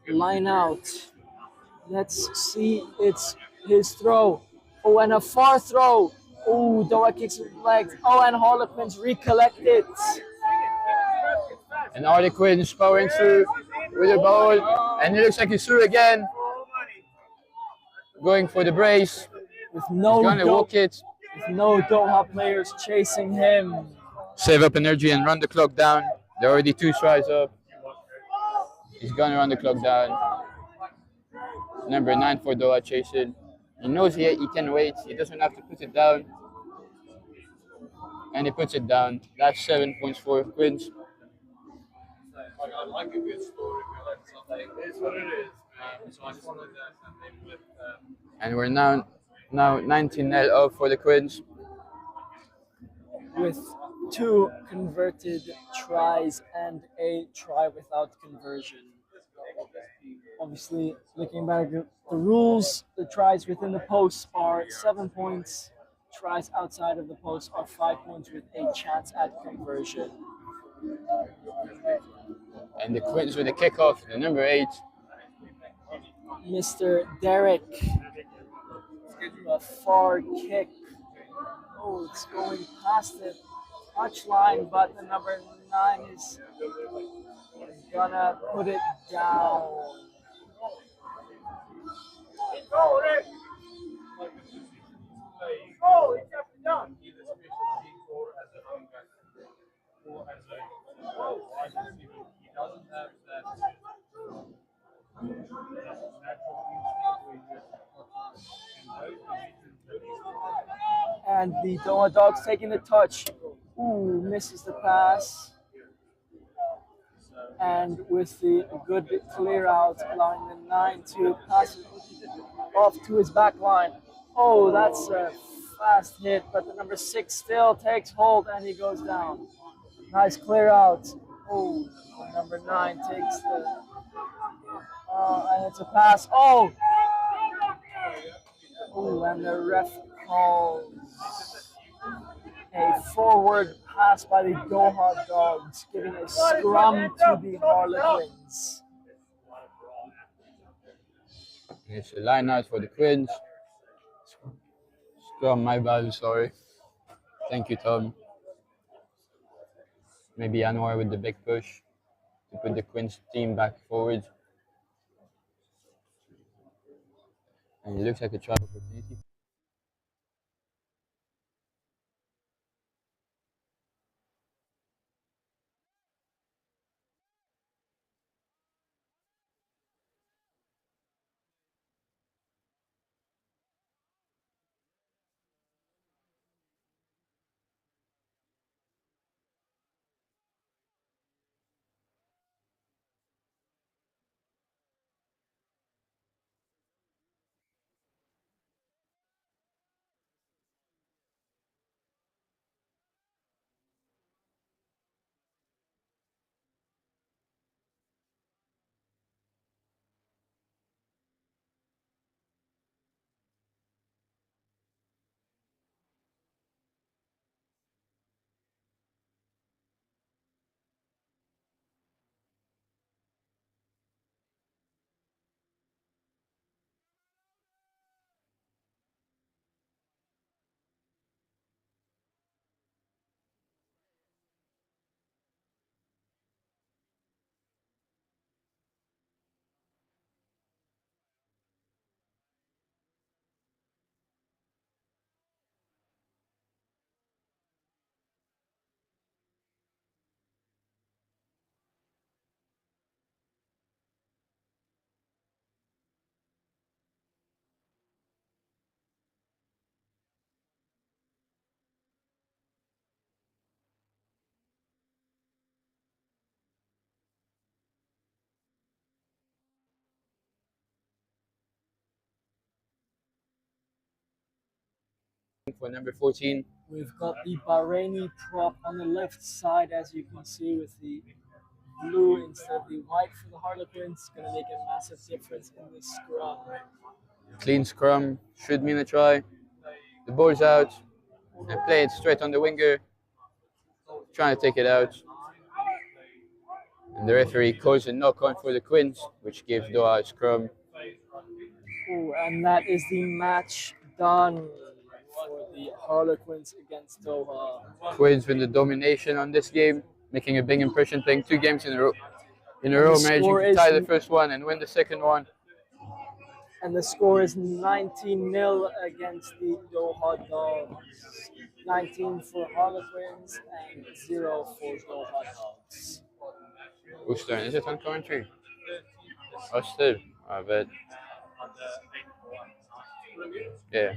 line out. Let's see. It's his throw. Oh, and a far throw. Oh, Doha kicks with legs. Oh, and Harlequins recollect it. And Harlequins powering through with the ball, and it looks like he's through again. Going for the brace. With no he's gonna walk it. With no Doha players chasing him. Save up energy and run the clock down. They're already 2 tries up. He's gonna run the clock down. Number 9 for Doha chasing. He knows he can wait. He doesn't have to put it down. And he puts it down. That's 7 points for Quins. I like a good story, like it's what it is, man. So I just wanted that with And we're now 19-0 up for the Quins. With 2 converted tries and a try without conversion. Obviously, looking back at the rules, the tries within the post are 7 points. Tries outside of the post are 5 points with a chance at conversion. And the Quins with the kickoff, the number 8. Mr. Derek. A far kick. Oh, it's going past the touchline, but the number 9 is gonna put it down. And the Doha Dogs taking the touch. Ooh, misses the pass. And with the good clear out, allowing the 9 to pass it off to his back line. Oh, that's a fast hit, but the number 6 still takes hold and he goes down. Nice clear out. Oh, the number 9 takes the... and it's a pass. Oh! Oh, and the ref calls a forward pass by the Doha Dogs, giving a scrum to the Harlequins. It's a line out for the Quins. Scrum, my bad, sorry. Thank you, Tom. Maybe Anwar with the big push to put the Quins team back forward. And it looks like a try opportunity. for number 14. We've got the Bahraini prop on the left side, as you can see, with the blue instead of the white for the Harlequins. Going to make a massive difference in the scrum. Clean scrum should mean a try. The ball's out and play it straight on the winger, trying to take it out. And the referee calls a knock-on for the Quins, which gives Doha a scrum. Ooh, and that is the match done for the Harlequins against Doha. Quins win the domination on this game, making a big impression, playing 2 games in a row, the managing score to is tie the first one and win the second one. And the score is 19-0 against the Doha Dogs. 19 for Harlequins and 0 for Doha Dogs. Whose turn? Is it on commentary? Oh, still. I bet. Yeah.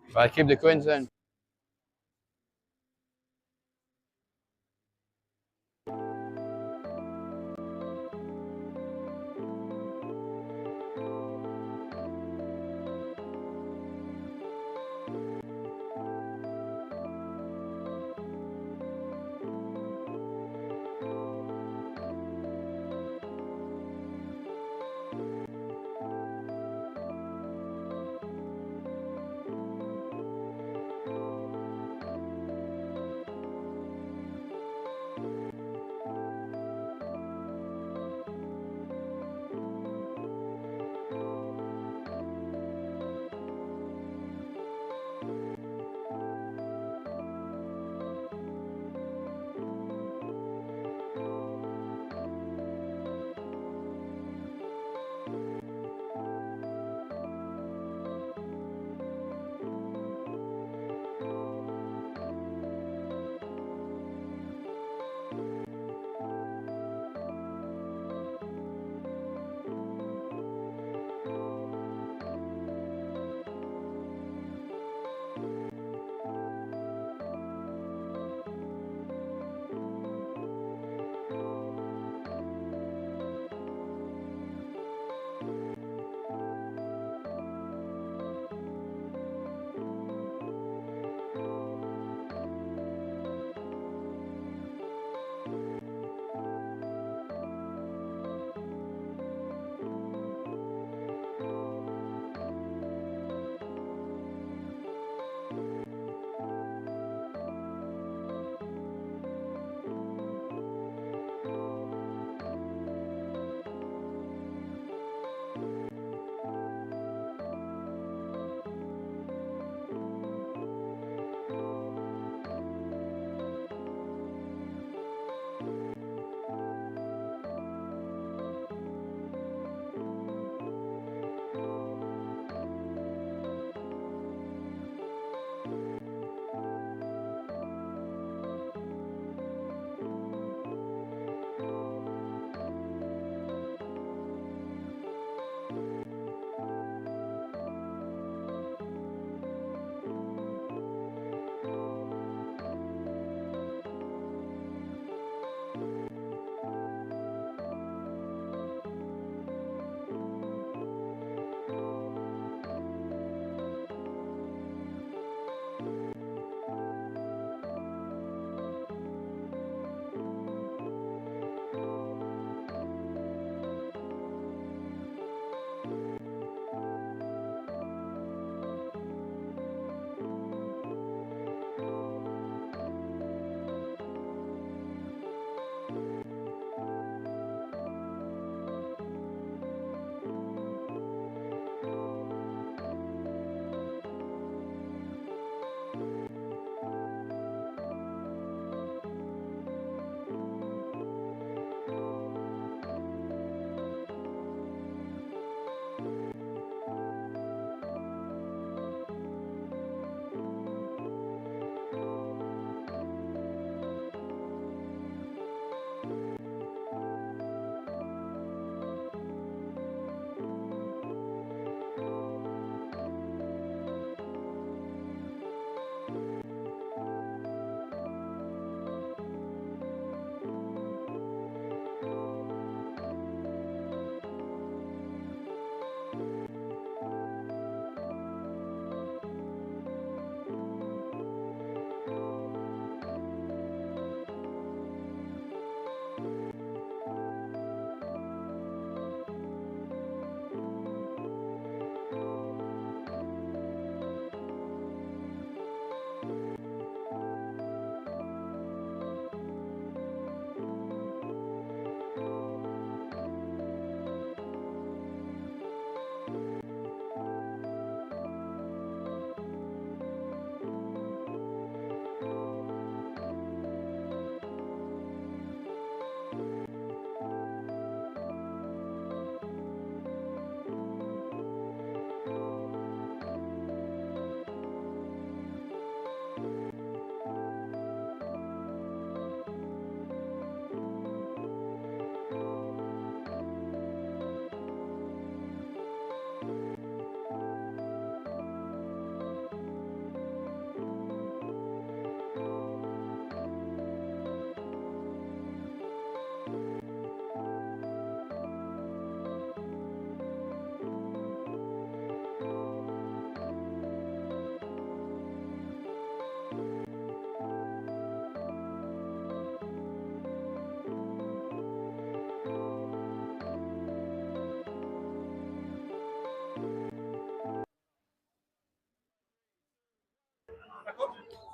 If I keep the Quins then.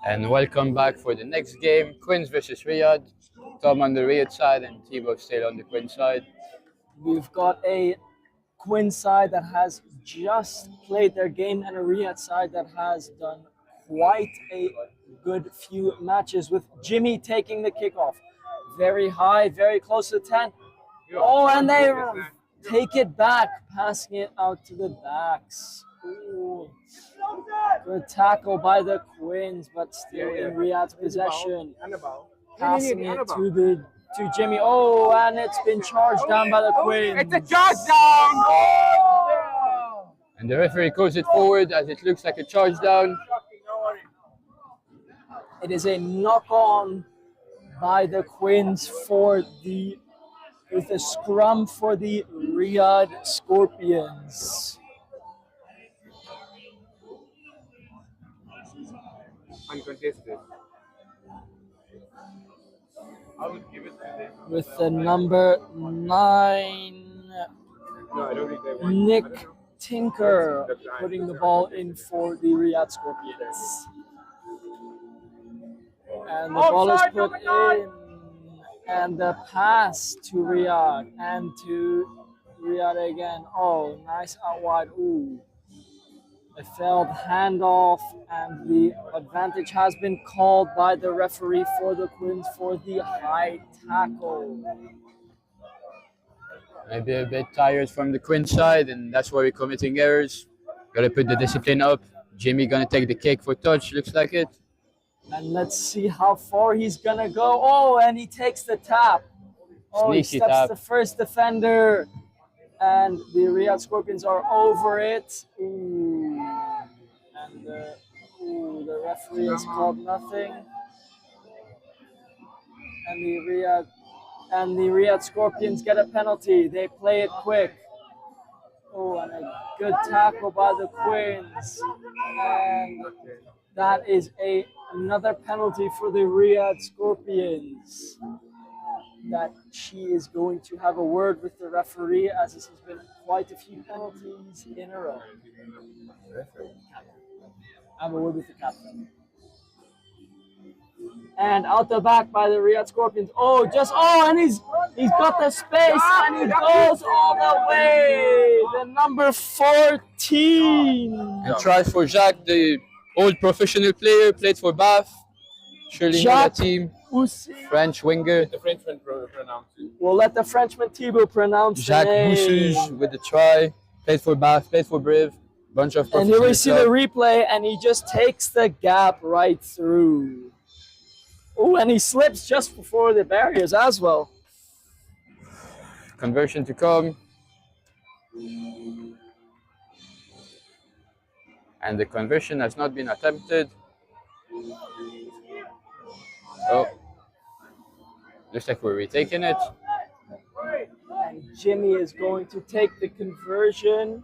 And welcome back for the next game, Quins versus Riyad. Tom on the Riyad side and Thibaut still on the Quins side. We've got a Quins side that has just played their game and a Riyad side that has done quite a good few matches, with Jimmy taking the kickoff. Very high, very close to 10. Oh, and they take it back, passing it out to the backs. Ooh. Good tackle by the Quins, but still in Riyad's possession. Passing it to Jimmy. Oh, and it's been charged down by the Quins. It's a charge down! And the referee calls it forward as it looks like a charge down. It is a knock-on by the Quins with a scrum for the Riyad Scorpions. Uncontested. I would give it to them. With the number 9, No, I don't think they want. Nick Tinker putting the ball in for the Riyad Scorpions. And the ball is put in. And the pass to Riyad. And to Riyad again. Oh, nice out wide. Ooh. A failed handoff, and the advantage has been called by the referee for the Quins for the high tackle. Maybe a bit tired from the Quins side, and that's why we're committing errors. Gotta put the discipline up. Jimmy gonna take the kick for touch, looks like it. And let's see how far he's gonna go. Oh, and he takes the tap. Oh, Sneaky he steps tap. the first defender. And the Riyad Scorpions are over it. Ooh. And the referee has called nothing. And the Riyad Scorpions get a penalty. They play it quick. Oh, and a good tackle by the Quins. And that is another penalty for the Riyad Scorpions. That she is going to have a word with the referee, as this has been quite a few penalties in a row. Have a word with the captain. And out the back by the Riyad Scorpions. And he's got the space, and he goes all the way. The number 14. And tries for Jacques, the old professional player, played for Bath. Surely know that team. French winger. The Frenchman pronounce it. We'll let the Frenchman Thibaut pronounce Jacques the name. Boussuge with the try. Played for Bath, played for Brive. Bunch of And professional here we see the club. replay, and he just takes the gap right through. Oh, and he slips just before the barriers as well. Conversion to come. And the conversion has not been attempted. Oh. Looks like we're retaking it. And Jimmy is going to take the conversion.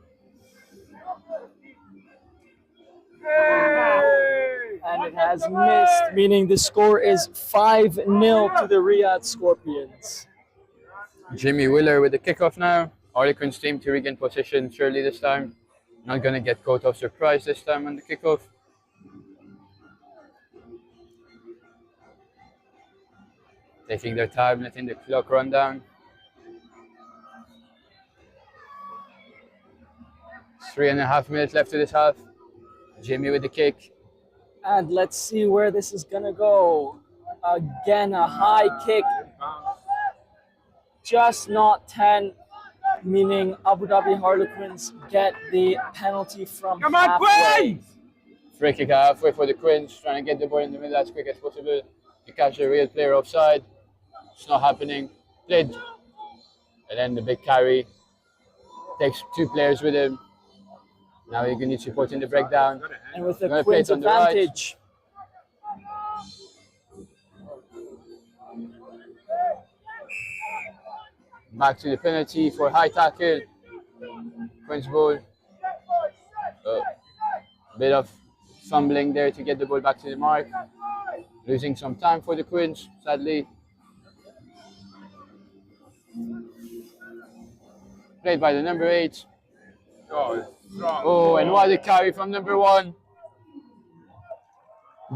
And it has missed, meaning the score is 5-0 to the Riyad Scorpions. Jimmy Wheeler with the kickoff now. Harlequins team to regain possession surely this time. Not going to get caught off surprise this time on the kickoff. Taking their time, letting the clock run down. 3.5 minutes left to this half. Jimmy with the kick. And let's see where this is going to go. Again, a high kick. Just not 10, meaning Abu Dhabi Harlequins get the penalty from halfway. Free kick halfway for the Quins, trying to get the ball in the middle as quick as possible to catch the real player offside. It's not happening. Played. And then the big carry. Takes 2 players with him. Now you're going to need support in the breakdown. And with the Quins advantage. Back to the penalty for high tackle. Quins ball. Bit of fumbling there to get the ball back to the mark. Losing some time for the Quins, sadly. Played by the number 8. Oh, it's strong. Oh, and what a carry from number 1.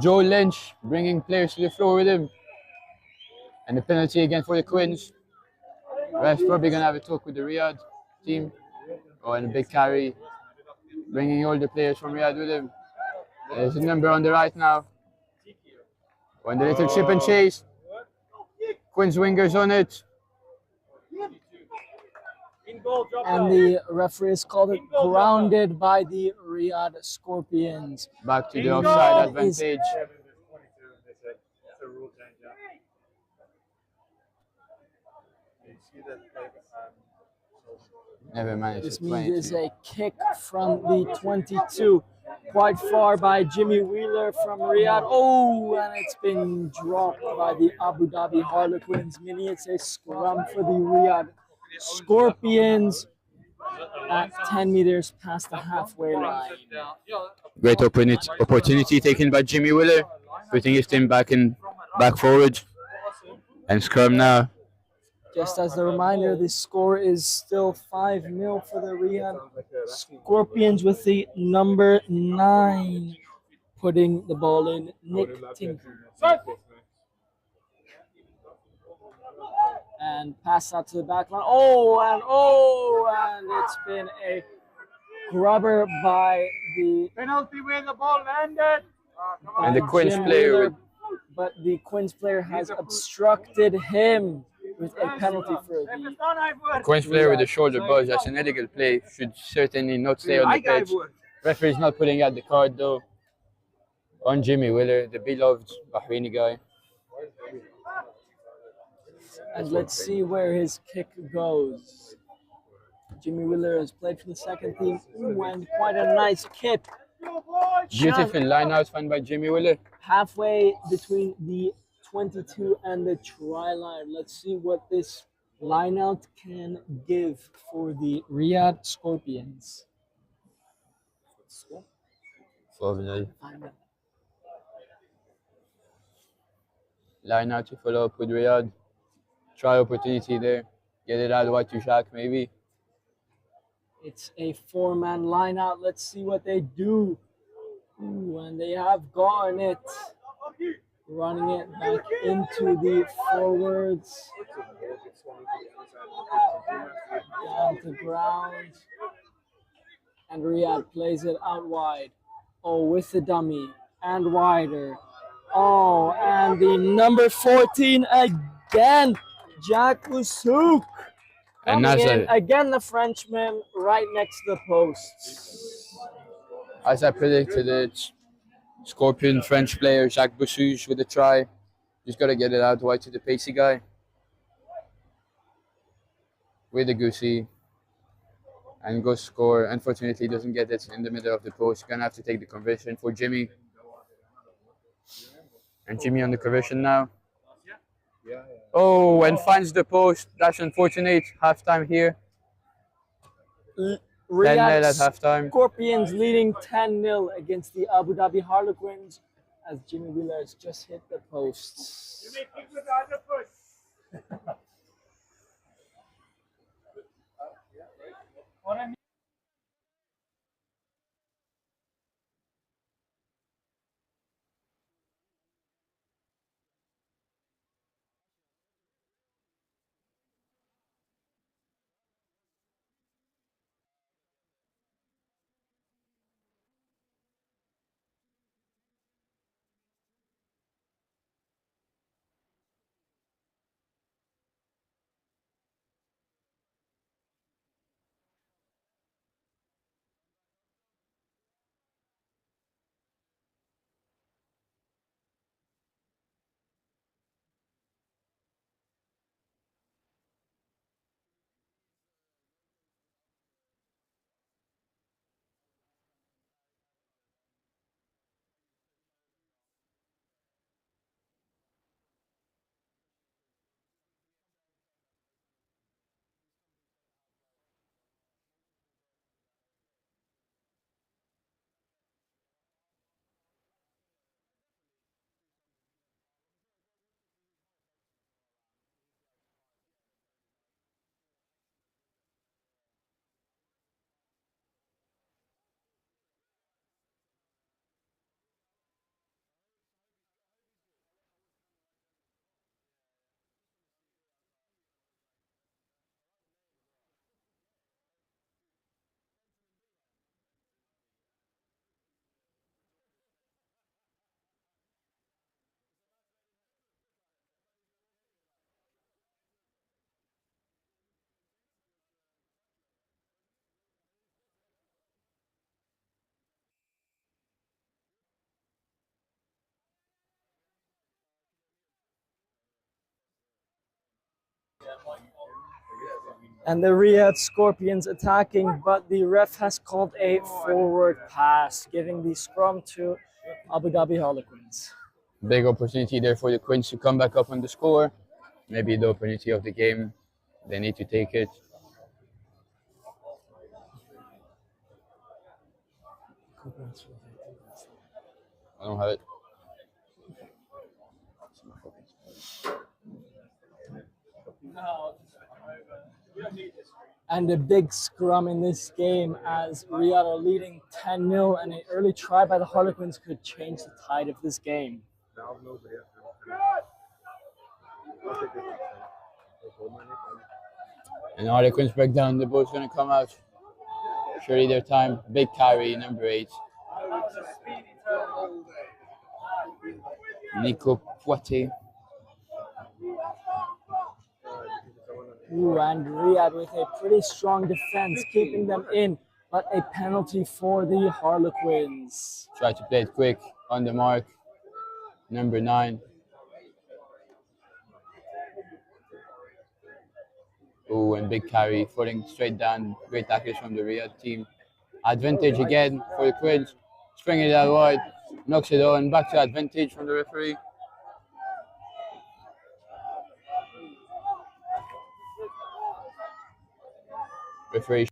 Joe Lynch bringing players to the floor with him. And the penalty again for the Quins. Ref's probably going to have a talk with the Riyad team. Oh, and a big carry, bringing all the players from Riyad with him. There's a number on the right now. On the little chip and chase. Quins wingers on it. And the referees called it grounded by the Riyad Scorpions. Back to the offside advantage. Never managed This to means it's a kick from the 22, quite far by Jimmy Wheeler from Riyadh. Oh, and it's been dropped by the Abu Dhabi Harlequins. Mini, it's a scrum for the Riyadh Scorpions at 10 meters past the halfway line. Great opportunity taken by Jimmy Wheeler, putting his team back forward. And scrum now. Just as a reminder, the score is still 5-0 for the Riyadh Scorpions with the number 9 putting the ball in, Nick Tinker. And pass out to the back line. And it's been a grubber by the Penalty where the ball landed. And the Quins player. But the Quins player has obstructed him with a penalty for the Quins player with a shoulder buzz. That's an illegal play. Should certainly not stay on the pitch. Referee's not putting out the card though. On Jimmy Wheeler, the beloved Bahraini guy. And let's see where his kick goes. Jimmy Wheeler has played for the second team. Ooh, and quite a nice kick. Beautiful line out found by Jimmy Wheeler. Halfway between the 22 and the try line. Let's see what this line out can give for the Riyadh Scorpions. 4-0. Line out to follow up with Riyadh. Try opportunity there. Get it out wide to Shaq maybe. It's a 4-man line out. Let's see what they do. Ooh, and they have gotten it. Running it back into the forwards. Down to ground. And Riyadh plays it out wide. Oh, with the dummy. And wider. Oh, and the number 14 again. Jack Usouk. And that's again, the Frenchman right next to the posts. As I predicted it, Scorpion French player Jacques Boussuge with a try. Just got to get it out wide to the pacey guy. With the goosey. And go score. Unfortunately, doesn't get it in the middle of the post. Gonna have to take the conversion for Jimmy. And Jimmy on the conversion now. Oh, and finds the post. That's unfortunate. Halftime here. 10-0 at halftime. Scorpions leading 10-0 against the Abu Dhabi Harlequins as Jimmy Wheeler has just hit the posts. And the Riyad Scorpions attacking, but the ref has called a forward pass, giving the scrum to Abu Dhabi Harlequins. Big opportunity there for the Quins to come back up on the score. Maybe the opportunity of the game. They need to take it. I don't have it. And a big scrum in this game as Riyad are leading 10-0, and an early try by the Harlequins could change the tide of this game. And Harlequins break down, the ball's going to come out. Surely their time. Big carry, number 8. Nico Poitier. Ooh, and Riyad with a pretty strong defense, keeping them in, but a penalty for the Harlequins. Try to play it quick, on the mark. Number 9. Ooh, and big carry, falling straight down. Great tackles from the Riyad team. Advantage again for the Quins. Springing it out wide, knocks it on. Back to advantage from the referee. Referee.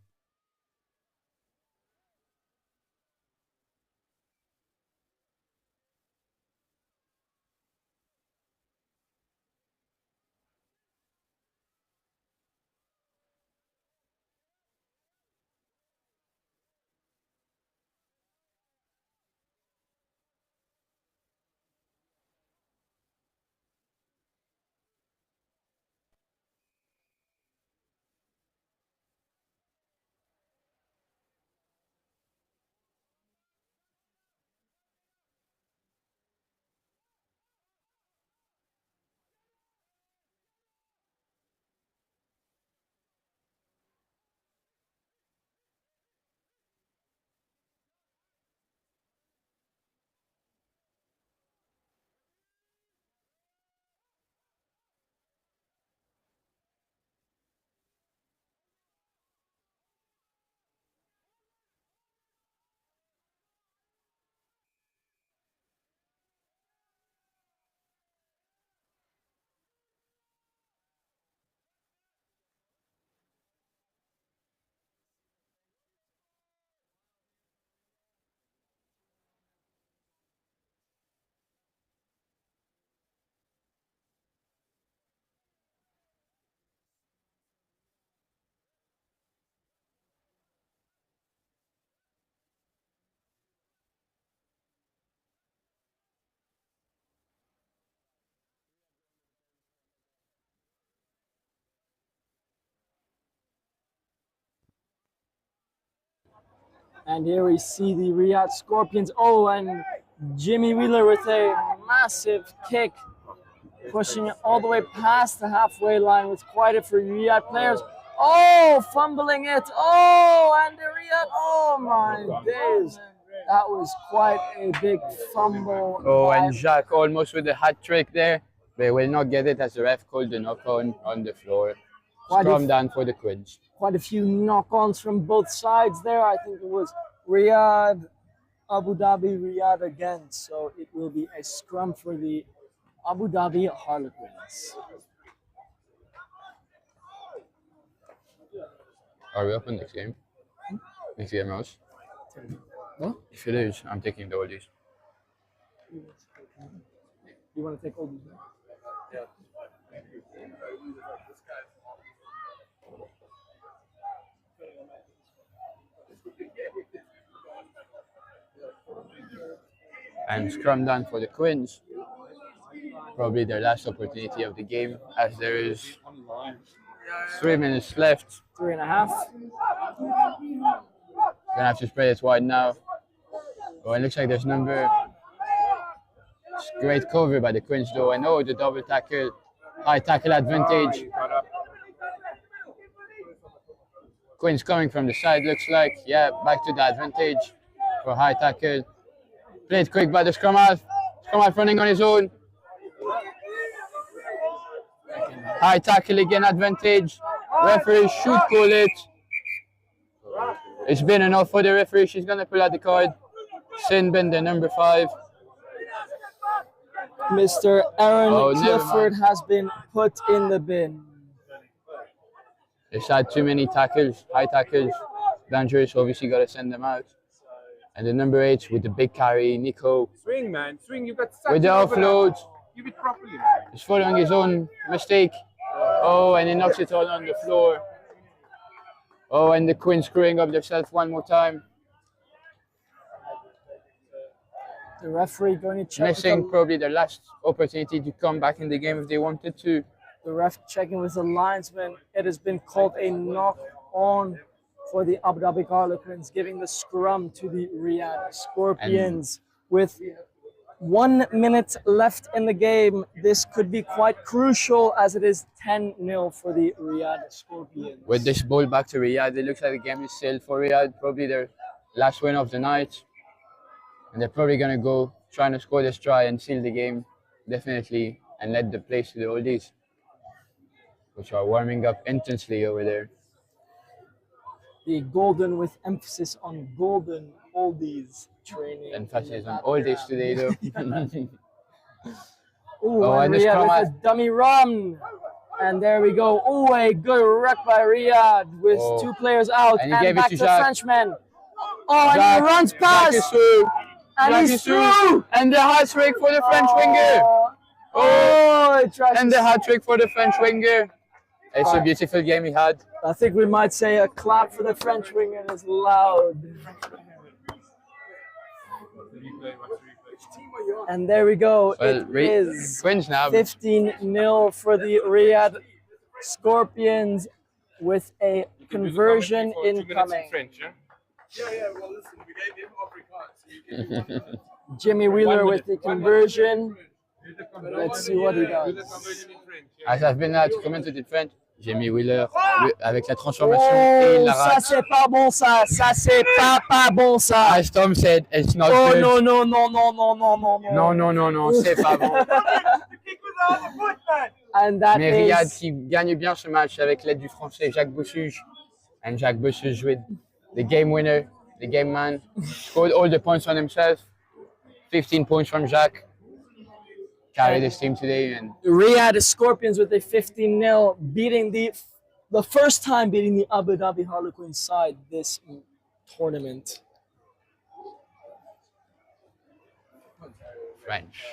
And here we see the Riyad Scorpions. Oh, and Jimmy Wheeler with a massive kick, pushing it all the way past the halfway line with quite a few Riyad players. Oh, fumbling it. Oh, and the Riyad. Oh, my days. That was quite a big fumble. Oh, and Jacques almost with a hat trick there. They will not get it as the ref called the knock-on on the floor. Scrum down for the Quins. Quite a few knock-ons from both sides there. I think it was Riyad, Abu Dhabi, Riyad again. So it will be a scrum for the Abu Dhabi Harlequins. Are we up in next game? Next game, Ross? What? If it is, I'm taking the oldies. You want to take oldies? Yeah. And scrum down for the Quins. Probably their last opportunity of the game, as there is 3 minutes left. 3.5. Gonna have to spread it wide now. Oh, it looks like there's number. Great cover by the Quins though. And oh, the double tackle, high tackle advantage. Quins coming from the side, looks like. Yeah, back to the advantage for high tackle. Played quick by the scrum half. Scrum half running on his own. High tackle again, advantage. Referee should call it. It's been enough for the referee. She's going to pull out the card. Sin Bender, number 5. Mr. Aaron never Clifford mind. has been put in the bin. It's had too many tackles, high tackles, dangerous. Obviously, got to send them out. And the number 8 with the big carry, Nico. Swing, man. Swing. You've got such With the offload. Give it properly. He's following his own mistake. Oh, and he knocks it all on the floor. Oh, and the Quins screwing up themselves one more time. The referee going to check. Missing probably their last opportunity to come back in the game if they wanted to. The ref checking with the linesman. It has been called a knock on for the Abu Dhabi Harlequins, giving the scrum to the Riyad Scorpions. With 1 minute left in the game, this could be quite crucial as it is 10-0 for the Riyad Scorpions. With this ball back to Riyad, it looks like the game is still for Riyad, probably their last win of the night. And they're probably going to go trying to score this try and seal the game, definitely, and let the place to the Oldies, which are warming up intensely over there. The Golden with emphasis on Golden Oldies training. Emphasis on Oldies today, though. Ooh, and Riyad with a dummy run. And there we go. Ooh, a good ruck by Riyad with 2 players out. And And, he gave back it to to the Jacques. Frenchman. Oh, and he runs past. Jacques is through. And Jacques he's is through. And the hat trick for the French winger. And the hat trick for the French winger. It's a beautiful game he had. I think we might say a clap for the French winger is loud. And there we go. Well, It is Quins now. 15-0 for the Riyad Scorpions with a conversion incoming. Well, listen, we gave him Afrikaans. Jimmy Wheeler with the conversion. Let's see what he does. As I've been to comment in French, Jimmy Wheeler avec la transformation et il la Ça rate. c'est pas bon ça, ça c'est pas bon ça. As Tom said, it's not Oh good. non, Non, c'est pas bon. And that Mais Riyad is qui gagne bien ce match avec l'aide du français Jacques Bossuge. And Jacques Bossuge with the game winner, the game man, scored all the points on himself. 15 points from Jacques. Carry this team today. And Riyad Scorpions with a 15-0, beating the first time beating the Abu Dhabi Harlequins side this tournament. French.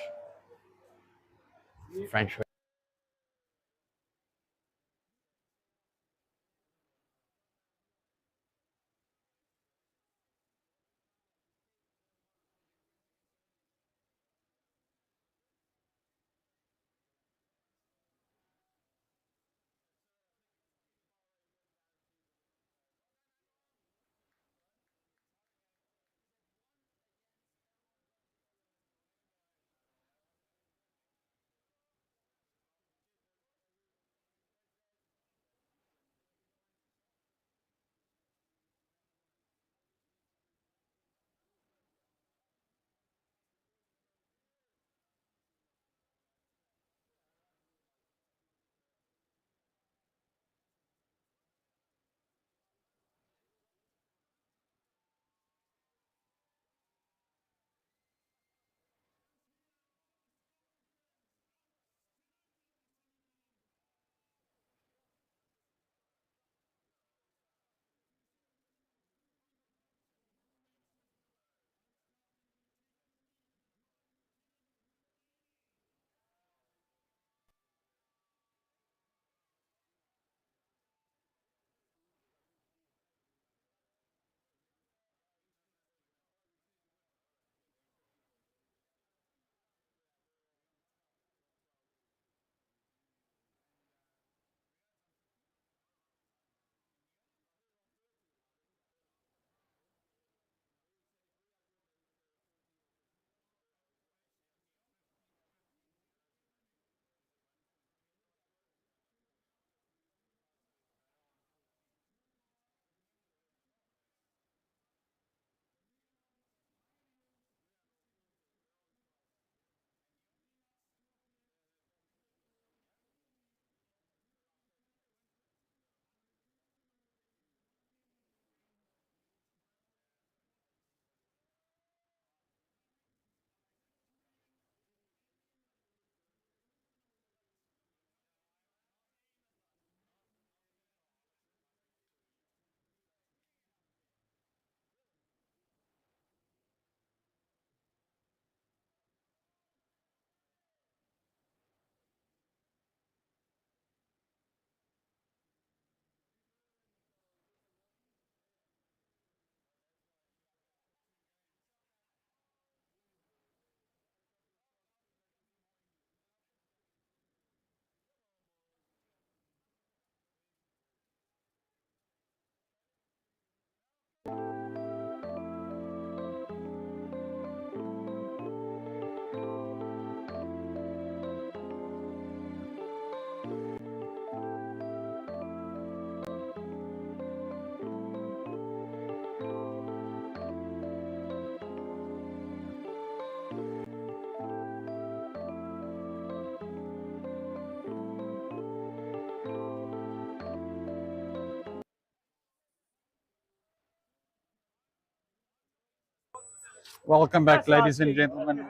Welcome back, ladies and gentlemen.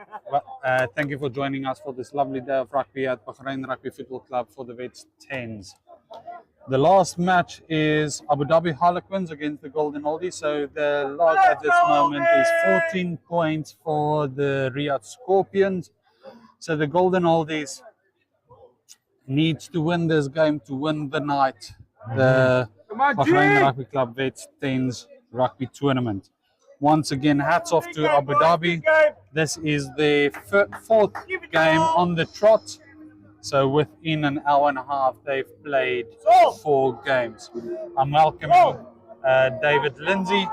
Thank you for joining us for this lovely day of rugby at Bahrain Rugby Football Club for the Vets 10s. The last match is Abu Dhabi Harlequins against the Golden Oldies. So the log at this moment is 14 points for the Riyad Scorpions. So the Golden Oldies needs to win this game to win the night. The Bahrain Rugby Club Vets 10s rugby tournament. Once again, hats off to Abu Dhabi. This is their fourth game on the trot. So within an hour and a half, they've played 4 games. I'm welcoming David Lindsay,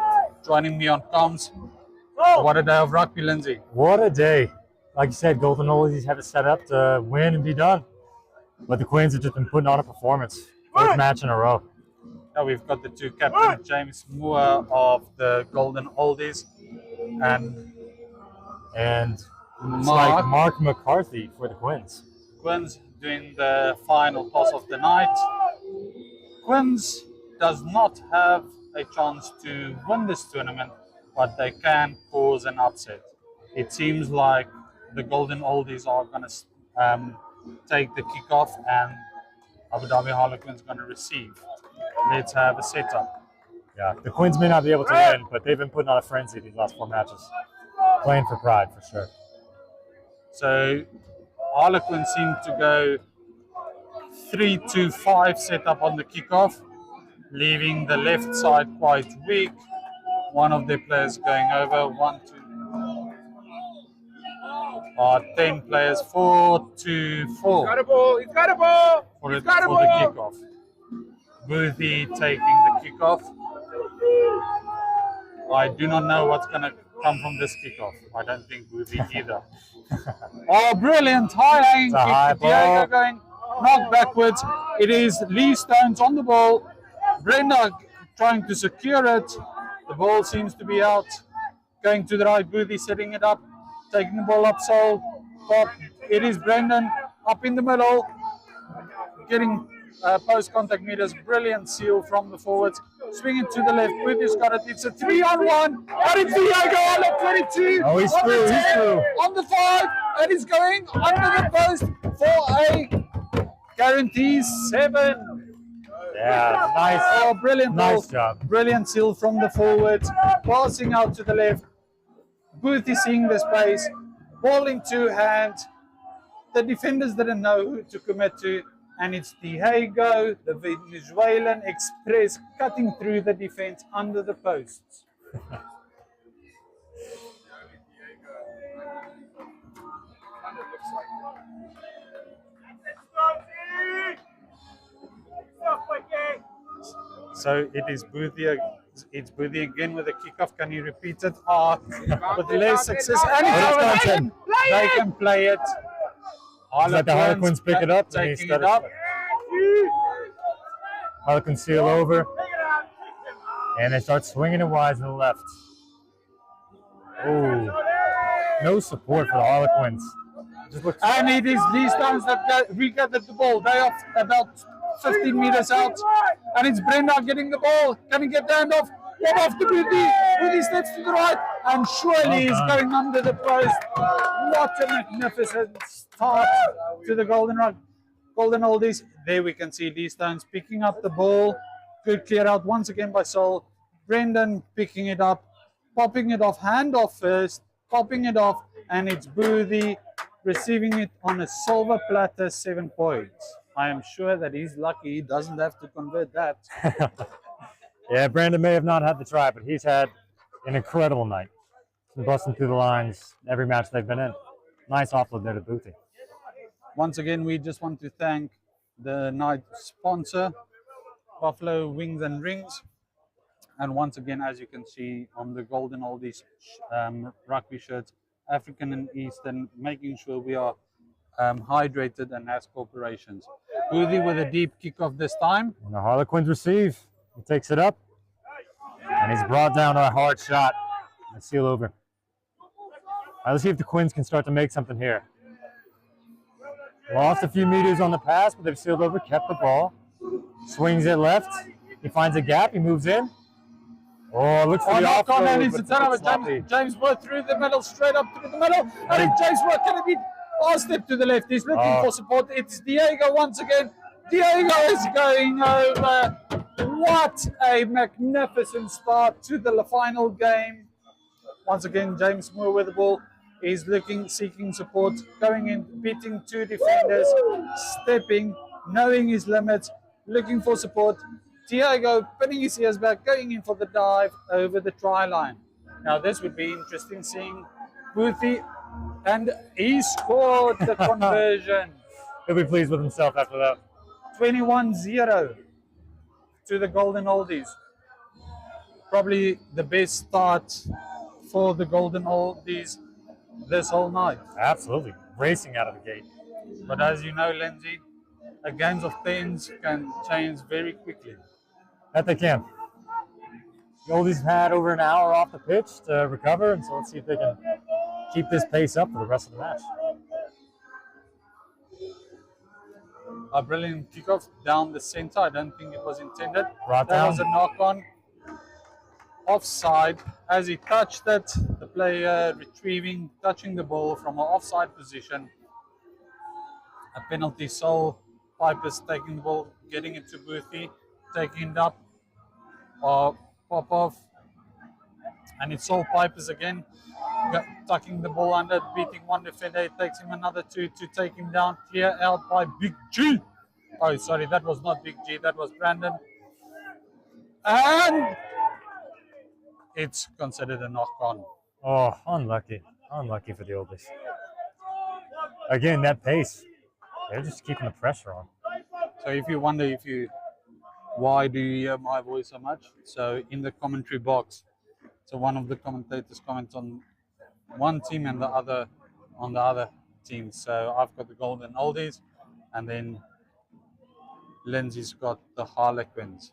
joining me on comms. What a day of rugby, Lindsay. What a day. Like you said, Golden Oldies have it set up to win and be done. But the Quins have just been putting on a performance. Fourth match in a row. Now we've got the two captains, James Moore of the Golden Oldies and it's like Mark McCarthy for the Quins. Quins doing the final toss of the night. Quins does not have a chance to win this tournament, but they can cause an upset. It seems like the Golden Oldies are going to take the kickoff and Abu Dhabi Harlequins going to receive. Let's have a setup. Yeah, the Quins may not be able to win, but they've been putting on a frenzy these last 4 matches. Playing for pride, for sure. So Harlequins seem to go 3-2-5 setup on the kickoff, leaving the left side quite weak. One of their players going over, 10 players, 4-2-4. He's got a ball. He's got a ball. For the kickoff. Boothie taking the kickoff. I do not know what's going to come from this kickoff. I don't think Boothie either. Oh, brilliant. High kick. Diego going knocked backwards. It is Lee Stones on the ball. Brenda trying to secure it. The ball seems to be out. Going to the right. Boothie setting it up. Taking the ball up, Sol. Pop. It is Brendan up in the middle. Getting post-contact meters. Brilliant seal from the forwards. Swinging to the left. Boothie's got it. It's a 3-on-1. And it's Diego on the 22. Oh, he's through. He's through. On the 5. And he's going under the post for a guarantee 7. Yeah, nice. Oh, brilliant ball. Nice job. Brilliant seal from the forwards. Passing out to the left. Boothie seeing the space. Ball in 2 hands. The defenders didn't know who to commit to. And it's Diego, the Venezuelan Express, cutting through the defense under the posts. So it is Boothie. It's Boothie again with a kickoff. Can he repeat it? With less success. And they can play it. Let the Harlequins pick it up. Taking it up. Harlequins seal over. And they start swinging it wide to the left. Oh, no support for the Harlequins. And it is these times that regathered the ball. They are about 15 meters out. And it's Brenda getting the ball. Can he get the handoff? Get off to Boothie. Boothie steps to the right. And surely is going under the post. What a magnificent start to the Golden Oldies. There we can see Lee Stones picking up the ball. Good clear out once again by Sol. Brendan picking it up. Popping it off. Handoff first. Popping it off. And it's Boothie receiving it on a silver platter, 7 points. I am sure that he's lucky he doesn't have to convert that. Yeah, Brandon may have not had the try, but he's had an incredible night. He's been busting through the lines every match they've been in. Nice offload there to Boothie. Once again, we just want to thank the night sponsor, Buffalo Wings and Rings. And once again, as you can see on the Golden Oldies rugby shirts, African and Eastern, making sure we are hydrated and as corporations. Boothie with a deep kickoff this time. And the Harlequins receive. He takes it up. And he's brought down a hard shot. And seal over. All right, let's see if the Quins can start to make something here. Lost a few meters on the pass, but they've sealed over, kept the ball. Swings it left. He finds a gap. He moves in. Oh, looks for the knock on, and offload, it's a but it's a bit turnover. sloppy. James Wood through the middle, straight up through the middle. And it's James Wood going to be one step to the left. He's looking for support. It's Diego once again. Diego is going over. What a magnificent start to the final game. Once again, James Moore with the ball. He's looking, seeking support, going in, beating two defenders, stepping, knowing his limits, looking for support. Diego putting his ears back, going in for the dive over the try line. Now this would be interesting, seeing Boothie, and he scored the conversion. He'll be pleased with himself after that. 21-0 to the Golden Oldies. Probably the best start for the Golden Oldies this whole night. Absolutely. Racing out of the gate. But as you know, Lindsay, a games of tens can change very quickly. That they can. The Oldies have had over an hour off the pitch to recover, and so let's see if they can keep this pace up for the rest of the match. A brilliant kickoff down the center. I don't think it was intended. Brought that down. was a knock-on. Offside. As he touched it, the player retrieving, touching the ball from an offside position. A penalty. Sol Piper's taking the ball, getting it to Boothie, taking it up, or pop off. And it's Sol Pipers again, tucking the ball under, beating one defender. It takes him another two to take him down. Clear out by Big G. Oh, sorry, that was not Big G, that was Brandon. And it's considered a knock-on. Oh, unlucky. Unlucky for the Oldies. Again, that pace. They're just keeping the pressure on. So if you wonder why do you hear my voice so much? So in the commentary box, so one of the commentators comments on one team and the other on the other team. So I've got the Golden Oldies, and then Lindsay's got the Harlequins.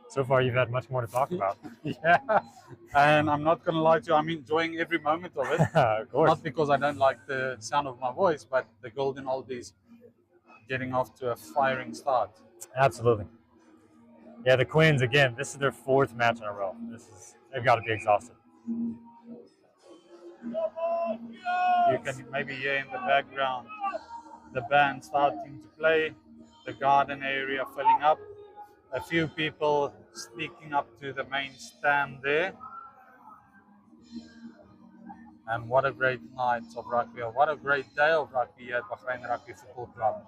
So far, you've had much more to talk about. Yeah, and I'm not going to lie to you, I'm enjoying every moment of it. Of course. Not because I don't like the sound of my voice, but the Golden Oldies getting off to a firing start. Absolutely. Yeah, the Quins, again, this is their fourth match in a row. They've got to be exhausted. You can maybe hear in the background the band starting to play, the garden area filling up, a few people sneaking up to the main stand there. And what a great night of rugby, or what a great day of rugby at Bahrain Rugby Football Club.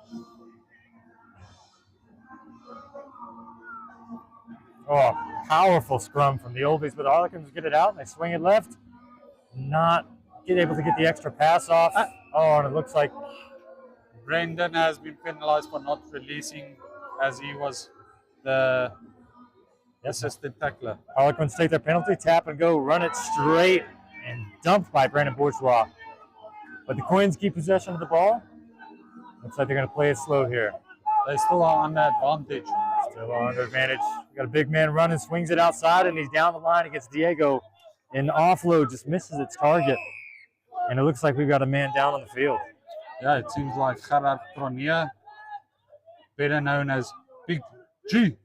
Oh, powerful scrum from the Oldies, but the Harlequins get it out and they swing it left. Not able to get the extra pass off. Oh, and it looks like Brendan has been penalized for not releasing, as he was the assistant tackler. Harlequins take their penalty, tap and go, run it straight, and dumped by Brandon Bourgeois. But the Quins keep possession of the ball. Looks like they're going to play it slow here. They still are under advantage. Still are under advantage. We got a big man running, swings it outside, and he's down the line against Diego. And the offload just misses its target. And it looks like we've got a man down on the field. Yeah, it seems like Gerard Tronier, better known as Big G.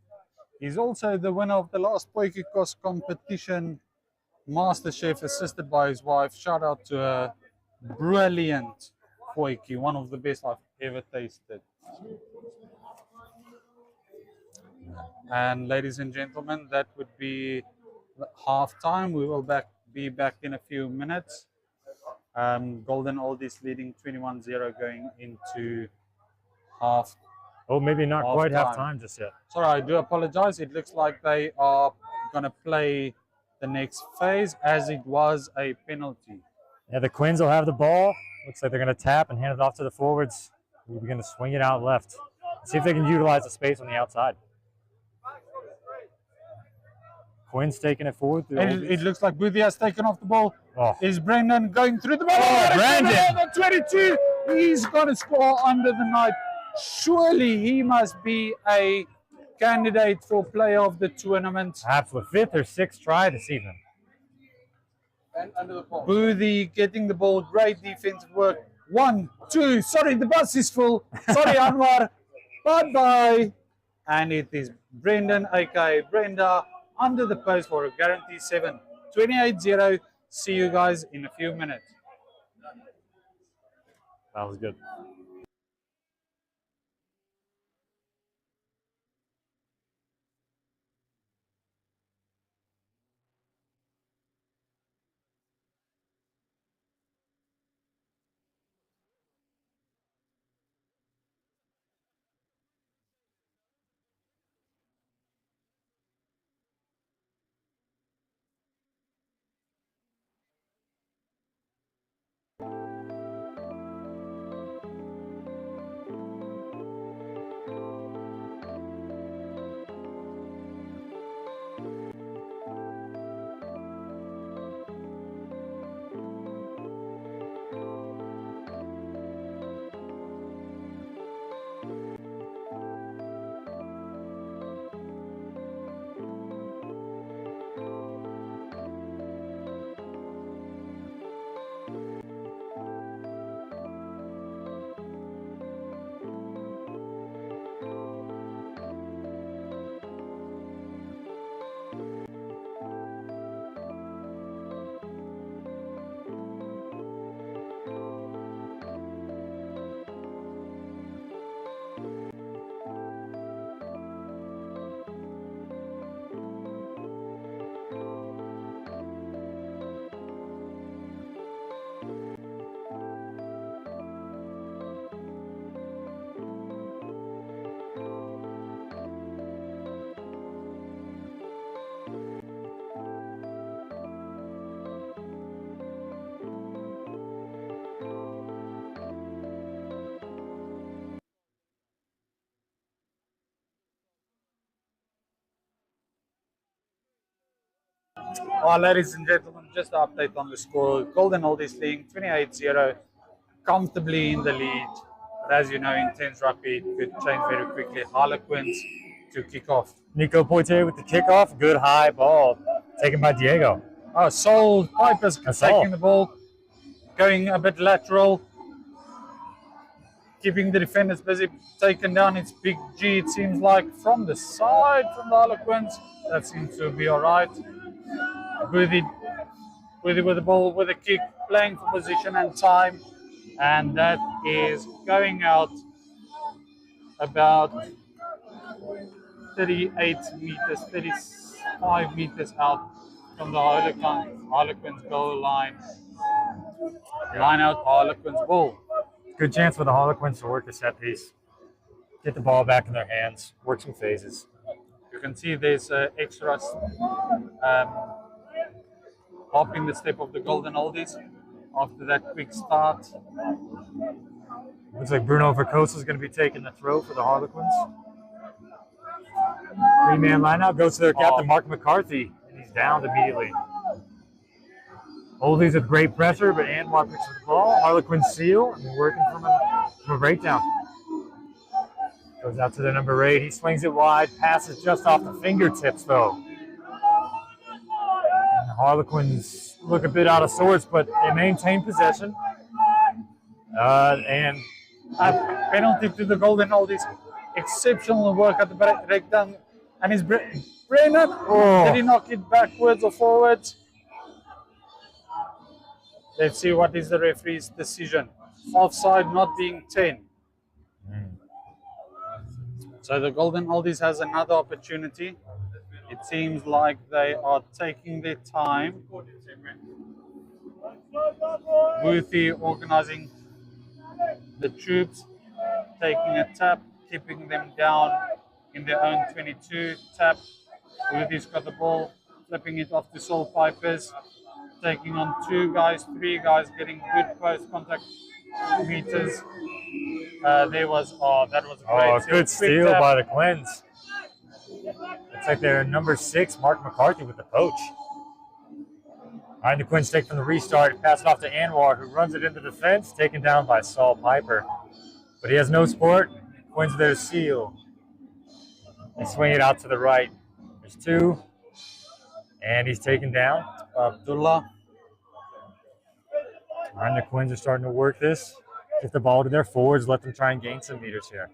He's also the winner of the last Poikikos competition, MasterChef, assisted by his wife. Shout out to a brilliant Poiki, one of the best I've ever tasted. And ladies and gentlemen, that would be half time. We will be back in a few minutes. Golden Oldies leading 21-0 going into half. Oh, maybe not quite time. half time just yet. Sorry, I do apologize. It looks like they are going to play the next phase, as it was a penalty. Yeah, the Quins will have the ball. Looks like they're going to tap and hand it off to the forwards. We're going to swing it out left. See if they can utilize the space on the outside. Quins taking it forward. It looks like Boothie has taken off the ball. Oh. Is Brendan going through the ball? Oh, Brandon! 22. He's going to score under the night. Surely he must be a candidate for player of the tournament. Absolutely. Fifth or sixth try this evening. And under the ball. Boothie getting the ball. Great defensive work. 1, 2. Sorry, the bus is full. Sorry, Anwar. Bye-bye. And it is Brendan, aka Brenda, under the post for a guarantee 7. 28-0. See you guys in a few minutes. That was good. Well, ladies and gentlemen, just an update on the score. Golden Oldies leading 28-0, comfortably in the lead. But as you know, in tense rugby, it could change very quickly. Harlequins to kick off. Nico Poitier with the kickoff. Good high ball. Taken by Diego. Oh, Sol Piper's taking the ball, going a bit lateral, keeping the defenders busy, taken down. It's Big G, it seems like, from the side from the Harlequins. That seems to be all right. With the ball, with a kick, playing for position and time. And that is going out about 38 meters, 35 meters out from the Harlequins goal line. Line out Harlequins ball. Good chance for the Harlequins to work the set piece. Get the ball back in their hands. Work some phases. You can see there's extra hop in the step of the Golden Oldies after that quick start. Looks like Bruno Vercosa is going to be taking the throw for the Harlequins. Three-man lineout goes to their captain, Mark McCarthy, and he's downed immediately. Oldies with great pressure, but Anwar picks up the ball. Harlequins seal, and we're working from a breakdown. Goes out to the number 8. He swings it wide, passes just off the fingertips, though. And the Harlequins look a bit out of sorts, but they maintain possession. And a penalty to the Golden Oldies. Exceptional work at the breakdown. And is Brennan? Did he knock it backwards or forwards? Let's see what is the referee's decision. Offside not being 10. So the Golden Oldies has another opportunity. It seems like they are taking their time. Boothie organizing the troops, taking a tap, keeping them down in their own 22. Tap. Boothie's got the ball, flipping it off to Sol Pipers, taking on 2 guys, 3 guys, getting good post contact meters. That was a good steal by the Quins. Looks like they're number 6, Mark McCarthy with the poach. All right, the Quins take from the restart, pass it off to Anwar, who runs it into defense, taken down by Sol Piper. But he has no support. Quins there to seal. They swing it out to the right. There's 2. And he's taken down. Abdullah. All right, the Quins are starting to work this. Get the ball to their forwards, let them try and gain some meters here.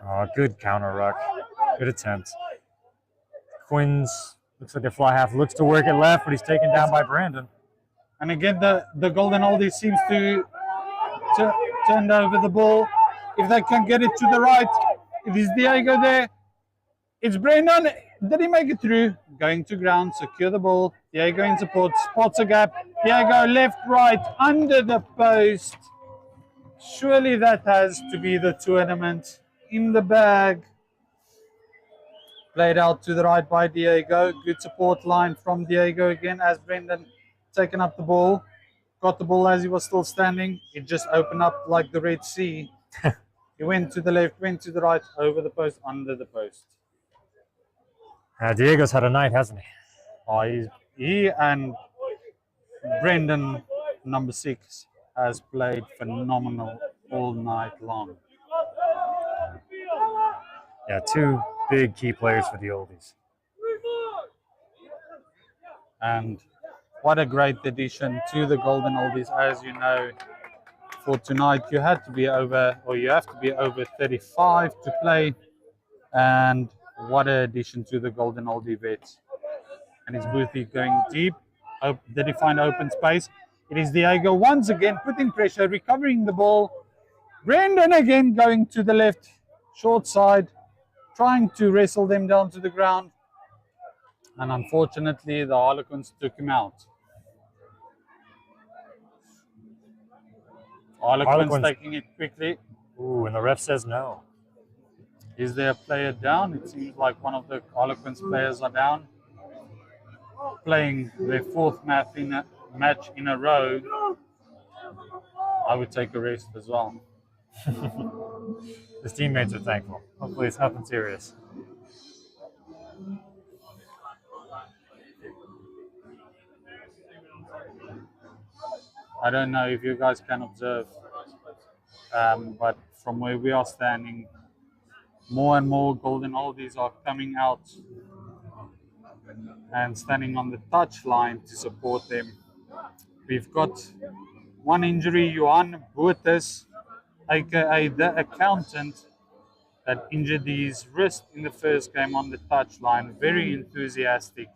Oh, good counter ruck. Good attempt. Quins looks like a fly half, looks to work it left, but he's taken down by Brandon. And again, the Golden Oldies seems to turn over the ball. If they can get it to the right, it is Diego there. It's Brendan. Did he make it through? Going to ground, secure the ball. Diego in support, spots a gap. Diego left, right, under the post. Surely that has to be the tournament. In the bag. Played out to the right by Diego. Good support line from Diego again as Brendan taken up the ball. Got the ball as he was still standing. It just opened up like the Red Sea. He went to the left, went to the right, over the post, under the post. Diego's had a night, hasn't he? Oh, he and Brendan, number 6, has played phenomenal all night long. Yeah, 2 big key players for the Oldies. And what a great addition to the Golden Oldies. As you know, for tonight you have to be over 35 to play. And what an addition to the Golden Oldie vets. And it's Boothie going deep. Did he find open space? It is Diego once again putting pressure, recovering the ball. Brendan again going to the left, short side, trying to wrestle them down to the ground. And unfortunately, the Harlequins took him out. Harlequins taking it quickly. Ooh, and the ref says no. Is there a player down? It seems like one of the Harlequins players are down. Playing their 4th match in a row. I would take a rest as well. His teammates are thankful. Hopefully it's nothing serious. I don't know if you guys can observe, but from where we are standing, more and more Golden Oldies are coming out and standing on the touch line to support them. We've got one injury, Johan Boetes, aka the accountant, that injured his wrist in the first game on the touch line. Very enthusiastic.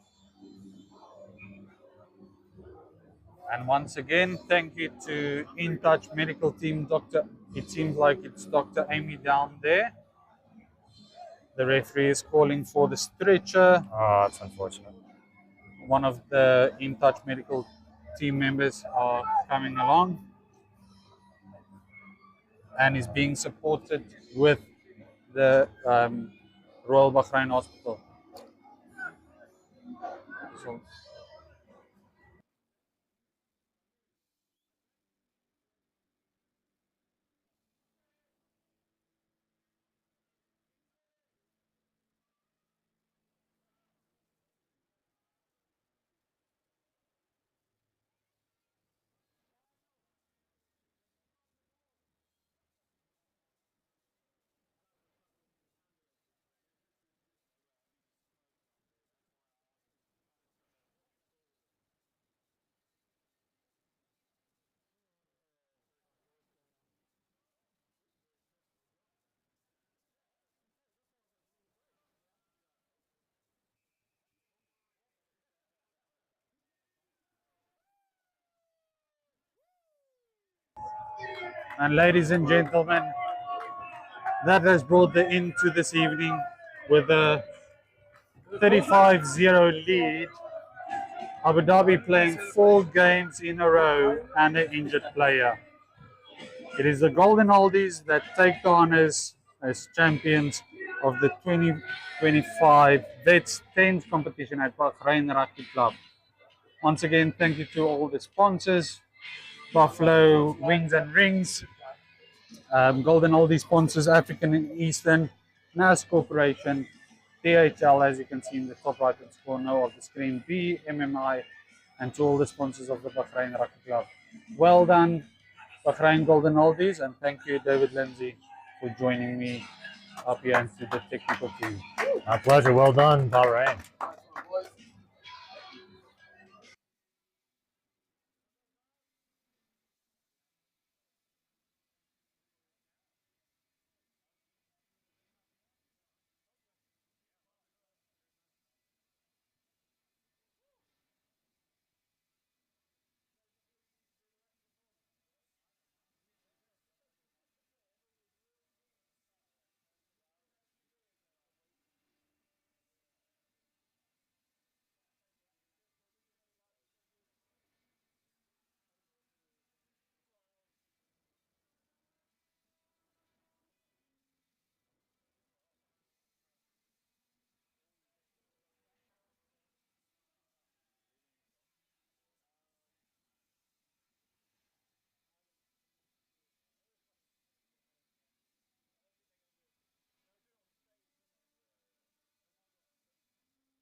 And once again, thank you to In Touch medical team, it seems like it's Dr. Amy down there. The referee is calling for the stretcher. Oh, that's unfortunate. One of the In Touch medical team members are coming along and is being supported with the Royal Bahrain Hospital. So, and ladies and gentlemen, that has brought the end to this evening with a 35-0 lead. Abu Dhabi playing 4 games in a row and an injured player. It is the Golden Oldies that take the honours as champions of the 2025 Vets 10th competition at Bahrain Rugby Club. Once again, thank you to all the sponsors, Buffalo Wings and Rings, Golden Oldies sponsors, African and Eastern, NAS Corporation, DHL, as you can see in the top right hand corner of the screen, BMMI, and to all the sponsors of the Bahrain Rugby Club. Well done, Bahrain Golden Oldies, and thank you, David Lindsay, for joining me up here and to the technical team. My pleasure. Well done, Bahrain.